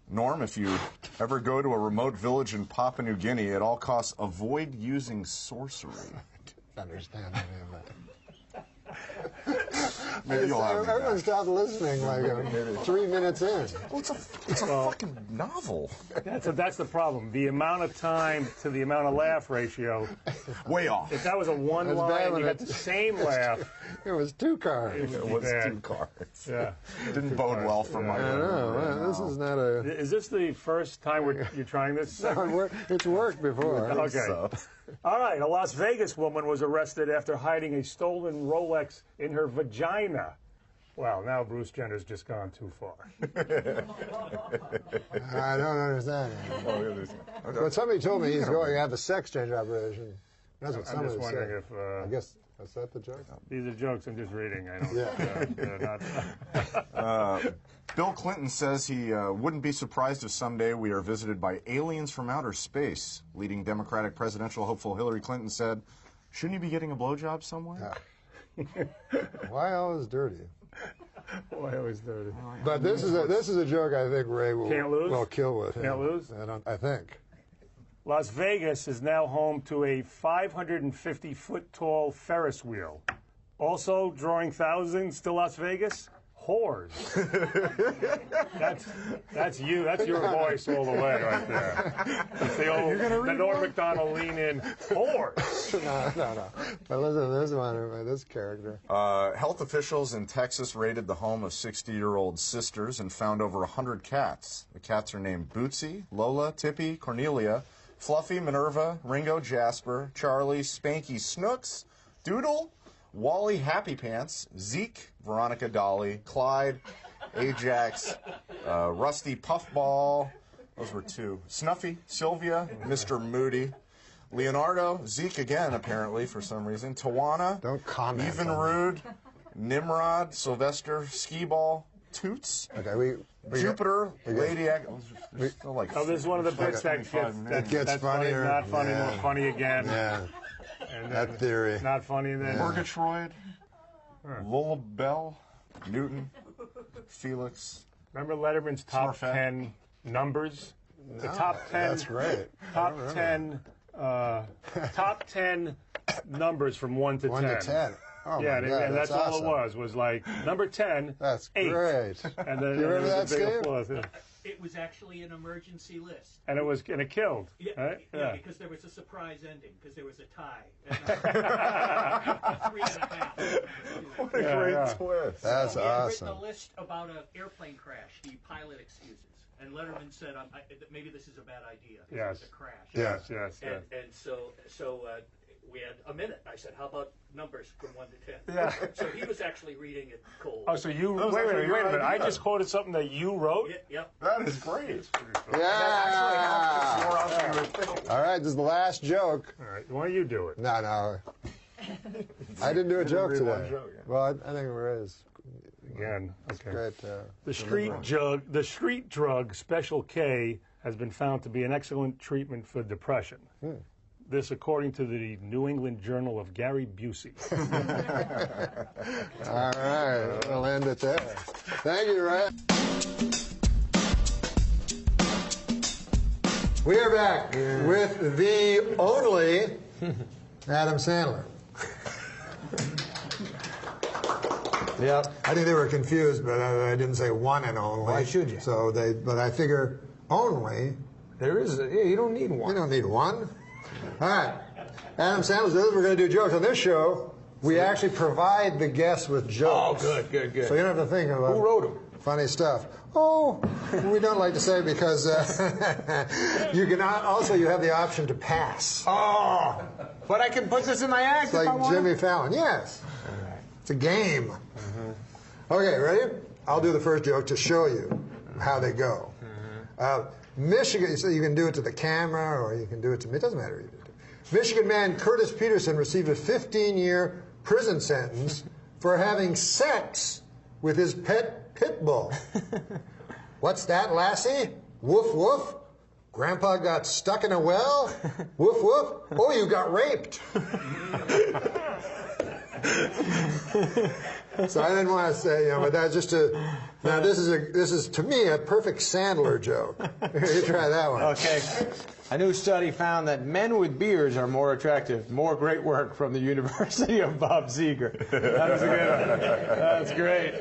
S22: Norm, if you ever go to a remote village in Papua New Guinea, at all costs avoid using sorcery.
S12: I don't understand any of that.
S22: Maybe you'll have
S12: Everyone stopped listening like 3 minutes in.
S22: Well, it's a fucking novel.
S11: That's the problem. The amount of time to the amount of laugh ratio.
S22: Way off.
S11: If that was a one
S12: That's bad
S11: line,
S12: when
S11: you got the same laugh.
S12: It was 2 cards.
S22: It was 2 cards.
S11: Yeah.
S22: Didn't bode well for my.
S12: I know. Well, this is not a.
S11: Is this the first time you're trying this?
S12: No, it's worked before.
S11: Okay.
S22: So.
S11: All right. A Las Vegas woman was arrested after hiding a stolen Rolex in her vagina. Well, now Bruce Jenner's just gone too far.
S12: I don't understand it. But somebody told me he's going to have a sex change operation. That's what
S11: I'm
S12: somebody
S11: just wondering
S12: said.
S11: if.
S12: I guess, is that the joke?
S11: These are jokes I'm just reading. I don't.
S12: Yeah.
S11: Not.
S22: Bill Clinton says he wouldn't be surprised if someday we are visited by aliens from outer space. Leading Democratic presidential hopeful Hillary Clinton said, "Shouldn't you be getting a blowjob somewhere?"
S12: Why always dirty?
S11: Why always dirty?
S12: But this is a joke I think Ray will kill with.
S11: Can't lose?
S12: I think.
S11: Las Vegas is now home to a 550-foot-tall Ferris wheel. Also drawing thousands to Las Vegas, whores. That's you. That's your voice all the way right there. It's the Norm Macdonald lean in, whores.
S12: No. But listen to this one, this character.
S22: Health officials in Texas raided the home of 60-year-old sisters and found over 100 cats. The cats are named Bootsy, Lola, Tippy, Cornelia, Fluffy, Minerva, Ringo, Jasper, Charlie, Spanky, Snooks, Doodle, Wally, Happy Pants, Zeke, Veronica, Dolly, Clyde, Ajax, Rusty, Puffball, those were 2, Snuffy, Sylvia, Mr. Moody, Leonardo, Zeke again, apparently, for some reason, Tawana,
S12: Don't comment.
S22: Even Rude, Nimrod, Sylvester, Skee-Ball, Toots, Jupiter, Lady Ag...
S11: This is one of the bits that
S12: gets funnier.
S11: Not funny, more funny again.
S12: Yeah.
S11: And
S12: that theory.
S11: Not funny then.
S22: Murgatroyd, Lola Bell, Newton, Felix.
S11: Remember Letterman's top 10 numbers? The top 10.
S12: That's great.
S11: Top 10. Top 10 numbers from 1 to 10.
S12: 1 to 10. Oh
S11: yeah,
S12: my God,
S11: and that's
S12: awesome.
S11: all it was like number 10.
S12: That's
S11: 8.
S12: great.
S11: And then
S12: you remember that,
S11: big
S12: Steve?
S11: applause. Yeah.
S17: It was actually an emergency list.
S11: And it killed.
S17: Yeah,
S11: right?
S17: yeah, because there was a surprise ending, because there was a tie. 3.5.
S22: What a great twist.
S12: That's
S17: he had
S12: awesome.
S17: written a list about an airplane crash, the pilot excuses. And Letterman said, maybe this is a bad idea.
S11: Yes.
S17: It's a crash.
S11: Yes.
S17: And so we had a minute. I said, how about numbers from 1 to 10?
S11: Yeah.
S17: So he was actually reading it cold.
S11: Oh, so you wait a minute. I just quoted something that you wrote.
S17: Yep.
S22: That is great.
S12: Yeah. All right, this is the last joke.
S11: All right, why don't you do it?
S12: No. I didn't do a joke today. Well, I think it is.
S11: Again, okay.
S12: Great.
S11: The street drug Special K has been found to be an excellent treatment for depression. This, according to the New England Journal of Gary Busey.
S12: All right, we'll end it there. Thank you, Ray. We are back with the only Adam Sandler.
S10: Yep.
S12: I think they were confused, but I didn't say one and only.
S10: Why should you?
S12: So but I figure only.
S10: There is, you don't need one.
S12: You don't need one. All right. Adam Sandler does. We're going to do jokes. On this show, we actually provide the guests with jokes.
S10: Oh, good.
S12: So you don't have to think about
S10: Who wrote them?
S12: Funny stuff. Oh, we don't like to say because you can also you have the option to pass.
S8: Oh, but I can put this in my act.
S12: It's like Jimmy Fallon. Yes.
S8: All right.
S12: It's a game. Okay, ready? I'll do the first joke to show you how they go. Michigan, so you can do it to the camera or you can do it to me. It doesn't matter. Michigan man Curtis Peterson received a 15-year prison sentence for having sex with his pet pit bull. What's that, lassie? Woof, woof. Grandpa got stuck in a well? Woof, woof. Oh, you got raped. So I didn't want to say, but that's just now this is to me a perfect Sandler joke. You try that one.
S8: Okay. A new study found that men with beards are more attractive. More great work from the University of Bob Seger. That was a good one. That's great.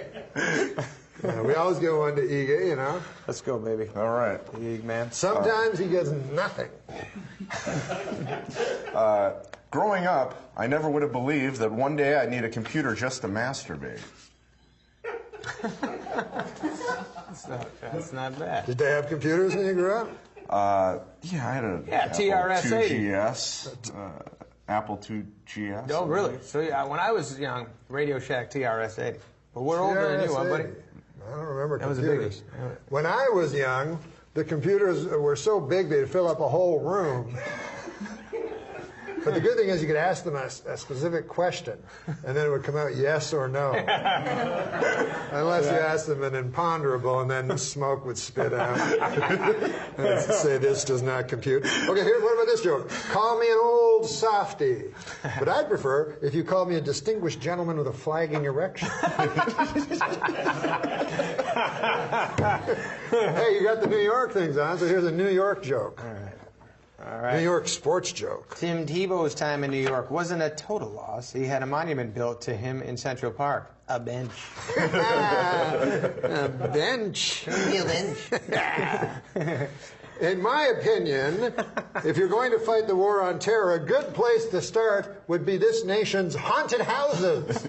S12: We always give one to Ige,
S8: Let's go, baby.
S22: All right.
S8: Ige, man.
S12: Sometimes he gets nothing.
S22: Growing up, I never would have believed that one day I'd need a computer just to masturbate.
S8: That's not bad.
S12: Did they have computers when you grew up?
S22: Yeah, I had a
S8: TRS-80.
S22: GS, Apple II GS.
S8: Oh, really? So when I was young, Radio Shack TRS-80. But we're older than you, huh, buddy?
S12: I don't remember
S8: that
S12: computers.
S8: Was a biggie.
S12: When I was young, the computers were so big they'd fill up a whole room. But the good thing is you could ask them a specific question, and then it would come out yes or no. Unless you asked them an imponderable, and then smoke would spit out. And say, this does not compute. Okay, what about this joke? Call me an old softy. But I'd prefer if you called me a distinguished gentleman with a flagging erection. Hey, you got the New York things on, so here's a New York joke.
S8: All right.
S12: New York sports joke.
S8: Tim Tebow's time in New York wasn't a total loss. He had a monument built to him in Central Park. A bench.
S12: A bench.
S8: A bench.
S12: In my opinion, if you're going to fight the war on terror, a good place to start would be this nation's haunted houses.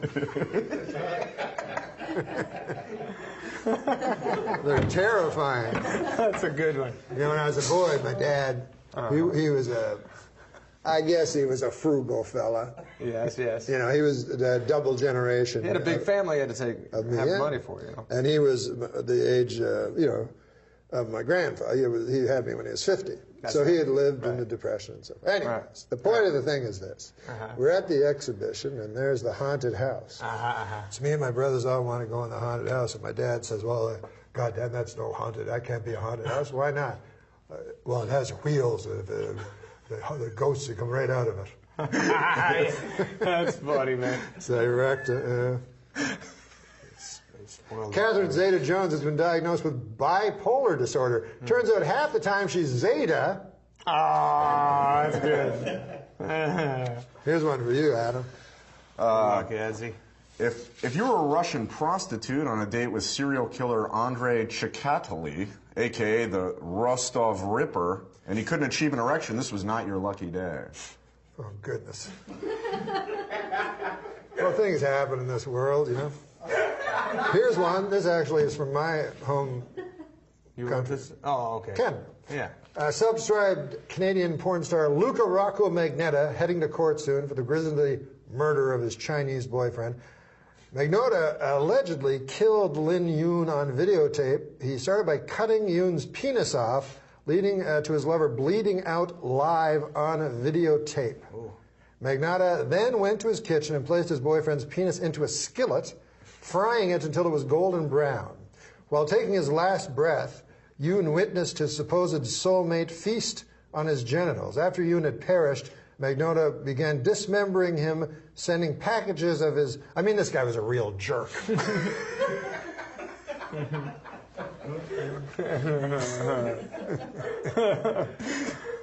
S12: They're terrifying.
S8: That's a good one.
S12: When I was a boy, my dad, he was I guess he was a frugal fella.
S8: Yes, yes.
S12: He was a double generation.
S8: He had a big family. He had to have money for,
S12: And he was the age, of my grandfather. He had me when he was 50. So he had lived in the Depression and stuff. Anyways, the point of the thing is this. We're at the exhibition, and there's the haunted house. So me and my brothers all want to go in the haunted house, and my dad says, well, God, Dad, that's no haunted. That can't be a haunted house. Why not? Well, it has wheels. The ghosts that come right out of it.
S8: That's funny, man.
S12: Direct. Catherine Zeta-Jones has been diagnosed with bipolar disorder. Turns out half the time she's Zeta.
S8: Ah, that's good.
S12: Here's one for you, Adam.
S22: If you were a Russian prostitute on a date with serial killer Andrei Chikatily, a.k.a. the Rostov Ripper, and you couldn't achieve an erection, this was not your lucky day.
S12: Oh, goodness. Well, things happen in this world, Here's one. This actually is from my home country.
S8: Oh, okay.
S12: Ken.
S8: Yeah.
S12: Subscribed Canadian porn star Luca Rocco Magnotta heading to court soon for the grisly murder of his Chinese boyfriend. Magnotta allegedly killed Lin Yoon on videotape. He started by cutting Yoon's penis off, leading to his lover bleeding out live on videotape. Ooh. Magnotta then went to his kitchen and placed his boyfriend's penis into a skillet, frying it until it was golden brown. While taking his last breath, Yoon witnessed his supposed soulmate feast on his genitals. After Yoon had perished, Magnotta began dismembering him, sending packages of his... I mean, this guy was a real jerk. You want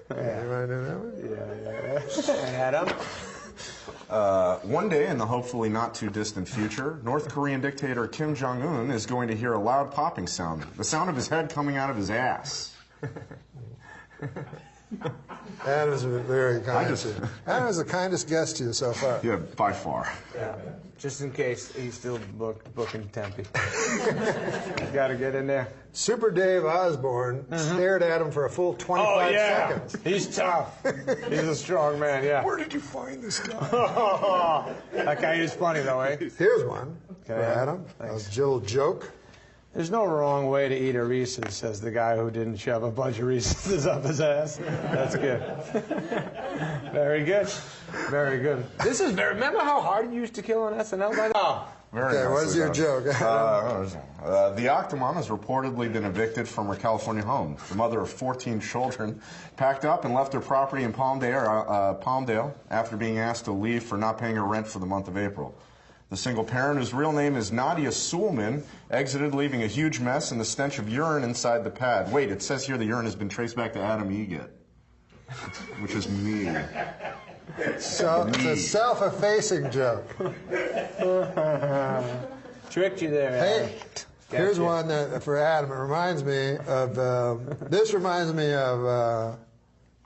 S12: to know that one?
S8: Yeah. Adam?
S22: One day in the hopefully not too distant future, North Korean dictator Kim Jong-un is going to hear a loud popping sound, the sound of his head coming out of his ass.
S12: Adam's very kind. Adam is the kindest guest to you so far.
S22: Yeah, by far.
S8: Yeah. Just in case he's still booking Tempe. Got to get in there.
S12: Super Dave Osborne stared at him for a full 25 seconds.
S8: He's tough. He's a strong man, yeah.
S22: Where did you find this guy?
S8: That guy is funny, though, eh?
S12: Here's one for Adam. That was Jill joke.
S8: There's no wrong way to eat a Reese's, says the guy who didn't shove a bunch of Reese's up his ass. That's good. Very good. Very good. This is very... Remember how hard it used to kill on SNL?
S22: Very
S12: what's your joke?
S22: The Octomom has reportedly been evicted from her California home. The mother of 14 children packed up and left her property in Palmdale after being asked to leave for not paying her rent for the month of April. The single parent, whose real name is Nadia Suleman, exited leaving a huge mess and the stench of urine inside the pad. Wait, it says here the urine has been traced back to Adam Egget, which is me.
S12: So it's a self-effacing joke.
S8: Tricked you there, Adam.
S12: Hey, here's one that for Adam. It reminds me of this. Reminds me of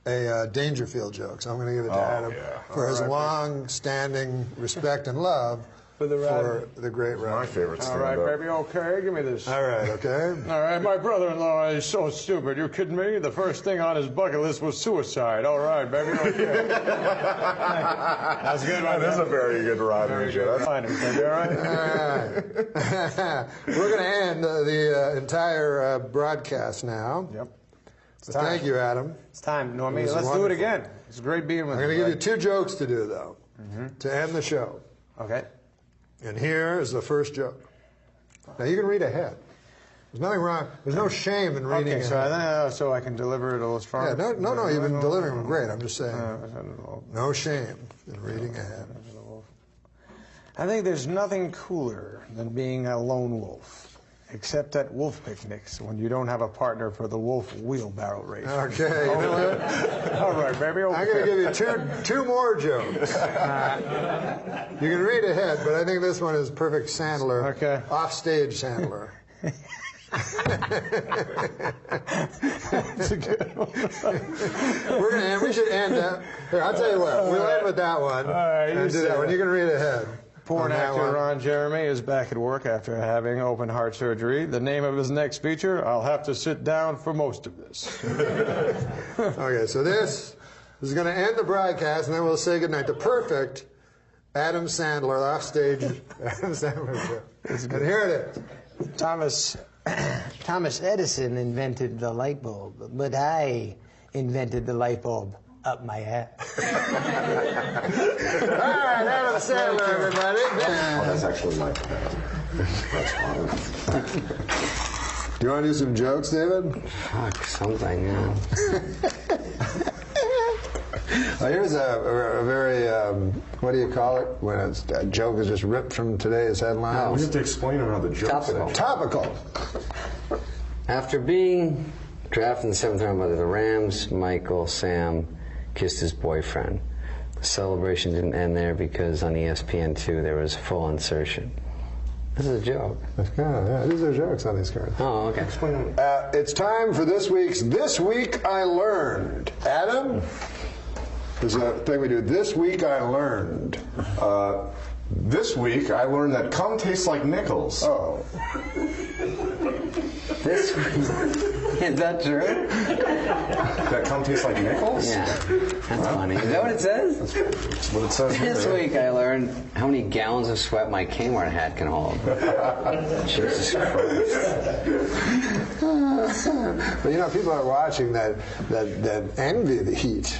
S12: a Dangerfield joke. So I'm going to give it to Adam for his long-standing respect and love for the great Rob.
S22: My favorite stand-up.
S8: All right, baby, okay, give me this.
S12: All right, okay.
S8: All right, my brother-in-law is so stupid. You kidding me? The first thing on his bucket list was suicide. All right, baby, okay. That's good, right?
S22: That is a very good rhyming joke.
S8: Fine, baby, all right?
S12: We're going to end the entire broadcast now.
S8: Yep.
S12: So thank you, Adam.
S8: It's time, Normie. Let's do it again. It's great being with you.
S12: I'm going to give you 2 jokes to do, though, to end the show.
S8: Okay.
S12: And here is the first joke. Now, you can read ahead. There's nothing wrong. There's no shame in reading ahead.
S8: So I can deliver it a little stronger?
S12: Yeah, no, you've been delivering them great. I'm just saying, no shame in reading ahead.
S8: I think there's nothing cooler than being a lone wolf. Except at wolf picnics when you don't have a partner for the wolf wheelbarrow race.
S12: Okay. You know what?
S8: All right, baby. Okay.
S12: I'm going to give you two more jokes. You can read ahead, but I think this one is perfect Sandler. Okay. Offstage Sandler.
S8: That's a good one.
S12: We should end that. Here, I'll tell you what. We'll end with that one.
S8: All right,
S12: and do that one. You can read ahead.
S8: Porn actor Ron Jeremy is back at work after having open heart surgery. The name of his next feature, I'll have to sit down for most of this.
S12: Okay, so this is going to end the broadcast, and then we'll say goodnight. The perfect Adam Sandler, offstage Adam Sandler show. And here it is.
S3: Thomas Edison invented the light bulb, but I invented the light bulb up my ass.
S12: All right, Adam Sandler, everybody.
S22: That's actually like
S12: Do you want to do some jokes, David?
S3: Fuck, something, yeah.
S12: Here's a very, what do you call it? When a joke is just ripped from today's headline.
S22: We have to explain how the joke is.
S12: Topical.
S3: After being drafted in the 7th round by the Rams, Michael Sam kissed his boyfriend. The celebration didn't end there because on ESPN2 there was full insertion. This is a joke.
S12: Yeah, these are jokes on these cards.
S3: Oh, okay.
S12: It's time for this week's This Week I Learned. Adam, there's a thing we do. This Week I Learned.
S22: This week I learned that cum tastes like nickels.
S12: Oh.
S3: This week. Is that true?
S22: That cum tastes like nickels?
S3: Yeah. That's funny. Is that what it says?
S22: That's what it says here.
S3: This week I learned how many gallons of sweat my Kmart hat can hold. Jesus Christ.
S12: But you know, people are watching that envy the heat,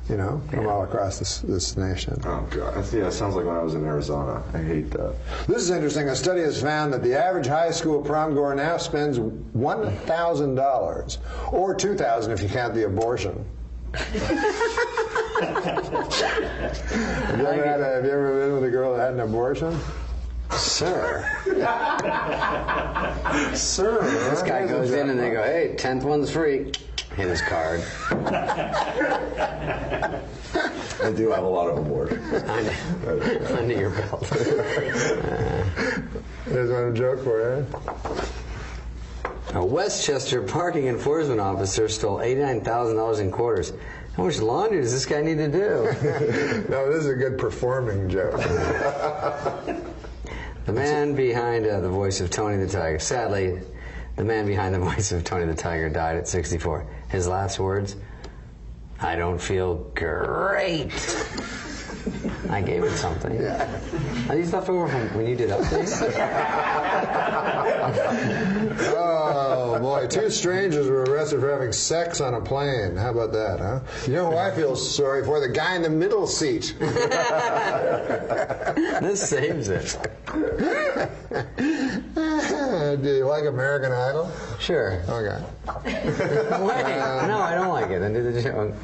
S12: you know, from all across this nation.
S22: Oh, God. Yeah, it sounds like when I was in Arizona. I hate that.
S12: This is interesting. A study has found that the average high school prom goer now spends $1,000, or $2,000 if you count the abortion. Have you ever been with a girl that had an abortion?
S3: Sir.
S12: Sir.
S3: This guy goes in and they go, hey, 10th one's free. Hit his card.
S22: I do have a lot of abortions.
S3: Under your belt.
S12: There's one joke for you.
S3: A Westchester parking enforcement officer stole $89,000 in quarters How much laundry does this guy need to do?
S19: No, this is a good performing joke.
S3: The man behind the voice of Tony the Tiger. Sadly, the man behind the voice of Tony the Tiger died at 64. His last words, "I don't feel great." I gave it something. Are these left over from when you did updates?
S19: Oh, boy. 2 strangers were arrested for having sex on a plane. How about that, huh? You know who I feel sorry for? The guy in the middle seat.
S3: This saves it.
S19: Do you like American Idol?
S3: Sure.
S19: Okay.
S3: Wait, no, I don't like it. I do the joke.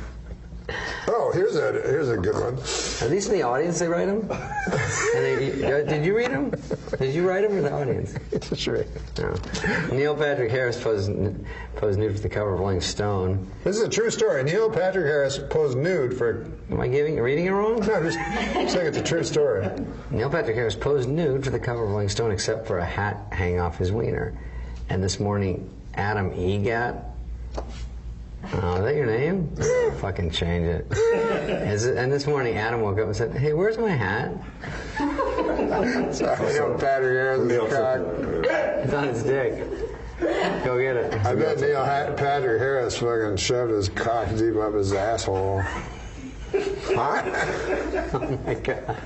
S19: Oh, here's a good one.
S3: Are these in the audience? They write them? Did you read them? Did you write them or the audience?
S19: Sure.
S3: No. Neil Patrick Harris posed nude for the cover of Rolling Stone.
S19: This is a true story. Neil Patrick Harris posed nude for...
S3: Am I reading it wrong?
S19: No, I'm just saying it's a true story.
S3: Neil Patrick Harris posed nude for the cover of Rolling Stone except for a hat hanging off his wiener. And this morning, Adam Egat... Oh, is that your name? Fucking change it. And this morning, Adam woke up and said, "Hey, where's my hat?"
S19: Sorry, Neil Patrick Harris' cock.
S3: It's on his dick. Go get it.
S19: I bet Neil Patrick Harris fucking shoved his cock deep up his asshole. Huh?
S3: Oh my God.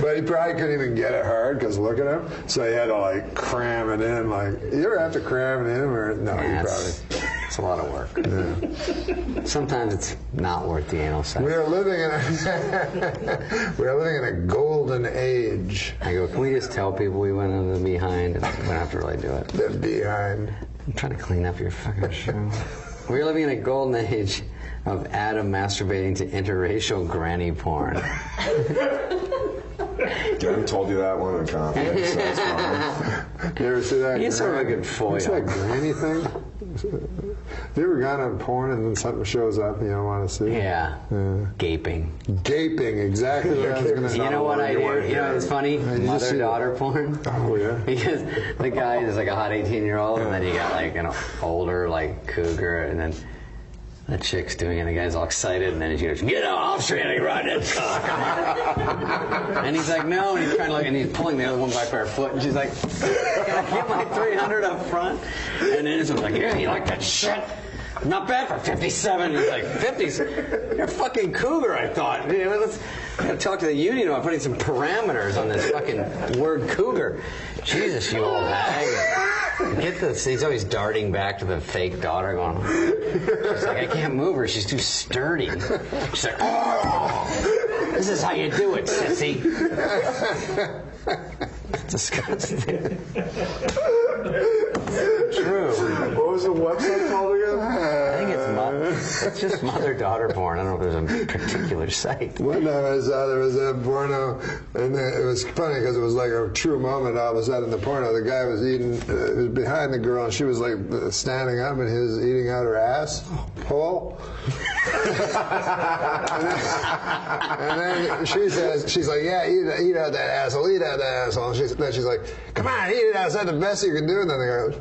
S19: But he probably couldn't even get it hard because look at him. So he had to like cram it in. Like, you ever have to cram it in or no? You probably.
S3: It's a lot of work.
S19: Yeah.
S3: Sometimes it's not worth the anal sex.
S19: We are living in a golden age.
S3: I go, can we just tell people we went in the behind and we don't have to really do it?
S19: The behind.
S3: I'm trying to clean up your fucking show. We're living in a golden age of Adam masturbating to interracial granny porn.
S22: I've told you that one in confidence. That's fine.
S19: You ever see that?
S3: He's sort of a good foil.
S19: It's that granny thing. Have you ever gone on porn and then something shows up and you don't want to see?
S3: Yeah. Gaping.
S19: Gaping, exactly what I was going to say.
S3: You know what I do? You know, it's funny? Mother-daughter porn.
S19: Oh, yeah?
S3: Because the guy is like a hot 18-year-old, and then you got like an older, like, cougar, and then the chick's doing it, and the guy's all excited, and then he goes, "Get out, I'm standing right in the cock." And he's like, no, and he's trying to look, and he's pulling the other one by her foot, and she's like, "Can I get my 300 up front?" And then this one's like, "Yeah, you like that shit? Not bad for 57. He's like, 50s? You're a fucking cougar, I thought. You know, let's gotta talk to the union about putting some parameters on this fucking word cougar. Jesus, you old hag. Get this. He's always darting back to the fake daughter going, she's like, "I can't move her. She's too sturdy." She's like, "Oh, this is how you do it, sissy." It's disgusting. True.
S19: What was the website called again?
S3: I think it's just mother-daughter porn. I don't know if there's a particular site.
S19: One time I saw there was a porno, and it was funny because it was like a true moment. All of a sudden, the porno, the guy was eating, was behind the girl, and she was like standing up, and he was eating out her ass hole. And then she says, she's like, "Yeah, eat out that asshole, eat out that asshole." And then she's like, "Come on, eat it out. Is that the best you can do?" And then the guy goes.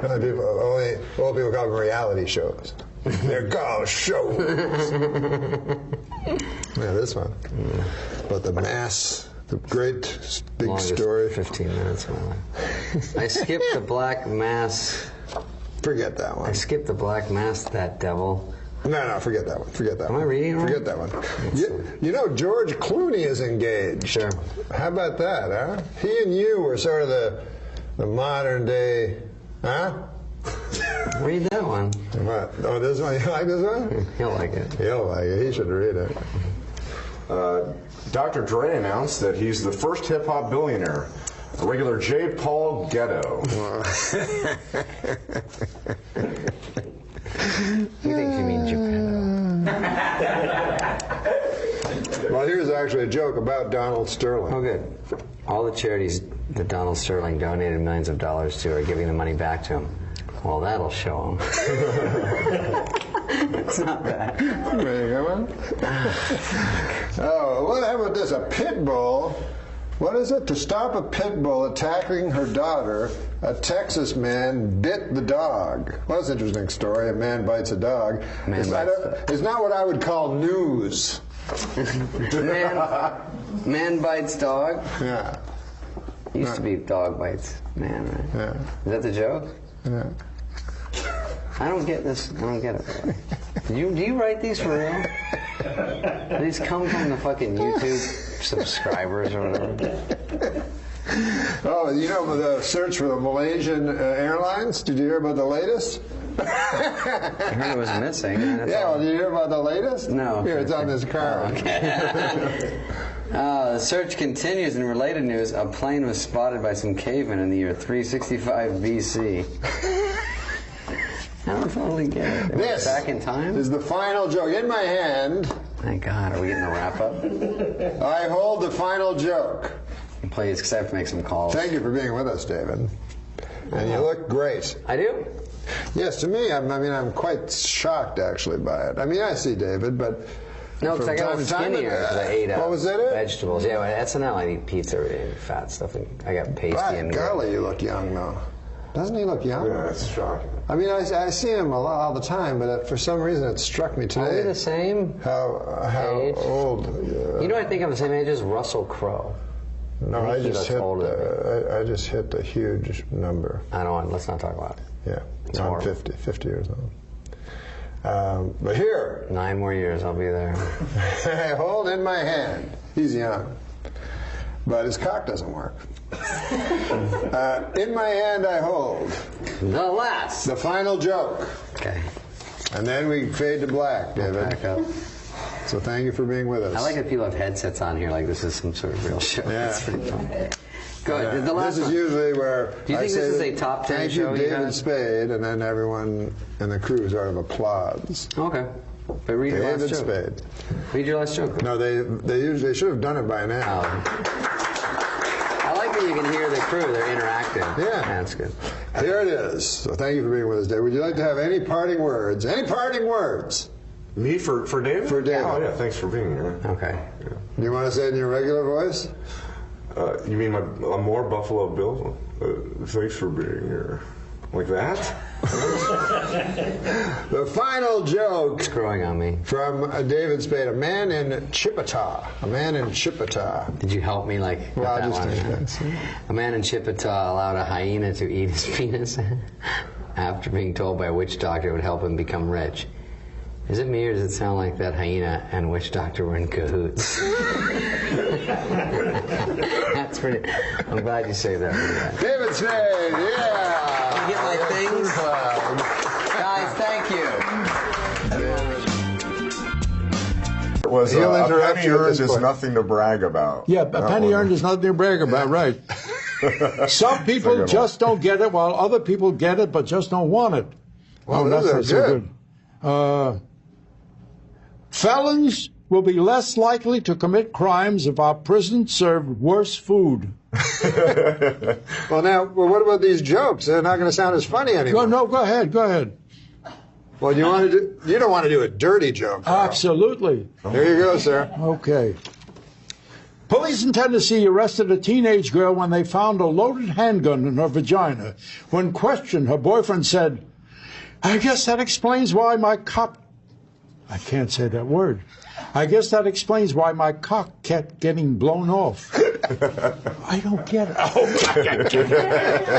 S19: Only old people call them reality shows. They're called shows. Yeah, this one. But the mass, the great big
S3: Longest
S19: story.
S3: 15 minutes. I skipped the black mass.
S19: Forget that one.
S3: I skipped the black mass, that devil.
S19: No, forget that one. Forget that
S3: Am
S19: one.
S3: I reading it wrong?
S19: Forget that one. You know, George Clooney is engaged.
S3: Sure.
S19: How about that, huh? He and you were sort of the modern day, huh?
S3: Read that one.
S19: What? Oh, this one? You like this one?
S3: He'll like it.
S19: He'll like it. He should read it.
S22: Dr. Dre announced that he's the first hip-hop billionaire, a regular J. Paul Ghetto.
S3: He thinks you mean Japan.
S19: Well, here's actually a joke about Donald Sterling.
S3: Oh, good. All the charities that Donald Sterling donated millions of dollars to are giving the money back to him. Well, that'll show him. It's not bad.
S19: Ready to go on? Oh, well, how about this? A pit bull
S1: What is it? To stop a pit bull attacking her daughter, a Texas man bit the dog. Well, that's an interesting story. A man bites a dog. It's not what I would call news.
S3: Man bites dog?
S1: Yeah.
S3: Used to be dog bites man, right?
S1: Yeah.
S3: Is that the joke?
S1: Yeah.
S3: I don't get this. I don't get it. Do you write these for real? These come from the fucking YouTube subscribers or whatever.
S1: Oh, you know the search for the Malaysian Airlines? Did you hear about the latest?
S3: I heard it was missing.
S1: Well, did you hear about the latest?
S3: No.
S1: Here, it's on this card.
S3: The search continues. In related news, a plane was spotted by some cavemen in the year 365 BC. I don't totally get it.
S1: This
S3: back in time
S1: is the final joke. In my hand.
S3: Thank God. Are we getting the wrap up?
S1: I hold the final joke.
S3: Please, because I have to make some calls.
S1: Thank you for being with us, David. And you look great.
S3: I do?
S1: Yes, to me, I'm quite shocked actually by it. I mean, I see David, but
S3: no, because I got skinnier because I ate
S1: what was it?
S3: Vegetables. Yeah, at SNL I eat pizza every day and fat stuff, and I got pasty and.
S1: Golly, you look young though. Doesn't he look young?
S22: Yeah, that's shocking.
S1: I mean, I see him all the time, but for some reason it struck me today.
S3: Are we the same?
S1: How old?
S3: You know, I think I'm the same age as Russell Crowe.
S1: No, I just hit a huge number.
S3: I don't want. Let's not talk about it.
S1: Yeah, I'm 50 years old. But here,
S3: 9 more years, I'll be there.
S1: I hold in my hand. He's young, but his cock doesn't work. In my hand, I hold the final joke.
S3: Okay.
S1: And then we fade to black, David.
S3: Back up.
S1: So thank you for being with us.
S3: I like that people have headsets on here, like this is some sort of real show.
S1: Yeah.
S3: That's pretty fun. Good. The last
S1: this is
S3: one.
S1: usually where
S3: Do you think this is a top 10 show?
S1: Thank you, David Spade, and then everyone in the crew sort of applauds.
S3: Okay. But read your last joke.
S1: David Spade.
S3: Read your last joke.
S1: No, they should have done it by now.
S3: I like that you can hear the crew. They're interactive.
S1: Yeah.
S3: That's good.
S1: Here it is. So thank you for being with us, David. Would you like to have any parting words? Any parting words?
S22: Me for David?
S1: For David.
S22: Oh, yeah, thanks for being here.
S3: Okay.
S22: Yeah.
S1: Do you want to say it in your regular voice?
S22: You mean more Buffalo Bill? Thanks for being here. Like that?
S1: The final joke.
S3: It's growing on me.
S1: From David Spade, a man in Chippewa. A man in Chippewa.
S3: Did you help me like
S1: well,
S3: that one? A man in Chippewa allowed a hyena to eat his penis after being told by a witch doctor it would help him become rich. Is it me or does it sound like that hyena and witch doctor were in cahoots? That's pretty. I'm glad you saved that for that.
S1: David Spade, yeah.
S3: You get my things? Guys, thank you.
S22: It was a penny earned is nothing to brag about.
S4: Yeah, a penny earned is nothing to brag about, right. Some people just don't get it, while other people get it but just don't want it.
S1: Well, that's not so
S4: good. Felons will be less likely to commit crimes if our prisons served worse food.
S1: Well, what about these jokes? They're not going to sound as funny anymore.
S4: No, go ahead.
S1: Well, you don't want to do a dirty joke, Carl.
S4: Absolutely.
S1: There you go, sir.
S4: Okay. Police in Tennessee arrested a teenage girl when they found a loaded handgun in her vagina. When questioned, her boyfriend said, I guess that explains why my cock... I can't say that word. I guess that explains why my cock kept getting blown off. I don't get it.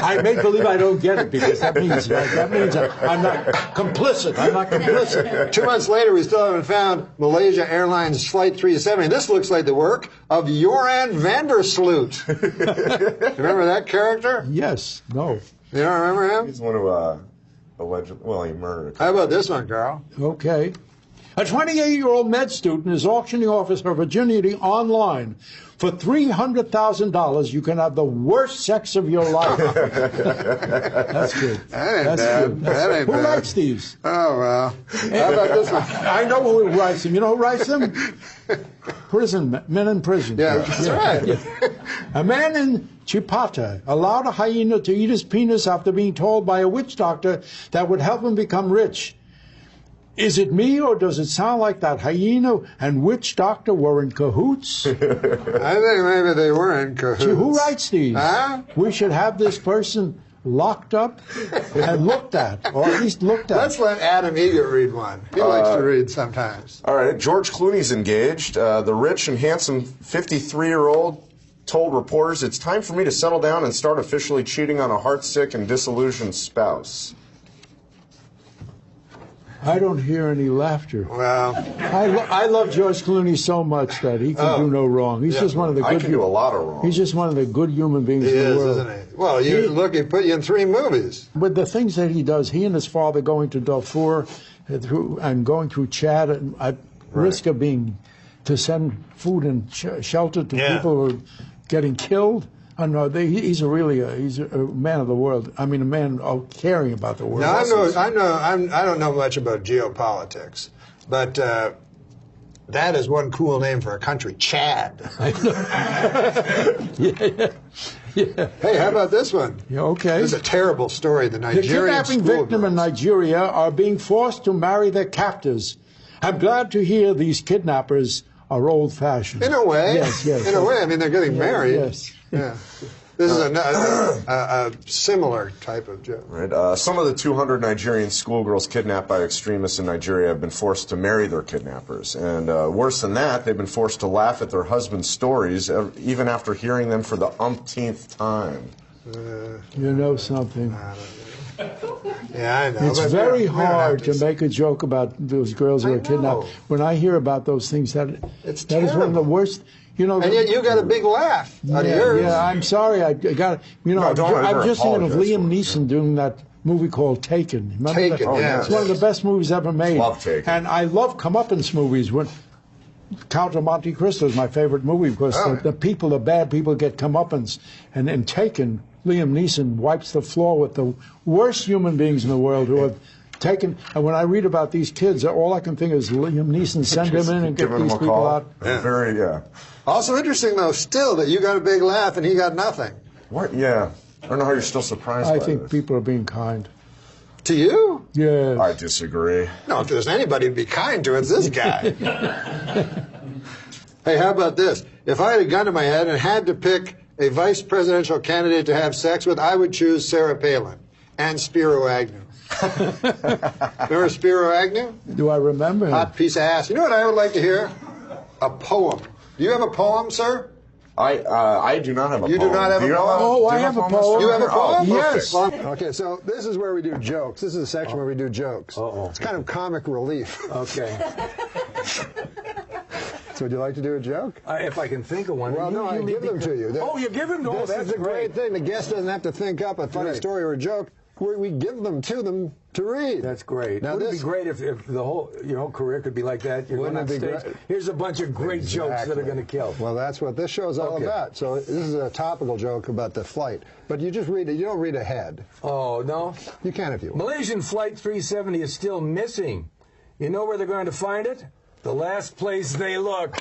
S4: I make believe I don't get it because that means I'm not complicit. 2
S1: months later, we still haven't found Malaysia Airlines Flight 370. This looks like the work of Joran Vandersloot. Remember that character?
S4: Yes. No.
S1: You don't remember him?
S22: He's one who he murdered.
S1: How about this one, Carl?
S4: Okay. A 28-year-old med student is auctioning off her virginity online. For $300,000, you can have the worst sex of your life. That's good.
S1: That ain't bad.
S4: Who writes these?
S1: Oh, well. How about this one?
S4: I know who writes them. You know who writes them? Men in prison.
S1: Yeah, that's right.
S4: Yeah. A man in Chipata allowed a hyena to eat his penis after being told by a witch doctor that would help him become rich. Is it me, or does it sound like that hyena and witch doctor were in cahoots?
S19: I think maybe they were in cahoots.
S4: Gee, who writes these?
S19: Huh?
S4: We should have this person locked up and looked at, or at least looked at.
S19: Let's let Adam Egan read one. He likes to read sometimes.
S22: All right, George Clooney's engaged. The rich and handsome 53-year-old told reporters, "It's time for me to settle down and start officially cheating on a heartsick and disillusioned spouse."
S4: I don't hear any laughter.
S19: Well,
S4: I love George Clooney so much that he can do no wrong. He's just one of the good.
S22: I can do a lot of wrong.
S4: He's just one of the good human beings in the world.
S19: Isn't he? Well, he put you in 3 movies.
S4: With the things that he does, he and his father going to Darfur and going through Chad at risk of to send food and shelter to people who are getting killed. I know he's a man of the world. I mean, a man caring about the world.
S19: Now, I don't know much about geopolitics, but that is one cool name for a country, Chad.
S4: Yeah.
S19: Hey, how about this one?
S4: Yeah, okay.
S19: This is a terrible story. The Nigerian
S4: kidnapping victim in Nigeria are being forced to marry their captors. I'm glad to hear these kidnappers are old-fashioned.
S19: In a way.
S4: Yes.
S19: In a way. I mean, they're getting married.
S4: Yes.
S19: Yeah. This is a similar type of joke.
S22: Right. Some of the 200 Nigerian schoolgirls kidnapped by extremists in Nigeria have been forced to marry their kidnappers. And worse than that, they've been forced to laugh at their husbands' stories, even after hearing them for the umpteenth time.
S4: You know something.
S19: Yeah, I know.
S4: It's very hard to make a joke about those girls who are kidnapped. When I hear about those things, that is one of the worst. You know,
S19: and yet you got a big laugh out of yours.
S4: Yeah, I'm sorry. I got. You know, I'm just thinking of Liam Neeson doing that movie called Taken. Remember
S19: Taken,
S4: that?
S19: yeah.
S4: It's one of the best movies ever made.
S22: Love Taken.
S4: And I love comeuppance movies. When Count of Monte Cristo is my favorite movie because the bad people get comeuppance. And in Taken, Liam Neeson wipes the floor with the worst human beings in the world who have taken. And when I read about these kids, all I can think is Liam Neeson, send him in and get these people out.
S22: Yeah.
S19: Also interesting, though, still, that you got a big laugh and he got nothing.
S22: What? Yeah. I don't know how you're still surprised by
S4: I think people are being kind.
S19: To you?
S4: Yeah.
S22: I disagree.
S19: No, if there's anybody to be kind to, it's this guy. Hey, how about this? If I had a gun to my head and had to pick a vice presidential candidate to have sex with, I would choose Sarah Palin and Spiro Agnew. Remember Spiro Agnew?
S4: Do I remember him?
S19: Hot piece of ass. You know what I would like to hear? A poem. Do you have a poem, sir?
S22: I do not have a poem.
S19: You do not have a poem?
S4: Oh, I have a poem.
S19: You have a poem?
S4: Yes.
S19: Okay, so this is where we do jokes. This is a section where we do jokes. It's kind of comic relief.
S20: Okay.
S19: So would you like to do a joke?
S20: If I can think of one.
S19: Well, no, I give them to you.
S20: You give them? Oh,
S19: that's a great thing. The guest doesn't have to think up a funny story or a joke. We give them to read.
S20: That's great. Now, wouldn't it be great if the whole career could be like that? You're going on stage. Here's a bunch of great jokes that are going to kill.
S19: Well, that's what this show's all about. So this is a topical joke about the flight. But you just read it. You don't read ahead.
S20: Oh, no?
S19: You can if you want.
S20: Malaysian Flight 370 is still missing. You know where they're going to find it? The last place they look.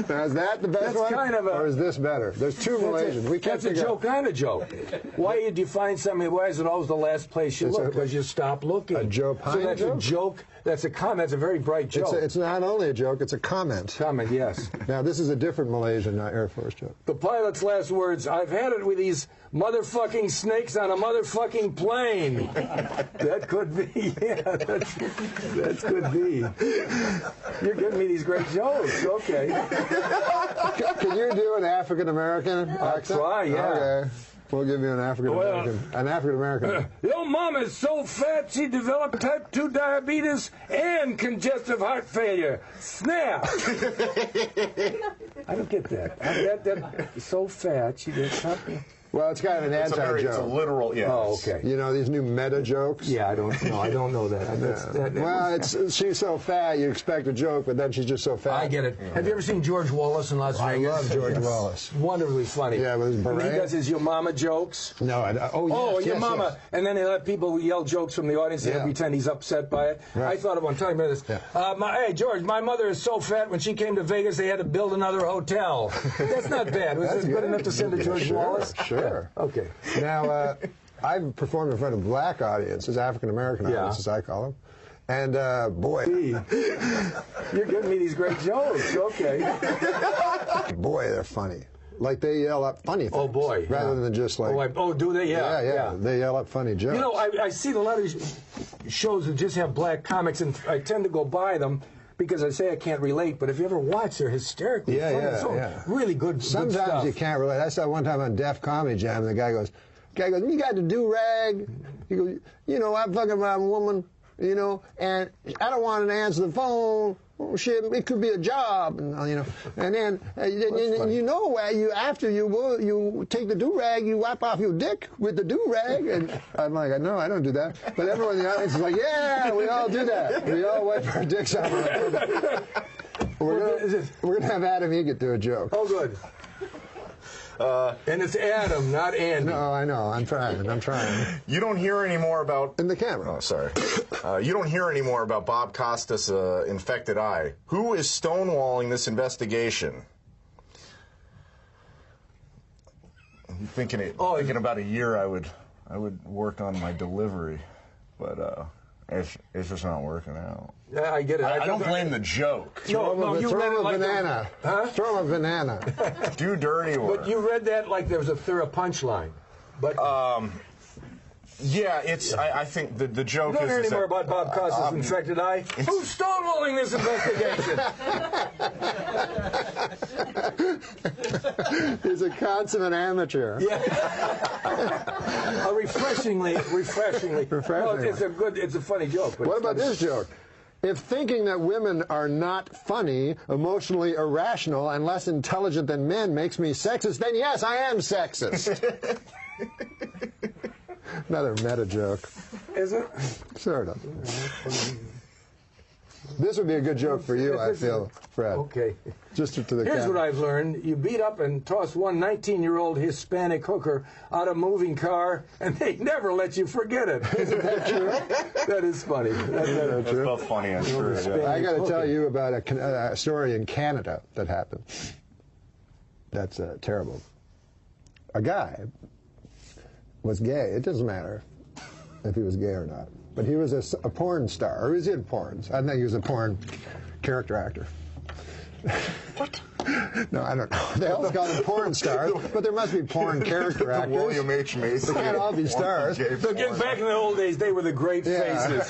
S19: Now, is that the best one?
S20: Kind of
S19: or is this better? There's two Malaysians. We can't
S20: That's a joke kind of joke. Why did you find something? Why is it always the last place you look? Because you stop looking.
S19: A Joe Pine
S20: So that's
S19: joke?
S20: a joke. That's a comment. That's a very bright joke.
S19: It's not only a joke, it's a comment.
S20: Comment, yes.
S19: Now, this is a different Malaysian Air Force joke.
S20: The pilot's last words, I've had it with these motherfucking snakes on a motherfucking plane. That could be, yeah, that could be. You're giving me these great jokes, okay.
S19: Can you do an African-American accent?
S20: I'll try, yeah.
S19: Okay. We'll give you an African-American.
S20: Your mom is so fat she developed type 2 diabetes and congestive heart failure. Snap! I don't get that. That so fat she did something.
S19: Well, it's kind of an anti-joke.
S22: It's a literal, yeah.
S20: Oh, okay.
S19: You know these new meta jokes?
S20: Yeah, I don't know that.
S19: Well, she's so fat, you expect a joke, but then she's just so fat.
S20: I get it. Have you ever seen George Wallace in Las Vegas?
S19: I love George Wallace.
S20: Wonderfully funny.
S19: Yeah, with his beret.
S20: He does his your mama jokes.
S19: No,
S20: your mama. Yes. And then he let people yell jokes from the audience and pretend he's upset by it. Right. I thought of one. Tell me this. Yeah. Hey, George, my mother is so fat when she came to Vegas, they had to build another hotel. That's not bad. Was it good enough to send to George Wallace?
S19: Sure.
S20: Yeah. Okay.
S19: Now, I've performed in front of black audiences, African-American audiences, I call them.
S12: And, boy.
S20: You're giving me these great jokes. Okay.
S12: Boy, they're funny. Like they yell up funny things.
S20: Oh, boy.
S12: Rather than just like...
S20: do they? Yeah.
S12: Yeah. They yell up funny jokes.
S20: You know, I see a lot of these shows that just have black comics, and I tend to go by them because I say I can't relate, but if you ever watch, they're hysterically funny. Really good
S12: Sometimes
S20: good stuff.
S12: you can't relate. I saw one time on Def Comedy Jam, and the guy goes, you got the do-rag? He goes, you know, I'm fucking my woman, you know, and I don't want to answer the phone. Oh, shit, it could be a job, and you know, and then you know, after you take the do-rag, you wipe off your dick with the do-rag, and I'm like, no, I don't do that. But everyone in the audience is like, yeah, we all do that. We all wipe our dicks off. We're gonna have Adam Egget do a joke.
S20: Oh, good. And it's Adam, not Andy.
S12: No, I know. I'm trying.
S22: You don't hear any more about...
S12: In the camera.
S22: Oh, sorry. You don't hear any more about Bob Costas' infected eye. Who is stonewalling this investigation? I'm thinking about a year I would work on my delivery, but it's just not working out.
S20: Yeah, I get it.
S22: I don't blame the joke.
S20: No, you read it like
S12: banana.
S20: Huh?
S12: Throw him a banana.
S22: Do dirty work.
S20: But you read that like there was a thorough punchline. But
S22: yeah, it's. I think the joke
S20: you don't
S22: is.
S20: hear any more about Bob Costas' infected eye. Who's stonewalling this investigation?
S12: He's a consummate amateur.
S20: Yeah. Refreshingly. Well, it's a funny joke. But
S12: what about this joke? If thinking that women are not funny, emotionally irrational, and less intelligent than men makes me sexist, then yes, I am sexist. Another meta joke.
S20: Is it?
S12: Sort of. This would be a good joke for you, I feel, Fred.
S20: Okay.
S12: Just to the
S20: Here's what I've learned. You beat up and toss one 19-year-old Hispanic hooker out of a moving car, and they never let you forget it. Isn't that true? That is funny.
S22: That's both funny and true. Yeah.
S12: I got to tell you about a story in Canada that happened. That's terrible. A guy was gay. It doesn't matter if he was gay or not. But he was a porn star, or was in porns. I think he was a porn character actor. What? No, I don't know. They all call them porn stars, but there must be porn character actors.
S22: William H. Macy.
S12: They can't all be stars.
S20: Back in the old days, they were the great faces.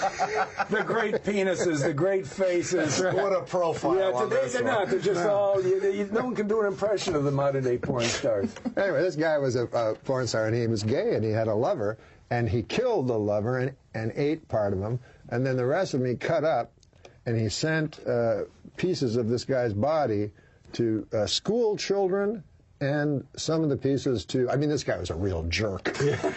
S20: The great penises, the great faces.
S22: What a profile.
S20: Yeah, today they're not. They're just all... no one can do an impression of the modern-day porn stars.
S12: Anyway, this guy was a porn star, and he was gay, and he had a lover, and he killed the lover and ate part of him, and then the rest of him he cut up, and he sent pieces of this guy's body to school children and some of the pieces to... I mean, this guy was a real jerk. Yeah.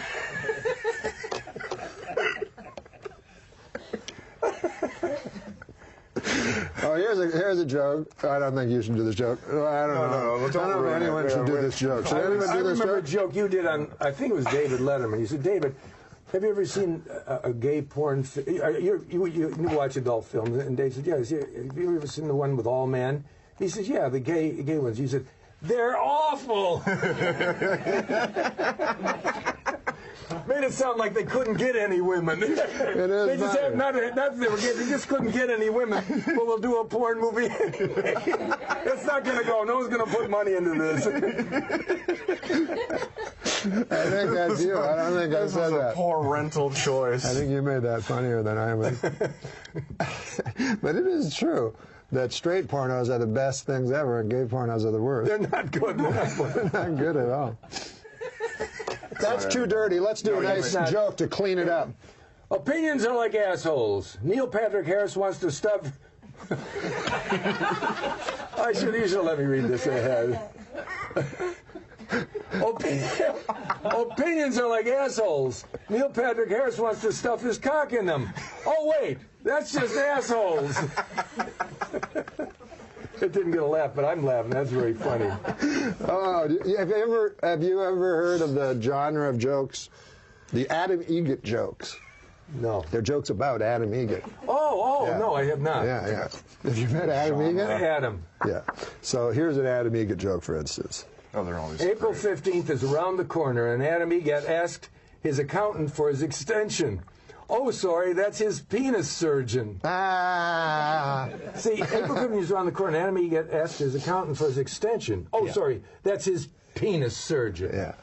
S12: Oh, here's a joke. I don't think you should do this joke. I don't know. I don't know if anyone should do this joke. Should anyone do this joke?
S20: I remember a joke you did on, I think it was David Letterman. You said, David, have you ever seen a gay porn you watch adult films, and Dave said, yes. Have you ever seen the one with all men? He says, yeah, the gay ones. You said, they're awful. Made it sound like they couldn't get any women. They just had not that they were getting, they just couldn't get any women. Well, we'll do a porn movie anyway. It's not going to go. No one's going to put money into this.
S12: I think that's you. I don't think I said that.
S22: A poor rental choice.
S12: I think you made that funnier than I would. But it is true that straight pornos are the best things ever, and gay pornos are the worst.
S20: They're not good.
S12: They're not good at all. That's too dirty. Let's do a nice joke to clean it up.
S20: Opinions are like assholes. Neil Patrick Harris wants to stuff... You should let me read this ahead. Opinions are like assholes. Neil Patrick Harris wants to stuff his cock in them. Oh, wait, that's just assholes. It didn't get a laugh, but I'm laughing. That's very funny.
S12: Oh, have you ever heard of the genre of jokes? The Adam Egget jokes.
S20: No.
S12: They're jokes about Adam Egget.
S20: No, I have not.
S12: Yeah. Have you met Adam Egget?
S20: Adam.
S12: Yeah. So here's an Adam Egget joke, for instance.
S22: Oh, they're always
S20: April 15th is around the corner, and Adam Egget asked his accountant for his extension. Oh, sorry, that's his penis surgeon.
S12: Ah.
S20: See, April Goodman around the corner. Adam Eget asked his accountant for his extension. Oh, sorry, that's his penis surgeon.
S12: Yeah.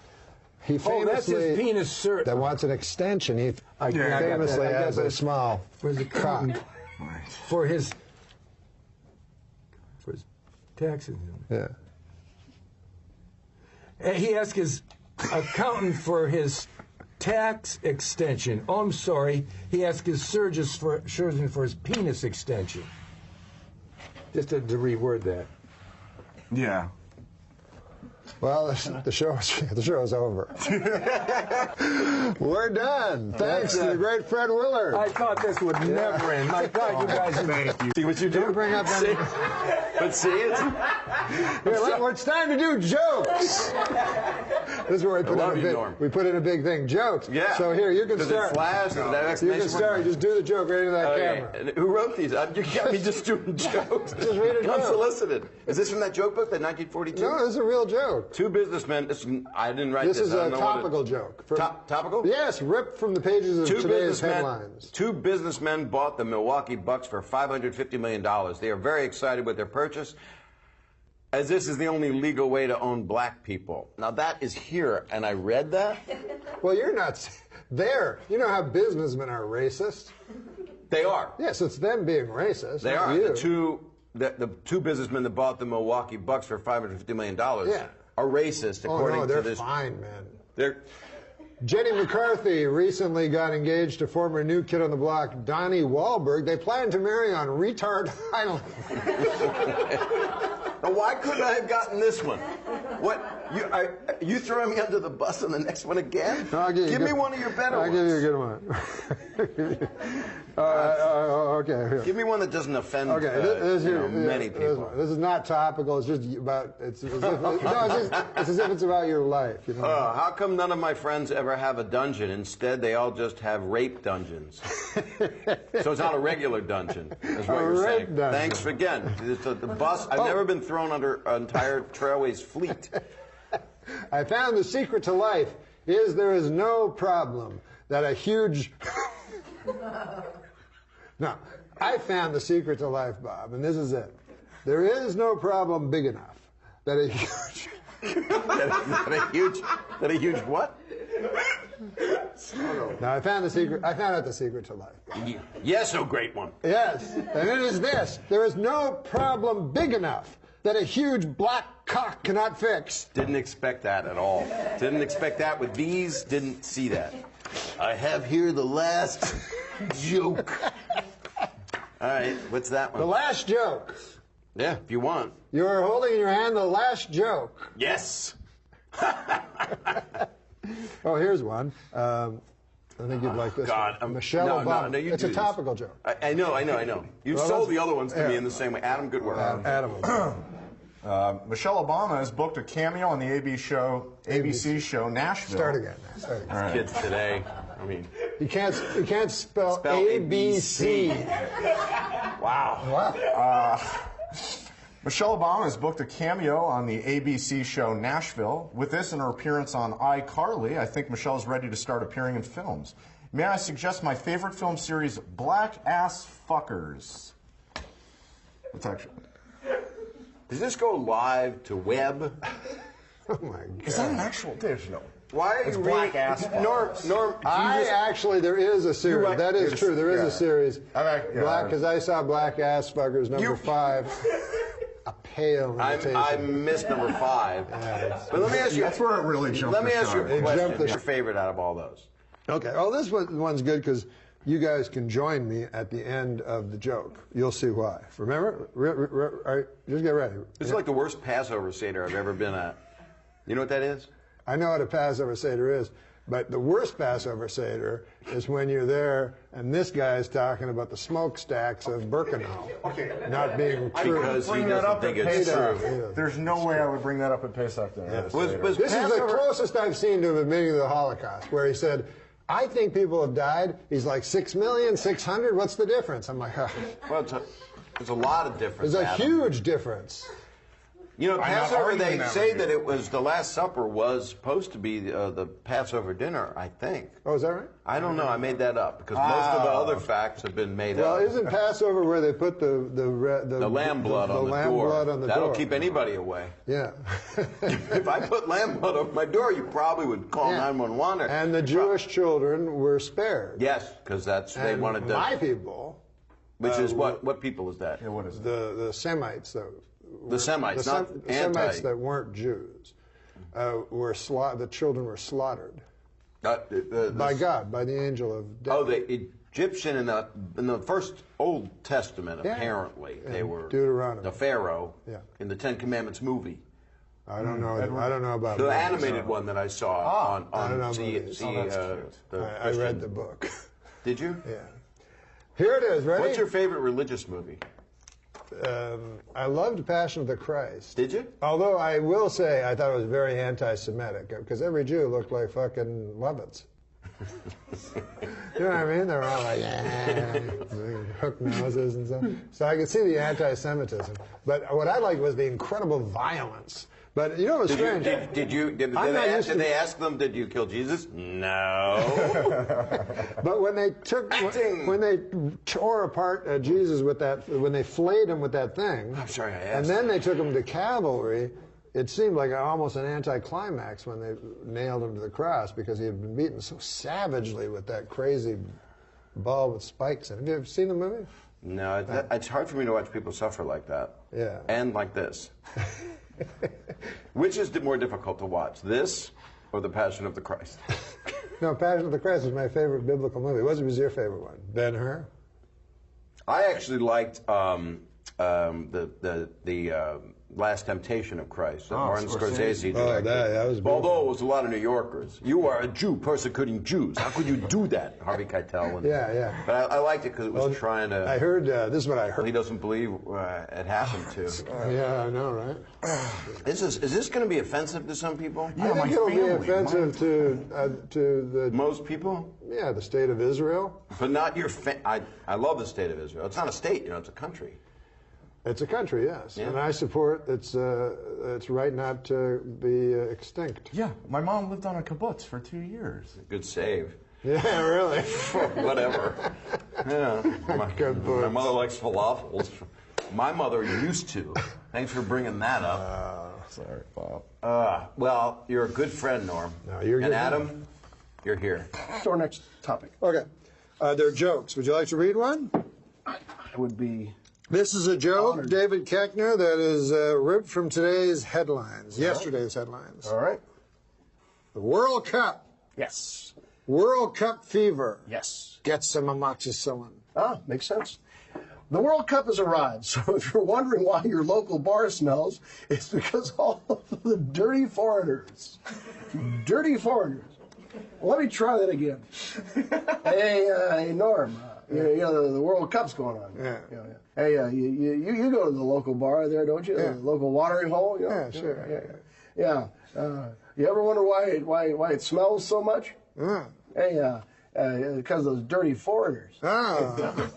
S12: He famously,
S20: that's his penis surgeon.
S12: That wants an extension. He famously has a small cock.
S20: For his taxes.
S12: Yeah.
S20: He asked his accountant for his tax extension. Oh, I'm sorry. He asked his surgeon for his penis extension. Just to reword that.
S22: Yeah.
S12: Well, the show's over. We're done. Thanks to the great Fred Willard.
S20: I thought this would never end. I thought you guys would.
S22: Thank you.
S20: See what you do?
S12: Don't bring up any...
S20: But see, it's...
S12: It's time to do jokes. This is where we put in a big thing. Jokes.
S9: Yeah.
S12: So here, you can start. You can start. Just do the joke right into that camera.
S9: And who wrote these? You got me just doing jokes.
S12: Just read a joke.
S9: Unsolicited. Is this from that joke book, that 1942?
S12: No, this is a real joke.
S9: Two businessmen. I didn't write this.
S12: This is a topical joke.
S9: Topical?
S12: Yes, ripped from the pages of today's headlines.
S9: Two businessmen bought the Milwaukee Bucks for $550 million. They are very excited with their purchase, as this is the only legal way to own black people. Now that is here, and I read that.
S12: Well, you're not there. You know how businessmen are racist?
S9: They are.
S12: Yes, it's them being racist.
S9: They are.
S12: You.
S9: The two businessmen that bought the Milwaukee Bucks for $550 million are racist, according to this.
S12: They're fine, man.
S9: They're...
S12: Jenny McCarthy recently got engaged to former New Kid on the Block, Donnie Wahlberg. They plan to marry on Retard Island.
S9: Now, why couldn't I have gotten this one? What? You throwing me under the bus on the next one again?
S12: No,
S9: give me one of your better ones.
S12: I'll give you a good one. Okay. Here.
S9: Give me one that doesn't offend many people.
S12: This is not topical. It's just about. It's as if it's about your life. You know?
S9: How come none of my friends ever have a dungeon? Instead, they all just have rape dungeons. So it's not a regular dungeon, is what you're saying.
S12: Dungeon.
S9: Thanks again. The bus. I've never been thrown under an entire Trailways fleet.
S12: I found the secret to life is there is no problem that a huge... No, I found the secret to life, Bob, and this is it. There is no problem big enough that a huge...
S9: that a huge what?
S12: No, I found out the secret to life.
S9: Yes, oh great one.
S12: Yes, and it is this. There is no problem big enough that a huge black cock cannot fix.
S9: Didn't expect that at all. Didn't expect that with these. Didn't see that. I have here the last joke. All right, what's that one?
S12: The last joke.
S9: Yeah, if you want.
S12: You're holding in your hand the last joke.
S9: Yes.
S12: Oh, here's one. I think you'd like this one. Michelle Obama.
S9: No,
S12: it's a topical joke.
S9: I know. You sold the other ones to me in the same way. Adam, good work.
S12: Adam.
S22: Michelle Obama has booked a cameo on the ABC show Nashville.
S12: Start again.
S9: All right. Kids today. I mean,
S12: you can't spell ABC.
S22: Wow. Michelle Obama has booked a cameo on the ABC show Nashville. With this and her appearance on iCarly, I think Michelle is ready to start appearing in films. May I suggest my favorite film series, Black Ass Fuckers? It's actually...
S9: Does this go live to web?
S12: Oh my God!
S22: Is that an actual? There's no.
S9: Why are you
S22: Black Ass Fuckers?
S9: Norm,
S12: actually, there is a series. That is true. There is a series.
S22: Black,
S12: because I saw Black Ass Fuckers #5. A pale imitation.
S9: I missed number 5. But let me ask you.
S22: That's where it really jumped.
S9: Let me ask you a question.
S12: What's
S9: your favorite out of all those?
S12: Okay. Oh, this one's good because you guys can join me at the end of the joke. You'll see why. Remember? Just get ready.
S9: This is like the worst Passover Seder I've ever been at. You know what that is?
S12: I know what a Passover Seder is, but the worst Passover Seder is when you're there and this guy is talking about the smokestacks of Birkenau not being true.
S9: Because he doesn't think it's true.
S22: There's no way I would bring that up at Pesach.
S12: This is the closest I've seen to him admitting to the Holocaust, where he said, I think people have died. He's like 6,600,000. What's the difference? I'm like,
S9: Well, there's a lot of difference.
S12: There's a huge difference.
S9: You know,
S22: I'm not
S9: Passover,
S22: arguing
S9: they
S22: that
S9: say
S22: with you.
S9: that it was the Last Supper was supposed to be the Passover dinner, I think.
S12: Oh, is that right?
S9: I don't know. I made that up because most of the other facts have been made
S12: Well,
S9: up.
S12: isn't Passover where they put the
S9: lamb blood on the
S12: lamb
S9: door?
S12: blood on the
S9: That'll
S12: door?
S9: keep anybody away.
S12: Yeah.
S9: If I put lamb blood on my door, you probably would call 911.
S12: And the Jewish children were spared.
S9: Yes, because they
S12: And
S9: wanted to.
S12: my people.
S9: Which is what people is that?
S22: Yeah, what is it?
S12: The Semites that.
S9: The Semites,
S12: the
S9: not
S12: Semites that weren't Jews, the children were slaughtered by God, by the angel of death.
S9: Oh, the Egyptian in the first Old Testament, apparently they were
S12: Deuteronomy.
S9: the Pharaoh in the Ten Commandments movie.
S12: I don't know. I don't know about
S9: the
S12: movies.
S9: animated one that I saw on
S12: I don't know
S9: C.
S12: I read the book.
S9: Did you?
S12: Yeah. Here it is. Ready?
S9: What's your favorite religious movie?
S12: I loved Passion of the Christ.
S9: Did you?
S12: Although I will say I thought it was very anti-Semitic because every Jew looked like fucking Lovitz. You know what I mean? They were all like, hook noses and stuff. So I could see the anti-Semitism. But what I liked was the incredible violence. But you know what's strange?
S9: Did they ask them, did you kill Jesus? No.
S12: But when they tore apart Jesus with that, when they flayed him with that thing,
S9: I'm sorry, I asked.
S12: and then they took him to cavalry, it seemed like almost an anticlimax when they nailed him to the cross because he had been beaten so savagely with that crazy ball with spikes in it. Have you ever seen the movie?
S9: No, it's hard for me to watch people suffer like that.
S12: Yeah.
S9: And like this. Which is more difficult to watch, this or The Passion of the Christ?
S12: No, Passion of the Christ was my favorite biblical movie. What was your favorite one? Ben-Hur?
S9: I actually liked the Last Temptation of Christ that Martin Scorsese directed.
S12: That was
S9: although it was a lot of New Yorkers. You are a Jew persecuting Jews. How could you do that? Harvey Keitel.
S12: Yeah.
S9: But I liked it because it was trying to...
S12: I heard, this is what I heard.
S9: He doesn't believe it happened to.
S12: Yeah, I know, right?
S9: Is this going to be offensive to some people?
S12: I think it'll be offensive to the...
S9: Most people?
S12: Yeah, the state of Israel.
S9: But not your... I love the state of Israel. It's not a state, it's a country.
S12: It's a country, yes, and I support its right not to be extinct.
S22: Yeah, my mom lived on a kibbutz for 2 years.
S9: Good save.
S12: Yeah, really.
S9: Whatever. Yeah. My mother likes falafels. My mother used to. Thanks for bringing that up.
S22: Sorry, Bob.
S9: Well, you're a good friend, Norm.
S12: No, you're
S9: and
S12: good.
S9: Adam, you're here.
S2: So our next topic.
S12: Okay, they're jokes. Would you like to read one?
S2: I would be.
S12: This is a joke,
S2: honored.
S12: David Keckner, that is ripped from today's headlines, yesterday's headlines.
S2: All right.
S12: The World Cup.
S2: Yes.
S12: World Cup fever.
S2: Yes.
S12: Get some amoxicillin.
S2: Ah, makes sense. The World Cup has arrived, so if you're wondering why your local bar smells, it's because all of the dirty foreigners. Dirty foreigners. Let me try that again. Hey, Norm. You know, the World Cup's going on.
S12: Yeah.
S2: Hey, you go to the local bar there, don't you?
S12: Yeah.
S2: The local watering hole. You know?
S12: Yeah, sure.
S2: Yeah. You ever wonder why it smells so much?
S12: Yeah.
S2: Hey, because of those dirty foreigners.
S12: Ah.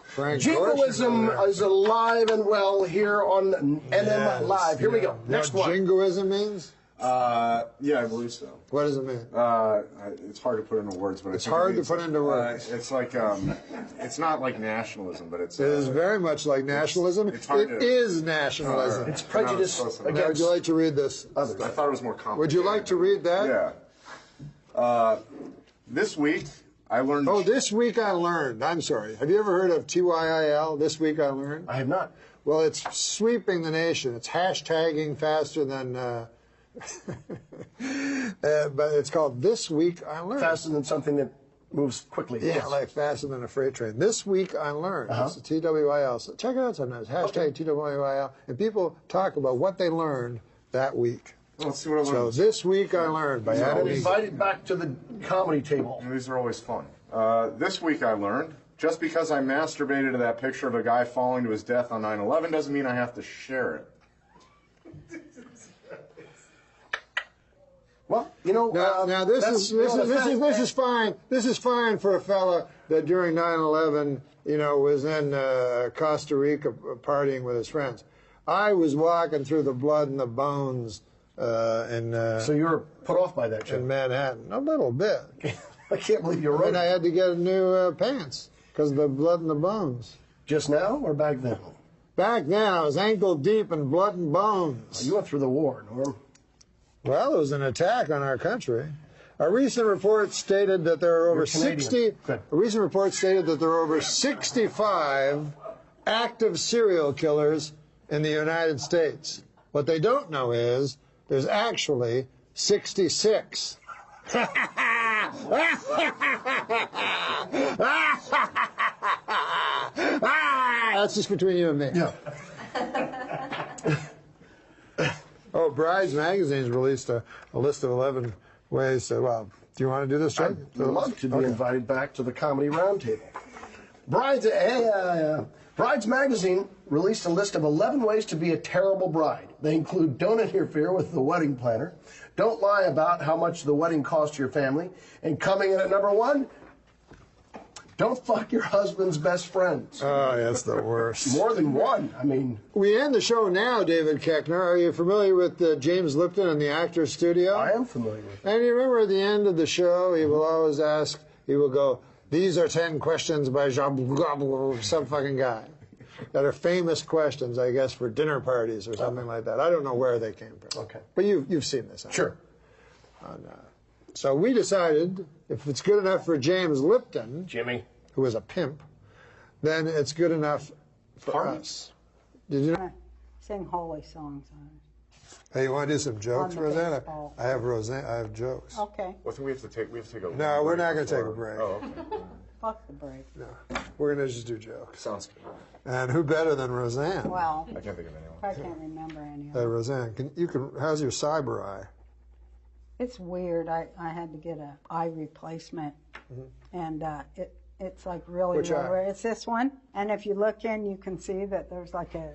S12: Frank
S2: Jingoism is alive and well here on NM Live. Here we go. Next one.
S12: Jingoism means?
S22: Yeah, I believe so.
S12: What does it mean?
S22: It's hard to put into words, but
S12: It's hard to put into words.
S22: It's like it's not like nationalism, but it's.
S12: It is very much like nationalism.
S22: It's hard
S12: It
S22: to-
S12: is nationalism.
S2: It's prejudice
S22: No, it's
S12: Now, would
S2: against
S12: you like to read this?
S2: others.
S22: I thought it was more complicated.
S12: Would you like to read that?
S22: Yeah. This week I learned.
S12: Oh, this week I learned. I'm sorry. Have you ever heard of TYIL? This week I learned.
S2: I have not.
S12: Well, it's sweeping the nation. It's hashtagging faster than. But it's called This Week I Learned.
S2: Faster than something that moves quickly.
S12: Yeah,
S2: Yes.
S12: like faster than a freight train. This Week I Learned. It's the TWIL. So check it out sometimes. Hashtag TWIL. And people talk about what they learned that week.
S22: Let's see what I
S12: So
S22: learned.
S12: This Week I Learned by Adam Egan.
S2: Invited back to the comedy table.
S22: These are always fun. This week I learned, just because I masturbated to that picture of a guy falling to his death on 9/11 doesn't mean I have to share it.
S2: Well, you know,
S12: now this is fine. This is fine for a fella that during 9/11, you know, was in Costa Rica partying with his friends. I was walking through the blood and the bones
S2: so you were put off by that, Jim?
S12: In Manhattan, a little bit.
S2: I can't believe you wrote it.
S12: I had to get new pants because of the blood and the bones.
S2: Just now or back then?
S12: Back now, I was ankle deep in blood and bones.
S2: You went through the war, Norm.
S12: Well, it was an attack on our country. A recent report stated that there are over 65 active serial killers in the United States. What they don't know is there's actually 66. That's just between you and me.
S2: Yeah.
S12: Oh, Brides Magazine's released a list of 11 ways to, well, do you want to do this, Chuck?
S2: I'd love to be invited back to the Comedy Roundtable. Brides Magazine released a list of 11 ways to be a terrible bride. They include don't interfere with the wedding planner, don't lie about how much the wedding cost your family, and coming in at number 1, don't fuck your husband's best friends.
S12: Oh, that's the worst.
S2: More than one. I mean...
S12: We end the show now, David Koechner. Are you familiar with James Lipton and the Actors Studio?
S2: I am familiar with it.
S12: And you remember at the end of the show, he will always ask, he will go, these are 10 questions by some fucking guy. That are famous questions, I guess, for dinner parties or something like that. I don't know where they came from.
S2: Okay.
S12: But you've seen this.
S2: Sure.
S12: So we decided, if it's good enough for James Lipton,
S2: Jimmy,
S12: who is a pimp, then it's good enough for us. Did you know?
S13: Sing holy songs on it.
S12: Hey, you want to do some jokes,
S13: On the
S12: Roseanne?
S13: baseball.
S12: I have Roseanne. I have jokes.
S13: Okay.
S22: Well, I think we have to take a
S12: No, we're not going to take a break.
S22: Oh, okay.
S13: Fuck the break.
S12: No, we're going to just do jokes.
S22: Sounds good.
S12: And who better than Roseanne?
S13: Well,
S22: I can't think of anyone.
S13: I can't remember any of
S12: Hey,
S13: them.
S12: Roseanne, how's your cyber eye?
S13: It's weird. I had to get an eye replacement, and it's like really
S12: Which eye?
S13: rare. It's this one, and if you look in, you can see that there's like a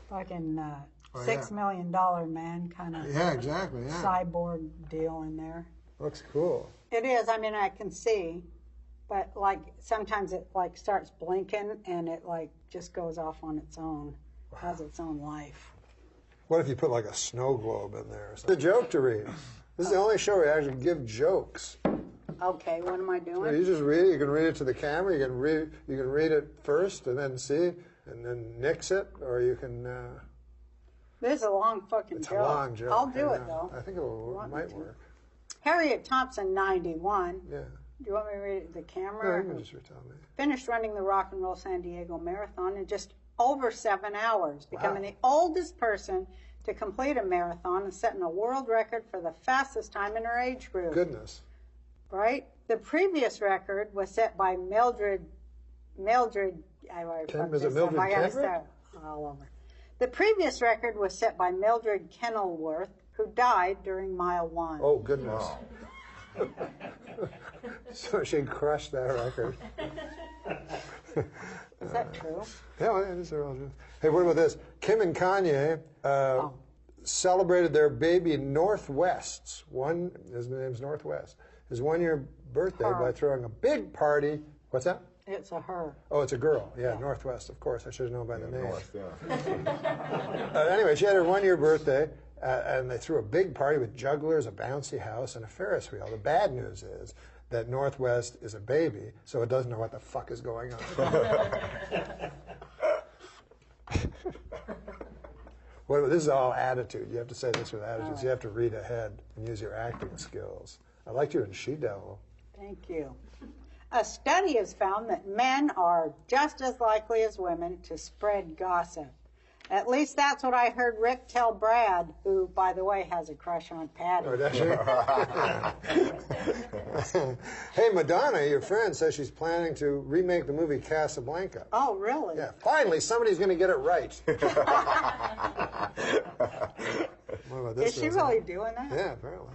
S13: fucking $6 million man kind of
S12: exactly.
S13: cyborg deal in there.
S12: Looks cool.
S13: It is. I mean, I can see, but like sometimes it like starts blinking and it like just goes off on its own, has its own life.
S12: What if you put like a snow globe in there or something? The joke to read. This is the only show where we actually give jokes.
S13: Okay, what am I doing?
S12: You just read it. You can read it to the camera. You can read it first and then see, and then nix it, or you can.
S13: This is a long fucking
S12: It's
S13: joke.
S12: a long joke.
S13: I'll do it though.
S12: I think it might work.
S13: Harriet Thompson, 91.
S12: Yeah.
S13: Do you want me to read it to the
S12: No,
S13: camera?
S12: you can just retell me.
S13: Finished running the Rock and Roll San Diego Marathon in just over 7 hours, becoming the oldest person to complete a marathon and setting a world record for the fastest time in her age group.
S12: Goodness.
S13: Right? The previous record was set by Mildred.
S12: Is it Mildred
S13: I gotta
S12: Kendrick?
S13: start all over. The previous record was set by Mildred Kenilworth, who died during mile 1.
S12: Oh, goodness. So she crushed that record.
S13: Is that true?
S12: Yeah, well, these are all true. Hey, what about this? Kim and Kanye celebrated their baby Northwest's his name's Northwest, his 1-year birthday by throwing a big party. What's that?
S13: It's a her.
S12: Oh, it's a girl. Yeah, Northwest, of course. I should have known by the name.
S22: North, yeah.
S12: Anyway, she had her 1-year birthday, and they threw a big party with jugglers, a bouncy house, and a Ferris wheel. The bad news is that Northwest is a baby, so it doesn't know what the fuck is going on. This is all attitude. You have to say this with attitude. So you have to read ahead and use your acting skills. I liked you in She-Devil.
S13: Thank you. A study has found that men are just as likely as women to spread gossip. At least that's what I heard Rick tell Brad, who, by the way, has a crush on Patty.
S12: Oh, does she? Hey, Madonna, your friend, says she's planning to remake the movie Casablanca.
S13: Oh, really?
S12: Yeah, finally, somebody's going to get it right. What about this?
S13: Is she really doing that?
S12: Yeah, apparently.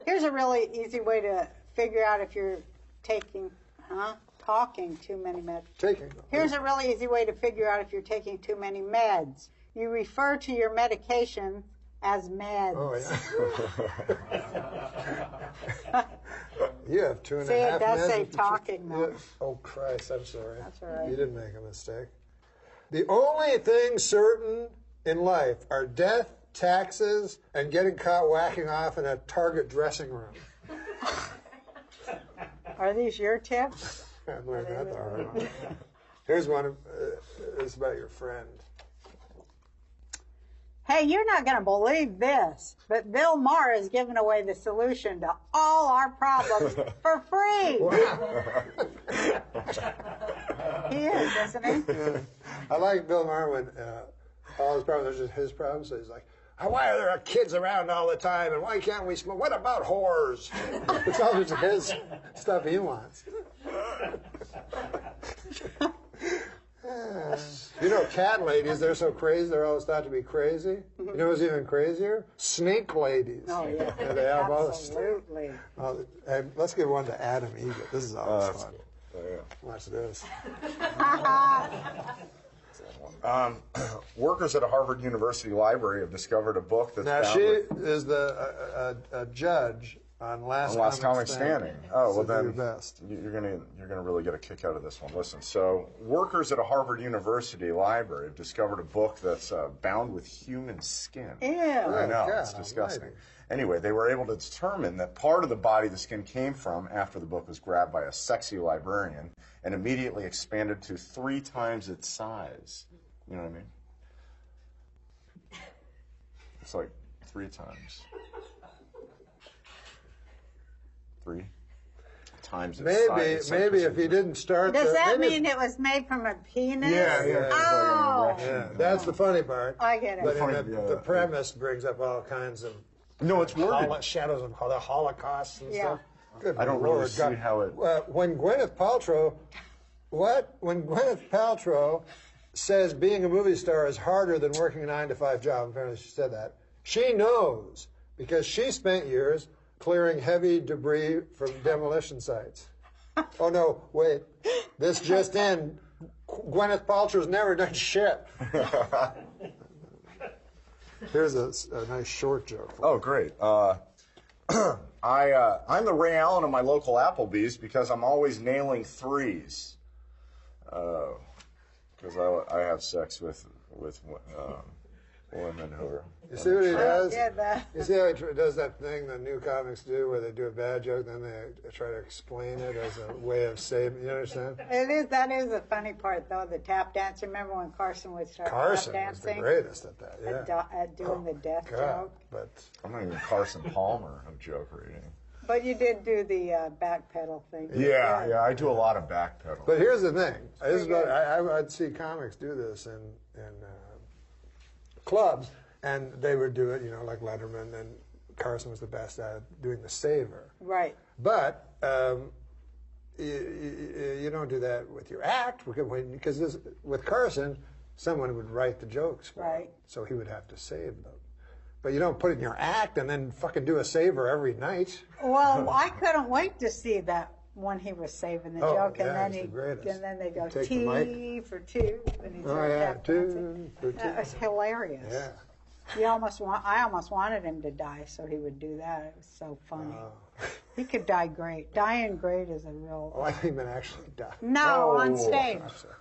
S13: Here's a really easy way to figure out if you're talking too many meds. Here's a really easy way to figure out if you're taking too many meds. You refer to your medication as meds.
S12: Oh, yeah. You have 2.5
S13: See, it does
S12: meds
S13: say
S12: with the
S13: talking, though.
S12: Oh, Christ, I'm sorry.
S13: That's all right.
S12: You didn't make a mistake. The only things certain in life are death, taxes, and getting caught whacking off in a Target dressing room.
S13: Are these your tips?
S12: I learned that the hard way. Here's one. It's about your friend.
S13: Hey, you're not going to believe this, but Bill Maher is giving away the solution to all our problems for free. He is, isn't he?
S12: Yeah. I like Bill Maher when all his problems are just his problems. So he's like, why are there kids around all the time, and why can't we smoke? What about whores? It's all just his stuff he wants. You know, cat ladies, they're so crazy, they're always thought to be crazy. You know what's even crazier? Snake ladies.
S13: Oh, yeah.
S12: They have
S13: Absolutely.
S12: Hey, let's give one to Adam Egget. This is always fun.
S22: Yeah.
S12: Watch this.
S22: Workers at a Harvard University library have discovered a book that's
S12: Now,
S22: bound
S12: she
S22: with
S12: is a judge on Last
S22: Comic Standing. Oh, well then,
S12: your best.
S22: you're gonna really get a kick out of this one. Listen, so workers at a Harvard University library have discovered a book that's bound with human skin.
S13: Ew.
S22: I know,
S12: God
S22: it's disgusting.
S12: almighty.
S22: Anyway, they were able to determine that part of the body the skin came from after the book was grabbed by a sexy librarian and immediately expanded to 3 times its size. You know what I mean? It's like 3 times. 3 times its size.
S12: Maybe if you didn't start.
S13: Does that mean it was made from a penis?
S12: Yeah.
S13: Oh.
S12: Yeah, that's the funny part.
S13: I get it.
S12: But the premise brings up all kinds of
S22: it's worded.
S12: shadows of the Holocaust and stuff. Good
S22: I don't
S12: Lord,
S22: really see
S12: God.
S22: how it.
S12: When Gwyneth Paltrow, When Gwyneth Paltrow says being a movie star is harder than working a 9-to-5 job, apparently she said that, she knows because she spent years clearing heavy debris from demolition sites. Oh no, wait, this just in. Gwyneth Paltrow's never done shit. Here's a nice short joke.
S22: Oh, great. I'm the Ray Allen of my local Applebee's because I'm always nailing 3s. Because I have sex with women who are.
S12: You see what he does?
S13: Yeah, that.
S12: You see how he does that thing that new comics do where they do a bad joke, then they try to explain it as a way of saving. You understand?
S13: That is the funny part, though, the tap dance. Remember when Carson would start
S12: Carson
S13: tap
S12: was
S13: dancing?
S12: the greatest at that, yeah.
S13: At doing the death
S12: God,
S13: joke.
S12: but
S22: I'm not even Carson Palmer of joke reading.
S13: But you did do the backpedal thing.
S22: Yeah, I do a lot of backpedal.
S12: But here's the thing. I'd see comics do this in clubs, and they would do it, like Letterman, and Carson was the best at doing the saver.
S13: Right.
S12: But you don't do that with your act, because with Carson, someone would write the jokes for him, so he would have to save them. But you don't put it in your act and then fucking do a saver every night.
S13: Well, I couldn't wait to see that when he was saving the joke, and then they go T for 2, and he's tap dancing. That was hilarious.
S12: Yeah.
S13: I almost wanted him to die, so he would do that. It was so funny. He could die great. Dying great is a real.
S12: Oh, I think he actually died.
S13: No, on stage. I'm sorry.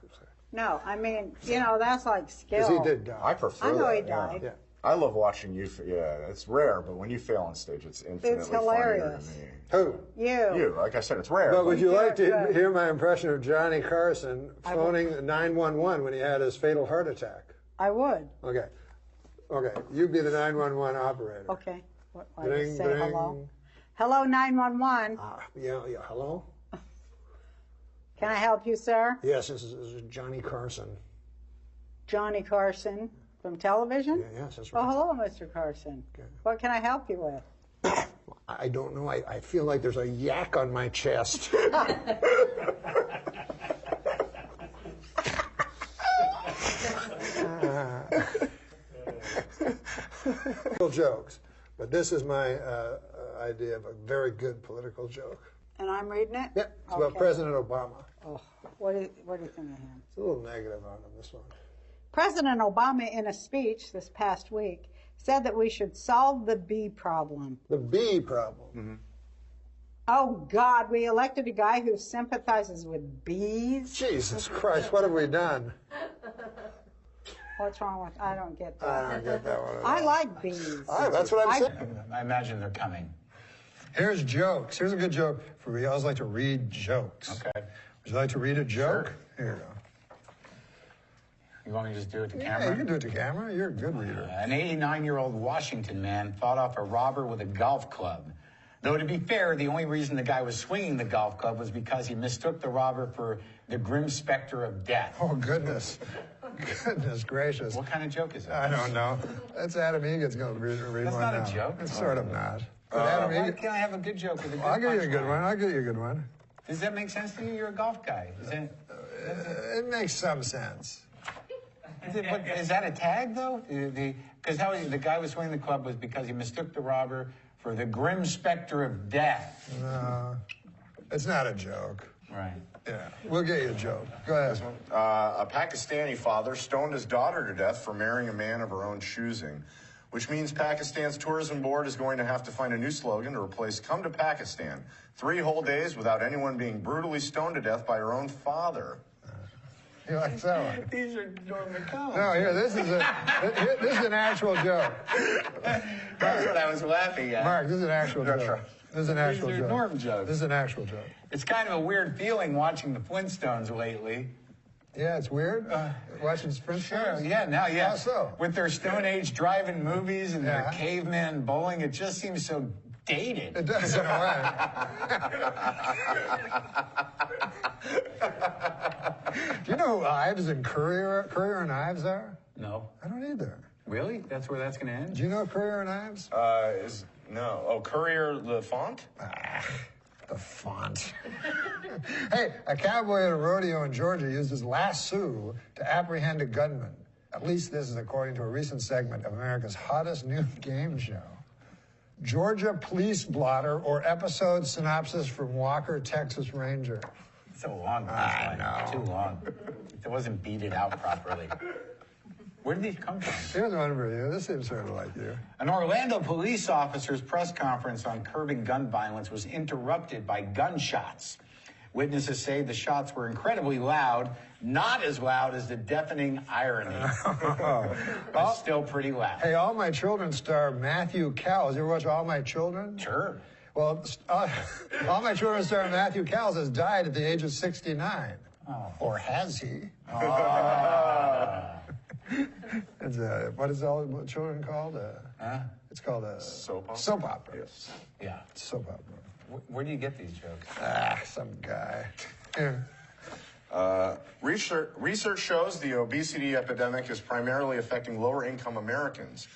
S13: No, I mean, that's like skill.
S12: Because he did die.
S22: I prefer
S13: I know
S22: that,
S13: he died.
S12: Yeah.
S22: I love watching you. It's rare, but when you fail on stage, it's infinitely funnier to me.
S12: Who?
S13: You.
S22: Like I said, it's rare.
S12: But would you like to hear my impression of Johnny Carson phoning 911 when he had his fatal heart attack?
S13: I would.
S12: Okay, you be the 911 operator.
S13: Okay. What,
S12: Ding,
S13: say
S12: ding.
S13: hello? Hello, 911.
S12: Yeah, hello?
S13: Can I help you, sir?
S12: Yes, this is Johnny Carson.
S13: Johnny Carson from television?
S12: Yes, that's right.
S13: Oh, hello, Mr. Carson. Okay. What can I help you with?
S12: I don't know. I feel like there's a yak on my chest. Jokes, but this is my idea of a very good political joke.
S13: And I'm reading it?
S12: Yeah, it's about President Obama.
S13: Oh, what do you think of him?
S12: It's a little negative on him, this one.
S13: President Obama, in a speech this past week, said that we should solve the bee problem.
S12: The bee problem?
S22: Mm-hmm.
S13: Oh, God, we elected a guy who sympathizes with bees?
S12: Jesus Christ, what have we done?
S13: What's wrong with, I don't get that.
S12: I don't get that one at all.
S13: I like bees.
S12: That's what I'm saying.
S14: I imagine they're coming.
S12: Here's jokes. Here's a good joke for me. I always like to read jokes.
S14: Okay.
S12: Would you like to read a joke?
S14: Sure.
S12: Here you go.
S14: You want me to just do it to
S12: Yeah,
S14: camera?
S12: you can do it to camera. You're a good reader.
S14: An 89-year-old Washington man fought off a robber with a golf club. Though, to be fair, the only reason the guy was swinging the golf club was because he mistook the robber for the grim specter of death.
S12: Oh, goodness. Goodness gracious.
S14: What kind of joke is that?
S12: I don't know. That's Adam Egan's going to read
S14: That's
S12: one
S14: not
S12: now.
S14: a joke.
S12: It's sort of not. But
S14: Why
S12: Adam Egan,
S14: can't I have a good joke with a good
S12: I'll give you a good
S14: punchline?
S12: one. I'll give you a good one.
S14: Does that make sense to you? You're a golf guy.
S12: It makes some sense.
S14: Is that a tag, though? Because the guy was swinging the club was because he mistook the robber for the grim specter of death.
S12: No, it's not a joke.
S14: Right.
S12: Yeah, we'll get you a joke. Go ahead.
S22: A Pakistani father stoned his daughter to death for marrying a man of her own choosing, which means Pakistan's tourism board is going to have to find a new slogan to replace "Come to Pakistan." 3 whole days without anyone being brutally stoned to death by her own father.
S12: You like that one?
S14: These are Norm Macdonald.
S12: No, here, this is an actual joke.
S14: That's what I was laughing at.
S12: Mark, this is an actual joke. This is an actual
S14: These are
S12: joke.
S14: Norm jokes.
S12: This is an actual joke.
S14: It's kind of a weird feeling watching the Flintstones lately.
S12: Yeah, it's weird. Watching Sprint.
S14: Sure, yeah, now, yeah.
S12: How so?
S14: With their Stone Age drive-in movies and
S12: Yeah.
S14: their caveman bowling, it just seems so dated.
S12: It does in a way. Do you know who Ives and Courier and Ives are?
S14: No.
S12: I don't either.
S14: Really? That's where that's going to end?
S12: Do you know Courier and Ives?
S22: No. Oh, Courier the font?
S12: The font. Hey, a cowboy at a rodeo in Georgia used his lasso to apprehend a gunman. At least this is according to a recent segment of America's hottest new game show. Georgia Police Blotter or episode synopsis from Walker, Texas Ranger.
S14: It's so long.
S12: I know.
S14: Too long. It wasn't beaten out properly. Where did these come from?
S12: Here's one for you. This seems sort of like you.
S14: An Orlando police officer's press conference on curbing gun violence was interrupted by gunshots. Witnesses say the shots were incredibly loud, not as loud as the deafening irony, but still pretty loud.
S12: Hey, All My Children star Matthew Cowles. You ever watch All My Children?
S14: Sure.
S12: Well, All My Children star Matthew Cowles has died at the age of 69.
S14: Oh.
S12: Or has he? It's what is All My Children called? It's called a soap opera.
S14: Yes. Yeah.
S12: Soap opera.
S14: Where do you get these jokes?
S12: Some guy. Here.
S22: Research shows the obesity epidemic is primarily affecting lower-income Americans.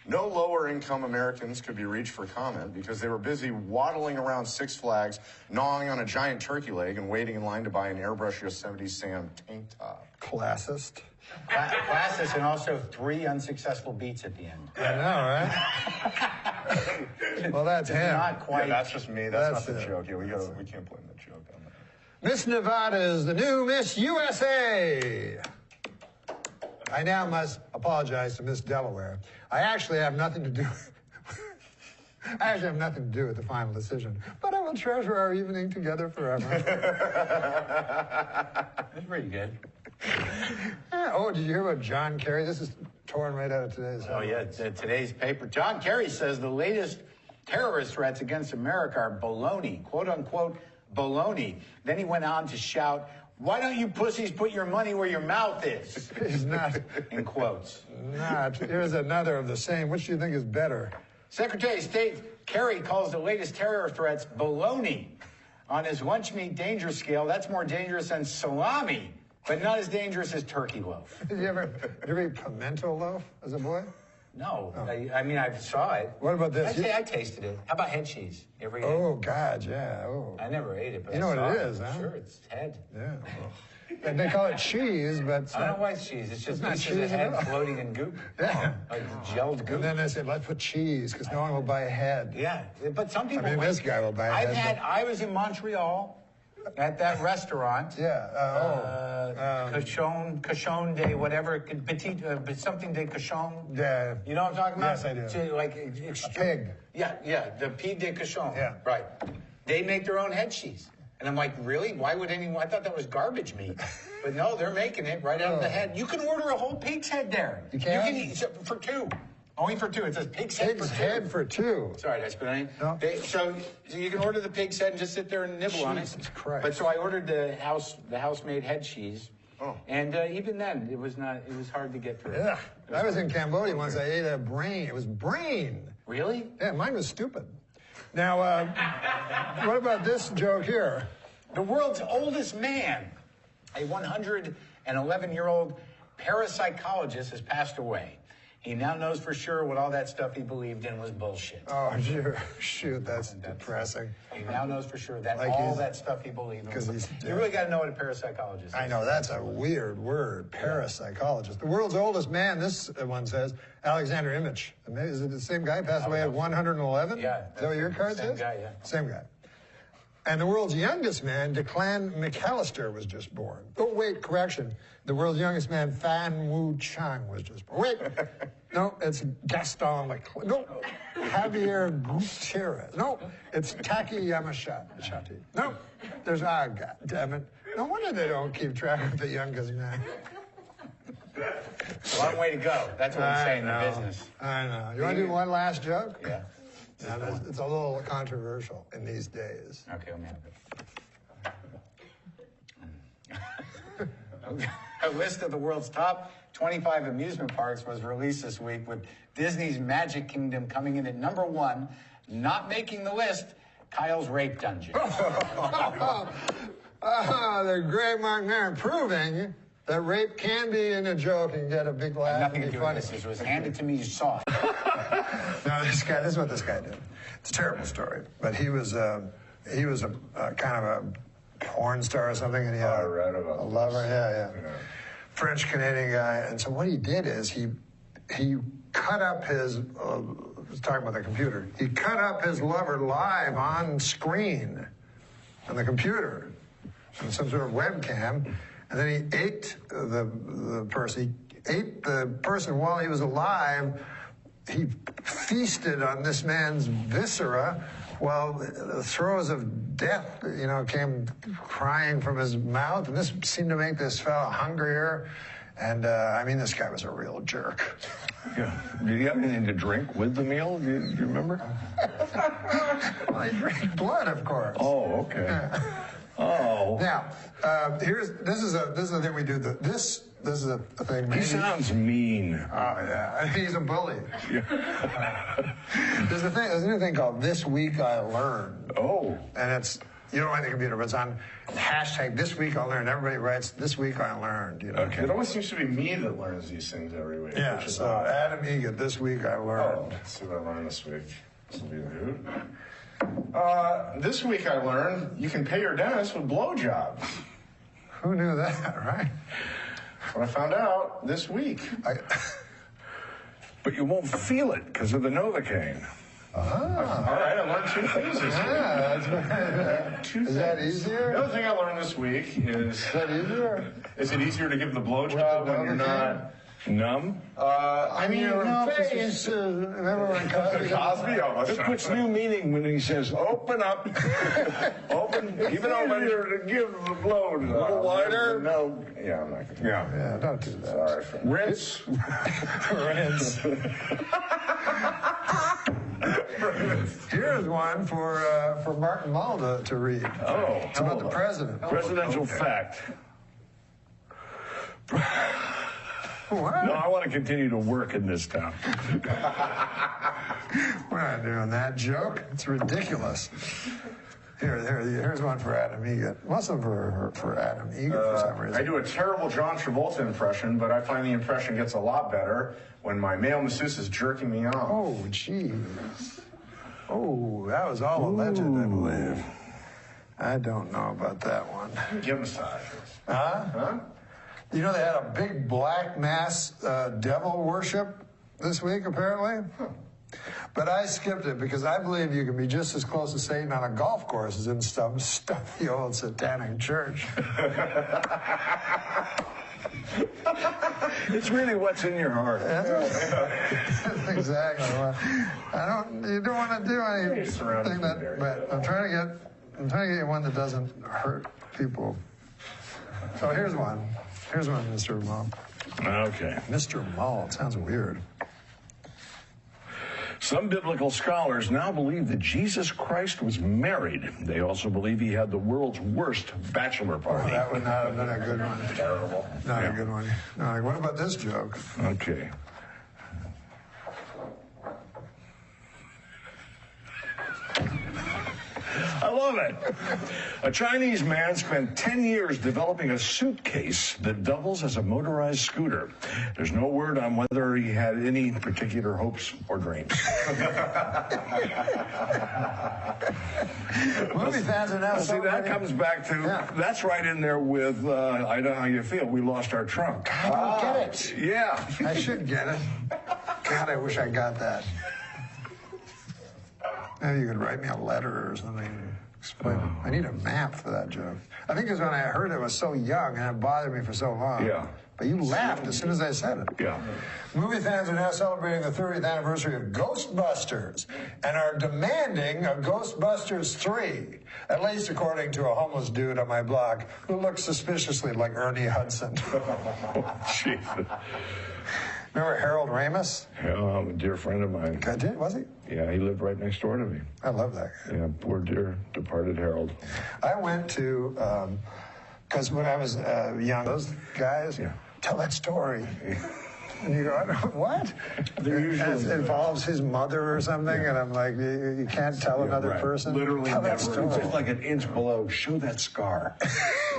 S22: No lower-income Americans could be reached for comment because they were busy waddling around Six Flags, gnawing on a giant turkey leg, and waiting in line to buy an airbrush Yosemite Sam tank top.
S12: Classist.
S14: Classist, and also 3 unsuccessful beats at the end.
S12: I know, right? Well, that's him.
S14: Not quite.
S22: Yeah, that's just me. That's not the
S12: it.
S22: joke. Yeah, we can't blame the joke on that.
S12: Miss Nevada is the new Miss USA. I now must apologize to Miss Delaware. I actually have nothing to do with the final decision, but I will treasure our evening together forever.
S14: That's pretty good.
S12: Oh, did you hear about John Kerry? This is torn right out of today's headlines.
S14: Oh, yeah, today's paper. John Kerry says the latest terrorist threats against America are baloney, quote-unquote baloney. Then he went on to shout, "Why don't you pussies put your money where your mouth is?"
S12: He's not.
S14: In quotes.
S12: Not. Here's another of the same. Which do you think is better?
S14: Secretary of State Kerry calls the latest terror threats baloney. On his lunch meat danger scale, that's more dangerous than salami, but not as dangerous as turkey loaf.
S12: Did you ever eat pimento loaf as a boy?
S14: No. Oh. I mean, I saw it.
S12: What about this?
S14: I tasted it. How about head cheese? You ever eat
S12: Oh,
S14: it?
S12: God, yeah. Oh.
S14: I never ate it, but
S12: you know
S14: I saw
S12: what it is, huh?
S14: Sure, it's head.
S12: Yeah. And they call it cheese, but
S14: I don't know why it's cheese. It's just
S12: not
S14: pieces of
S12: cheese at
S14: head
S12: all.
S14: floating in goop.
S12: Yeah.
S14: Like gelled goop.
S12: And then they said, let's put cheese, because no one will buy a head.
S14: Yeah, but some people.
S12: I mean, this guy will buy a head.
S14: I was in Montreal at that restaurant.
S12: Yeah.
S14: Cochon de whatever, petit, something de cochon.
S12: Yeah.
S14: You know what I'm talking about?
S12: Yes, I do.
S14: Like
S12: A pig.
S14: Yeah, the pied de cochon.
S12: Yeah.
S14: Right. They make their own head cheese. And I'm like, really? Why would anyone? I thought that was garbage meat. But no, they're making it right out of the head. You can order a whole pig's head there.
S12: You can?
S14: You can eat for two. Only for two. It says pig's head for two.
S12: Head for two.
S14: Sorry, did I spit on you?
S12: No.
S14: So you can order the pig's head and just sit there and nibble on it.
S12: Jesus Christ.
S14: But so I ordered the house-made head cheese.
S12: Oh.
S14: And even then, it was hard to get through.
S12: Yeah. I was in Cambodia once. I ate a brain. It was brain.
S14: Really?
S12: Yeah, mine was stupid. Now, what about this joke here?
S14: The world's oldest man, a 111-year-old parapsychologist, has passed away. He now knows for sure what all that stuff he believed in was bullshit.
S12: Oh, shoot, that's depressing.
S14: He now knows for sure that
S12: Like
S14: all that stuff he believed in was bullshit. You really got to know what a parapsychologist is.
S12: I know, that's a weird word, parapsychologist. The world's oldest man, this one says, Alexander Imich. Is it the same guy, passed away at 111?
S14: Yeah.
S12: Is that what your card says?
S14: Same guy, yeah.
S12: Same guy. And the world's youngest man, Declan McAllister, was just born. Oh, wait, correction. The world's youngest man, Fan Wu Chang, was just born. Wait, no, it's Gaston Leclerc. No, Javier Gutierrez. No, it's Taki Yamashita. No, there's, God damn it. No wonder they don't keep track of the youngest man.
S14: Long way to go. That's what we say in the business.
S12: I know. You want to do one last joke?
S14: Yeah.
S12: Yeah, it's a little controversial in these days.
S14: Okay, let me have it. A list of the world's top 25 amusement parks was released this week, with Disney's Magic Kingdom coming in at #1. Not making the list, Kyle's Rape Dungeon.
S12: The great Mark Maron proving that rape can be in a joke and get a big laugh.
S14: Nothing
S12: and
S14: to
S12: be
S14: do with
S12: funny.
S14: this. It was handed to me, you saw it.
S12: No, this is what this guy did. It's a terrible story, but he was a kind of a porn star or something, and he had a lover. Yeah. French Canadian guy, and so what he did is he cut up his. I was talking about the computer. He cut up his lover live on screen on the computer, on some sort of webcam, and then he ate the person. He ate the person while he was alive. He feasted on this man's viscera while the throes of death, came crying from his mouth. And this seemed to make this fellow hungrier. And, this guy was a real jerk.
S5: Yeah. Did he have anything to drink with the meal? Do you remember?
S12: Well, he drank blood, of course.
S5: Oh, okay. Oh.
S12: Now, this is a thing we do. This is a thing.
S5: He sounds mean.
S12: Oh, yeah. He's a bully.
S5: Yeah.
S12: There's a new thing called This Week I Learned.
S5: Oh.
S12: And it's, you don't like the computer, but it's on hashtag This Week I Learned. Everybody writes This Week I Learned.
S22: Okay. It always seems to be me that learns these things every week.
S12: Yeah,
S22: which is
S12: so
S22: odd.
S12: Adam Egan, This Week I Learned.
S22: Oh, let's see what I learned this week. This will be new. This week I learned you can pay your dentist with blowjobs.
S12: Who knew that, right?
S22: What I found out this week.
S5: But you won't feel it because of the Novocaine.
S22: All right, I learned 2 things this week.
S12: That's right.
S22: Two
S12: Is that
S22: things.
S12: easier?
S22: The other thing I learned this week is...
S12: Is that easier?
S22: Is it easier to give the blowjob when you're not
S5: numb?
S12: Your face. Remember when Cosby?
S5: This puts new meaning when he says, "Open up, open, keep it open."
S22: To give the blow a
S5: little wider.
S22: No. Yeah, I'm not gonna.
S12: Yeah, don't do that.
S22: Sorry.
S5: Rinse.
S12: Rinse. Here's one for Martin Mull to read.
S5: Oh,
S12: it's about the president.
S5: Presidential fact.
S12: What?
S5: No, I want to continue to work in this town.
S12: We're not doing that joke. It's ridiculous. Here's one for Adam Egan. What's one for Adam Egan for some reason?
S22: I do a terrible John Travolta impression, but I find the impression gets a lot better when my male masseuse is jerking me off.
S12: Oh, jeez. Oh, that was all alleged, I believe. I don't know about that one.
S22: Give massage.
S12: Huh? You know they had a big black mass devil worship this week, apparently? But I skipped it because I believe you can be just as close to Satan on a golf course as in some stuffy old satanic church.
S5: It's really what's in your heart.
S12: That's exactly what. You don't want to do anything that, but I'm trying to get you one that doesn't hurt people. So here's one, Mr. Mull.
S5: Okay.
S12: Mr. Mull, it sounds weird.
S5: Some biblical scholars now believe that Jesus Christ was married. They also believe he had the world's worst bachelor party.
S12: Oh, that would not have been a good one.
S5: Terrible.
S12: Not a good one. No, what about this joke?
S5: Okay. I love it. A Chinese man spent 10 years developing a suitcase that doubles as a motorized scooter. There's no word on whether he had any particular hopes or dreams.
S12: Movie fans are now
S5: see, that comes back to, that's right in there with, I Know How You Feel. We lost our trunk.
S12: I don't get it.
S5: Yeah.
S12: I should get it. God, I wish I got that. Maybe you could write me a letter or something. Explain it. I need a map for that joke. I think it's when I heard it was so young and it bothered me for so long.
S5: Yeah.
S12: But you laughed as soon as I said it.
S5: Yeah.
S12: Movie fans are now celebrating the 30th anniversary of Ghostbusters and are demanding a Ghostbusters 3, at least according to a homeless dude on my blog who looks suspiciously like Ernie Hudson.
S5: Jesus.
S12: Remember Harold Ramis?
S5: Yeah, a dear friend of mine.
S12: I did, was he?
S5: Yeah, he lived right next door to me.
S12: I love that guy.
S5: Yeah, poor dear departed Harold.
S12: I went to, because when I was young, those guys tell that story. And you go, what? It involves his mother or something, and I'm like, you can't tell another person?
S5: Literally
S12: tell
S5: never.
S12: that story.
S5: It's just like an inch below. Show that scar.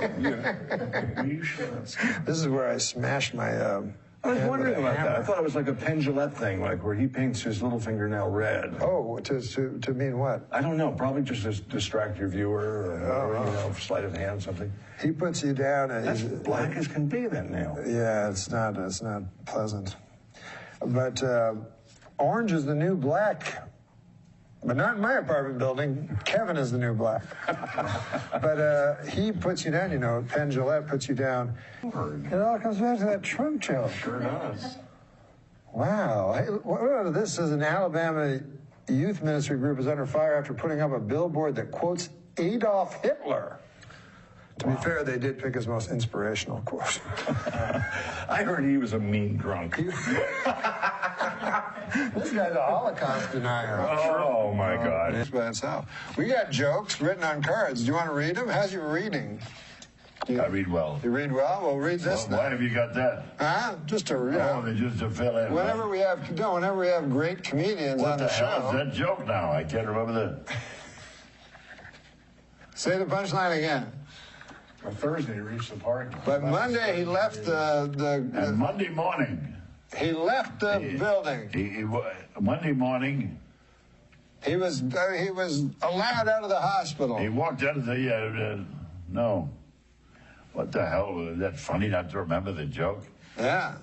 S5: Will you show that scar?
S12: This is where I smashed my...
S5: I was wondering about that. I thought it was like a pendulette thing, like where he paints his little fingernail red.
S12: Oh, to mean what?
S5: I don't know. Probably just to distract your viewer, or sleight of hand, something.
S12: He puts you down.
S5: That's black as can be, that nail.
S12: Yeah, it's not pleasant. But orange is the new black. But not in my apartment building. Kevin is the new black. But he puts you down, Penn Jillette puts you down. It all comes back to that trunk joke.
S5: Sure does.
S12: Wow. Hey, this says an Alabama youth ministry group is under fire after putting up a billboard that quotes Adolf Hitler. To be fair, they did pick his most inspirational quote.
S5: I heard he was a mean drunk.
S12: This guy's a Holocaust denier.
S5: Oh, my God.
S12: That's by itself. We got jokes written on cards. Do you want to read them? How's your reading?
S5: I read well.
S12: You read well? Well, read this now.
S5: Why have you got that?
S12: Huh? Just to
S5: just to fill in.
S12: Whenever we have great comedians on the show.
S5: What the hell is that joke now? I can't remember that.
S12: Say the punchline again.
S5: On Thursday, he reached the park.
S12: But Monday, he left
S5: And Monday morning.
S12: He left the building.
S5: Monday morning.
S12: He was allowed out of the hospital.
S5: He walked out of the, no. What the hell? Was that funny not to remember the joke?
S12: Yeah.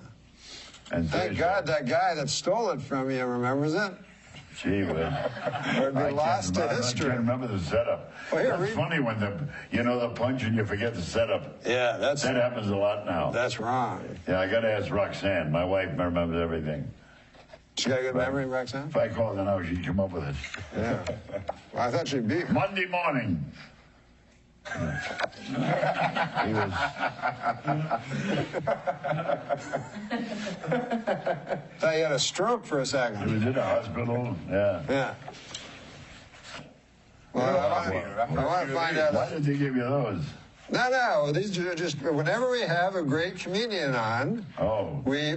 S5: And
S12: thank God that guy that stole it from you remembers it.
S5: Gee whiz.
S12: Or it'd be lost to history.
S5: I can't remember the setup.
S12: Well, here,
S5: It's funny when the punch and you forget the setup.
S12: Yeah, that
S5: happens a lot now.
S12: That's wrong.
S5: Yeah, I got to ask Roxanne. My wife remembers everything.
S12: She got a good memory, Roxanne?
S5: If I called her now, she'd come up with it.
S12: Yeah. Well, I thought she'd beat me.
S5: Monday morning. He was.
S12: Thought you had a stroke for a second.
S5: He was in the hospital. Yeah.
S12: Yeah. Well, I want to find out.
S5: Why did they give you those?
S12: No. These are just whenever we have a great comedian on.
S5: Oh.
S12: We.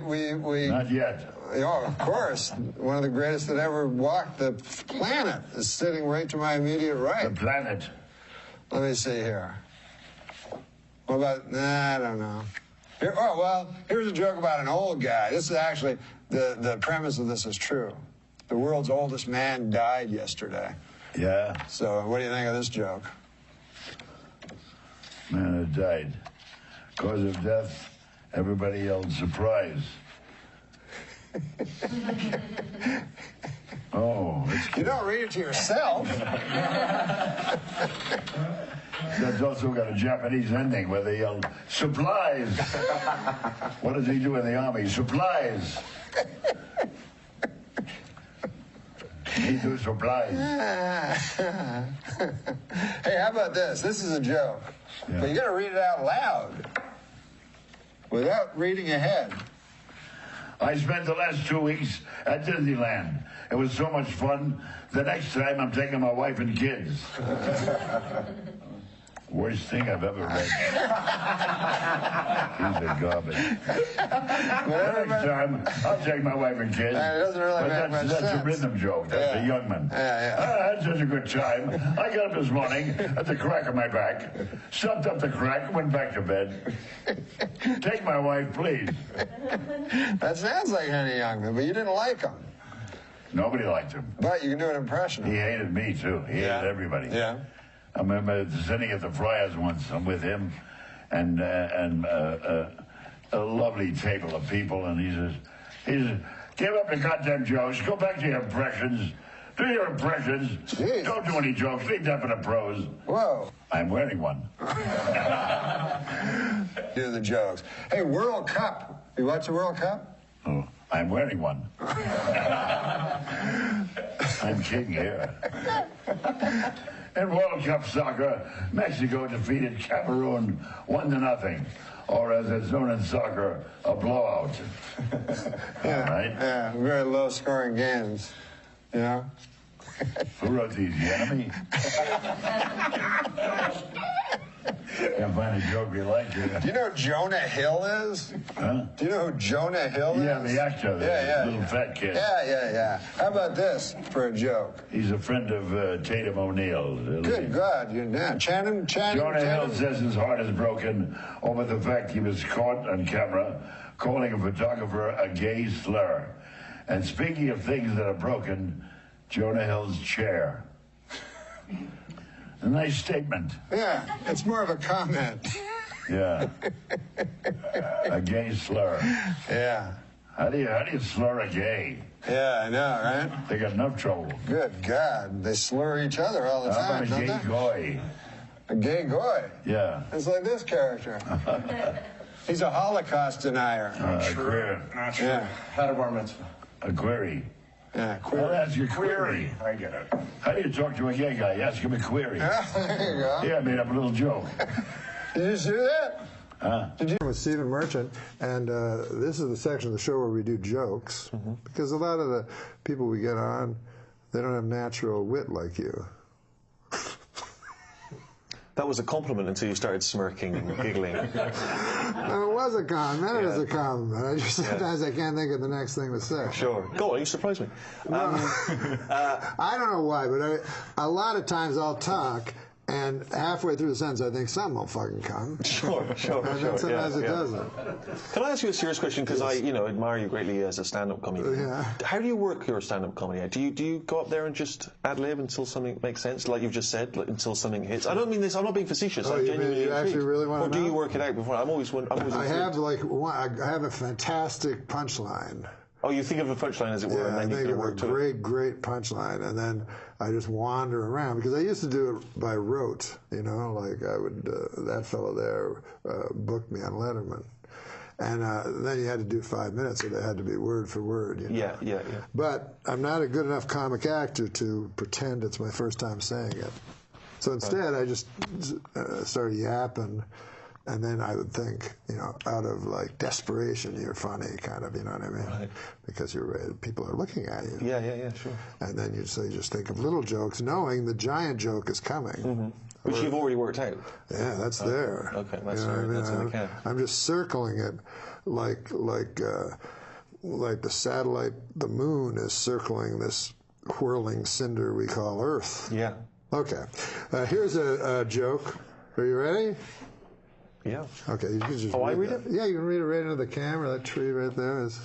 S5: Not yet.
S12: Oh, of course. One of the greatest that ever walked the planet is sitting right to my immediate right.
S5: The planet.
S12: Let me see here. What about, I don't know. Here's a joke about an old guy. This is actually, the premise of this is true. The world's oldest man died yesterday.
S5: Yeah.
S12: So what do you think of this joke?
S5: Man had died. Cause of death, everybody yelled surprise.
S1: don't read it to yourself.
S15: That's also got a Japanese ending where they yell, supplies. What does he do in the army? Supplies. He do supplies.
S1: Hey, how about this? This is a joke.
S15: Yeah.
S1: But you got to read it out loud without reading ahead.
S15: I spent the last 2 weeks at Disneyland. It was so much fun. The next time I'm taking my wife and kids. Worst thing I've ever read. Piece of garbage. The next time, I'll take my wife and kids.
S1: It doesn't really make much
S15: That's
S1: sense.
S15: a rhythm joke. That's a young man.
S1: Yeah.
S15: I had such a good time. I got up this morning at the crack of my back, stuffed up the crack, went back to bed. Take my wife, please.
S1: That sounds like Henny Youngman, but you didn't like him.
S15: Nobody liked him.
S1: But you can do an impression.
S15: He hated me, too. He hated everybody.
S1: Yeah.
S15: I remember sitting at the Friars once. I'm with him and a lovely table of people, and he says, give up your goddamn jokes. Go back to your impressions. Do your impressions.
S1: Jeez.
S15: Don't do any jokes. Leave that for the pros.
S1: Whoa.
S15: I'm wearing one.
S1: Do the jokes. Hey, World Cup. You watch the World Cup?
S15: Oh, I'm wearing one. I'm king here. In World Cup soccer, Mexico defeated Cameroon 1-0, or as it's known in soccer, a blowout. Right?
S1: Yeah, very low-scoring games. You know?
S15: Who wrote these? The enemy? Can't find a joke we like here.
S1: Do you know who Jonah Hill is?
S15: Huh?
S1: Do you know who Jonah Hill is?
S15: Yeah, the actor, the little fat kid.
S1: Yeah. How about this for a joke?
S15: He's a friend of Tatum O'Neal.
S1: Good God, Channing.
S15: Jonah Hill says his heart is broken over the fact he was caught on camera calling a photographer a gay slur. And speaking of things that are broken, Jonah Hill's chair. A nice statement.
S1: Yeah, it's more of a comment.
S15: Yeah. A gay slur.
S1: Yeah.
S15: How do you slur a gay?
S1: Yeah, I know, right?
S15: They got enough trouble.
S1: Good God, they slur each other all the
S15: How
S1: time,
S15: about a gay goy?
S1: A gay goy?
S15: Yeah.
S1: It's like this character. He's a Holocaust denier.
S15: Queer.
S1: Not true. Yeah.
S15: Had a bar mitzvah. A query.
S1: Yeah, query.
S15: I'll ask you a query. I get it. How do you talk to a gay guy? You ask him a query.
S1: Yeah, there you go.
S15: Yeah, I made up a little joke.
S1: Did you see that?
S12: Did you? With Stephen Merchant, and this is the section of the show where we do jokes, because a lot of the people we get on, they don't have natural wit like you.
S21: That was a compliment until you started smirking and giggling.
S12: No, it was a compliment. It was a compliment. I just sometimes I can't think of the next thing to say.
S21: Sure. Go on, you surprised me.
S12: I don't know why, but a lot of times I'll talk, and halfway through the sentence I think something will fucking come.
S21: Sure.
S12: And then sometimes it doesn't.
S21: Can I ask you a serious question? Because I, admire you greatly as a stand-up comedian.
S12: Yeah.
S21: How do you work your stand-up comedy? Do you go up there and just ad-lib until something makes sense, like you've just said, until something hits? I don't mean this. I'm not being facetious.
S12: Oh,
S21: I'm
S12: you
S21: genuinely
S12: mean you actually really want to
S21: Or do
S12: know?
S21: you work it out before? I'm always
S12: I have
S21: intrigued.
S12: I have a fantastic punchline.
S21: Oh, you think of a punchline, as it were, and then you
S12: think
S21: can
S12: of
S21: work
S12: a
S21: to it.
S12: great punchline, and then I just wander around, because I used to do it by rote, like I would, that fellow there booked me on Letterman. And then you had to do 5 minutes, so they had to be word for word.
S21: Yeah.
S12: But I'm not a good enough comic actor to pretend it's my first time saying it. So instead, I just started yapping. And then I would think, out of like desperation, you're funny, kind of, you know what I mean?
S21: Right.
S12: Because people are looking at you.
S21: Yeah, sure.
S12: And then you just think of little jokes, knowing the giant joke is coming.
S21: Mm-hmm. Which you've already worked out.
S12: Yeah, that's there.
S21: Okay, that's
S12: in
S21: the can.
S12: I'm just circling it like the satellite, the moon is circling this whirling cinder we call Earth.
S21: Yeah.
S12: Okay. Here's a joke. Are you ready?
S21: Yeah.
S12: Okay, you can just
S21: I read it?
S12: Yeah, you can read it right into the camera. That tree right there is...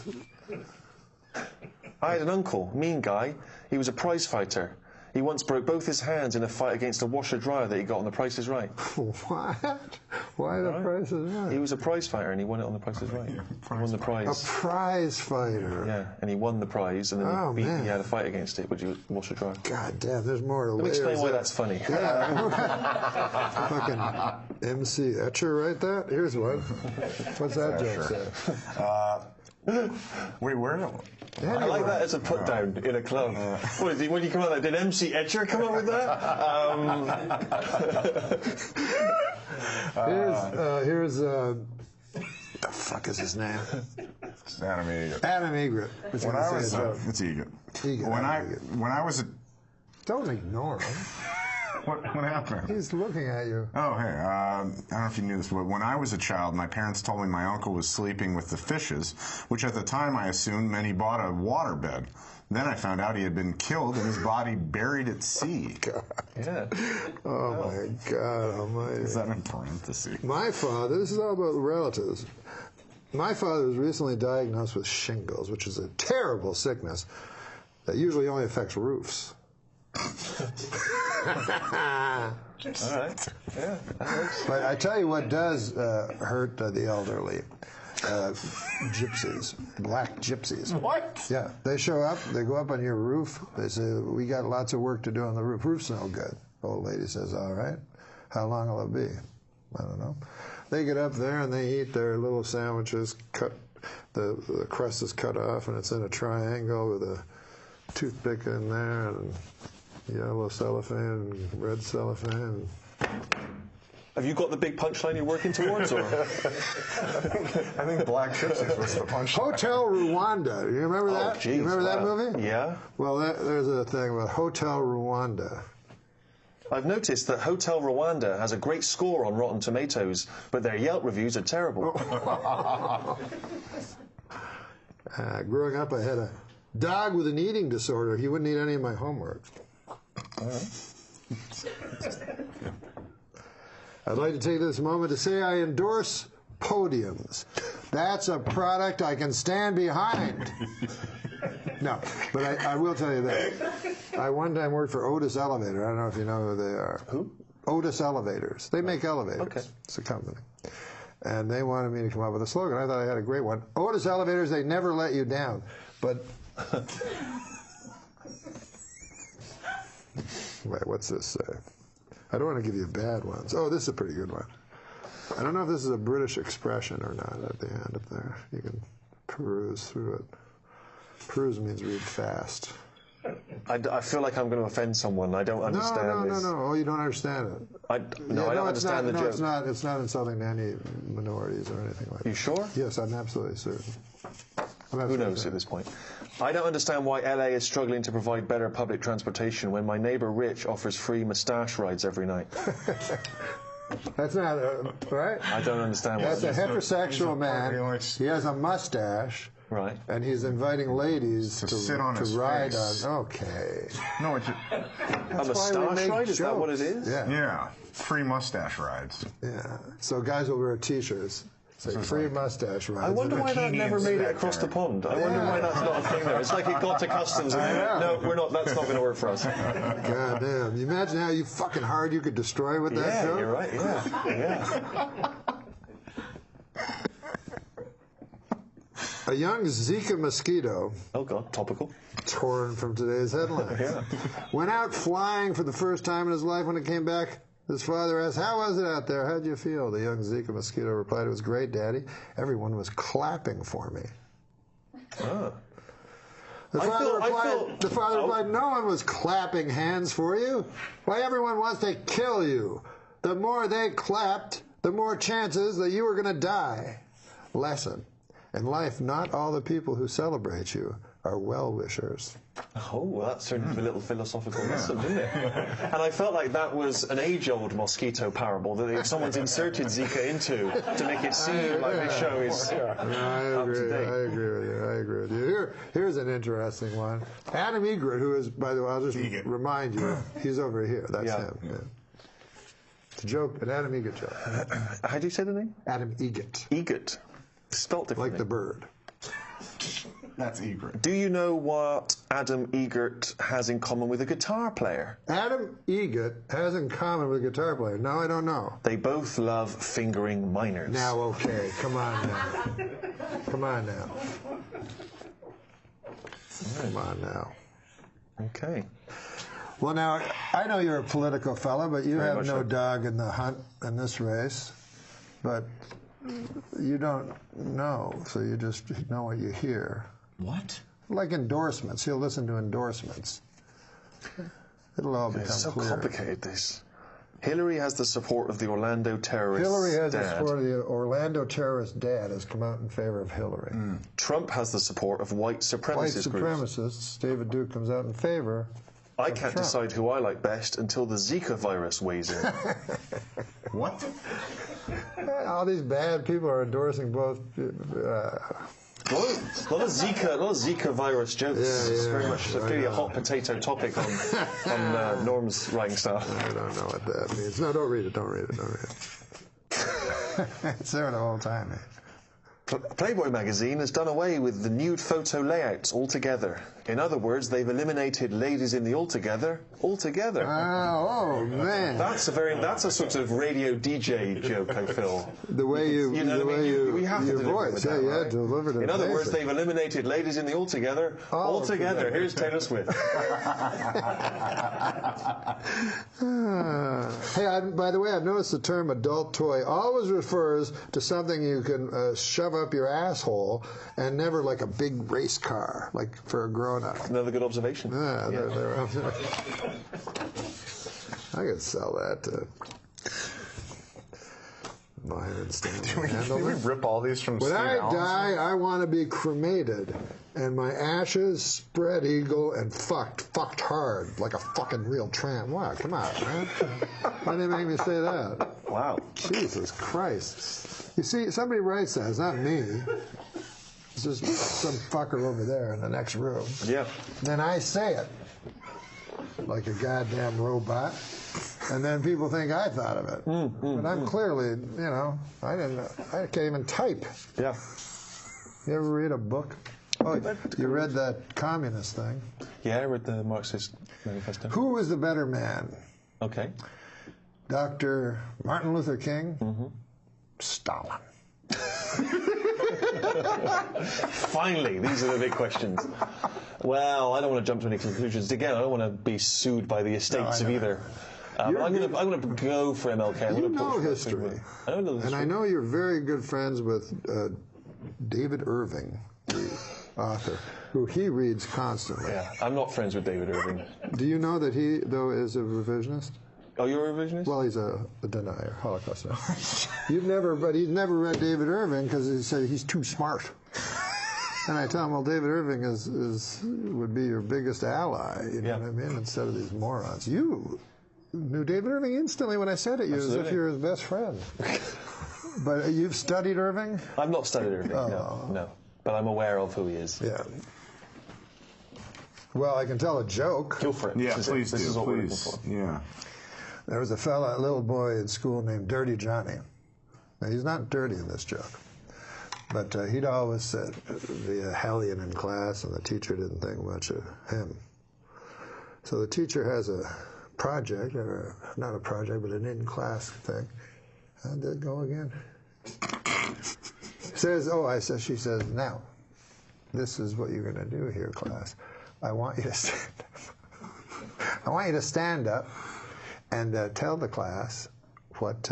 S21: I had an uncle, mean guy. He was a prize fighter. He once broke both his hands in a fight against a washer-dryer that he got on The Price is Right.
S12: What? Why The Price is Right?
S21: He was a prize fighter and he won it on The Price is Right. He won the prize.
S12: A prize fighter.
S21: Yeah, and he won the prize, and then he had a fight against it, which was washer-dryer.
S12: God damn, there's more to
S21: Let me explain why that's funny.
S12: Yeah. Fucking MC Etcher, right? That? Here's one. What's that joke say?
S22: Wait, where?
S21: I like that as a put down in a club. When you come out there, did MC Etcher come up with that?
S12: Here's the fuck is his name?
S22: Adam Egret.
S12: Adam Egret.
S22: It's Egret. When I was a...
S12: Don't ignore him.
S22: What happened?
S12: He's looking at you.
S22: Oh, hey, I don't know if you knew this, but when I was a child, my parents told me my uncle was sleeping with the fishes, which at the time I assumed meant he bought a waterbed. Then I found out he had been killed and his body buried at sea.
S12: God.
S21: Yeah.
S12: Oh, my God almighty.
S22: Is that in parentheses?
S12: My father, this is all about relatives. My father was recently diagnosed with shingles, which is a terrible sickness that usually only affects roofs.
S21: All right. Yeah, that works.
S12: But I tell you what does hurt the elderly. Gypsies, black gypsies.
S21: What?
S12: Yeah, they show up, they go up on your roof, they say, we got lots of work to do on the roof. Roof's no good. Old lady says, all right. How long will it be? I don't know. They get up there and they eat their little sandwiches, the crust is cut off and it's in a triangle with a toothpick in there and yellow cellophane and red cellophane.
S21: Have you got the big punchline you're working towards? Or?
S22: I think Black Gypsies was the punchline.
S12: Hotel Rwanda. You remember that?
S21: Geez,
S12: you remember that movie?
S21: Yeah.
S12: Well, there's a thing about Hotel Rwanda.
S21: I've noticed that Hotel Rwanda has a great score on Rotten Tomatoes, but their Yelp reviews are terrible.
S12: Growing up, I had a dog with an eating disorder. He wouldn't eat any of my homework.
S21: All right.
S12: I'd like to take this moment to say I endorse podiums. That's a product I can stand behind. No, but I will tell you that. I one time worked for Otis Elevator. I don't know if you know who they are.
S21: Who?
S12: Otis Elevators. They make elevators.
S21: Okay.
S12: It's a company. And they wanted me to come up with a slogan. I thought I had a great one. Otis Elevators, they never let you down. But... Wait, what's this say? I don't want to give you bad ones. Oh, this is a pretty good one. I don't know if this is a British expression or not at the end up there. You can peruse through it. Peruse means read fast.
S21: I feel like I'm going to offend someone. I don't understand this.
S12: No. Oh, you don't understand it.
S21: I don't understand the joke.
S12: It's not insulting to any minorities or anything like that.
S21: You sure?
S12: Yes, I'm absolutely certain.
S21: Who knows at this point? I don't understand why LA is struggling to provide better public transportation when my neighbor Rich offers free moustache rides every night.
S12: That's not, right?
S21: I don't understand why.
S12: That's a heterosexual man. He has a mustache.
S21: Right.
S12: And he's inviting ladies to
S22: sit on his
S12: ride
S22: face.
S12: on. Okay.
S22: No, it's
S21: a moustache ride? Is that what it is?
S12: Yeah.
S22: Yeah. Free mustache rides.
S12: Yeah. So guys will wear T-shirts. Say free mustache rides.
S21: I wonder why that never made it across the pond. I wonder why that's not a thing there. It's like it got to customs and no, we're not. That's not going to work for us.
S12: God damn! You imagine how fucking hard you could destroy with that joke?
S21: Yeah, you're right. Yeah.
S12: A young Zika mosquito.
S21: Oh God, topical.
S12: Torn from today's headlines. Went out flying for the first time in his life. When it came back, his father asked, "How was it out there? How'd you feel?" The young Zika mosquito replied, "It was great, Daddy. Everyone was clapping for me."
S21: Oh.
S12: The father replied, "No one was clapping hands for you. Why, everyone wants to kill you. The more they clapped, the more chances that you were going to die." Lesson. In life, not all the people who celebrate you are well-wishers.
S21: Oh, well, that turned into a little philosophical lesson, didn't it? And I felt like that was an age-old mosquito parable that if someone's inserted Zika into to make it seem like this show is up to date.
S12: I agree with you. Here's an interesting one. Adam Egret, who is, by the way, I'll just remind you, he's over here. That's him. Yeah. It's a joke, an Adam Egret joke.
S21: How do you say the name?
S12: Adam Egret.
S21: Egret. Spelt differently.
S12: Like the bird.
S22: That's egret.
S21: Do you know what Adam Egert has in common with a guitar player?
S12: Adam Egert has in common with a guitar player. No, I don't know.
S21: They both love fingering minors.
S12: Now, okay, come on now. Come on now. Come on now.
S21: Okay.
S12: Well, now, I know you're a political fellow, but you have no dog in the hunt in this race. But you don't know, so you just know what you hear.
S21: What?
S12: Like endorsements. He'll listen to endorsements. It'll all become
S21: It's so
S12: clear.
S21: complicated, this. Hillary has the support of the Orlando terrorist
S12: Hillary has the
S21: dad.
S12: support of the Orlando terrorist dad has come out in favor of Hillary.
S21: Trump has the support of white supremacist
S12: White
S21: groups.
S12: supremacists, David Duke comes out in favor.
S21: I
S12: of
S21: can't
S12: Trump.
S21: decide who I like best until the Zika virus weighs in.
S22: What?
S12: All these bad people are endorsing both.
S21: A lot of Zika virus jokes. It's very much clearly a hot potato topic on Norm's writing stuff.
S12: I don't know what that means. No, don't read it. Don't read it. Don't read it. It's there the whole time.
S21: Playboy magazine has done away with the nude photo layouts altogether. In other words, they've eliminated ladies in the altogether altogether.
S12: Oh man!
S21: That's a sort of radio DJ joke, I feel.
S12: The way you
S21: we have to
S12: your
S21: deliver
S12: voice,
S21: with that,
S12: yeah,
S21: right?
S12: delivered it.
S21: In other words,
S12: amazing.
S21: they've eliminated ladies in the altogether altogether. Here's Taylor Swift.
S12: Hey, by the way, I've noticed the term adult toy always refers to something you can shove up your asshole, and never like a big race car, like for a grown-up.
S21: Another good observation.
S12: Yeah, they're I could sell that to Mine and Stanley.
S22: Can we rip all these from
S12: When
S22: Steve
S12: I
S22: Allen?
S12: die, I want to be cremated, and my ashes spread eagle and fucked hard, like a fucking real tramp. Wow, come on, man. Why did they make me say that?
S21: Wow.
S12: Jesus Christ. You see, somebody writes that. It's not me. It's just some fucker over there in the next room.
S21: Yeah.
S12: Then I say it like a goddamn robot, and then people think I thought of it. But I'm clearly, I can't even type.
S21: Yeah.
S12: You ever read a book? Oh, you read that communist thing?
S21: Yeah, I read the Marxist Manifesto.
S12: Who was the better man?
S21: Okay.
S12: Dr. Martin Luther King? Stalin.
S21: Finally, these are the big questions. Well, I don't want to jump to any conclusions. Again, I don't want to be sued by the estates of either. But I'm going to go for MLK.
S12: You know history.
S21: I don't know history.
S12: And I know you're very good friends with David Irving, the author, who he reads constantly.
S21: Yeah, I'm not friends with David Irving.
S12: Do you know that he, though, is a revisionist?
S21: Oh, you're a revisionist?
S12: Well, he's a denier, Holocaust denier. But he's never read David Irving because he said he's too smart. And I tell him, well, David Irving would be your biggest ally, you know what I mean, instead of these morons. You knew David Irving instantly when I said it, as if you're his best friend. But you've studied Irving?
S21: I've not studied Irving, no. But I'm aware of who he is.
S12: Yeah. Well, I can tell a joke.
S21: Go for it.
S22: Yeah,
S21: this
S22: please do.
S21: This is what we're looking
S22: Please.
S21: for.
S22: Yeah.
S12: There was a little boy in school named Dirty Johnny. Now, he's not dirty in this joke, but he'd always be a hellion in class, and the teacher didn't think much of him. So the teacher has a project, or not a project, but an in-class thing. How'd that go again? She says, now, this is what you're going to do here, class. I want you to stand up. I want you to stand up and tell the class what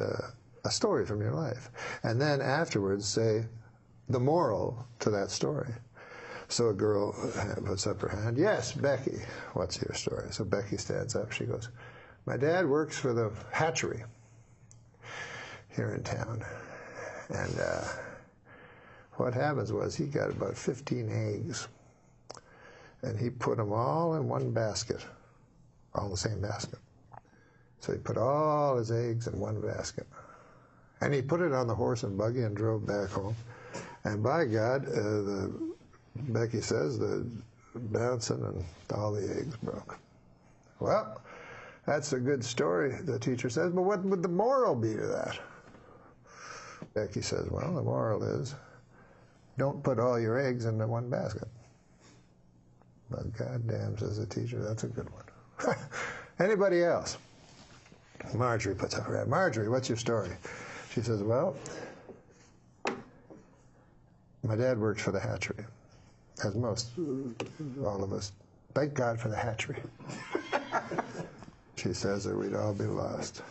S12: a story from your life, and then afterwards say the moral to that story. So a girl puts up her hand. Yes, Becky. What's your story? So Becky stands up. She goes, my dad works for the hatchery here in town, and what happens was he got about 15 eggs, and he put them all in one basket, all in the same basket. So he put all his eggs in one basket. And he put it on the horse and buggy and drove back home. And by God, Becky says, the bouncing and all the eggs broke. Well, that's a good story, the teacher says, but what would the moral be to that? Becky says, well, the moral is, don't put all your eggs into one basket. But goddamn, says the teacher, that's a good one. Anybody else? Marjorie puts up her hand. Marjorie, what's your story? She says, well, my dad works for the hatchery, as most, all of us. Thank God for the hatchery. She says that we'd all be lost.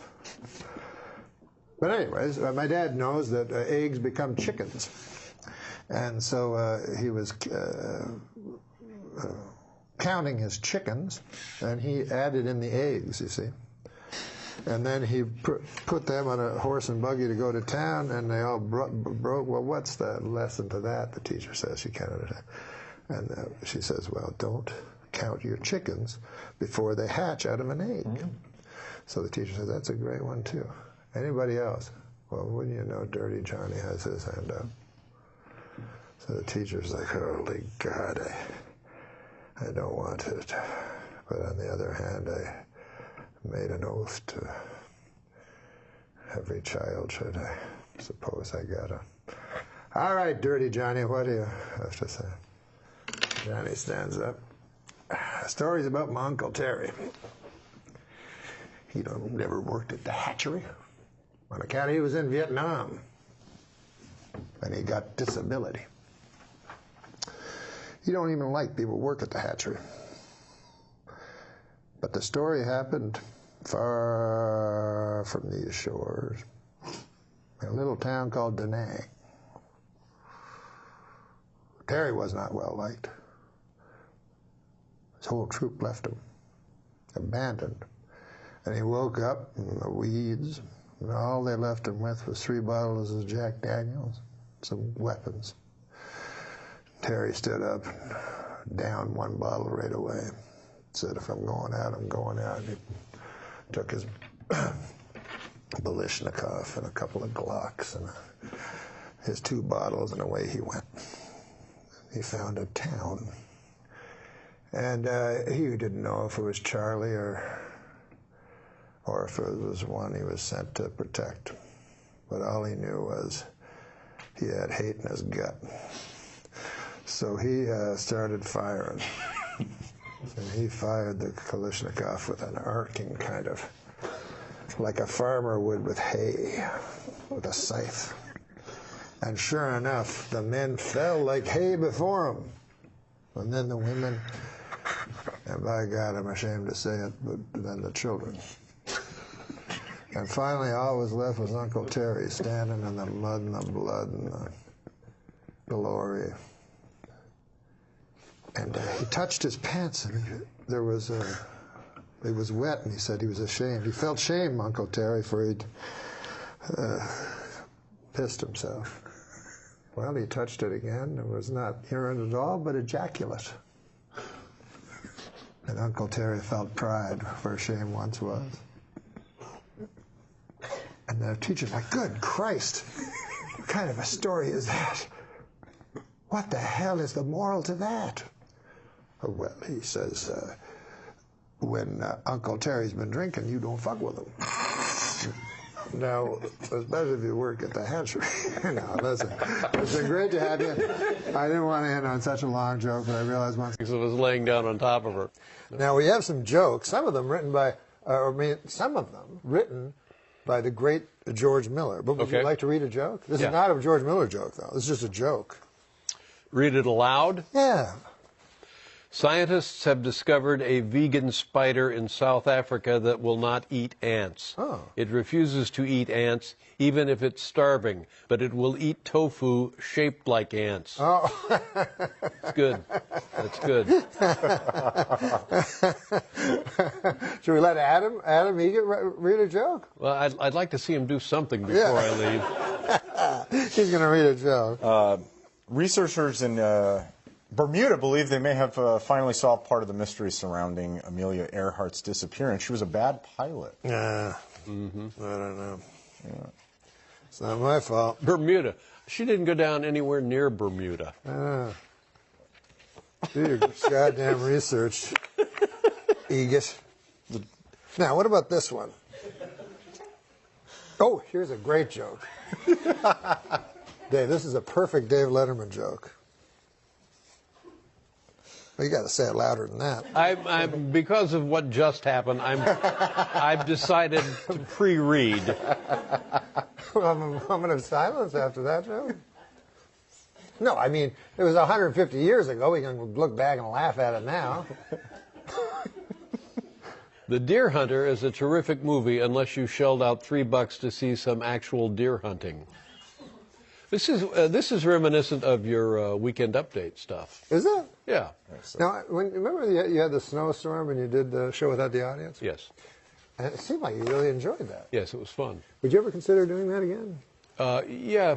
S12: But anyways, my dad knows that eggs become chickens. And so he was counting his chickens, and he added in the eggs, you see. And then he put them on a horse and buggy to go to town, and they all broke. Well, what's the lesson to that? The teacher says she can't understand. And she says, well, don't count your chickens before they hatch out of an egg. So the teacher says, that's a great one, too. Anybody else? Well, wouldn't you know, Dirty Johnny has his hand up. So the teacher's like, holy God, I don't want it. But on the other hand, I made an oath to every child should I suppose I got a... All right, Dirty Johnny, what do you have to say? Johnny stands up. Stories about my Uncle Terry. He never worked at the hatchery on account he was in Vietnam, and he got disability. He don't even like people work at the hatchery. But the story happened far from these shores, in a little town called Da Nang. Terry was not well liked. His whole troop left him, abandoned. And he woke up in the weeds, and all they left him with was 3 bottles of Jack Daniels, some weapons. Terry stood up and downed 1 bottle right away. Said, if I'm going out, I'm going out. He took his Balishnikov and a couple of Glocks and his 2 bottles, and away he went. He found a town. And he didn't know if it was Charlie or if it was one he was sent to protect. But all he knew was he had hate in his gut. So he started firing. And he fired the Kalashnikov with an arcing kind of, like a farmer would with hay, with a scythe. And sure enough, the men fell like hay before him. And then the women, and by God, I'm ashamed to say it, but then the children. And finally, all was left was Uncle Terry standing in the mud and the blood and the glory. And he touched his pants, and there was it was wet, and he said he was ashamed. He felt shame, Uncle Terry, for he'd pissed himself. Well, he touched it again. It was not urine at all, but ejaculate. And Uncle Terry felt pride where shame once was. And the teacher's like, good Christ, what kind of a story is that? What the hell is the moral to that? Well, he says, when Uncle Terry's been drinking, you don't fuck with him. Now, especially if you work at the hatchery. No, listen, it's been great to have you. I didn't want to end on such a long joke, but I realized once
S7: it was laying down on top of her.
S12: Now, we have some jokes, some of them written by, some of them written by the great George Miller. But would you like to read a joke? This is not a George Miller joke, though. This is just a joke.
S7: Read it aloud?
S12: Yeah.
S7: Scientists have discovered a vegan spider in South Africa that will not eat ants.
S12: Oh.
S7: It refuses to eat ants, even if it's starving, but it will eat tofu shaped like ants.
S12: Oh.
S7: It's good. That's good.
S12: Should we let Adam Egan read a joke?
S7: Well, I'd like to see him do something before I leave.
S12: He's going to read a joke.
S22: Researchers in Bermuda believe they may have finally solved part of the mystery surrounding Amelia Earhart's disappearance. She was a bad pilot.
S12: I don't know. Yeah. It's not my fault.
S7: Bermuda. She didn't go down anywhere near Bermuda.
S12: Do your goddamn research, Egis. Now, what about this one? Oh, here's a great joke. Dave, this is a perfect Dave Letterman joke. Well, you got to say it louder than that.
S7: I'm because of what just happened. I've decided to pre-read.
S12: Well, a moment of silence after that, Joe. No, I mean it was 150 years ago. We can look back and laugh at it now.
S7: The Deer Hunter is a terrific movie unless you shelled out $3 to see some actual deer hunting. This is reminiscent of your Weekend Update stuff.
S12: Is it?
S7: Yeah.
S12: Now, remember you had the snowstorm and you did the show without the audience?
S7: Yes.
S12: And it seemed like you really enjoyed that.
S7: Yes, it was fun.
S12: Would you ever consider doing that again?
S7: Yeah,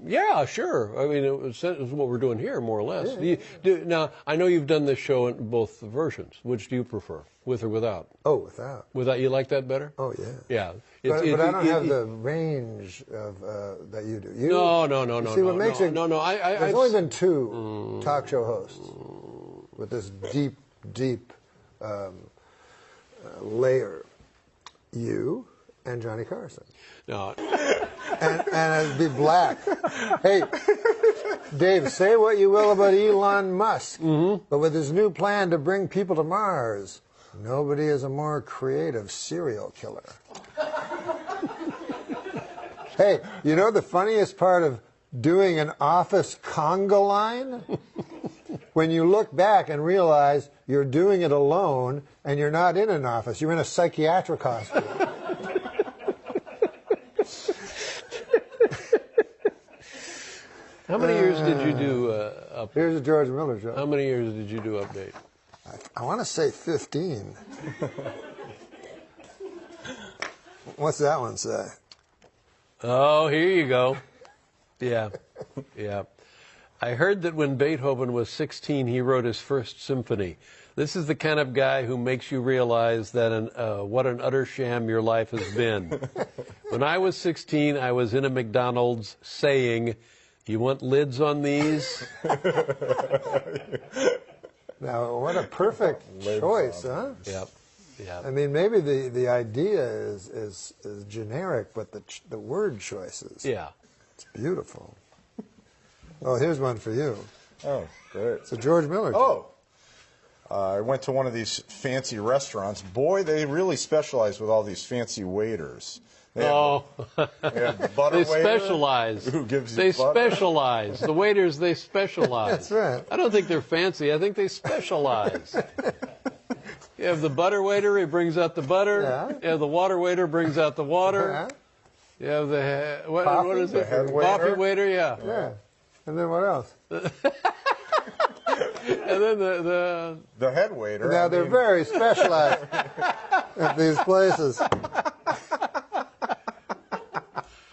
S7: yeah, sure. I mean, it was what we're doing here, more or less.
S12: Yeah.
S7: Now, I know you've done this show in both versions. Which do you prefer, with or without?
S12: Oh, without.
S7: Without, you like that better?
S12: Oh, yeah.
S7: Yeah.
S12: But I don't have the range of that you do.
S7: No.
S12: See, what makes it?
S7: No.
S12: There's only been two talk show hosts with this deep layer. You and Johnny Carson.
S7: No.
S12: And it'd be black. Hey, Dave, say what you will about Elon Musk, but with his new plan to bring people to Mars, nobody is a more creative serial killer. Hey, you know the funniest part of doing an office conga line? When you look back and realize you're doing it alone and you're not in an office, you're in a psychiatric hospital.
S7: How many years did you do Update?
S12: Here's a George Miller joke.
S7: How many years did you do Update?
S12: I want to say 15. What's that one say?
S7: Oh, here you go. Yeah. I heard that when Beethoven was 16, he wrote his first symphony. This is the kind of guy who makes you realize that what an utter sham your life has been. When I was 16, I was in a McDonald's saying, "You want lids on these?"
S12: Now, what a perfect choice, huh?
S7: Yep.
S12: I mean, maybe the idea is generic, but the word choices.
S7: Yeah.
S12: It's beautiful. Oh, here's one for you.
S22: Oh, great.
S12: It's a George Miller joke.
S22: I went to one of these fancy restaurants. Boy, they really specialize with all these fancy waiters. They have the butter
S7: They
S22: waiter.
S7: specialize.
S22: Who gives you
S7: They
S22: butter?
S7: specialize. The waiters, they specialize.
S12: That's right.
S7: I don't think they're fancy. I think they specialize. You have the butter waiter, he brings out the butter.
S12: Yeah.
S7: You have the water waiter, brings out the water.
S12: Yeah.
S7: You have the
S12: Coffee?
S7: what is
S22: The
S7: it?
S22: head waiter?
S7: Coffee waiter, yeah.
S12: Yeah. And then what else?
S7: And then
S22: The head waiter.
S12: Now, they're very specialized at these places.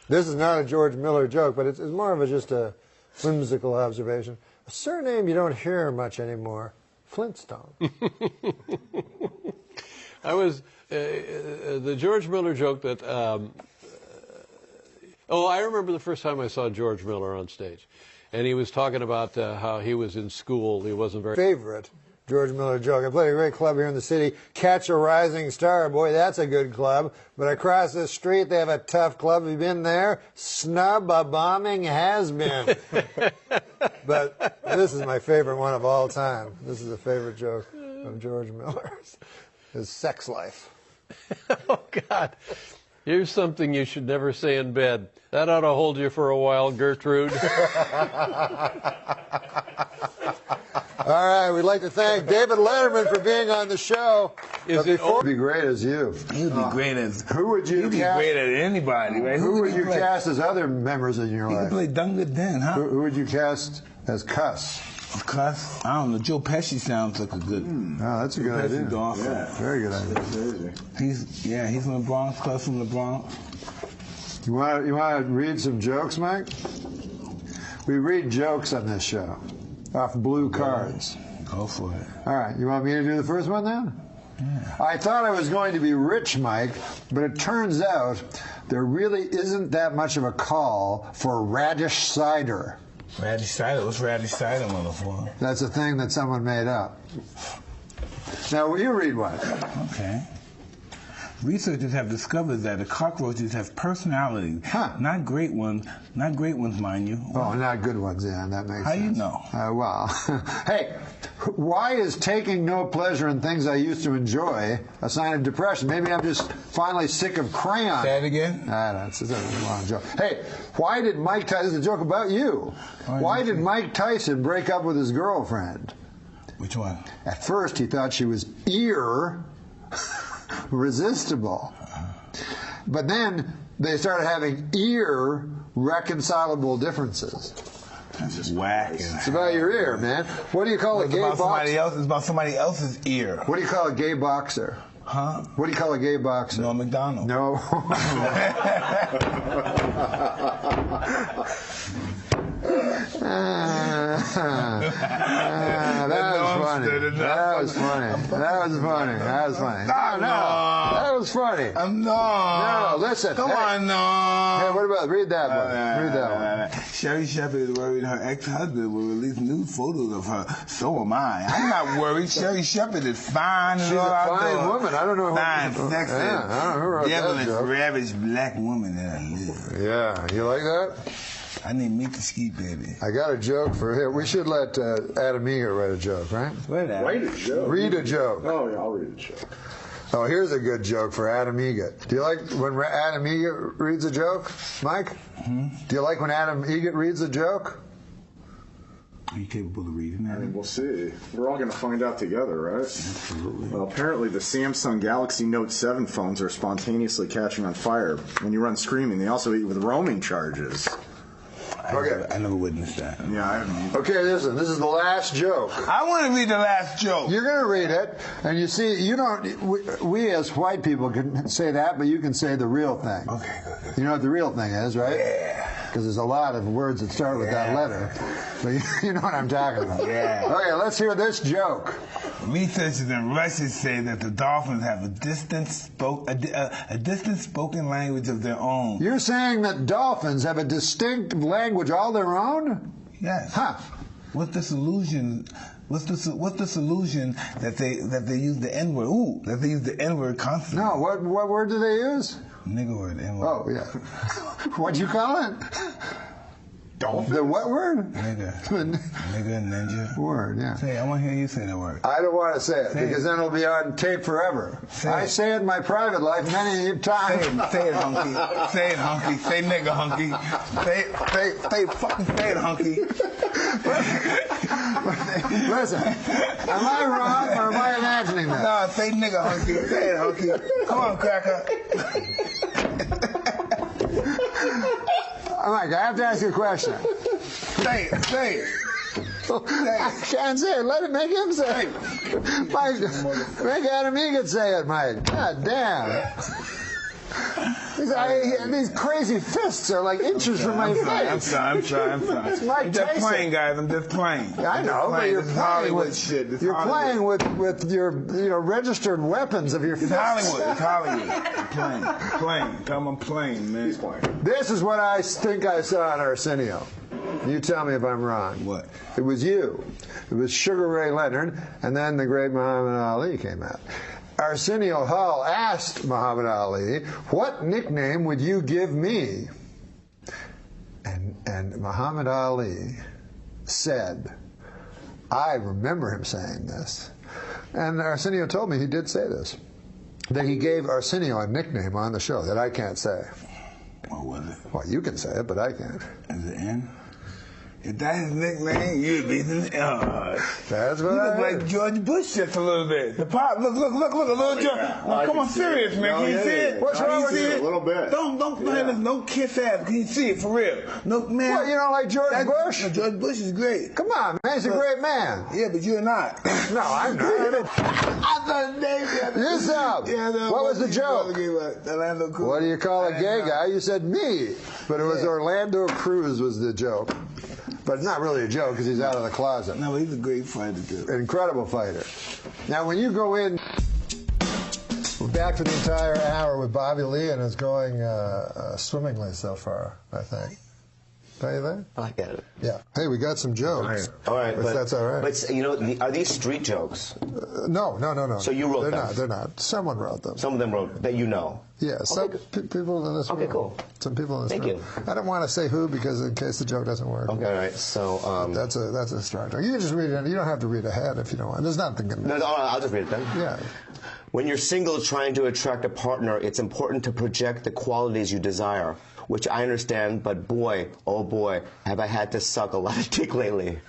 S12: This is not a George Miller joke, but it's more of just a whimsical observation. A surname you don't hear much anymore, Flintstone.
S7: I was the George Miller joke that. I remember the first time I saw George Miller on stage, and he was talking about how he was in school. He wasn't very
S12: Favorite George Miller joke. I played a great club here in the city. Catch a Rising Star. Boy, that's a good club. But across the street, they have a tough club. Have you been there? Snub a bombing has been. But this is my favorite one of all time. This is a favorite joke of George Miller's. His sex life.
S7: Oh, God. Here's something you should never say in bed. That ought to hold you for a while, Gertrude.
S12: All right, we'd like to thank David Letterman for being on the show.
S19: He'd be great as you.
S6: He'd be great as.
S19: Who would you
S6: He'd be
S19: cast?
S6: great at anybody, right?
S19: Who would you cast as other members in your
S6: He
S19: life?
S6: could play Dunga Den, huh?
S19: Who would you cast as Cuss?
S6: Cuss? I don't know. Joe Pesci sounds like a good.
S19: Oh, that's a good idea.
S6: Yeah.
S19: Very good idea.
S6: He's from the Bronx. Cuss from the Bronx.
S19: You want to read some jokes, Mike? We read jokes on this show off blue cards.
S6: Go for it.
S19: All right, you want me to do the first one then?
S6: Yeah.
S19: I thought I was going to be rich, Mike, but it turns out there really isn't that much of a call for radish cider.
S6: Radish cider? What's radish cider, motherfucker?
S19: That's a thing that someone made up. Now, will you read one?
S6: Okay. Researchers have discovered that the cockroaches have personalities.
S19: Huh.
S6: Not great ones, mind you.
S19: Oh, not good ones, yeah, that makes sense.
S6: How you know?
S19: Well, hey,
S1: Why is taking no pleasure in things I used to enjoy a sign of depression? Maybe I'm just finally sick of crayon.
S6: Say it again?
S1: I don't know, it's a long joke. Hey, why did Mike Tyson, this is a joke about you. Why did Mike Tyson break up with his girlfriend?
S6: Which one?
S1: At first he thought she was irresistible. But then they started having irreconcilable differences.
S6: That's just whack.
S1: It's about your ear, man. What do you call a gay boxer?
S6: It's about somebody else's ear.
S1: What do you call a gay boxer?
S22: Huh?
S1: What do you call a gay boxer?
S22: Norm Macdonald.
S1: No. That was funny. That was funny. That was funny. That was funny. No, that was funny. No, listen.
S6: Come on, no.
S1: Hey, what about, read that one. Read that one.
S6: Sherry Shepherd is worried her ex-husband will release nude photos of her. So am I. I'm not worried. Sherry Shepherd is fine.
S1: She's a fine woman. I don't know.
S6: Fine, sexy,
S1: Yeah, I don't know who wrote that
S6: devilish,
S1: joke.
S6: ravaged black woman that I live.
S1: Yeah, you like that?
S6: I need meat to ski, baby.
S1: I got a joke for him. We should let Adam Eager write a joke, right?
S22: Write a joke?
S1: Read a joke.
S22: Oh, yeah, I'll read a joke.
S1: Oh, here's a good joke for Adam Eagot. Do you like when Adam Eagot reads a joke, Mike? Do you like when Adam Eagot reads a joke?
S6: Are you capable of reading that?
S22: I mean, we'll see. We're all going to find out together, right?
S6: Absolutely.
S22: Well, apparently the Samsung Galaxy Note 7 phones are spontaneously catching on fire when you run screaming. They also hit you with roaming charges.
S6: I never witnessed that.
S22: Yeah, I haven't.
S1: Okay, listen, this is the last joke.
S6: I want to read the last joke.
S1: You're going to read it, and you see, you don't, we as white people can say that, but you can say the real thing.
S6: Okay, good.
S1: You know what the real thing is, right?
S6: Yeah.
S1: Because there's a lot of words that start with that letter. But you know what I'm talking about.
S6: Yeah.
S1: Okay, let's hear this joke.
S6: Researchers in Russia say that the dolphins have a distant spoken language of their own.
S1: You're saying that dolphins have a distinct language all their own?
S6: Yes.
S1: Huh.
S6: What's the solution? What's the solution that they use the N-word? Ooh, that they use the N-word constantly.
S1: No, what word do they use?
S6: Nigger word, N-word.
S1: Oh, yeah. What'd you call it? Dolphin. The what word?
S6: Nigger. Nigger, ninja.
S1: Word, yeah.
S6: Say, I want to hear you say that word.
S1: I don't want to say it because then it'll be on tape forever. I say it in my private life many times.
S6: Say it, hunky. Say it, hunky. Say nigger, hunky. Fucking say it, hunky.
S1: Listen, am I wrong or am I imagining that?
S6: No, say nigger, hunky. Say it, hunky. Come on, cracker.
S1: Mike, I have to ask you a question.
S6: Say it.
S1: I can't say it. Let it make him say it. Mike, make Adam Eagan say it, Mike. God damn. These crazy fists are like inches from my face.
S6: I'm sorry.
S1: It's Mike
S6: I'm just
S1: Tyson.
S6: playing, guys. I'm just playing.
S1: I know, but you're playing with
S6: shit.
S1: You're playing with your registered weapons of your fists.
S6: It's Hollywood. I'm playing. Tell him I'm playing, man. He's playing.
S1: This is what I think I saw on Arsenio. You tell me if I'm wrong.
S6: What?
S1: It was you. It was Sugar Ray Leonard, and then the great Muhammad Ali came out. Arsenio Hall asked Muhammad Ali, "What nickname would you give me?" And Muhammad Ali said, I remember him saying this, and Arsenio told me he did say this, that he gave Arsenio a nickname on the show that I can't say.
S6: What was it?
S1: Well, you can say it, but I can't.
S6: Is it N? If that's his nickname, you'd be the
S1: That's what
S6: you
S1: I
S6: look
S1: heard.
S6: like George Bush just a little bit. The pop, look, a little George. No, come on, serious, man. Can you see it?
S22: What's wrong with it? A little bit.
S6: Don't no kiss ass. Can you see it for real? No, man.
S1: What, you don't like George Bush?
S6: No, George Bush is great.
S1: Come on, man, he's a great man.
S6: Yeah, but you're not.
S1: No, I'm not.
S6: I thought Dave.
S1: Yourself.
S6: Yeah,
S1: what was the joke? What do you call a gay guy? You said me, but it was Orlando Cruz was the joke. But not really a joke because he's out of the closet.
S6: No, he's a great fighter, too.
S1: Incredible fighter. Now, when you go in, we're back for the entire hour with Bobby Lee, and it's going swimmingly so far, I think. Don't you think?
S3: I get it.
S1: Yeah. Hey, we got some jokes.
S16: All right,
S12: if that's all right.
S16: But you know, are these street jokes?
S12: No. So
S16: you wrote them?
S12: They're not. Someone wrote them.
S16: Some of them wrote that you know.
S12: Yeah, some people in this room.
S16: Okay, cool.
S12: Some people in this
S16: Thank
S12: room.
S16: you.
S12: I don't want to say who because in case the joke doesn't work.
S16: Okay, all right. So
S12: that's a start. You can just read it. You don't have to read ahead if you don't want. There's nothing.
S16: No, I'll just read it then.
S12: Yeah.
S16: When you're single trying to attract a partner, it's important to project the qualities you desire, which I understand, but boy, oh boy, have I had to suck a lot of dick lately.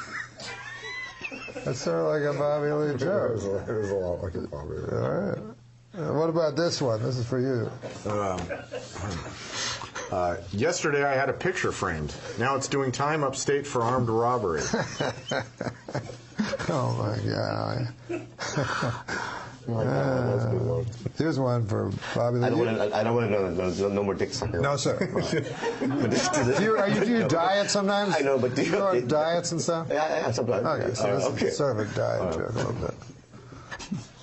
S12: That's sort of like a Bobby Lee joke.
S22: It is a lot like a Bobby Lee.
S12: All right. What about this one? This is for you.
S22: Yesterday I had a picture framed. Now it's doing time upstate for armed robbery.
S12: Oh my God. Here's one for Bobby Lee.
S16: I don't want to know no more dick sucking.
S12: No, sir. Do you diet sometimes?
S16: I know, but do you
S12: go on diets and stuff?
S16: Yeah, sometimes.
S12: Okay, so this is sort of a diet joke a little bit.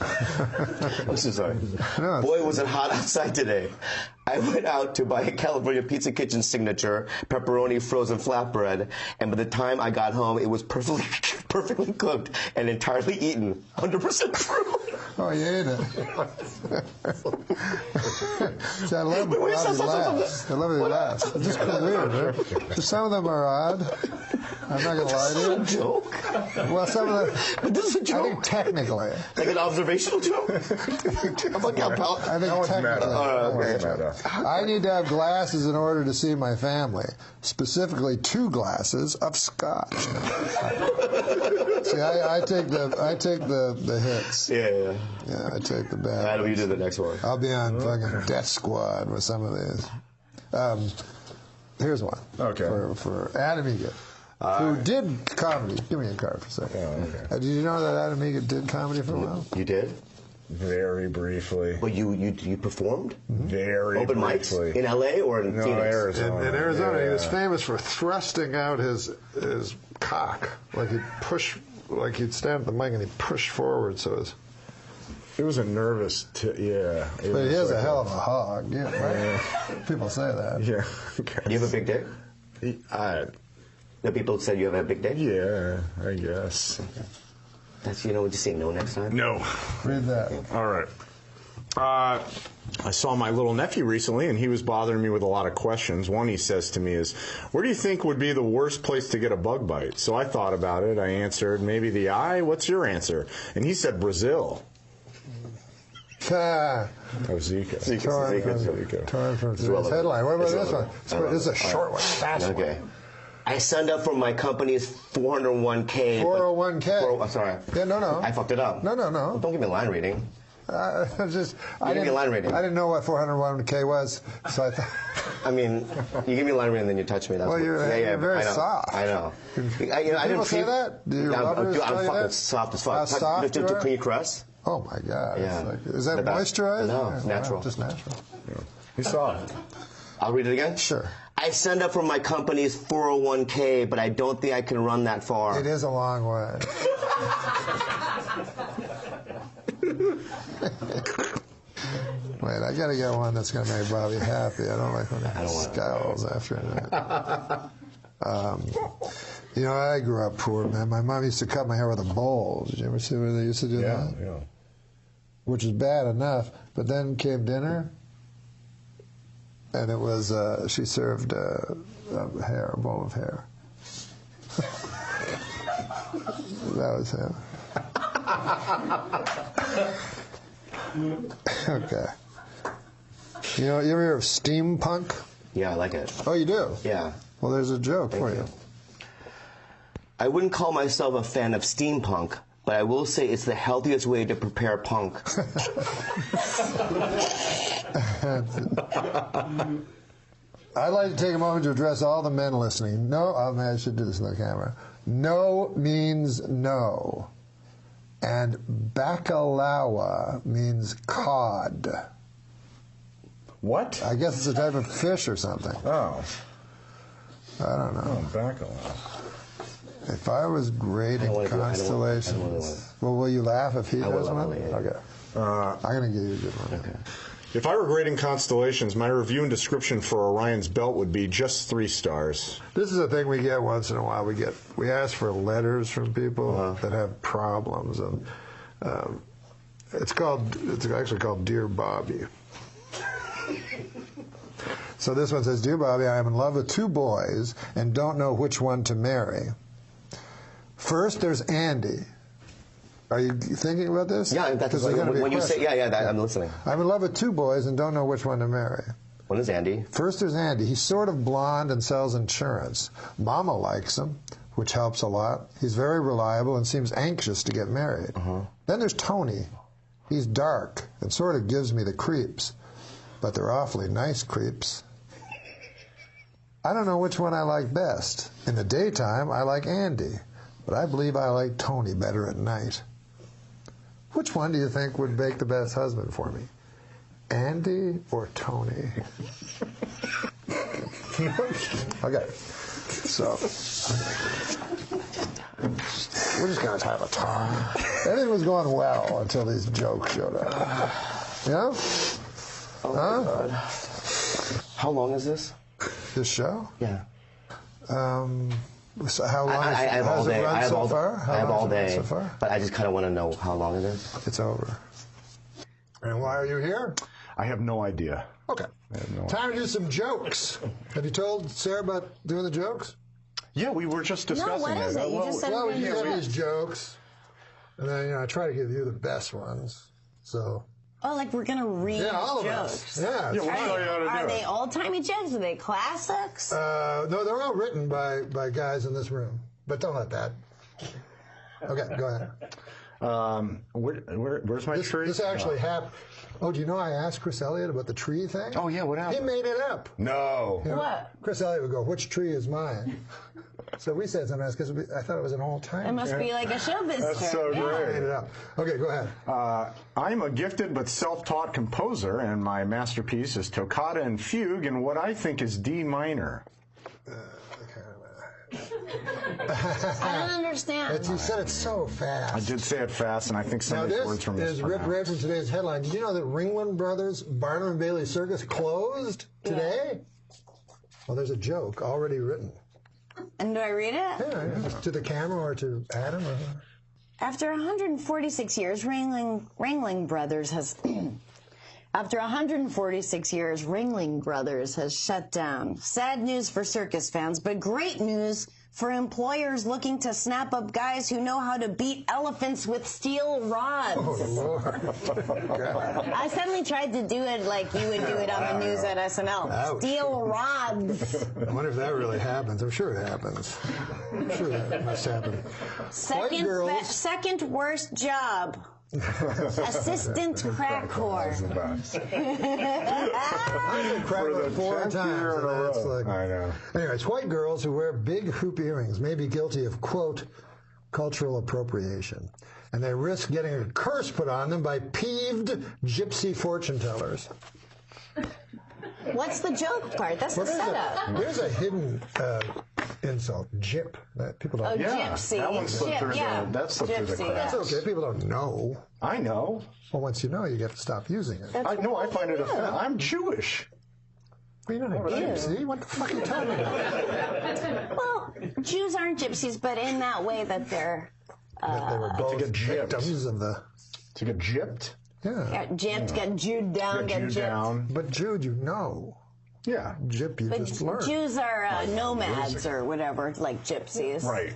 S16: I'm so sorry.
S12: No,
S16: boy, was it hot outside today. I went out to buy a California Pizza Kitchen signature pepperoni frozen flatbread, and by the time I got home, it was perfectly cooked and entirely eaten. 100% true.
S12: Oh, you ate it. See, I love how he laughs. I love how he laughs. It's just kind of weird, right? So some of them are odd. I'm not going to lie to you.
S16: This is a joke.
S12: Well, some of them.
S16: But this is a joke.
S12: I think technically.
S16: Like an observational joke?
S12: I think technically. I need to have glasses in order to see my family. Specifically, 2 glasses of scotch. See, I take the hits.
S16: Yeah,
S12: I take the bad.
S16: How do you do the next one?
S12: I'll be on fucking Death Squad with some of these. Here's one.
S22: Okay.
S12: For Adam Egan, who did comedy. Give me a card for a second.
S22: Oh, okay.
S12: Did you know that Adam Egan did comedy for a while?
S16: You did?
S22: Very briefly.
S16: But you performed?
S22: Very
S16: open
S22: briefly.
S16: mics in LA or in Phoenix?
S22: Arizona.
S12: In Arizona,
S22: yeah.
S12: he was famous for thrusting out his cock, like he'd push, like he'd stand at the mic and he'd push forward. So
S22: it was a nervous.
S12: But he has a hell of a hog. Yeah, right? People say that.
S22: Yeah.
S16: Do you have a big dick? The people said you have a big dick?
S22: Yeah, I guess.
S16: That's, would you say no next time?
S22: No.
S12: Read that.
S22: All right. I saw my little nephew recently, and he was bothering me with a lot of questions. One he says to me is, where do you think would be the worst place to get a bug bite? So I thought about it. I answered, maybe the eye. What's your answer? And he said Brazil.
S12: That
S22: was Zika.
S12: Torn from today's headline. What about this one? This is a short one. Fast one.
S16: Okay. I signed up for my company's 401k.
S12: 401k?
S16: I'm sorry.
S12: Yeah, no.
S16: I fucked it up.
S12: No.
S16: Well, don't give me a line reading.
S12: I didn't know what 401k was, so I thought.
S16: I mean, you give me a line reading and then you touch me. That's
S12: well, you're very soft.
S16: I know.
S12: People say that? Do your lovers tell you
S16: fucking
S12: that?
S16: soft as fuck.
S12: How soft you are?
S16: Can you caress?
S12: Oh my God.
S16: Yeah.
S12: Is that moisturized?
S16: No, it's natural.
S12: Just natural.
S22: Yeah. He's soft.
S16: I'll read it again?
S12: Sure.
S16: I signed up for my company's 401k, but I don't think I can run that far.
S12: It is a long way. Wait, I gotta get one that's gonna make Bobby happy. I don't like when he scowls after that. I grew up poor, man. My mom used to cut my hair with a bowl. Did you ever see where they used to do that?
S22: Yeah.
S12: Which is bad enough, but then came dinner. And it was, she served a bowl of hair. That was him. Okay. You ever hear of steampunk?
S16: Yeah, I like it.
S12: Oh, you do?
S16: Yeah.
S12: Well, there's a joke for you.
S16: I wouldn't call myself a fan of steampunk, but I will say it's the healthiest way to prepare punk.
S12: I'd like to take a moment to address all the men listening. No, I should do this in the camera. No means no. And bacalao means cod.
S22: What?
S12: I guess it's a type of fish or something.
S22: Oh.
S12: I don't know.
S22: Oh, bacalao.
S12: If I was grading constellations, well, will you laugh if he does one? Okay. I'm going to give you a good one.
S16: Okay.
S22: If I were grading constellations, my review and description for Orion's belt would be just 3 stars.
S12: This is a thing we get once in a while. We ask for letters from people that have problems, and it's actually called Dear Bobby. So this one says, Dear Bobby, I am in love with 2 boys and don't know which one to marry. First, there's Andy. Are you thinking about this?
S16: Yeah, that's when you say, I'm listening.
S12: I'm in love with 2 boys and don't know which one to marry.
S16: One is Andy.
S12: First, there's Andy. He's sort of blonde and sells insurance. Mama likes him, which helps a lot. He's very reliable and seems anxious to get married. Then there's Tony. He's dark and sort of gives me the creeps, but they're awfully nice creeps. I don't know which one I like best. In the daytime, I like Andy, but I believe I like Tony better at night. Which one do you think would make the best husband for me? Andy or Tony? Okay, so we're just going to have a talk. Everything was going well until these jokes showed up. Yeah?
S16: Oh, my God. How long is this?
S12: This show?
S16: Yeah.
S12: So how long has it run so far?
S16: I have all day,
S12: so far?
S16: but I just kind of want to know how long it is.
S12: It's over. And why are you here?
S22: I have no idea.
S12: Okay. Time to do some jokes. Have you told Sarah about doing the jokes?
S22: Yeah, we were just discussing
S12: what is it?
S22: You
S12: just said we give these jokes, and then I try to give you the best ones. So.
S17: Oh, like we're gonna read
S12: all
S17: jokes.
S12: Of us. Yeah.
S17: Are they old-timey jokes? Are they classics?
S12: No, they're all written by guys in this room. But don't let that. Okay, go ahead.
S22: Where's my tree?
S12: This actually happened. Oh, do you know I asked Chris Elliott about the tree thing?
S22: Oh, yeah, what happened?
S12: He made it up.
S22: No.
S17: What?
S12: Chris Elliott would go, which tree is mine? So we said something else because I thought it was an old-time.
S17: It must be like a showbiz term.
S22: That's so great.
S12: Made it up. Okay, go ahead.
S22: I'm a gifted but self-taught composer, and my masterpiece is Toccata and Fugue in what I think is D minor.
S17: I don't understand.
S12: You said it so fast.
S22: I did say it fast, and I think some of these words from
S12: this is ripped right from today's headline. Did you know that Ringling Brothers Barnum and Bailey Circus closed today? Well, there's a joke already written.
S17: And do I read it?
S12: Yeah. To the camera or to Adam? Or...
S17: After 146 years, Ringling Brothers has... After 146 years, Ringling Brothers has shut down. Sad news for circus fans, but great news for employers looking to snap up guys who know how to beat elephants with steel rods.
S12: Oh, Lord.
S17: I suddenly tried to do it like you would do it on the news at SNL.
S12: Ouch.
S17: Steel rods.
S12: I wonder if that really happens. I'm sure it happens. I'm sure that must happen.
S17: Second worst job. Assistant crack whore.
S12: I've been crack whore 4 times. I know. Anyways, white girls who wear big hoop earrings may be guilty of, quote, cultural appropriation. And they risk getting a curse put on them by peeved gypsy fortune tellers.
S17: What's the joke part? That's the setup.
S12: There's a hidden insult, gyp. That people don't.
S17: Oh, gypsy.
S22: That one slipped through.
S12: That slipped through the cracks. That's okay. People don't know.
S22: I know.
S12: Well, once you know, you get to stop using it.
S22: I know. I find it offensive. I'm Jewish.
S12: Well, you're not a gypsy. What the fuck are you talking about?
S17: Well, Jews aren't gypsies, but in that way that they're.
S12: They were both victims of the.
S22: To get gypped.
S12: Yeah.
S17: Got gypped, got Jewed down, got gypped.
S12: But Jude, you know.
S22: Yeah.
S12: Gyp, you just learned.
S17: Jews are nomads or whatever, like gypsies.
S22: Right.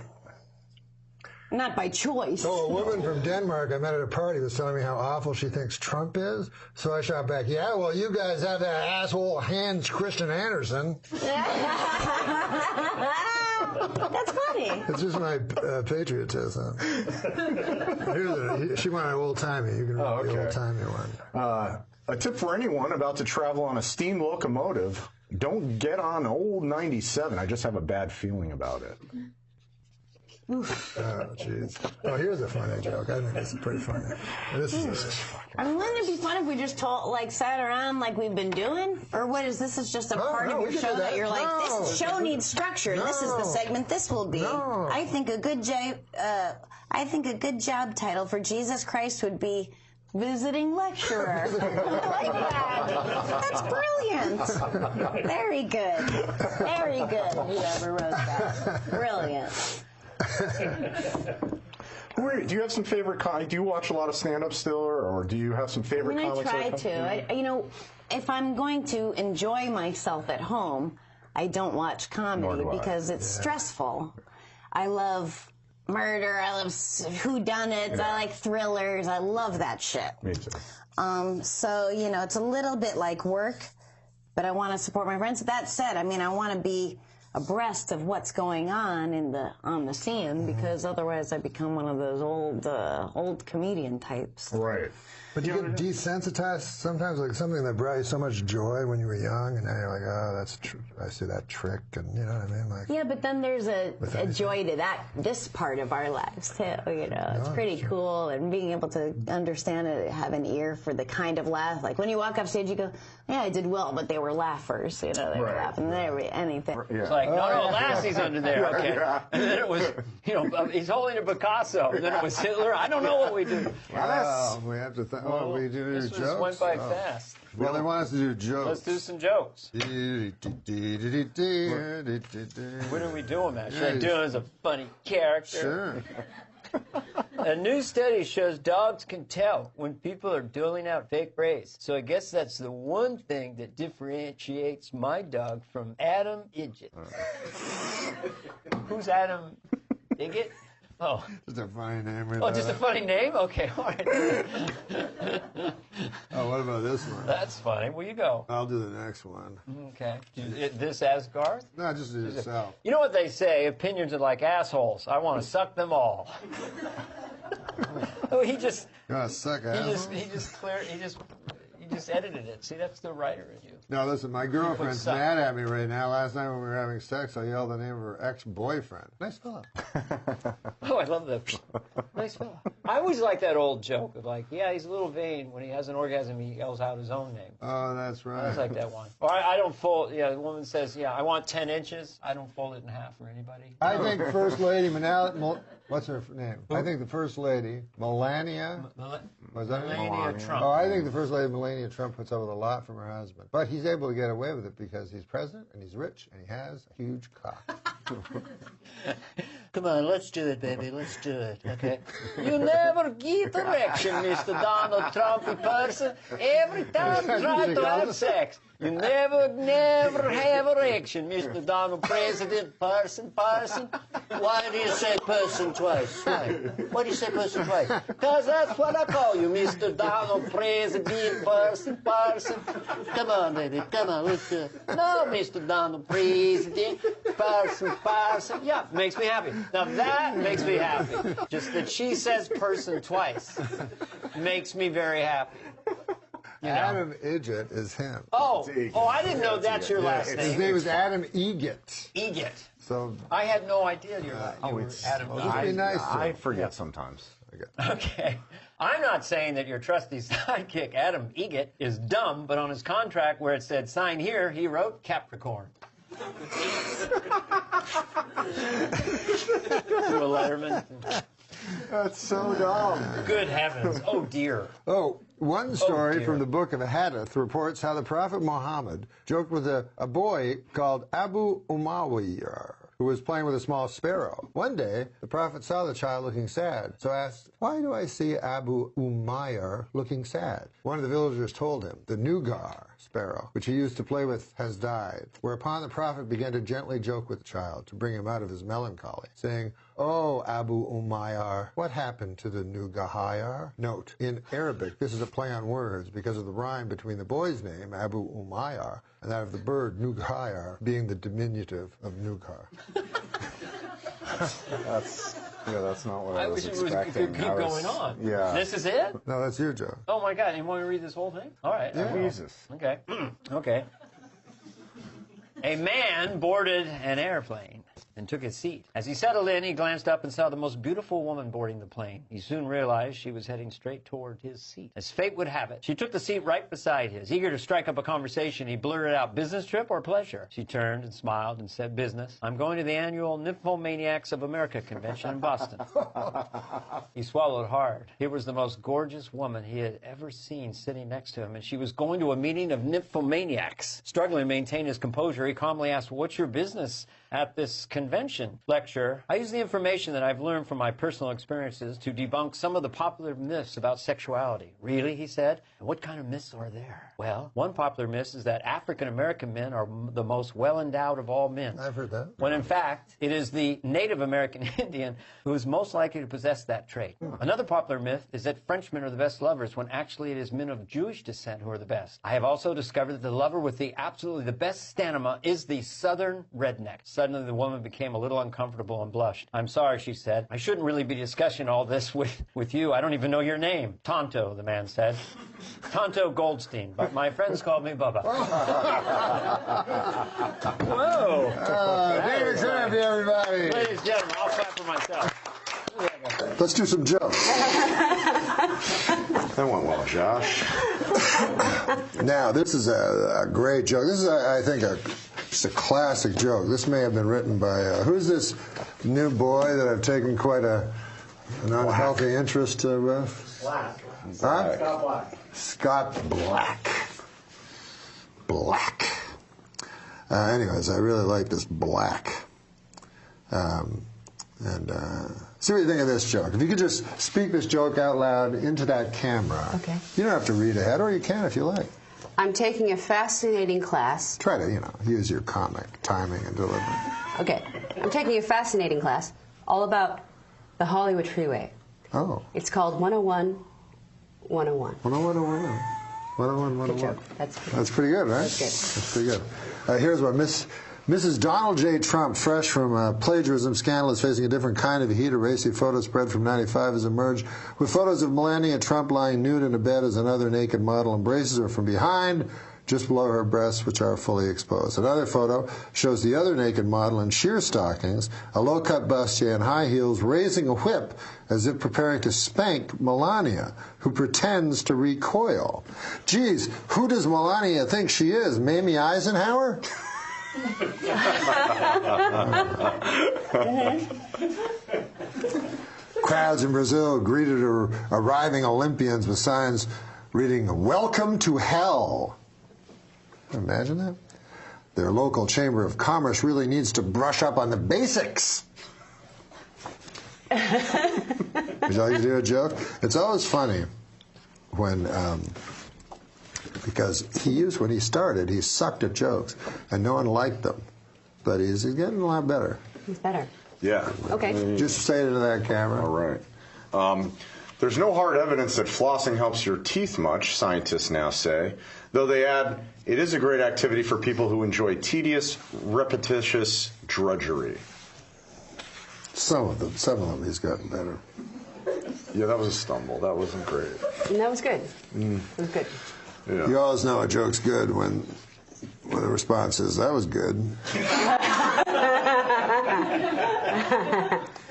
S17: Not by choice.
S12: Oh, a woman from Denmark I met at a party was telling me how awful she thinks Trump is. So I shot back, yeah, well, you guys have that asshole Hans Christian Andersen.
S17: That's funny.
S12: It's just my patriotism. She wanted old-timey. You can read the old-timey one.
S22: A tip for anyone about to travel on a steam locomotive, don't get on old 97. I just have a bad feeling about it.
S17: Oof.
S12: Oh, jeez. Oh, here's a funny joke. I think this is pretty funny. This is fucking...
S17: I mean, wouldn't it be fun if we just sat around like we've been doing? Or what is this? Is just a part of your show that you're like, this show needs structure. This is the segment this will be. I think a good job title for Jesus Christ would be visiting lecturer. I like that. That's brilliant. Very good. Very good, whoever wrote that. Brilliant.
S22: Do you have some favorite do you watch a lot of stand-up still, or do you have some favorite comics?
S17: I try to. You know, if I'm going to enjoy myself at home, I don't watch comedy because it's stressful. I love murder. I love whodunits. I like thrillers. I love that shit.
S22: Me too.
S17: So, you know, it's a little bit like work, but I want to support my friends. That said, I mean, I want to be abreast of what's going on on the scene, because otherwise I become one of those old comedian types.
S22: Right.
S12: But you get desensitized sometimes, like something that brought you so much joy when you were young, and now you're like, oh, that's I see that trick, and you know what I mean? Like,
S17: yeah, but then there's a joy to this part of our lives too. You know, it's pretty cool, and being able to understand it, have an ear for the kind of laugh. Like when you walk up stage, you go, yeah, I did well, but they were laughers. You know, they were laughing. They were anything.
S11: It's like, no, Lassie's under there. Okay, and then it was, you know, he's holding a Picasso, and then it was Hitler. I don't know what we do.
S19: Wow, we have to think. Oh, we do
S11: this
S19: jokes.
S11: Went by fast.
S19: Well, they want us to do jokes.
S11: Let's do some jokes. What are we doing, man? Should I do it as a funny character?
S19: Sure.
S11: A new study shows dogs can tell when people are doling out fake praise. So I guess that's the one thing that differentiates my dog from Adam Idget. Who's Adam Idget? Oh.
S19: Just a funny name.
S11: Oh, just a funny name? Okay, all right.
S19: Oh, what about this one?
S11: That's funny. Well, you go.
S19: I'll do the next one.
S11: Okay. This as Garth?
S19: No, just do yourself.
S11: You know what they say? Opinions are like assholes. I want to suck them all. Oh, he just...
S19: You want to suck assholes?
S11: He just edited it. See, that's the writer in you.
S19: No, listen, my girlfriend's mad at me right now. Last night when we were having sex, I yelled the name of her ex-boyfriend. Nice fella.
S11: Oh, I love that. Nice fella. I always like that old joke of like, yeah, he's a little vain. When he has an orgasm, he yells out his own name.
S19: Oh, that's right.
S11: I always like that one. Or I don't fold, the woman says, yeah, I want 10 inches. I don't fold it in half for anybody.
S19: I think First Lady what's her name? I think the First Lady, Melania. Was that
S11: Melania Trump.
S19: Oh, I think the First Lady, Melania Trump, puts up with a lot from her husband. But he's able to get away with it because he's president and he's rich and he has a huge cock.
S11: Come on, let's do it, baby. Let's do it, okay? You never get erection, Mr. Donald Trumpy person. Every time you try to have sex, you never have erection, Mr. Donald President person. Why do you say person twice? Why do you say person twice? Because that's what I call you, Mr. Donald President person. Come on, baby. Come on, let's do it. No, Mr. Donald President person. Yeah, makes me happy. Now that makes me happy. Just that she says person twice makes me very happy. You know.
S19: Adam Idget is him.
S11: Oh, I didn't know that's your last name.
S19: His name is Adam Egget.
S11: Egget.
S19: So
S11: I had no idea you were Adam Egget.
S22: I forget sometimes.
S11: Okay. I'm not saying that your trusty sidekick, Adam Egget, is dumb, but on his contract where it said sign here, he wrote Capricorn. To a letterman.
S19: That's so dumb.
S11: Good heavens. Oh, dear.
S19: Oh, one story from the book of Hadith reports how the Prophet Muhammad joked with a boy called Abu Umayyah, who was playing with a small sparrow. One day, the Prophet saw the child looking sad, so asked, why do I see Abu Umayyah looking sad? One of the villagers told him, the Nugar sparrow, which he used to play with, has died. Whereupon the Prophet began to gently joke with the child to bring him out of his melancholy, saying, oh, Abu Umayyah, what happened to the Nugahayar? Note, in Arabic, this is a play on words because of the rhyme between the boy's name, Abu Umayyah, and that of the bird, Nugahayar, being the diminutive of Nugar.
S22: That's not what I was expecting.
S11: I wish it could keep going on.
S22: Yeah.
S11: This is it?
S19: No, that's your joke.
S11: Oh, my God. You want me to read this whole thing? All right.
S22: Yeah. Jesus.
S11: Okay. Okay. A man boarded an airplane
S10: and took his seat. As he settled in, he glanced up and saw the most beautiful woman boarding the plane. He soon realized she was heading straight toward his seat. As fate would have it, she took the seat right beside his. Eager to strike up a conversation, he blurted out, "Business trip or pleasure?" She turned and smiled and said, "Business. I'm going to the annual Nymphomaniacs of America convention in Boston." He swallowed hard. Here was the most gorgeous woman he had ever seen sitting next to him, and she was going to a meeting of nymphomaniacs. Struggling to maintain his composure, he calmly asked, "What's your business at this convention?" Lecture, "I use the information that I've learned from my personal experiences to debunk some of the popular myths about sexuality." "Really?" he said. "And what kind of myths are there?" "Well, one popular myth is that African-American men are the most well-endowed of all men."
S12: I've heard that.
S10: When in fact, it is the Native American Indian who is most likely to possess that trait. Another popular myth is that Frenchmen are the best lovers, when actually it is men of Jewish descent who are the best. I have also discovered that the lover with the absolutely the best stamina is the Southern redneck. Suddenly the woman became a little uncomfortable and blushed. "I'm sorry," she said. "I shouldn't really be discussing all this with you. I don't even know your name." "Tonto," the man said. "Tonto Goldstein, but my friends called me Bubba." Whoa!
S12: David Therapy, everybody.
S10: Ladies and gentlemen, I'll clap for myself.
S2: Let's do some jokes.
S22: That went well, Josh.
S19: Now, this is a great joke. This is, I think, just a classic joke. This may have been written by, who's this new boy that I've taken quite an unhealthy interest with?
S8: Black.
S19: Huh?
S8: Scott Black.
S19: Scott Black. Black. Anyways, I really like this Black. See what you think of this joke. If you could just speak this joke out loud into that camera.
S18: Okay.
S19: You don't have to read ahead, or you can if you like.
S18: I'm taking a fascinating class.
S19: Try to, use your comic timing and delivery.
S18: Okay. I'm taking a fascinating class all about the Hollywood freeway.
S19: Oh.
S18: It's called 101 101.
S19: 101 101. 101 101.
S18: Good joke.
S19: That's pretty good, right?
S18: That's good.
S19: That's pretty good. Here's what Mrs. Donald J. Trump, fresh from a plagiarism scandal, is facing a different kind of heat. A racy photo spread from 95 has emerged with photos of Melania Trump lying nude in a bed as another naked model embraces her from behind, just below her breasts, which are fully exposed. Another photo shows the other naked model in sheer stockings, a low-cut bustier, and high heels, raising a whip as if preparing to spank Melania, who pretends to recoil. Geez, who does Melania think she is, Mamie Eisenhower? Crowds in Brazil greeted arriving Olympians with signs reading, "Welcome to hell." Imagine that. Their local chamber of commerce really needs to brush up on the basics. Would you like to do a joke? It's always funny when because when he started, he sucked at jokes, and no one liked them. But he's getting a lot better.
S18: He's better.
S22: Yeah.
S18: Okay.
S19: Just say it into that camera.
S22: All right. There's no hard evidence that flossing helps your teeth much, scientists now say, though they add, it is a great activity for people who enjoy tedious, repetitious drudgery.
S19: Some of them he's gotten better.
S22: Yeah, that was a stumble. That wasn't great.
S18: And that was good. It was good.
S22: Yeah.
S19: You always know a joke's good when the response is, "That was good."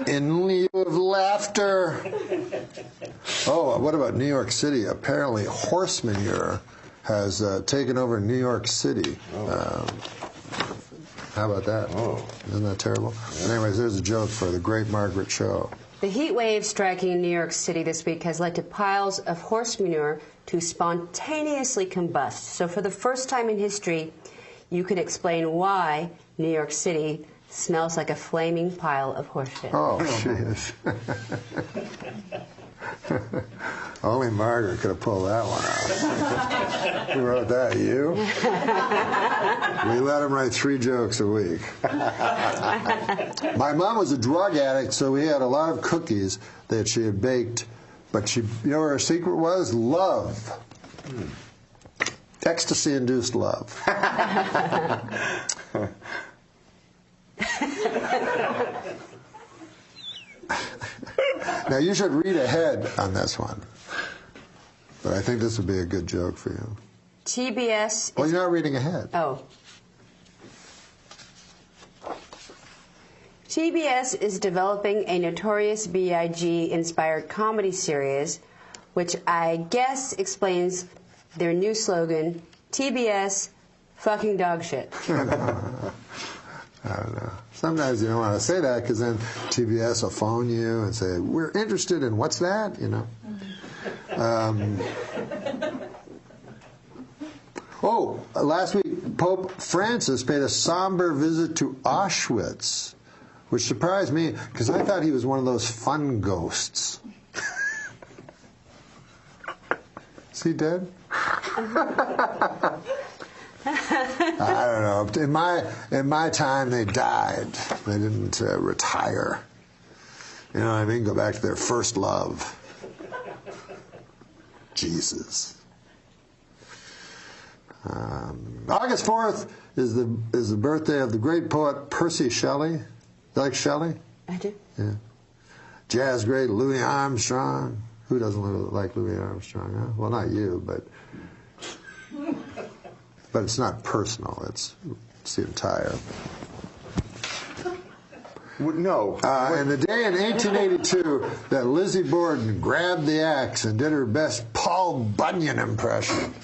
S19: In lieu of laughter. Oh, what about New York City? Apparently horse manure has taken over New York City. How about that?
S22: Oh.
S19: Isn't that terrible? Yeah. Anyways, there's a joke for the great Margaret Cho.
S18: The heat wave striking New York City this week has led to piles of horse manure to spontaneously combust. So for the first time in history, you can explain why New York City smells like a flaming pile of horse shit.
S19: Oh, jeez. Only Margaret could have pulled that one out. Who wrote that? You? We let him write 3 jokes a week. My mom was a drug addict, so we had a lot of cookies that she had baked. But you know what her secret was? Love. Ecstasy-induced love. Now, you should read ahead on this one. But I think this would be a good joke for you.
S18: TBS...
S19: Well, you're not reading ahead.
S18: Oh. TBS is developing a Notorious B.I.G. inspired comedy series, which I guess explains their new slogan, TBS fucking dog shit.
S12: I don't know. Sometimes you don't want to say that because then TBS will phone you and say, we're interested in what's that, you know. Last week, Pope Francis paid a somber visit to Auschwitz, which surprised me because I thought he was one of those fun ghosts. Is he dead? I don't know. In my time, they died. They didn't retire. You know what I mean? Go back to their first love. Jesus. August 4th is the birthday of the great poet Percy Shelley. You like Shelley?
S18: I do.
S12: Yeah. Jazz great Louis Armstrong. Who doesn't like Louis Armstrong? Huh? Well, not you, but it's not personal. It's the entire.
S22: No.
S12: And the day in 1882 that Lizzie Borden grabbed the axe and did her best Paul Bunyan impression,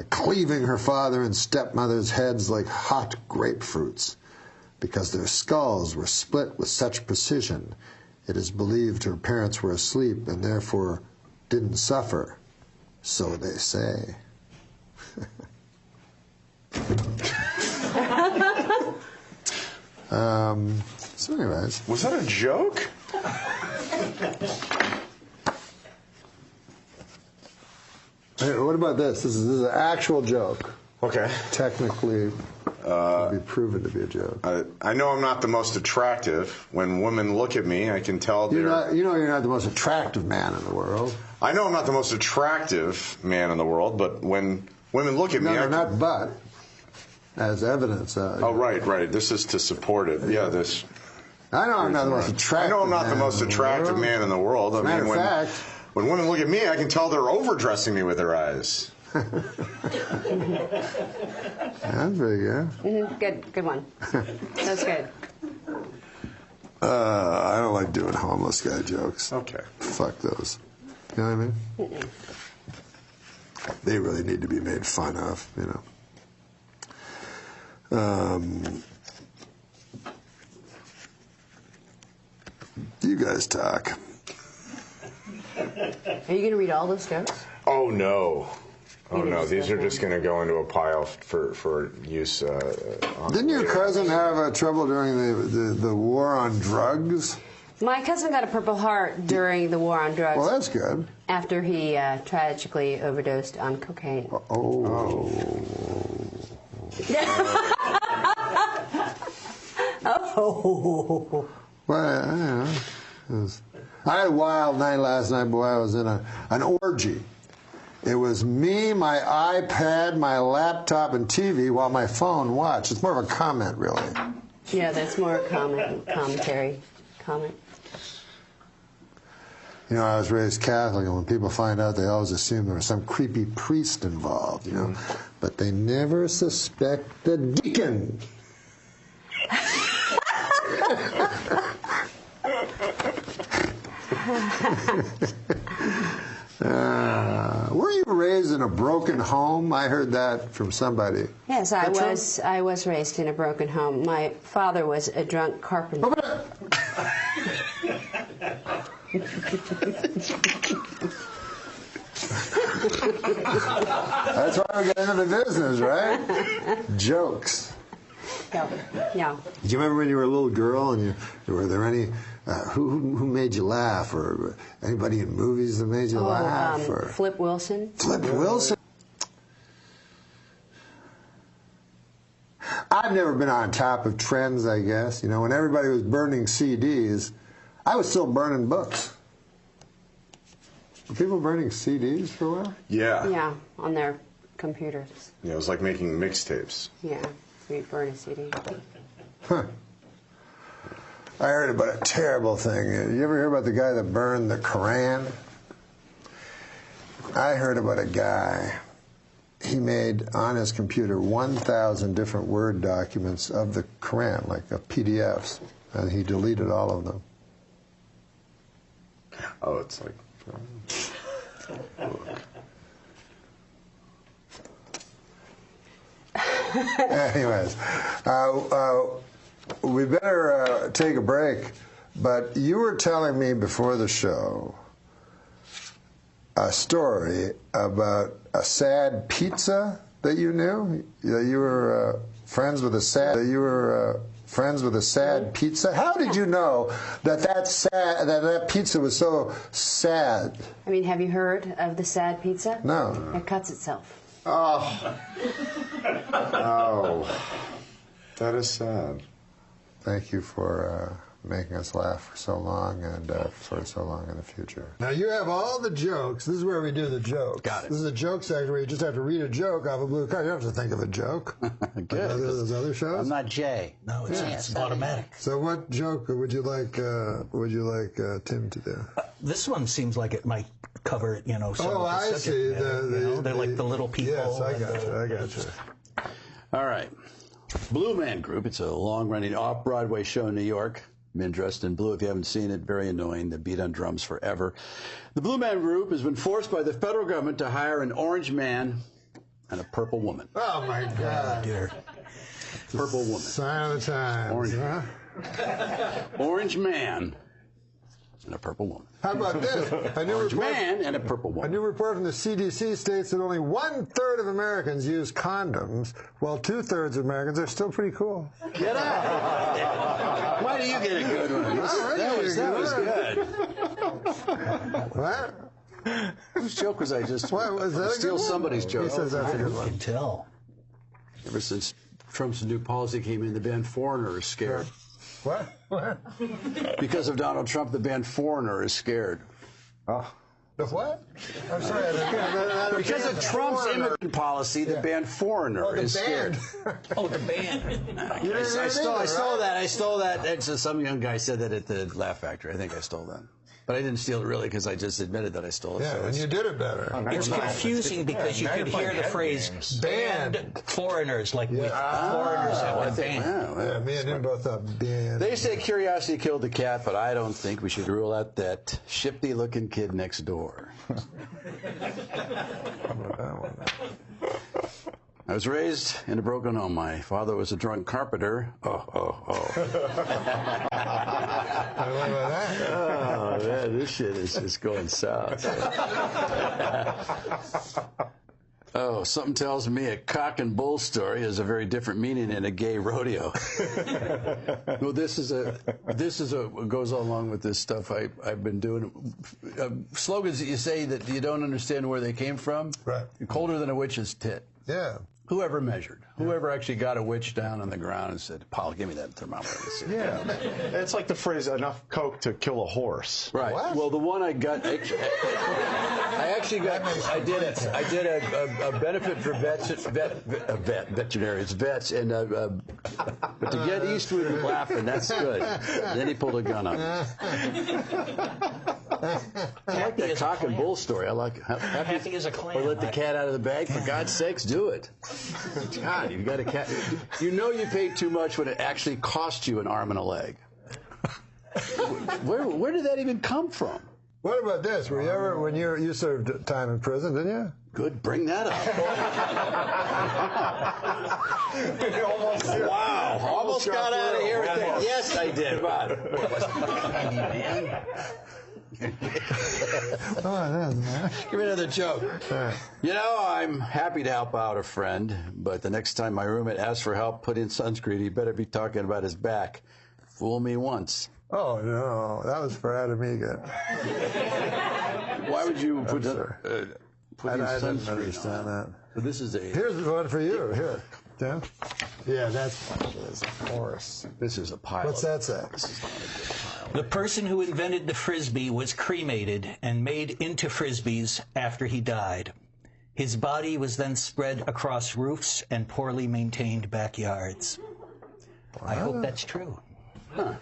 S12: cleaving her father and stepmother's heads like hot grapefruits, because their skulls were split with such precision. It is believed her parents were asleep and therefore didn't suffer. So they say. So anyways.
S22: Was that a joke?
S12: Hey, what about this? This is an actual joke.
S22: Okay.
S12: Technically, be proven to be a joke.
S22: I know I'm not the most attractive. When women look at me, I can tell they're...
S12: you're not the most attractive man in the world.
S22: I know I'm not the most attractive man in the world, but when women look at me...
S12: not but. As evidence.
S22: Oh, right. This is to support it. Yeah, this...
S12: I know I'm not the most attractive.
S22: I know I'm not the most attractive man in the world.
S12: Matter of fact,
S22: when women look at me, I can tell they're overdressing me with their eyes.
S12: That's very good.
S18: Mm-hmm. Good one. That's good.
S12: I don't like doing homeless guy jokes.
S22: Okay.
S12: Fuck those. You know what I mean?
S18: Mm-mm.
S12: They really need to be made fun of, you know. You guys talk.
S18: Are you going to read all those jokes?
S22: Oh, no. These are just going to go into a pile for use.
S12: Didn't your cousin have trouble during the war on drugs?
S18: My cousin got a Purple Heart during the war on drugs.
S12: Well, that's good.
S18: After he tragically overdosed on cocaine.
S12: Oh. Well, I don't know. I had a wild night last night, boy. I was in an orgy. It was me, my iPad, my laptop, and TV while my phone watched. It's more of a comment, really.
S18: Yeah, that's more commentary. Comment.
S12: You know, I was raised Catholic, and when people find out, they always assume there was some creepy priest involved, you know. But they never suspect the deacon. Were you raised in a broken home? I heard that from somebody.
S18: Yes, I was raised in a broken home. My father was a drunk carpenter.
S12: That's why we got into the business, right? Jokes.
S18: Yeah.
S12: Do you remember when you were a little girl and were there any who made you laugh, or anybody in movies that made you laugh? Or
S18: Flip Wilson.
S12: Flip Wilson. I've never been on top of trends, I guess. You know, when everybody was burning CDs, I was still burning books. Were people burning CDs for a while?
S22: Yeah.
S18: Yeah, on their computers.
S22: Yeah, it was like making mixtapes.
S18: Yeah, you burn a CD.
S12: Huh. I heard about a terrible thing. You ever hear about the guy that burned the Koran? I heard about a guy.
S19: he made on his computer 1,000 different Word documents of the Quran, like PDFs, and he deleted all of them.
S22: Oh, it's like...
S19: Anyways, we better take a break, but you were telling me before the show a story about a sad pizza that you knew, that you were friends with a sad pizza. How did you know that pizza was so sad?
S18: I mean, have you heard of the sad pizza?
S19: No.
S18: It cuts itself.
S22: Oh. Oh. That is sad.
S19: Thank you for making us laugh for so long and for so long in the future. Now you have all the jokes. This is where we do the jokes.
S4: Got it.
S19: This is a joke section where you just have to read a joke off a blue card. You don't have to think of a joke.
S4: Good.
S19: Like those other shows.
S4: I'm not Jay.
S20: No, it's automatic.
S19: So what joke would you like Tim to do?
S20: This one seems like it might cover, some of the
S19: I
S20: subject
S19: see.
S20: matter, they're like the little people.
S19: Yes, I got you.
S4: All right. Blue Man Group. It's a long-running off-Broadway show in New York. Men dressed in blue. If you haven't seen it, very annoying. They beat on drums forever. The Blue Man Group has been forced by the federal government to hire an orange man and a purple woman.
S19: Oh, my God.
S20: Dear.
S4: Purple woman.
S19: Sign of the times.
S4: Orange,
S19: huh?
S4: Orange man and a purple woman.
S19: How about this?
S4: Orange man and a purple
S19: A
S4: woman.
S19: new report from the CDC states that only 1/3 of Americans use condoms, while 2/3 of Americans are still pretty cool.
S4: Get out! Why do you get a good one? That was good.
S19: What?
S4: Whose joke was I just?
S19: What was that?
S4: Steal somebody's joke.
S19: He says that's a good
S20: You
S19: one.
S20: can tell.
S4: Ever since Trump's new policy came in, the band Foreigner is scared.
S19: What?
S4: Because of Donald Trump, the band Foreigner is scared.
S19: Oh. The what? I'm sorry.
S4: Because of Trump's immigrant policy, the band Foreigner is scared.
S20: Oh, the band.
S4: I stole that. Some young guy said that at the Laugh Factory. I think I stole that. But I didn't steal it really because I just admitted that I stole it.
S19: Yeah,
S4: so
S19: and you did it better.
S20: It's confusing because you could hear the phrase band foreigners, like with foreigners at one band.
S19: Yeah, me and him both thought band.
S4: They say curiosity killed the cat, but I don't think we should rule out that shifty-looking kid next door. I was raised in a broken home. My father was a drunk carpenter. Oh, man, this shit is just going south. Oh, something tells me a cock and bull story has a very different meaning in a gay rodeo. Well, this goes along with this stuff I've been doing. Slogans that you say that you don't understand where they came from.
S19: Right.
S4: Colder than a witch's tit.
S19: Yeah.
S4: Whoever measured, whoever actually got a witch down on the ground and said, "Paul, give me that thermometer."
S22: Yeah, it's like the phrase "enough coke to kill a horse."
S4: Right.
S19: What?
S4: Well, the one I got, I did a benefit for veterinarians, vets, and but to get Eastwood laughing, that's good. And then he pulled a gun on me. I like that cock and bull story. I like
S20: Happy as a clam.
S4: Or let the cat out of the bag. For God's sakes, do it. God, you've got a cat. You know you paid too much when it actually cost you an arm and a leg. Where did that even come from?
S19: What about this? Were you ever, when you served time in prison, didn't you?
S4: Good, bring that up.
S22: Wow,
S4: Almost got out of here with that. Yes, I did. But give me another joke. You know, I'm happy to help out a friend, but the next time my roommate asks for help putting sunscreen, he better be talking about his back. Fool me once.
S19: Oh, no. That was for Adamiga.
S4: Why would you put
S19: I didn't understand that.
S4: So this is
S19: Here's one for you. Here. Tim? Yeah, that's a horse.
S4: This is a pilot.
S19: What's that say?
S4: This is not a good pilot.
S20: The person who invented the Frisbee was cremated and made into Frisbees after he died. His body was then spread across roofs and poorly maintained backyards. I hope that's true.
S4: Huh.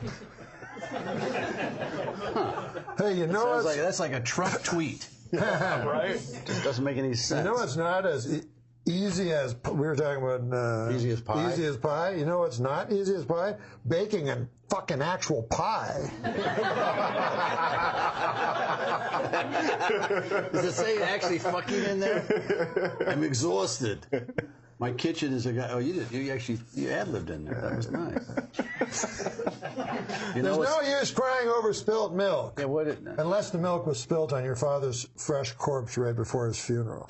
S19: Hey, you know
S4: Sounds like that's like a Trump tweet.
S19: right?
S4: Just doesn't make any sense.
S19: You know what's not as
S12: Easy as we were talking about.
S4: Easy as pie.
S12: Easy as pie. You know what's not easy as pie? Baking a fucking actual pie.
S4: Does it say actually fucking in there? I'm exhausted. My kitchen is a guy. Oh, you ad-libbed in there. That was nice.
S12: There's no use crying over spilt milk.
S4: Yeah,
S12: unless the milk was spilt on your father's fresh corpse right before his funeral.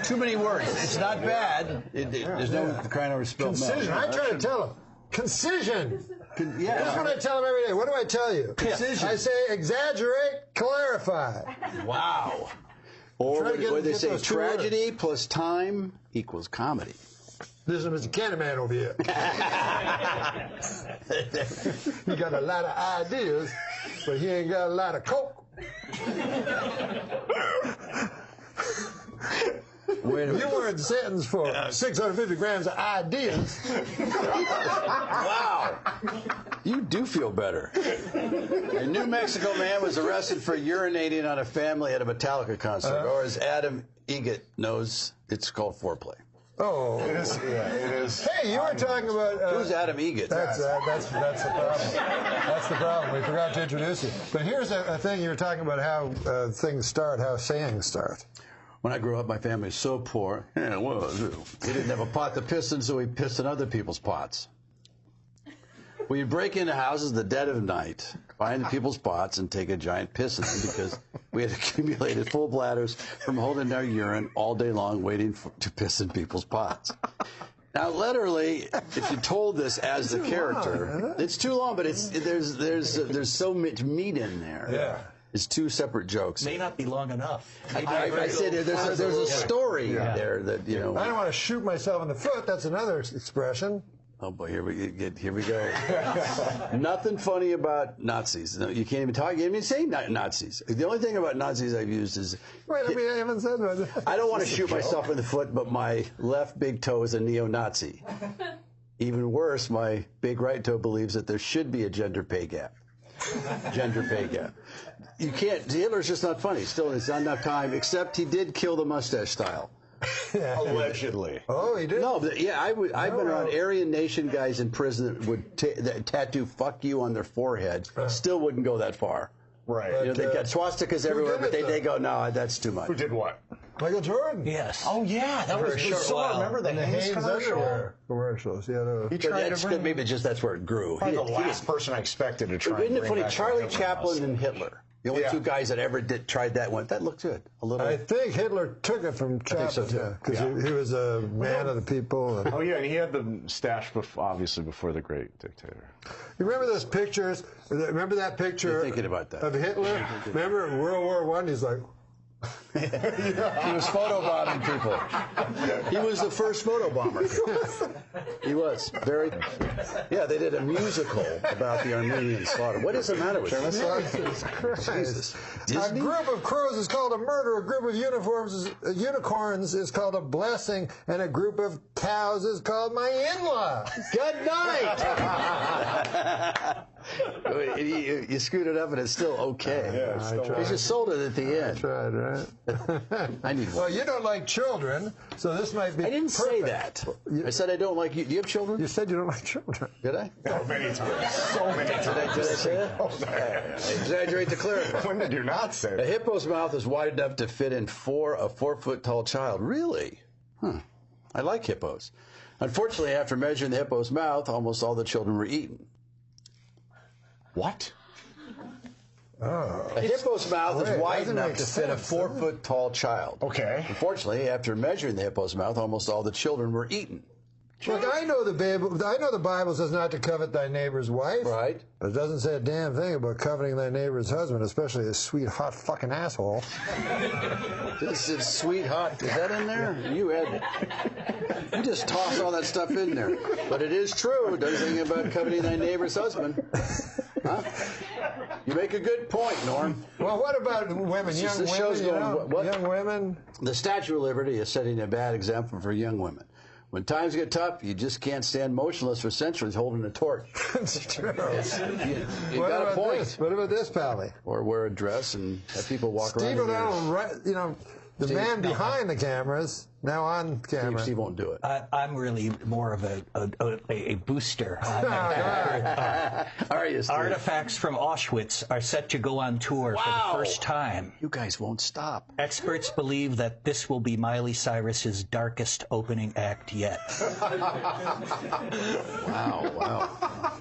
S4: Too many words. It's not bad. There's no crying over spilt milk.
S12: Concision. I try to tell him. Concision.
S4: Yeah.
S12: That's what I tell him every day. What do I tell you?
S4: Concision.
S12: I say exaggerate, clarify.
S4: Wow. Or what they say, tragedy plus time equals comedy.
S12: This is Mr. Candyman over here. He got a lot of ideas, but he ain't got a lot of coke.
S4: Wait a minute.
S12: You weren't sentenced for 650 grams of ideas.
S4: Wow. You do feel better. A New Mexico man was arrested for urinating on a family at a Metallica concert, or as Adam Egget knows, it's called foreplay.
S12: Oh,
S22: it is. Yeah, it is.
S12: Hey, you were talking about
S4: who's Adam Egget?
S12: That's the problem. That's the problem. We forgot to introduce you. But here's a thing you were talking about: how things start, how sayings start.
S4: When I grew up, my family was so poor. Yeah, well, we didn't have a pot to piss in, so we pissed in other people's pots. We'd break into houses in the dead of night, find people's pots, and take a giant piss in them because we had accumulated full bladders from holding our urine all day long waiting to piss in people's pots. Now, literally, if you told this as the character, it's too long, but there's so much meat in there.
S12: Yeah.
S4: It's two separate jokes.
S20: May not be long enough.
S4: I said there's a story there that, you know.
S12: I don't want to shoot myself in the foot. That's another expression.
S4: Oh boy, here we go. Nothing funny about Nazis. No, you can't even talk. You can't even say Nazis. The only thing about Nazis I've used is.
S12: Wait, I mean, I haven't said that.
S4: I don't want to shoot myself in the foot, but my left big toe is a neo-Nazi. Even worse, my big right toe believes that there should be a gender pay gap. Gender pay gap. You can't. Hitler's just not funny. Still, it's not enough time. Except he did kill the mustache style.
S12: Yeah.
S22: Allegedly.
S12: Oh, he did?
S4: No, but yeah, I've been around Aryan Nation guys in prison that would that tattoo "fuck you" on their forehead. Still wouldn't go that far.
S22: Right.
S4: You know, they got swastikas everywhere, but they go, no, that's too much.
S22: Who did what?
S12: Michael Jordan.
S20: Yes.
S21: Oh yeah, that was a short while.
S22: Remember the Hanes
S12: underwear commercials? Yeah, no.
S22: He tried
S4: that's
S22: to
S4: good. Maybe just that's where it grew.
S22: Probably the last person I expected to try.
S4: Isn't
S22: and
S4: it
S22: bring
S4: funny?
S22: back
S4: Charlie
S22: the
S4: Chaplin and Hitler. The only two guys that ever tried that one. That looked good. A little.
S12: I think Hitler took it from Chaplin.
S4: I think so too.
S12: Because he was a man of the people. And
S22: oh yeah, and he had the stash obviously before the great dictator.
S12: You remember those pictures? Remember that picture?
S4: You're thinking about that.
S12: Of Hitler? Remember in World War I? He's like.
S4: He was photobombing people. He was the first photobomber. He was very. Yeah, they did a musical about the Armenian slaughter. What is the matter with you?
S12: Jesus
S4: Disney?
S12: A group of crows is called a murder. A group of unicorns is called a blessing, and a group of cows is called my in-law.
S4: Good night. You screwed it up, and it's still okay.
S22: Yeah,
S4: He just sold it at the end.
S12: I tried, right?
S4: I need one.
S12: Well, you don't like children, so this might be.
S4: I didn't say that. I said I don't like you. Do you have children?
S12: You said you don't like children.
S4: Did I?
S22: Oh, many times. So many times.
S4: Did I say that? I exaggerate to clarify.
S22: When did you not say that?
S4: A hippo's mouth is wide enough to fit in a 4-foot-tall child. Really? Huh. I like hippos. Unfortunately, after measuring the hippo's mouth, almost all the children were eaten.
S22: What?
S12: Oh.
S4: A hippo's mouth is wide enough to fit a 4-foot-tall child.
S22: Okay.
S4: Unfortunately, after measuring the hippo's mouth, almost all the children were eaten.
S12: Look, I know the Bible says not to covet thy neighbor's wife.
S4: Right.
S12: But it doesn't say a damn thing about coveting thy neighbor's husband, especially a sweet, hot fucking asshole.
S4: This is sweet, hot. Is that in there? You just toss all that stuff in there. But it is true. It does anything about coveting thy neighbor's husband. Huh? You make a good point, Norm.
S12: Well, what about women? Young women?
S4: The Statue of Liberty is setting a bad example for young women. When times get tough, you just can't stand motionless for centuries holding a torch.
S12: It's true.
S4: You got a point.
S12: What about this, Pally?
S4: Or wear a dress and have people walk around.
S12: Steve O'Donnell, The man behind the cameras, now on camera.
S4: Steve won't do it.
S20: I'm really more of a booster.
S4: Are you, Steve?
S20: Artifacts from Auschwitz are set to go on tour for the first time.
S4: You guys won't stop.
S20: Experts believe that this will be Miley Cyrus's darkest opening act yet.
S4: Wow.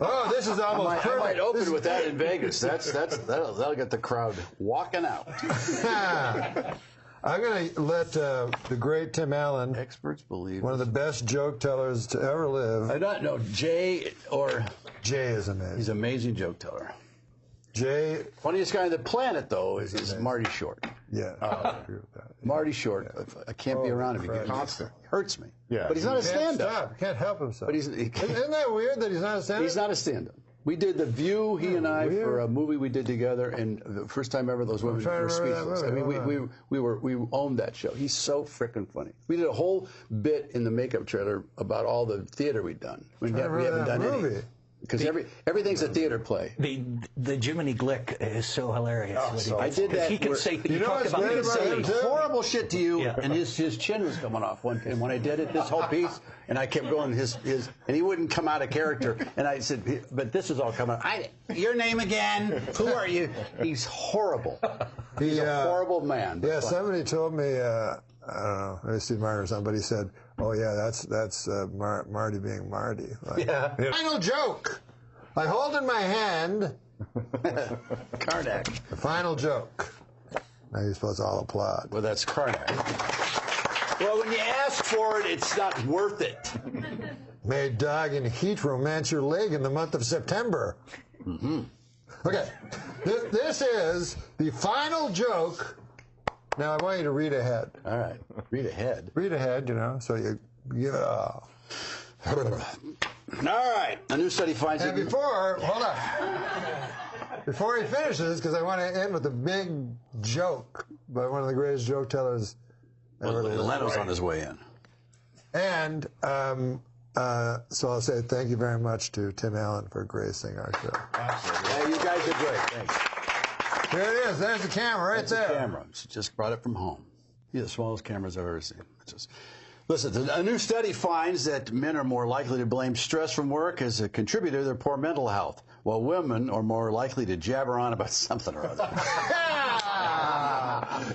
S12: Oh, this is almost perfect.
S4: I might open with that in Vegas. That'll get the crowd walking out.
S12: I'm going to let the great Tim Allen,
S4: experts believe,
S12: one of the best joke tellers to ever live.
S4: I don't know, Jay
S12: is amazing.
S4: He's an amazing joke teller.
S12: Jay.
S4: Funniest guy on the planet, though, is Marty Short.
S12: Yeah, I agree with that.
S4: Marty Short. I can't be around him. He hurts me. Yeah. But he's not a stand-up.
S12: He can't help himself.
S4: But
S12: Isn't that weird that he's not a stand-up?
S4: He's not a stand-up. We did The View, he and I, for a movie we did together, and the first time ever those women were speechless. I mean, we owned that show. He's so frickin' funny. We did a whole bit in the makeup trailer about all the theater we'd done. We haven't done any. Because everything's a theater play.
S20: The Jiminy Glick is so hilarious.
S4: I did that.
S20: He could say,
S4: he could say horrible shit to you, and his chin was coming off. And when I did it, this whole piece, and I kept going, and he wouldn't come out of character. And I said, but this is all coming out. Your name again? Who are you? He's horrible. He's a horrible man.
S12: Yeah, somebody told me, I don't know, maybe Steve Martin or somebody said, oh yeah, that's Marty being Marty. Like, Final joke. I hold in my hand
S4: Karnak.
S12: The final joke. Now you're supposed to all applaud.
S4: Well, that's Karnak. Well, when you ask for it, it's not worth it.
S12: May dog and heat romance your leg in the month of September.
S4: Mm-hmm.
S12: Okay, this is the final joke. Now, I want you to read ahead.
S4: All right. Read ahead.
S12: Read ahead, so you give it all.
S4: All right. A new study finds
S12: that... hold on. Before he finishes, because I want to end with a big joke by one of the greatest joke tellers ever lived.
S4: Leno's on his way in.
S12: And so I'll say thank you very much to Tim Allen for gracing our show.
S4: Absolutely. Yeah, you guys are great. Thanks.
S12: Here it is. There's the camera right there.
S4: The camera. She just brought it from home. These are the smallest cameras I've ever seen. Listen, a new study finds that men are more likely to blame stress from work as a contributor to their poor mental health, while women are more likely to jabber on about something or other.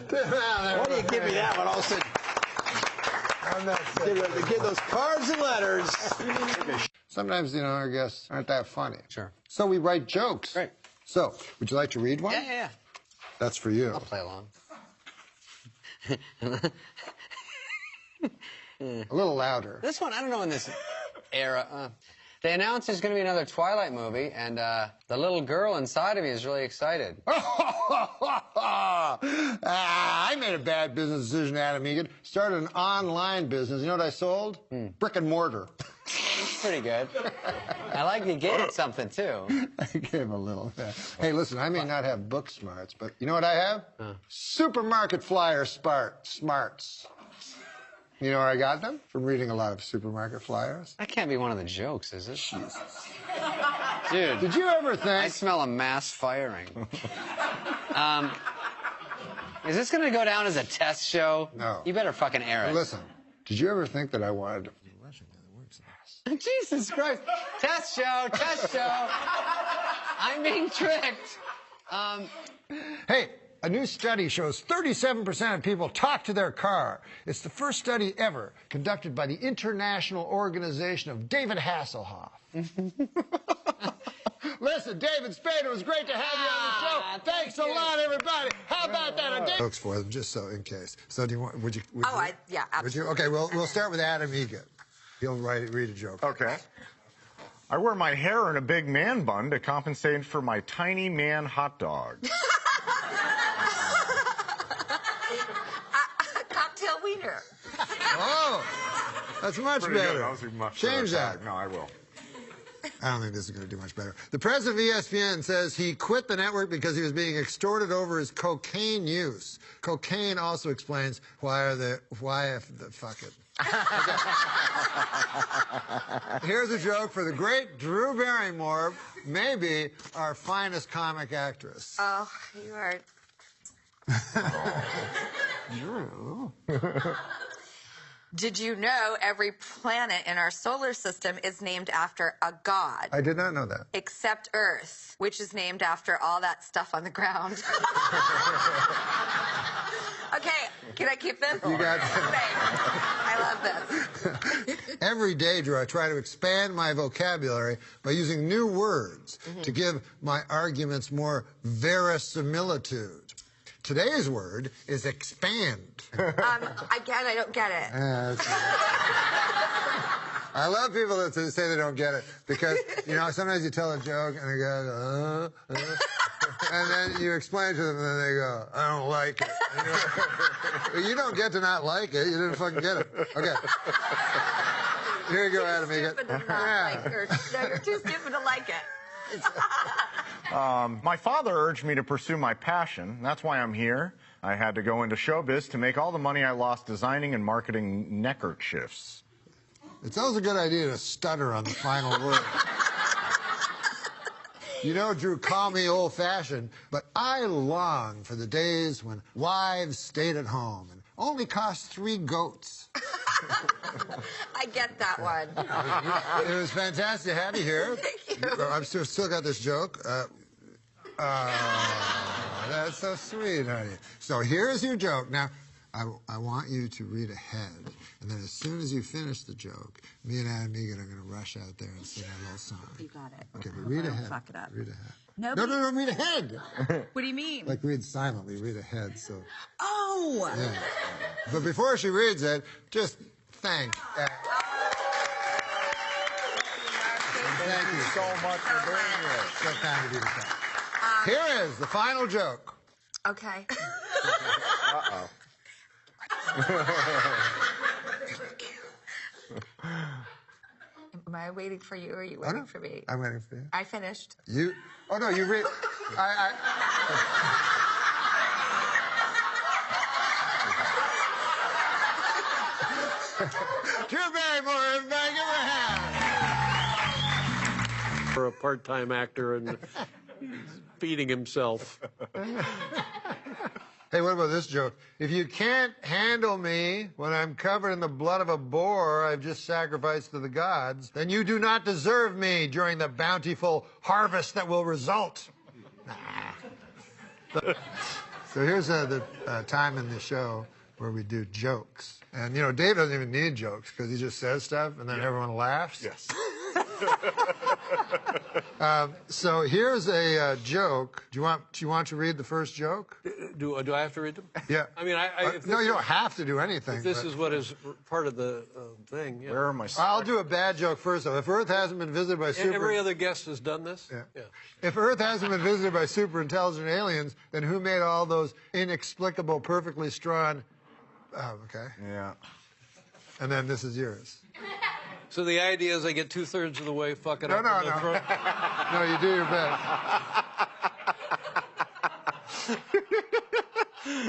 S4: Why do you give me that one? All of a sudden,
S12: I'm not
S4: give those cards and letters.
S12: Sometimes, our guests aren't that funny.
S3: Sure.
S12: So we write jokes.
S3: Right.
S12: So, would you like to read one?
S3: Yeah.
S12: That's for you.
S3: I'll play along.
S12: A little louder.
S3: This one, I don't know in this era. They announced there's going to be another Twilight movie, and the little girl inside of me is really excited.
S12: I made a bad business decision, Adam Egan. Started an online business. You know what I sold? Brick and mortar.
S3: That's pretty good. I like you gave it something, too.
S12: I gave a little. Yeah. Hey, listen, I may not have book smarts, but you know what I have? Supermarket flyer smarts. You know where I got them? From reading a lot of supermarket flyers.
S3: That can't be one of the jokes, is it?
S12: Jesus.
S3: Dude.
S12: Did you ever think...
S3: I smell a mass firing. Is this going to go down as a test show?
S12: No.
S3: You better fucking air it.
S12: Listen, did you ever think that I wanted to...
S3: Jesus Christ. Test show. I'm being tricked.
S12: Hey, a new study shows 37% of people talk to their car. It's the first study ever conducted by the International Organization of David Hasselhoff. Listen, David Spade, it was great to have you on the show. Thanks a lot, everybody. How about that? Jokes for them, just so in case. So do you want? Would you?
S9: Yeah, absolutely.
S12: Okay, we'll start with Adam Egan. He'll read a joke.
S22: Okay. I wear my hair in a big man bun to compensate for my tiny man hot dog.
S9: Cocktail wiener.
S12: Oh, that's much
S22: Pretty
S12: better.
S22: Good. That was much
S12: Change
S22: better.
S12: that.
S22: No, I will.
S12: I don't think this is going to do much better. The president of ESPN says he quit the network because he was being extorted over his cocaine use. Cocaine also explains fuck it. Here's a joke for the great Drew Barrymore, maybe our finest comic actress.
S9: Oh, you are...
S1: Drew.
S9: Did you know every planet in our solar system is named after a god?
S12: I did not know that.
S9: Except Earth, which is named after all that stuff on the ground. Okay, can I keep this?
S12: You got it.
S9: I love this.
S12: Every day, Drew, I try to expand my vocabulary by using new words to give my arguments more verisimilitude. Today's word is expand.
S9: Again, I don't get it.
S12: I love people that say they don't get it because, you know, sometimes you tell a joke and they go, and then you explain to them and then they go, I don't like it. And you don't get to not like it. You didn't fucking get it. Okay. Here you go, Adam. You
S9: Stupid to not like her. No, you're too stupid to like it.
S22: My father urged me to pursue my passion. That's why I'm here. I had to go into showbiz to make all the money I lost designing and marketing neckerchiefs.
S12: It's always a good idea to stutter on the final word. You know, Drew, call me old-fashioned, but I long for the days when wives stayed at home and only cost 3 goats.
S9: I get that one.
S12: It was fantastic to have you here.
S9: Thank you.
S12: I've still got this joke. That's so sweet, honey. So here's your joke. Now, I want you to read ahead, and then as soon as you finish the joke, me and Adam Egan are going to rush out there and sing a little song.
S9: You got it.
S12: Okay, but read ahead.
S9: Fuck it up.
S12: Read ahead.
S9: No,
S12: read ahead.
S9: What do you mean?
S12: Like read silently, read ahead. So.
S9: Oh.
S12: Yeah. But before she reads it, just thank. Thank you so much for being here. So kind of you to come. Here is the final joke.
S9: Okay.
S22: Uh-oh.
S9: Am I waiting for you or are you waiting for me?
S12: I'm waiting for you.
S9: I finished.
S12: You? Oh, no, you read. Drew Barrymore, everybody give her a hand.
S7: For a part-time actor and feeding himself.
S12: Hey, what about this joke? If you can't handle me when I'm covered in the blood of a boar I've just sacrificed to the gods, then you do not deserve me during the bountiful harvest that will result. So here's the time in the show where we do jokes. And, you know, Dave doesn't even need jokes because he just says stuff and then everyone laughs.
S22: Yes.
S12: So here's a joke. Do you want to read the first joke?
S7: Do I have to read them?
S12: Yeah.
S7: I mean,
S12: no, you don't have to do anything.
S7: If this is what is part of the thing. Yeah.
S22: Where are my?
S12: I'll do a bad joke first, though. If Earth hasn't been visited by
S7: every other guest has done this.
S12: Yeah. If Earth hasn't been visited by super intelligent aliens, then who made all those inexplicable, perfectly strong? Oh, okay.
S22: Yeah.
S12: And then this is yours.
S7: So the idea is I get 2/3 of the way fucking up.
S12: No.
S7: Front.
S12: No, you do your best.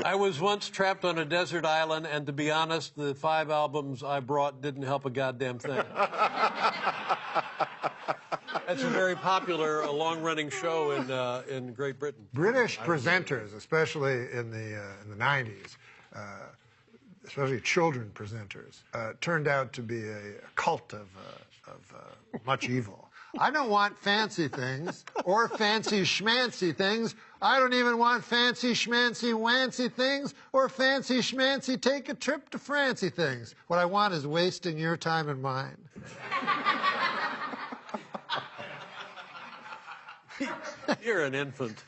S7: I was once trapped on a desert island, and to be honest, the 5 albums I brought didn't help a goddamn thing. That's a very popular, long-running show in Great Britain.
S12: British presenters, especially in the 90s, especially children presenters, turned out to be a cult of much evil. I don't want fancy things or fancy schmancy things. I don't even want fancy schmancy wancy things or fancy schmancy take a trip to Francie things. What I want is wasting your time and mine.
S7: You're an infant.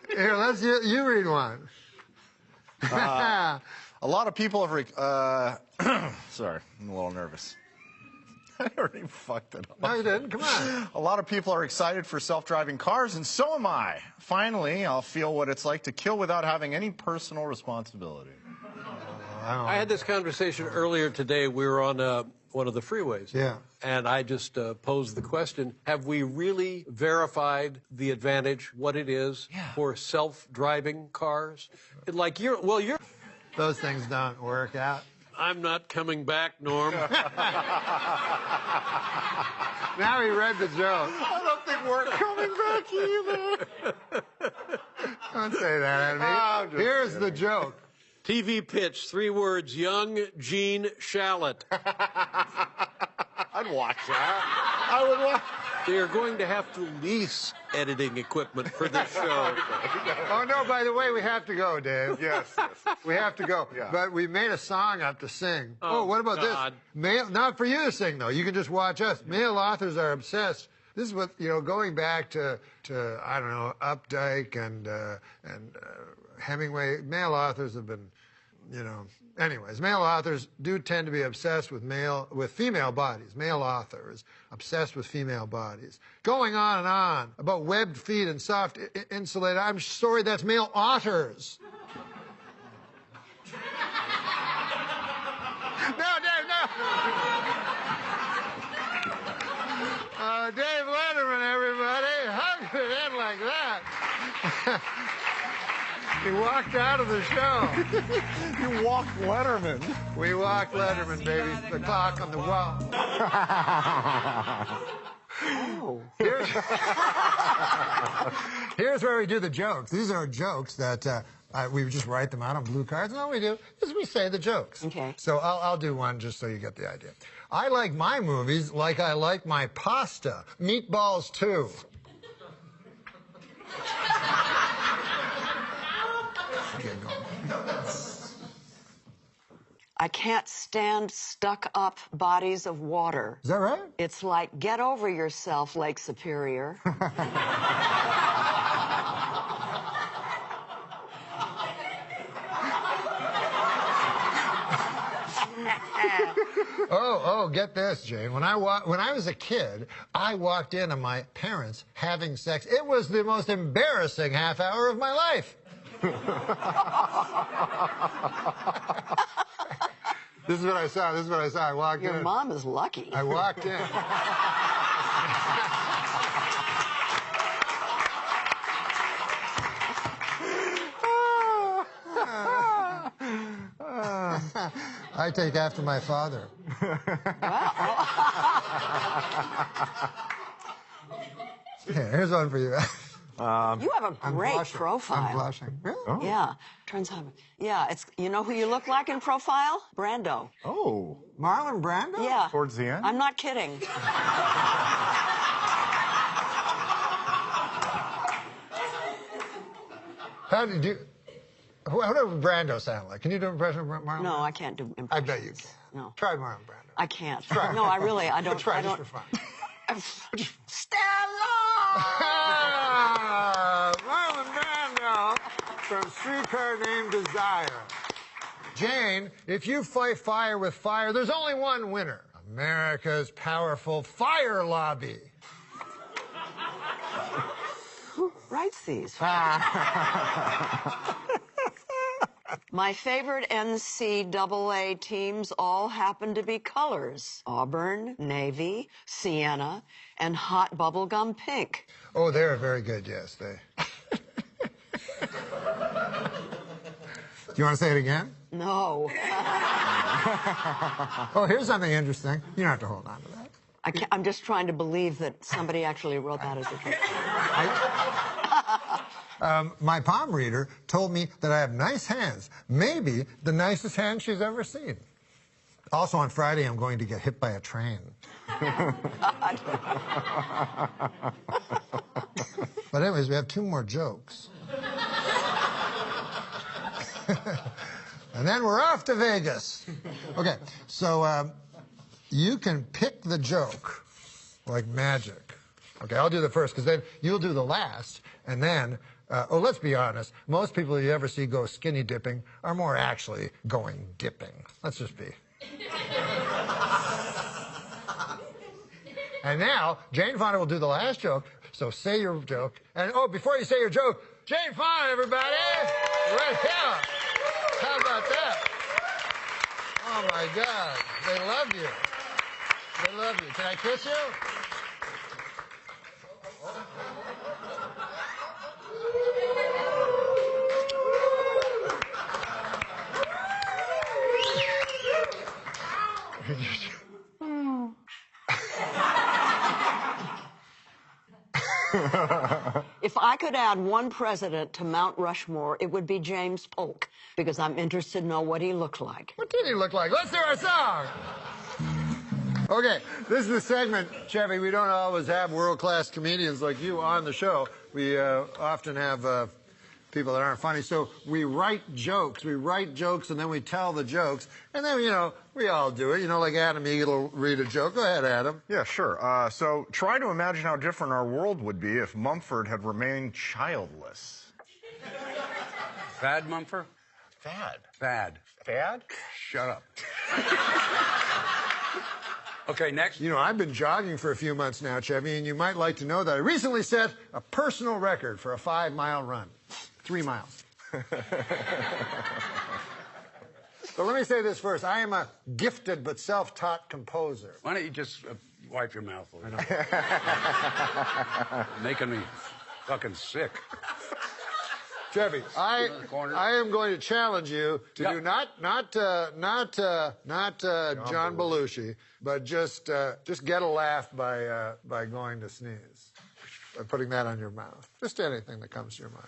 S12: Here, you read one.
S22: A lot of people have. Sorry, I'm a little nervous. I already fucked it up.
S12: No, you didn't. Come on.
S22: A lot of people are excited for self-driving cars, and so am I. Finally, I'll feel what it's like to kill without having any personal responsibility.
S7: I had this conversation earlier today. We were on one of the freeways.
S12: Yeah.
S7: And I just posed the question, have we really verified the advantage, what it is for self-driving cars? Like you're...
S12: Those things don't work out.
S7: I'm not coming back, Norm.
S12: Now he read the joke. I don't think we're coming back either. Don't say that at me. Here's the joke.
S7: TV pitch, 3 words, young Gene Shalit.
S12: I'd watch that. I would watch.
S7: They are going to have to lease editing equipment for this show.
S12: Oh, no, by the way, we have to go, Dave. Yes. We have to go. Yeah. But we made a song up to sing. Oh, what about
S7: God.
S12: this? Not for you to sing, though. You can just watch us. Male authors are obsessed. This is what, you know, going back to I don't know, Updike and Hemingway, male authors have been, you know, anyways, male authors do tend to be obsessed with female bodies. Male authors obsessed with female bodies. Going on about webbed feet and soft insulated. I'm sorry, that's male otters. No, Dave, no. Dave Letterman, everybody. How could it end like that? He walked out of the show.
S22: You walked Letterman.
S12: We walked Letterman, baby. The clock on the wall. Oh. Here's where we do the jokes. These are jokes that we just write them out on blue cards, and all we do is we say the jokes.
S17: Okay.
S12: So I'll do one just so you get the idea. I like my movies like I like my pasta. Meatballs, too.
S13: I can't stand stuck-up bodies of water.
S12: Is that right?
S13: It's like, get over yourself, Lake Superior.
S12: Oh, get this, Jane. When I was a kid, I walked in on my parents having sex. It was the most embarrassing half hour of my life. This is what I saw. I walked in.
S13: Your mom is lucky.
S12: I walked in. I take after my father. Here's one for you.
S13: You have a great profile.
S12: I'm blushing. Really?
S13: Oh. Yeah. Turns out. Yeah, it's, you know who you look like in profile? Brando.
S22: Oh.
S12: Marlon Brando?
S13: Yeah.
S22: Towards the end?
S13: I'm not kidding.
S12: How did you... What does Brando sound like? Can you do an impression of Marlon?
S13: No, I can't do impressions.
S12: I bet you can.
S13: No.
S12: Try Marlon Brando.
S13: I can't.
S12: Try.
S13: No, I don't.
S12: Try
S13: I don't.
S12: just for fun.
S13: Stella!
S12: Marlon Brando from Streetcar Named Desire. Jane, if you fight fire with fire, there's only one winner. America's powerful fire lobby.
S13: Who writes these? My favorite NCAA teams all happen to be colors. Auburn, Navy, Sienna, and hot bubblegum pink.
S12: Oh, they're very good, yes. They. Do you want to say it again?
S13: No.
S12: Oh, here's something interesting. You don't have to hold on to that.
S13: I'm just trying to believe that somebody actually wrote that as a joke.
S12: My palm reader told me that I have nice hands. Maybe the nicest hands she's ever seen. Also, on Friday, I'm going to get hit by a train. But anyways, we have 2 more jokes. And then we're off to Vegas. Okay, so you can pick the joke like magic. Okay, I'll do the first, because then you'll do the last, and then... let's be honest. Most people you ever see go skinny dipping are more actually going dipping. Let's just be. And now, Jane Fonda will do the last joke, so say your joke. And, before you say your joke, Jane Fonda, everybody! Right here! How about that? Oh, my God. They love you. They love you. Can I kiss you?
S13: If If I could add one president to Mount Rushmore, it would be James Polk, because I'm interested to know what he looked like.
S1: What did he look like? Let's do our song. Okay, this is the segment, Chevy. We don't always have world-class comedians like you on the show. We often have people that aren't funny. So we write jokes. We write jokes, and then we tell the jokes. And then, you know, we all do it. You know, like Adam Eagle will read a joke. Go ahead, Adam.
S22: Yeah, sure. So try to imagine how different our world would be if Mumford had remained childless.
S5: Fad Mumford?
S22: Fad.
S5: Fad.
S22: Fad?
S5: Shut up. Okay, next.
S1: You know, I've been jogging for a few months now, Chevy, and you might like to know that I recently set a personal record for a 5-mile run. 3 miles. But let me say this first. I am a gifted but self-taught composer.
S5: Why don't you just wipe your mouth a little? Making me fucking sick.
S1: Chevy, I am going to challenge you to do not John Belushi, but just get a laugh by going to sneeze, by putting that on your mouth. Just anything that comes to your mind.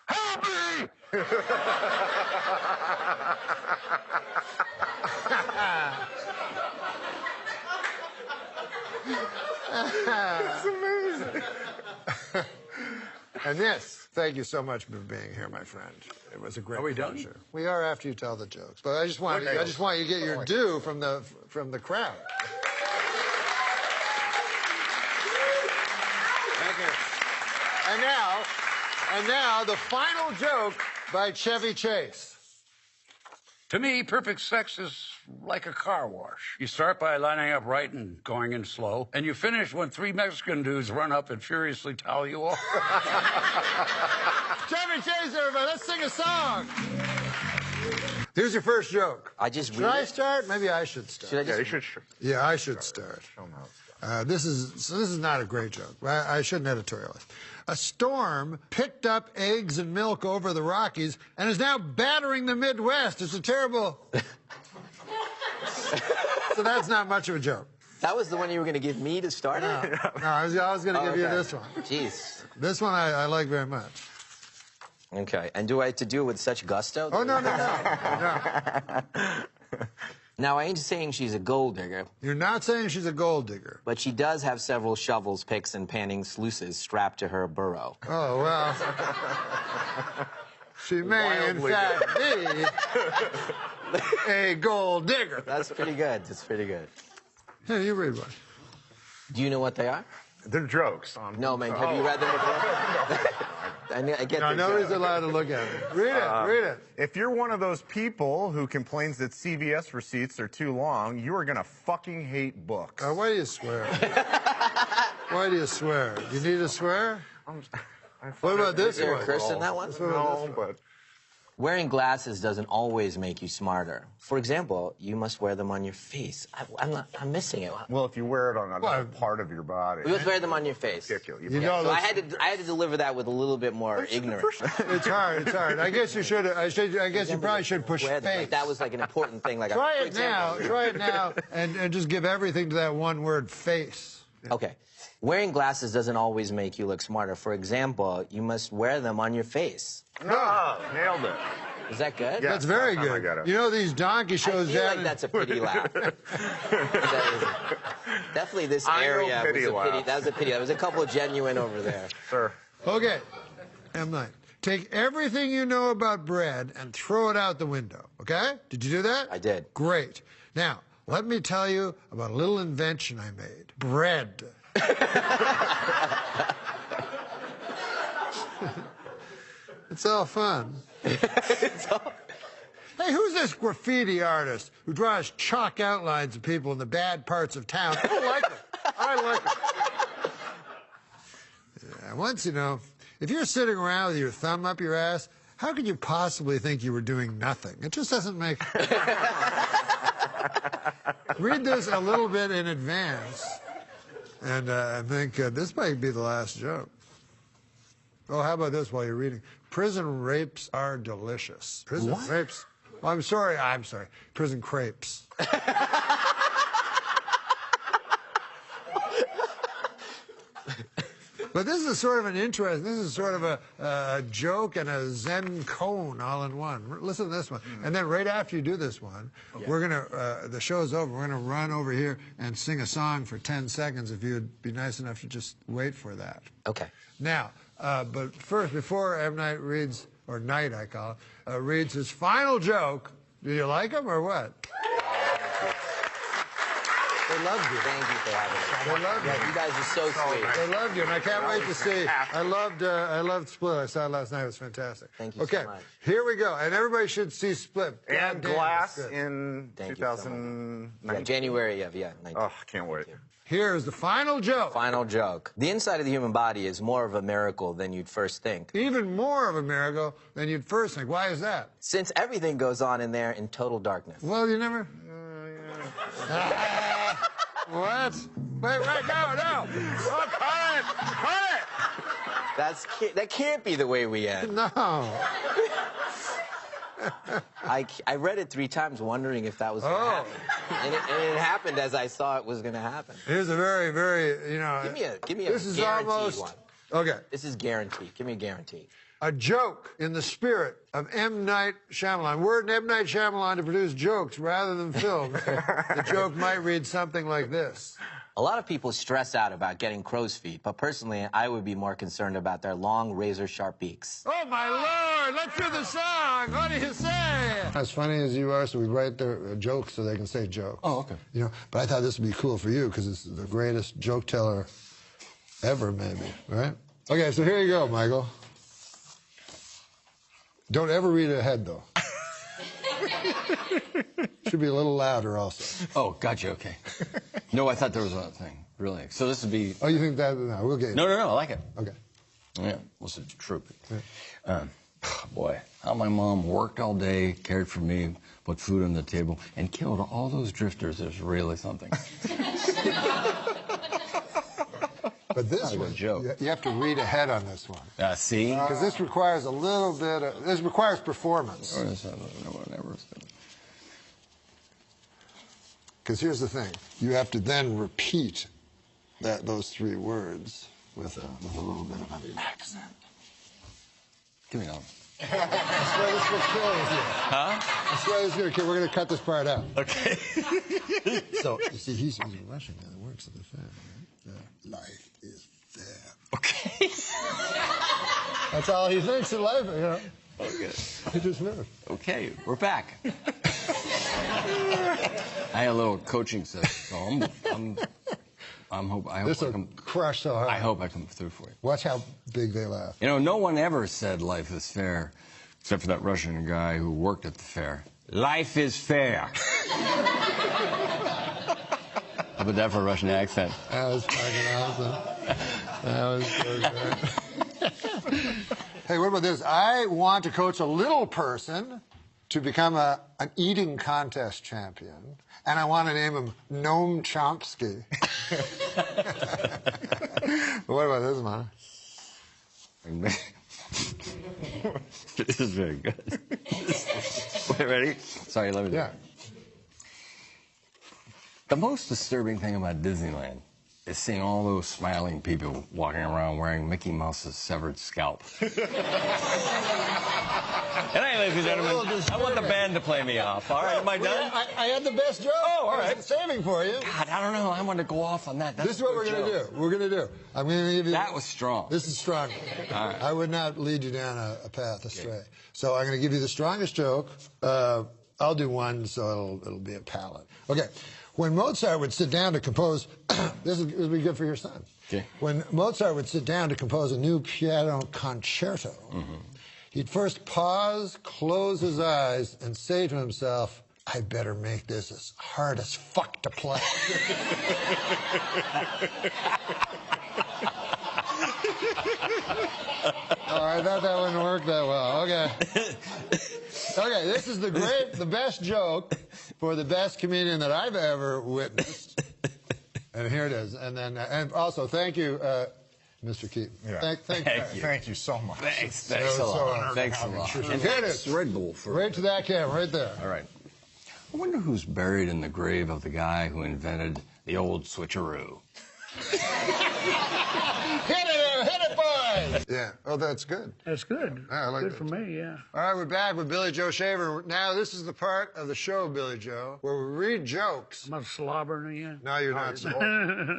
S1: Help me! It's amazing. And this, thank you so much for being here, my friend. It was a great pleasure.
S5: Done?
S1: We are after you tell the jokes, but I just want you to get your due from the crowd. Thank you. And now the final joke by Chevy Chase.
S5: To me, perfect sex is like a car wash. You start by lining up right and going in slow, and you finish when 3 Mexican dudes run up and furiously towel you off.
S1: Chevy Chase, everybody, let's sing a song. Here's your first joke. Should I start? Maybe I should start.
S22: Yeah, you should.
S1: Yeah, I should start. This is not a great joke. I shouldn't editorialize. A storm picked up eggs and milk over the Rockies and is now battering the Midwest. It's a terrible... So that's not much of a joke.
S14: That was the one you were going to give me to start?
S1: No, I was going to give you this one.
S14: Jeez.
S1: This one I like very much.
S14: Okay. And do I have to do it with such gusto?
S1: Oh, no.
S14: Now, I ain't saying she's a gold digger.
S1: You're not saying she's a gold digger.
S14: But she does have several shovels, picks, and panning sluices strapped to her burrow.
S1: Oh, well. She may, in fact, be a gold digger.
S14: That's pretty good. That's pretty good.
S1: Here, you read one.
S14: Do you know what they are?
S22: They're jokes.
S14: No, man. Have you read them before? I get
S1: no, nobody's allowed to look at it. Read it.
S22: If you're one of those people who complains that CVS receipts are too long, you are going to fucking hate books.
S1: Why do you swear? Why do you swear? You need to swear? What about this one?
S14: Is there a curse in that one?
S22: No, but...
S14: Wearing glasses doesn't always make you smarter. For example, you must wear them on your face. I'm missing it.
S22: Well, if you wear it on another part of your body.
S14: You must wear them on your face.
S22: Ridiculous.
S1: You know,
S14: so I had to deliver that with a little bit more ignorance.
S1: It's hard. I guess you should. I guess you probably should push face.
S14: Like that was like an important thing. Like
S1: Try it now, and just give everything to that one word, face.
S14: Okay. Wearing glasses doesn't always make you look smarter. For example, you must wear them on your face.
S22: No, nailed it.
S14: Is that good?
S1: Yeah, that's very good.
S22: It.
S1: You know these donkey shows.
S14: I feel like that's a pity laugh. Definitely this area was a pity. That was a pity. There was a couple of genuine over there.
S22: Sure.
S1: Okay, M9. Take everything you know about bread and throw it out the window. Okay? Did you do that?
S14: I did.
S1: Great. Now, let me tell you about a little invention I made. Bread. It's all fun. Hey, who's this graffiti artist who draws chalk outlines of people in the bad parts of town? I like it. I like it. Yeah, once, you know, if you're sitting around with your thumb up your ass, how could you possibly think you were doing nothing? It just doesn't make... Read this a little bit in advance, and I think this might be the last joke. Oh, how about this while you're reading? Prison rapes are delicious. Prison rapes? Oh, I'm sorry. Prison crepes.
S12: But this is sort of an interest. This is sort of a joke and a Zen koan all in one. Listen to this one. And then right after you do this one, we're going to, the show's over, we're going to run over here and sing a song for 10 seconds if you'd be nice enough to just wait for that.
S14: Okay.
S12: Now, but first, before M. Night reads, or Night I call it, reads his final joke, do you like him or what? They loved you.
S14: Thank you for having me.
S12: They loved you.
S14: Yeah, you guys are so sweet.
S12: They loved you, and I can't wait to see. I loved Split. I saw it last night. It was fantastic.
S14: Thank you
S12: okay,
S14: so much.
S12: Here we go, and everybody should see Split.
S22: And
S12: God damn,
S22: Glass
S12: it's good.
S22: in
S14: Thank
S22: 2019.
S14: Yeah, January of, 19.
S22: Oh, I can't wait.
S12: Here's the final joke.
S14: Final joke. The inside of the human body is more of a miracle than you'd first think.
S12: Even more of a miracle than you'd first think. Why is that?
S14: Since everything goes on in there in total darkness.
S12: Well, you never... What? Wait, no. Oh, cut it!
S14: That can't be the way we end.
S12: No.
S14: I read it 3 times wondering if that was going to happen. And it happened as I saw it was going to happen.
S12: Here's a very, very,
S14: Give me a
S12: this is
S14: guaranteed
S12: almost,
S14: one.
S12: Okay.
S14: This is guaranteed. Give me a guarantee.
S12: A joke in the spirit of M. Night Shyamalan. We're in M. Night Shyamalan to produce jokes rather than films. The joke might read something like this.
S14: A lot of people stress out about getting crow's feet, but personally, I would be more concerned about their long, razor-sharp beaks.
S12: Oh, my Lord! Let's do the song! What do you say? As funny as you are, so we write their jokes so they can say jokes.
S6: Oh, okay.
S12: But I thought this would be cool for you because it's the greatest joke teller ever, maybe, right? Okay, so here you go, Michael. Don't ever read it ahead, though. Should be a little louder, also.
S6: Oh, gotcha, okay. No, I thought there was a thing, really. So this would be...
S12: Oh, you think that? No, we'll get you.
S6: No, I like it.
S12: Okay.
S6: Yeah, what's it, true. Boy, how my mom worked all day, cared for me, put food on the table, and killed all those drifters is really something.
S12: But this one,
S6: joke.
S12: You have to read ahead on this one.
S6: See?
S12: Because this requires a little bit of, this requires performance. Because here's the thing. You have to then repeat those 3 words with a little bit of an accent.
S6: Give me on.
S12: I swear this will kill you.
S6: Huh?
S12: I swear this is going to kill. We're going to cut this part out.
S6: Okay.
S12: So, you see, he's a Russian guy that works at the fair, right? Life is fair.
S6: Okay.
S12: That's all he thinks in life,
S6: Okay.
S12: He just knows.
S6: Okay, we're back. I had a little coaching session, so I hope
S12: this will crush so hard.
S6: I hope I come through for you.
S12: Watch how big they laugh.
S6: No one ever said life is fair, except for that Russian guy who worked at the fair. Life is fair. How about that for a Russian accent?
S12: That was fucking awesome. That was so good. Hey, what about this? I want to coach a little person to become an eating contest champion, and I want to name him Noam Chomsky. What about this, man?
S6: This is very good. Wait, ready? Sorry, let me do it. The most disturbing thing about Disneyland is seeing all those smiling people walking around wearing Mickey Mouse's severed scalp. And ladies and gentlemen, I want the band to play me off. All right, am I done?
S12: I had the best joke.
S6: Oh, all right.
S12: I was saving for you.
S6: God, I don't know. I want to go off on that. That's
S12: This is what we're going to do. We're going to do. I'm going to give you...
S6: That was strong.
S12: This is strong.
S6: All right.
S12: I would not lead you down a path astray. So I'm going to give you the strongest joke. I'll do one, so it'll be a palette. Okay. When Mozart would sit down to compose... this will be good for your son.
S6: Okay.
S12: When Mozart would sit down to compose a new piano concerto, he'd first pause, close his eyes, and say to himself, I better make this as hard as fuck to play. Oh, I thought that wouldn't work that well. Okay. Okay, this is the best joke for the best comedian that I've ever witnessed. And here it is. And then, and also, thank you, Mr. Keaton.
S22: Yeah.
S12: Thank
S22: you so much.
S6: Thanks a lot. Thanks a lot.
S12: And here it is.
S6: Red Bull for
S12: right to that camera, right there.
S6: All right. I wonder who's buried in the grave of the guy who invented the old switcheroo.
S12: Hit it!
S1: hit it, boys! Yeah. Oh, that's good.
S12: That's good.
S1: I like
S12: good
S1: that.
S12: for me, yeah.
S1: All right, we're back with Billy Joe Shaver. Now, this is the part of the show, Billy Joe, where we read jokes.
S12: Am I slobbering again?
S1: No, you're not.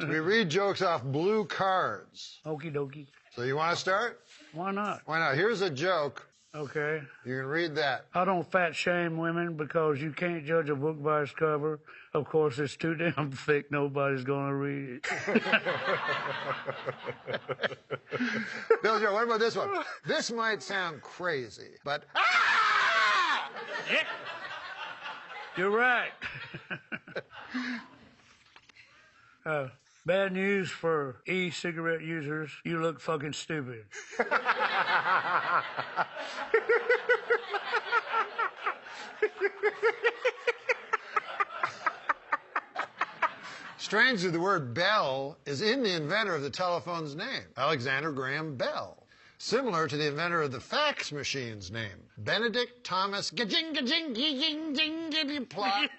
S1: We read jokes off blue cards.
S12: Okie dokie.
S1: So you want to start?
S12: Why not?
S1: Why not? Here's a joke.
S12: Okay.
S1: You can read that.
S12: I don't fat shame women because you can't judge a book by its cover. Of course, it's too damn thick. Nobody's going to read it.
S1: Billy Joe, what about this one? This might sound crazy, but...
S12: Yeah. You're right. Bad news for e-cigarette users. You look fucking stupid.
S1: Strangely, the word Bell is in the inventor of the telephone's name, Alexander Graham Bell. Similar to the inventor of the fax machine's name, Benedict Thomas Gajing Gajing Gajing Jing Giddy Plot.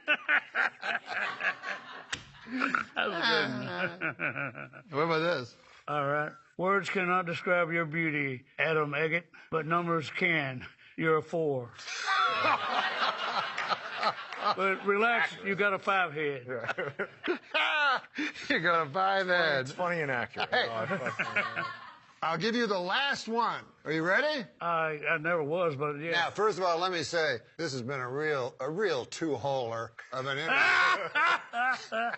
S1: What about this?
S12: All right. Words cannot describe your beauty, Adam Eggett, but numbers can. You're a 4. But relax, you got a 5 head.
S1: You got a 5 head.
S22: It's funny and accurate.
S1: Hey. I'll give you the last one. Are you ready?
S12: I never was, but yeah.
S1: Now, first of all, let me say this has been a real two-holer of an interview.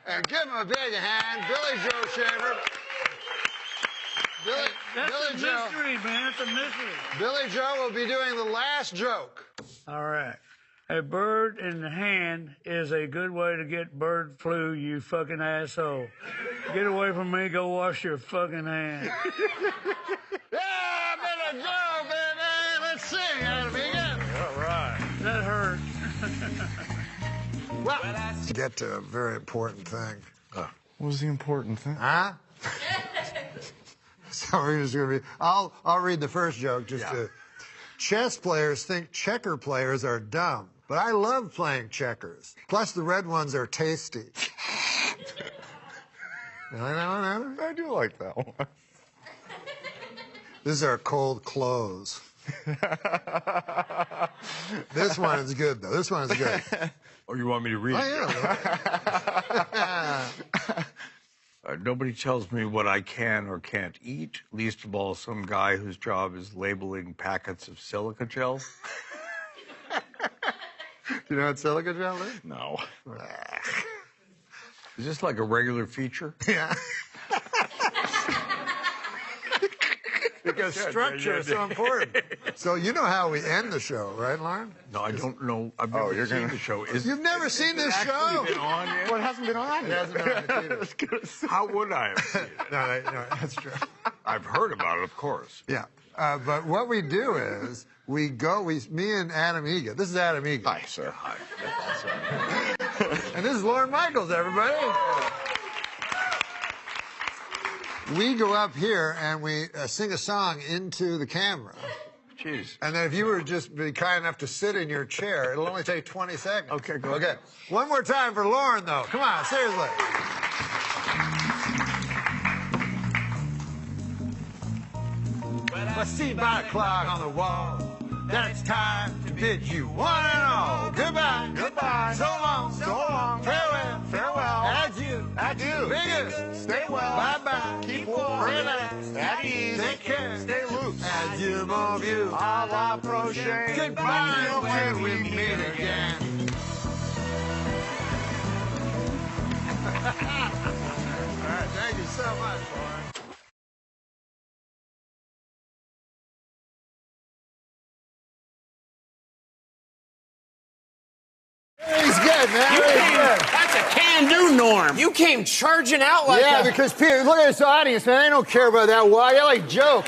S1: And give him a big hand, Billy Joe Shaver.
S12: That's a mystery, man. It's a mystery.
S1: Billy Joe will be doing the last joke.
S12: All right. A bird in the hand is a good way to get bird flu, you fucking asshole. Get away from me, go wash your fucking hands.
S1: Yeah, Billy Joe, baby! Let's sing, Adam Egan.
S12: All right. That hurt.
S1: Well, let's get to a very important thing.
S22: What was the important thing?
S1: Huh? So we're just gonna be. I'll read the first joke just to. Chess players think checker players are dumb, but I love playing checkers. Plus, the red ones are tasty.
S22: I do like that one.
S1: This is our cold close. This one is good, though. This one is good.
S15: Oh, you want me to read it?
S1: Yeah.
S15: Nobody tells me what I can or can't eat, least of all some guy whose job is labeling packets of silica gel.
S1: Do you know what silica gel is?
S15: No. Is this like a regular feature?
S1: Yeah. Because structure is so important. So you know how we end the show, right, Lauren?
S15: No, I don't know. I've never seen the show.
S1: You've never seen this show?
S15: Been on yet?
S1: Well, it hasn't been on yet. It hasn't been on yet.
S15: How would I have seen it?
S1: No, that's true.
S15: I've heard about it, of course.
S1: Yeah. But what we do is me and Adam Egan. This is Adam Egan.
S15: Hi, sir. Hi.
S1: And this is Lauren Michaels, everybody. We go up here and we sing a song into the camera.
S15: Jeez.
S1: And then if you were just be kind enough to sit in your chair, it'll only take 20 seconds.
S15: Okay, go
S1: ahead. Okay. One more time for Lauren, though. Come on, seriously. I see by the clock on the wall that it's time to bid you one and all goodbye.
S22: Goodbye.
S1: So long.
S22: So long.
S1: Farewell.
S22: Farewell.
S1: Adieu.
S22: Adieu.
S1: Biggest.
S22: Stay well.
S1: Bye-bye.
S22: Keep warm.
S1: Relax.
S22: At ease.
S1: Take care.
S22: Stay loose.
S1: Adieu, mon vieux.
S22: Au la prochaine.
S1: Goodbye until we meet again. All right, thank you so much, Lauren. He's good, man. He's good.
S16: That's a can-do, Norm. You came charging out like
S1: Yeah,
S16: that.
S1: because Peter, look at this audience, man. They don't care about that. Why? They like jokes.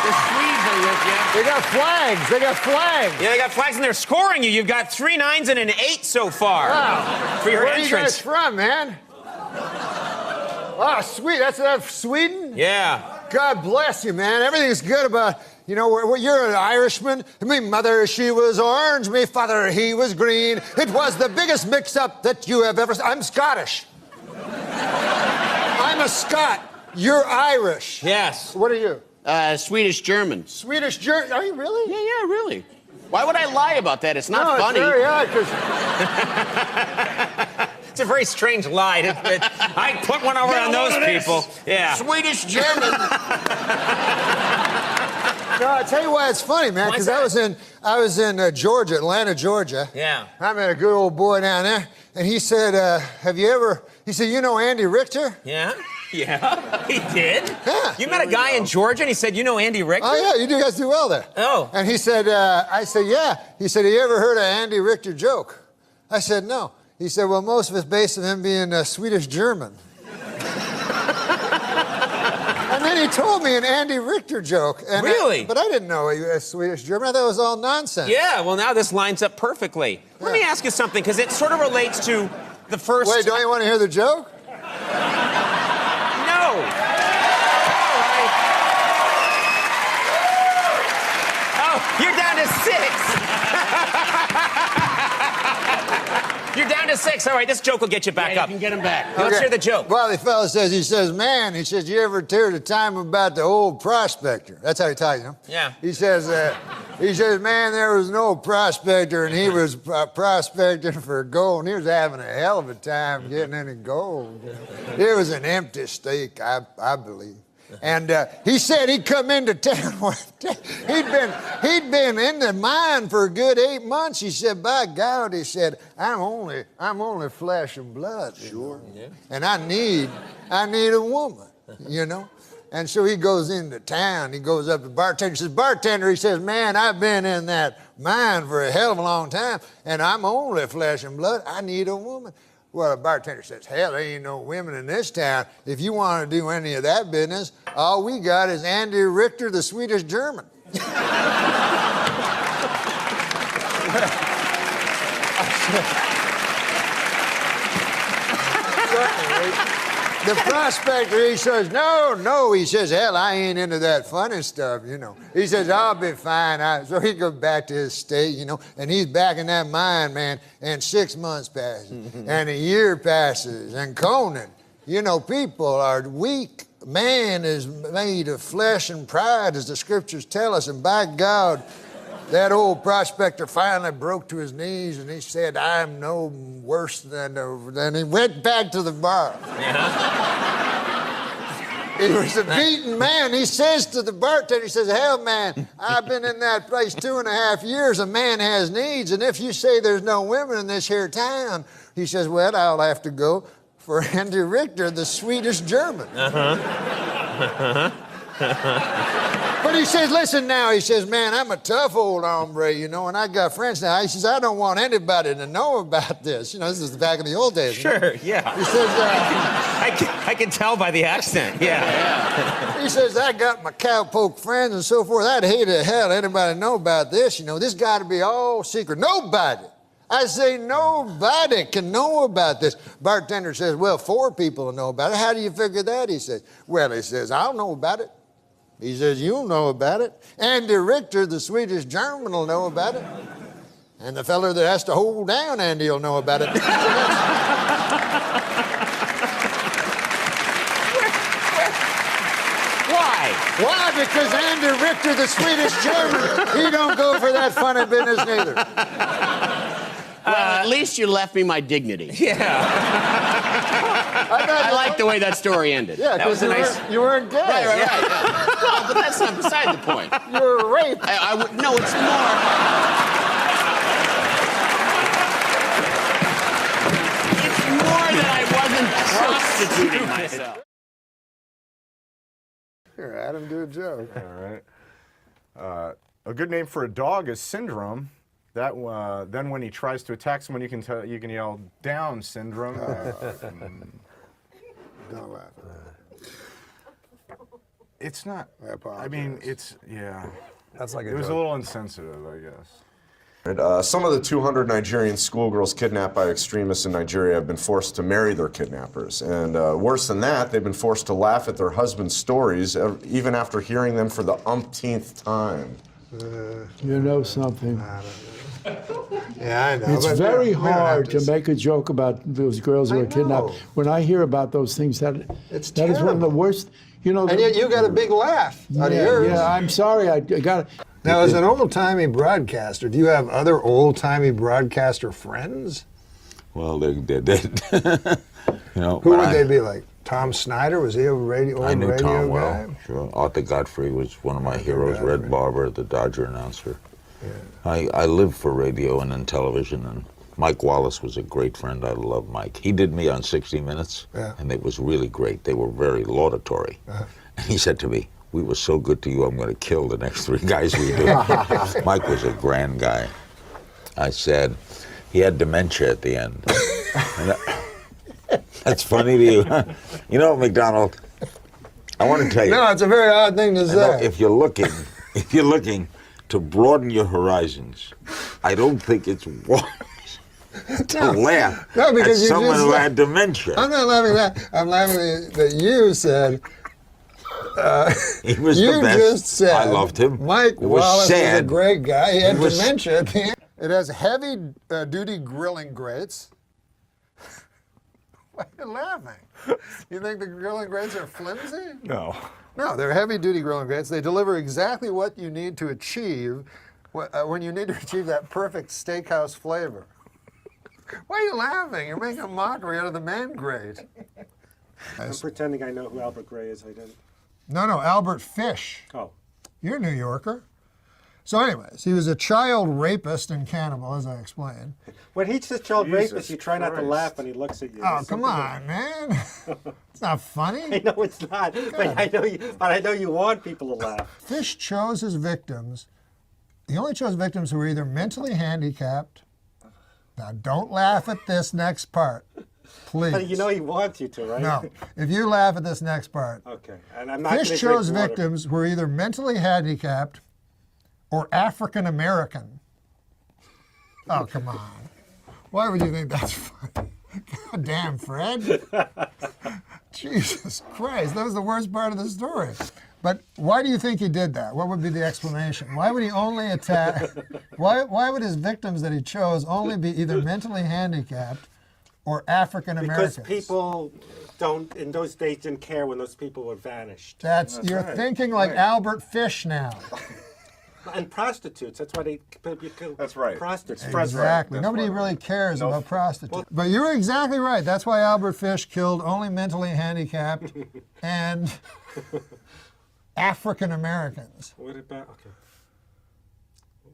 S16: The Swedes are with you.
S1: They got flags. They got flags.
S16: Yeah, they got flags and they're scoring you. You've got 3 9s and an 8 so far.
S1: Wow.
S16: For your
S1: Where
S16: entrance.
S1: are you guys from, man? Oh, sweet. That's Sweden?
S16: Yeah.
S1: God bless you, man. Everything's good about, you know, you're an Irishman. Me mother, she was orange. Me father, he was green. It was the biggest mix-up that you have ever seen. I'm Scottish. I'm a Scot. You're Irish.
S10: Yes.
S1: What are you?
S10: Swedish German.
S1: Swedish German? Are you really?
S10: Yeah, really. Why would I lie about that? It's not
S1: no,
S10: funny.
S1: It's very odd, 'cause
S16: It's a very strange lie. I put one over on those people. Yeah.
S10: Swedish German.
S1: No, I'll tell you why it's funny, man, because I was in Georgia, Atlanta, Georgia.
S16: Yeah.
S1: I met a good old boy down there, and he said, he said, you know Andy Richter?
S16: Yeah. Yeah, he did?
S1: Yeah.
S16: You met a guy in Georgia and he said, you know Andy Richter?
S1: Oh, yeah, you guys do well there.
S16: Oh.
S1: And he said, I said, yeah. He said, have you ever heard of Andy Richter joke? I said, no. He said, well, most of it's based on him being Swedish German. And then he told me an Andy Richter joke. And
S16: really?
S1: But I didn't know he was Swedish German. I thought it was all nonsense.
S16: Yeah, well, now this lines up perfectly. Yeah. Let me ask you something, because it sort of relates to the first...
S1: Wait, don't you want to hear the joke?
S16: No. Oh, you're down to 6. You're down to 6. All right, this joke will get you back up.
S10: You can get him back.
S16: Let's hear the joke.
S1: Well, the fellow says, man, he says, you ever heard the time about the old prospector? That's how he talks, you know?
S16: Yeah.
S1: He says, man, there was an old prospector, and he was prospecting for gold, and he was having a hell of a time getting any gold. You know? It was an empty stake, I believe. And he said he'd come into town one day. He'd been in the mine for a good 8 months. He said, by God, he said, I'm only flesh and blood. Sure. You know? Yeah. And I need a woman, you know. And so he goes into town. He goes up to the bartender. He says, bartender, he says, man, I've been in that mine for a hell of a long time, and I'm only flesh and blood. I need a woman. Well, the bartender says, hell, there ain't no women in this town. If you want to do any of that business, all we got is Andy Richter, the Swedish German. The prospector, he says, no, he says, hell, I ain't into that funny stuff, you know. He says, I'll be fine. So he goes back to his state, you know, and he's back in that mine, man, and 6 months passes, and a year passes, and Conan, you know, people are weak. Man is made of flesh and pride, as the scriptures tell us, and by God, that old prospector finally broke to his knees, and he said, I'm no worse than he went back to the bar. He was a beaten man. He says to the bartender, he says, hell, man, I've been in that place 2.5 years. A man has needs, and if you say there's no women in this here town, he says, well, I'll have to go for Andy Richter, the Swedish German. But he says, listen now, he says, man, I'm a tough old hombre, you know, and I got friends now. He says, I don't want anybody to know about this. You know, this is back in the old days.
S16: Sure, yeah.
S1: He says,
S16: I can tell by the accent, yeah.
S1: He says, I got my cowpoke friends and so forth. I'd hate to hell anybody know about this, you know. This got to be all secret. Nobody. I say, nobody can know about this. Bartender says, well, 4 people will know about it. How do you figure that? He says, well, he says, I'll know about it. He says, you'll know about it. Andy Richter, the Swedish German, will know about it. And the fella that has to hold down Andy will know about it.
S16: Why?
S1: Why? Because Andy Richter, the Swedish German, he don't go for that funny business neither.
S10: Well, at least you left me my dignity.
S16: Yeah.
S10: I like the way that story ended.
S1: Yeah,
S16: that was a nice...
S1: You weren't gay.
S10: Right. Yeah. No, but that's not beside the point.
S1: You were raped.
S10: No, it's more... It's more that I wasn't prostituting myself.
S1: Here, Adam, do a joke.
S22: All right. A good name for a dog is Syndrome. That then when he tries to attack someone, you can yell "Down, Syndrome."
S1: Don't laugh.
S22: It's not.
S1: I
S22: mean, it's yeah.
S8: That's like
S22: it was a little insensitive, I guess.
S11: Some of the 200 Nigerian schoolgirls kidnapped by extremists in Nigeria have been forced to marry their kidnappers. And worse than that, they've been forced to laugh at their husbands' stories even after hearing them for the umpteenth time.
S2: You know something.
S12: Yeah, I know.
S2: It's
S12: but
S2: very
S12: we don't have
S2: hard to make a joke about those girls who
S12: I
S2: are kidnapped.
S12: know.
S2: When I hear about those things, that is one of the
S12: terrible.
S2: worst. You know,
S12: And yet you got a big laugh out of yours.
S2: Yeah, I'm sorry. I got it.
S12: Now, as an old-timey broadcaster, do you have other old-timey broadcaster friends?
S18: Well, they're dead. You know,
S12: Who would they be like? Tom Snyder, was he a old radio
S18: I knew
S12: guy?
S18: Tom well. Sure. Arthur Godfrey was one of my heroes.
S12: Godfrey.
S18: Red Barber, the Dodger announcer. I lived for radio and then television, and Mike Wallace was a great friend. I love Mike. He did me on 60 Minutes, and it was really great. They were very laudatory. And he said to me, "We were so good to you, I'm going to kill the next 3 guys we do." Mike was a grand guy. I said, he had dementia at the end. That's funny to you, huh? You know, Macdonald, I want to tell you.
S12: No, it's a very odd thing to say.
S18: If you're looking to broaden your horizons, I don't think it's wise to laugh at
S12: because you
S18: someone
S12: just
S18: who had dementia.
S12: I'm not laughing at that. I'm laughing that you said.
S18: He was
S12: you
S18: the best.
S12: just said.
S18: I loved him.
S12: Mike
S18: It was
S12: Wallace
S18: sad.
S12: was a great guy. He had
S18: It was-
S12: dementia at the end. It has heavy duty grilling grates. Why are you laughing? You think the grilling grates are flimsy?
S22: No.
S12: No, they're heavy-duty grilling grates. They deliver exactly what you need to achieve when you need to achieve that perfect steakhouse flavor. Why are you laughing? You're making a mockery out of the man grate.
S23: I'm pretending I know who Albert Gray is. I didn't.
S12: No, Albert Fish.
S23: Oh.
S12: You're a New Yorker. So anyways, he was a child rapist and cannibal, as I explained.
S23: When he says child
S12: Jesus
S23: rapist, you try not to
S12: Christ.
S23: laugh when he looks at you.
S12: Oh,
S23: There's
S12: come
S23: something
S12: on, man. It's not funny.
S23: I know it's not, but I know you want people to laugh.
S12: Fish chose his victims. He only chose victims who were either mentally handicapped. Now, don't laugh at this next part, please.
S23: But you know he wants you to, right?
S12: No, if you laugh at this next part.
S23: Okay, and I'm not
S12: Fish
S23: gonna
S12: chose
S23: drink water.
S12: victims who were either mentally handicapped or African American. Oh, come on. Why would you think that's funny? God damn, Fred. Jesus Christ, that was the worst part of the story. But why do you think he did that? What would be the explanation? Why would he only attack? Why would his victims that he chose only be either mentally handicapped or African Americans?
S23: Because people don't, in those days, didn't care when those people were vanished.
S12: You're thinking like Albert Fish now.
S23: And prostitutes. That's why they. That's
S22: right.
S23: Prostitutes.
S12: Exactly. Nobody really cares about prostitutes. But you're exactly right. That's why Albert Fish killed only mentally handicapped and African Americans.
S23: What about? Okay.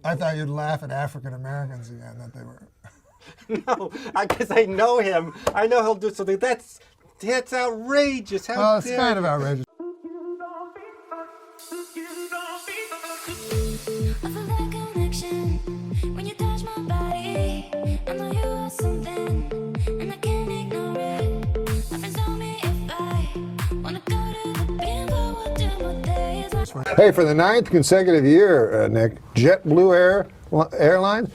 S12: I thought you'd laugh at African Americans again, that they were.
S23: No, because I know him. I know he'll do something. That's outrageous. How
S12: Well, it's
S23: dare
S12: kind of
S23: you.
S12: outrageous. Hey, for the 9th consecutive year, Nick, JetBlue Airlines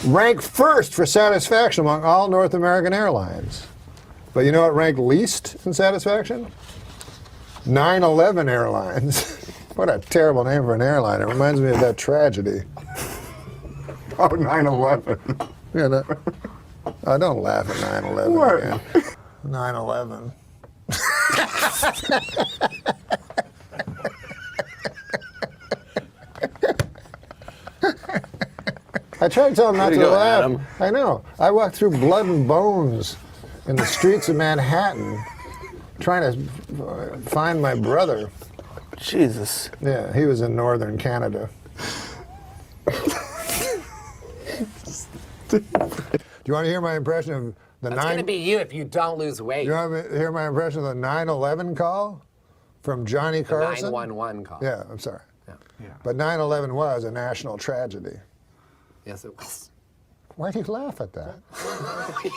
S12: ranked first for satisfaction among all North American airlines. But you know what ranked least in satisfaction? 9/11 Airlines. What a terrible name for an airline. It reminds me of that tragedy.
S22: Oh, 9/11.
S12: Yeah, don't laugh at 9/11
S22: What?
S12: again. 9/11. I tried to tell him not to laugh.
S18: Adam.
S12: I know. I walked through blood and bones in the streets of Manhattan trying to find my brother.
S14: Jesus.
S12: Yeah, he was in northern Canada. Do you want to hear my impression of the
S14: That's going to be you if you don't lose weight.
S12: You want to hear my impression of the 9/11 call from Johnny Carson?
S14: The 911 call.
S12: Yeah, I'm sorry.
S14: Yeah.
S12: But 9/11 was a national tragedy.
S14: Yes, it was.
S12: Why do you laugh at that?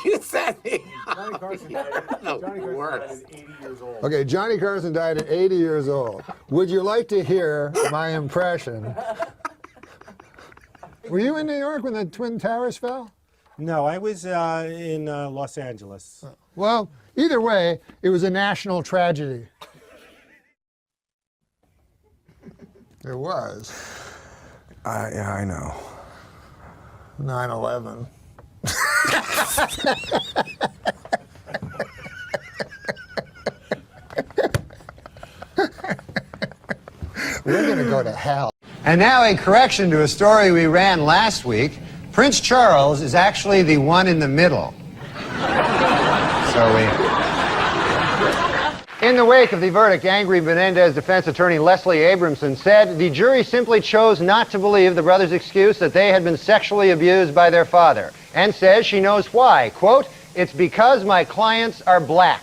S14: You said it.
S23: Johnny Carson died at 80 years old.
S12: Okay, Johnny Carson died at 80 years old. Would you like to hear my impression? Were you in New York when the Twin Towers fell?
S23: No, I was in Los Angeles.
S12: Well, either way, it was a national tragedy. It was.
S22: Yeah, I know.
S12: 9/11. We're going to go to hell.
S1: And now a correction to a story we ran last week. Prince Charles is actually the one in the middle. In the wake of the verdict, angry Menendez defense attorney Leslie Abramson said the jury simply chose not to believe the brothers' excuse that they had been sexually abused by their father, and says she knows why. Quote, "It's because my clients are black."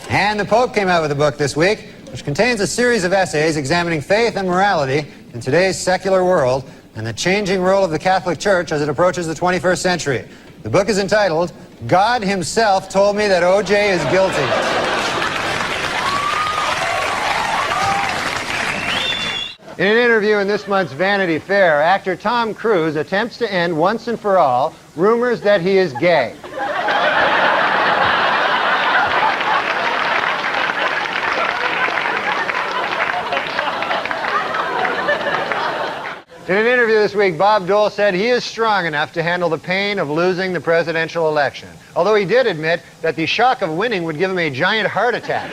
S1: And the Pope came out with a book this week, which contains a series of essays examining faith and morality in today's secular world and the changing role of the Catholic Church as it approaches the 21st century. The book is entitled, "God Himself Told Me That O.J. is Guilty." In an interview in this month's Vanity Fair, actor Tom Cruise attempts to end once and for all rumors that he is gay. In an interview this week, Bob Dole said he is strong enough to handle the pain of losing the presidential election, although he did admit that the shock of winning would give him a giant heart attack.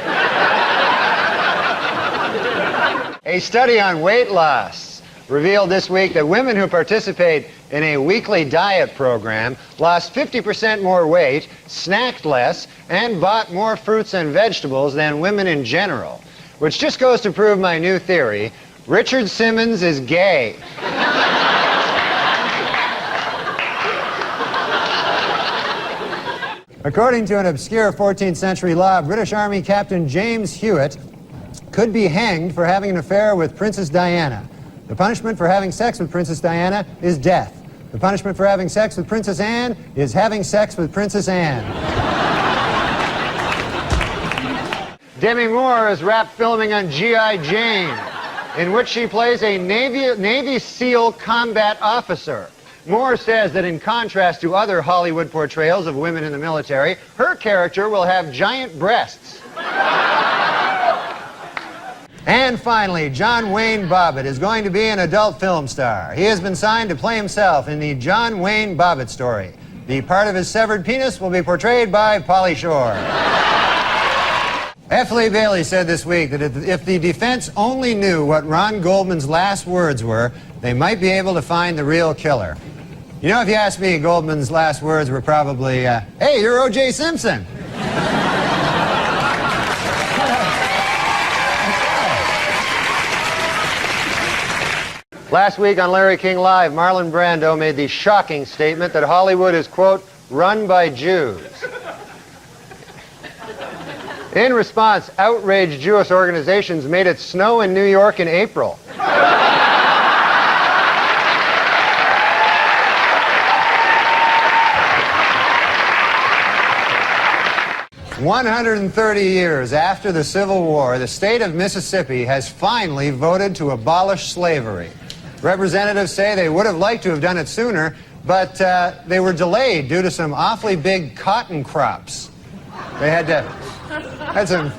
S1: A study on weight loss revealed this week that women who participate in a weekly diet program lost 50% more weight, snacked less, and bought more fruits and vegetables than women in general, which just goes to prove my new theory. Richard Simmons is gay. According to an obscure 14th century law, British Army Captain James Hewitt could be hanged for having an affair with Princess Diana. The punishment for having sex with Princess Diana is death. The punishment for having sex with Princess Anne is having sex with Princess Anne. Demi Moore is wrapped filming on G.I. Jane, in which she plays a Navy SEAL combat officer. Moore says that in contrast to other Hollywood portrayals of women in the military, her character will have giant breasts. And finally, John Wayne Bobbitt is going to be an adult film star. He has been signed to play himself in the John Wayne Bobbitt story. The part of his severed penis will be portrayed by Pauly Shore. F. Lee Bailey said this week that if the defense only knew what Ron Goldman's last words were, they might be able to find the real killer. You know, if you ask me, Goldman's last words were probably, "Hey, you're O.J. Simpson." Last week on Larry King Live, Marlon Brando made the shocking statement that Hollywood is, quote, "run by Jews." In response, outraged Jewish organizations made it snow in New York in April. 130 years after the Civil War, the state of Mississippi has finally voted to abolish slavery. Representatives say they would have liked to have done it sooner, but they were delayed due to some awfully big cotton crops. They had some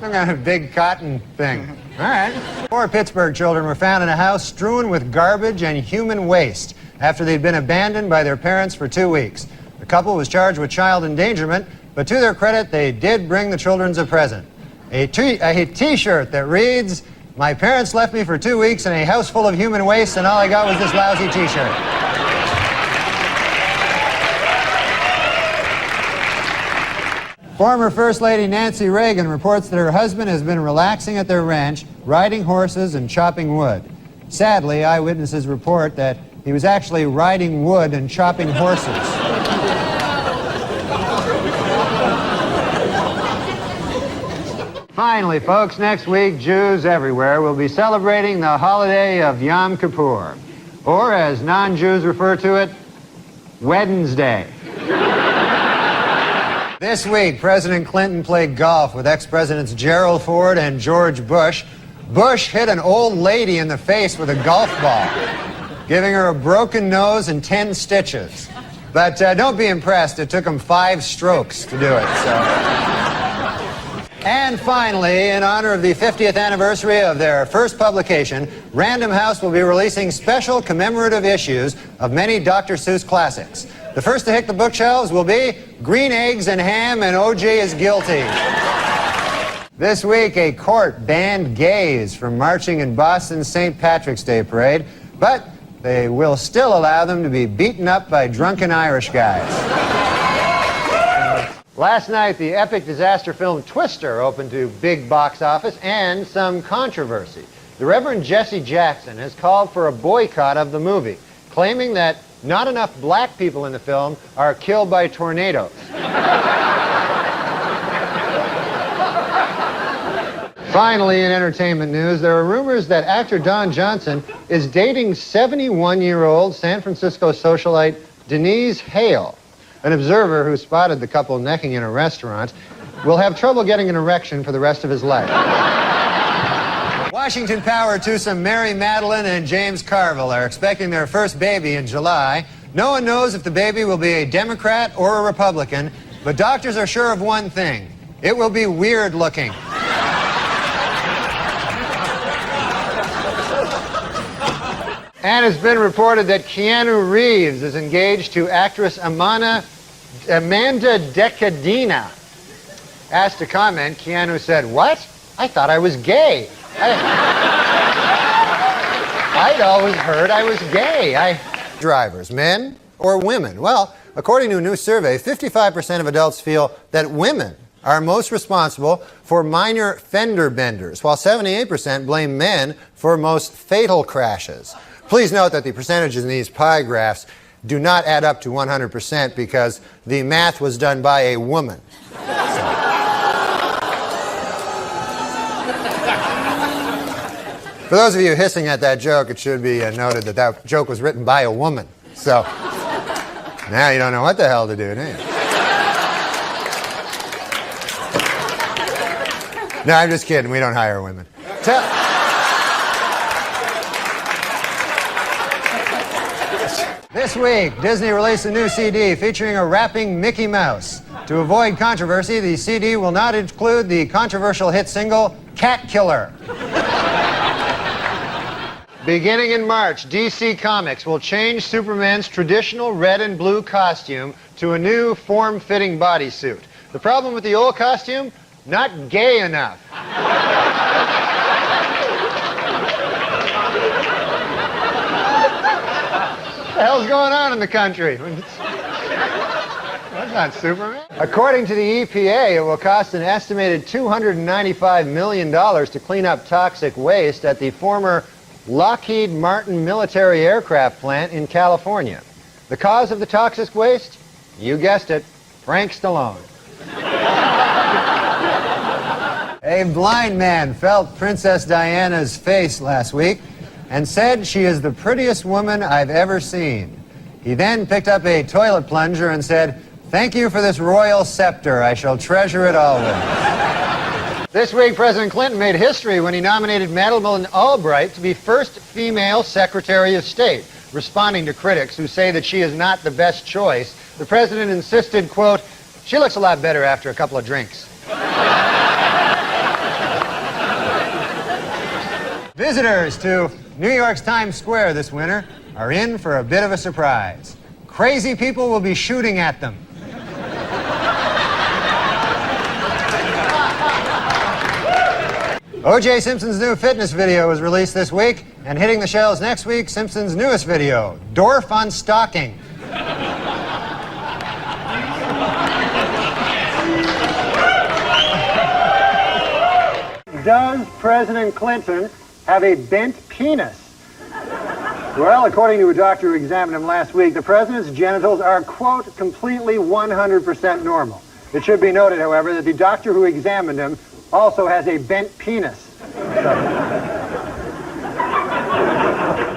S1: kind of big cotton thing. All right. 4 Pittsburgh children were found in a house strewn with garbage and human waste after they'd been abandoned by their parents for 2 weeks. The couple was charged with child endangerment, but to their credit, they did bring the children a present. A T-shirt that reads, "My parents left me for 2 weeks in a house full of human waste, and all I got was this lousy T-shirt." Former First Lady Nancy Reagan reports that her husband has been relaxing at their ranch, riding horses and chopping wood. Sadly, eyewitnesses report that he was actually riding wood and chopping horses. Finally, folks, next week, Jews everywhere will be celebrating the holiday of Yom Kippur, or as non-Jews refer to it, Wednesday. This week, President Clinton played golf with ex-presidents Gerald Ford and George Bush. Bush hit an old lady in the face with a golf ball, giving her a broken nose and 10 stitches. But don't be impressed, it took him 5 strokes to do it, so... And finally, in honor of the 50th anniversary of their first publication, Random House will be releasing special commemorative issues of many Dr. Seuss classics. The first to hit the bookshelves will be Green Eggs and Ham and O.J. is Guilty. This week, a court banned gays from marching in Boston's St. Patrick's Day parade, but they will still allow them to be beaten up by drunken Irish guys. Last night, the epic disaster film Twister opened to big box office and some controversy. The Reverend Jesse Jackson has called for a boycott of the movie, claiming that not enough black people in the film are killed by tornadoes. Finally, in entertainment news, there are rumors that actor Don Johnson is dating 71-year-old San Francisco socialite Denise Hale. An observer who spotted the couple necking in a restaurant will have trouble getting an erection for the rest of his life. Washington Power twosome Mary Madeline and James Carville are expecting their first baby in July. No one knows if the baby will be a Democrat or a Republican, but doctors are sure of one thing: it will be weird looking. And it's been reported that Keanu Reeves is engaged to actress Amanda Decadina. Asked to comment, Keanu said, "What? I thought I was gay. I'd always heard I was gay." Drivers, men or women? Well, according to a new survey, 55% of adults feel that women are most responsible for minor fender benders, while 78% blame men for most fatal crashes. Please note that the percentages in these pie graphs do not add up to 100% because the math was done by a woman. For those of you hissing at that joke, it should be noted that that joke was written by a woman. So now you don't know what the hell to do, do you? No, I'm just kidding. We don't hire women. This week, Disney released a new CD featuring a rapping Mickey Mouse. To avoid controversy, the CD will not include the controversial hit single, Cat Killer. Beginning in March, DC Comics will change Superman's traditional red and blue costume to a new form-fitting bodysuit. The problem with the old costume? Not gay enough. What the hell's going on in the country? That's not Superman. According to the EPA, it will cost an estimated $295 million to clean up toxic waste at the former Lockheed Martin military aircraft plant in California. The cause of the toxic waste? You guessed it, Frank Stallone. A blind man felt Princess Diana's face last week and said she is the prettiest woman I've ever seen. He then picked up a toilet plunger and said, "Thank you for this royal scepter. I shall treasure it always." This week, President Clinton made history when he nominated Madeleine Albright to be first female Secretary of State. Responding to critics who say that she is not the best choice, the president insisted, quote, "She looks a lot better after a couple of drinks." Visitors to New York's Times Square this winter are in for a bit of a surprise. Crazy people will be shooting at them. O.J. Simpson's new fitness video was released this week, and hitting the shelves next week, Simpson's newest video, Dorf on Stalking. Does President Clinton have a bent penis? Well, according to a doctor who examined him last week, the president's genitals are, quote, completely 100% normal. It should be noted, however, that the doctor who examined him also has a bent penis. So,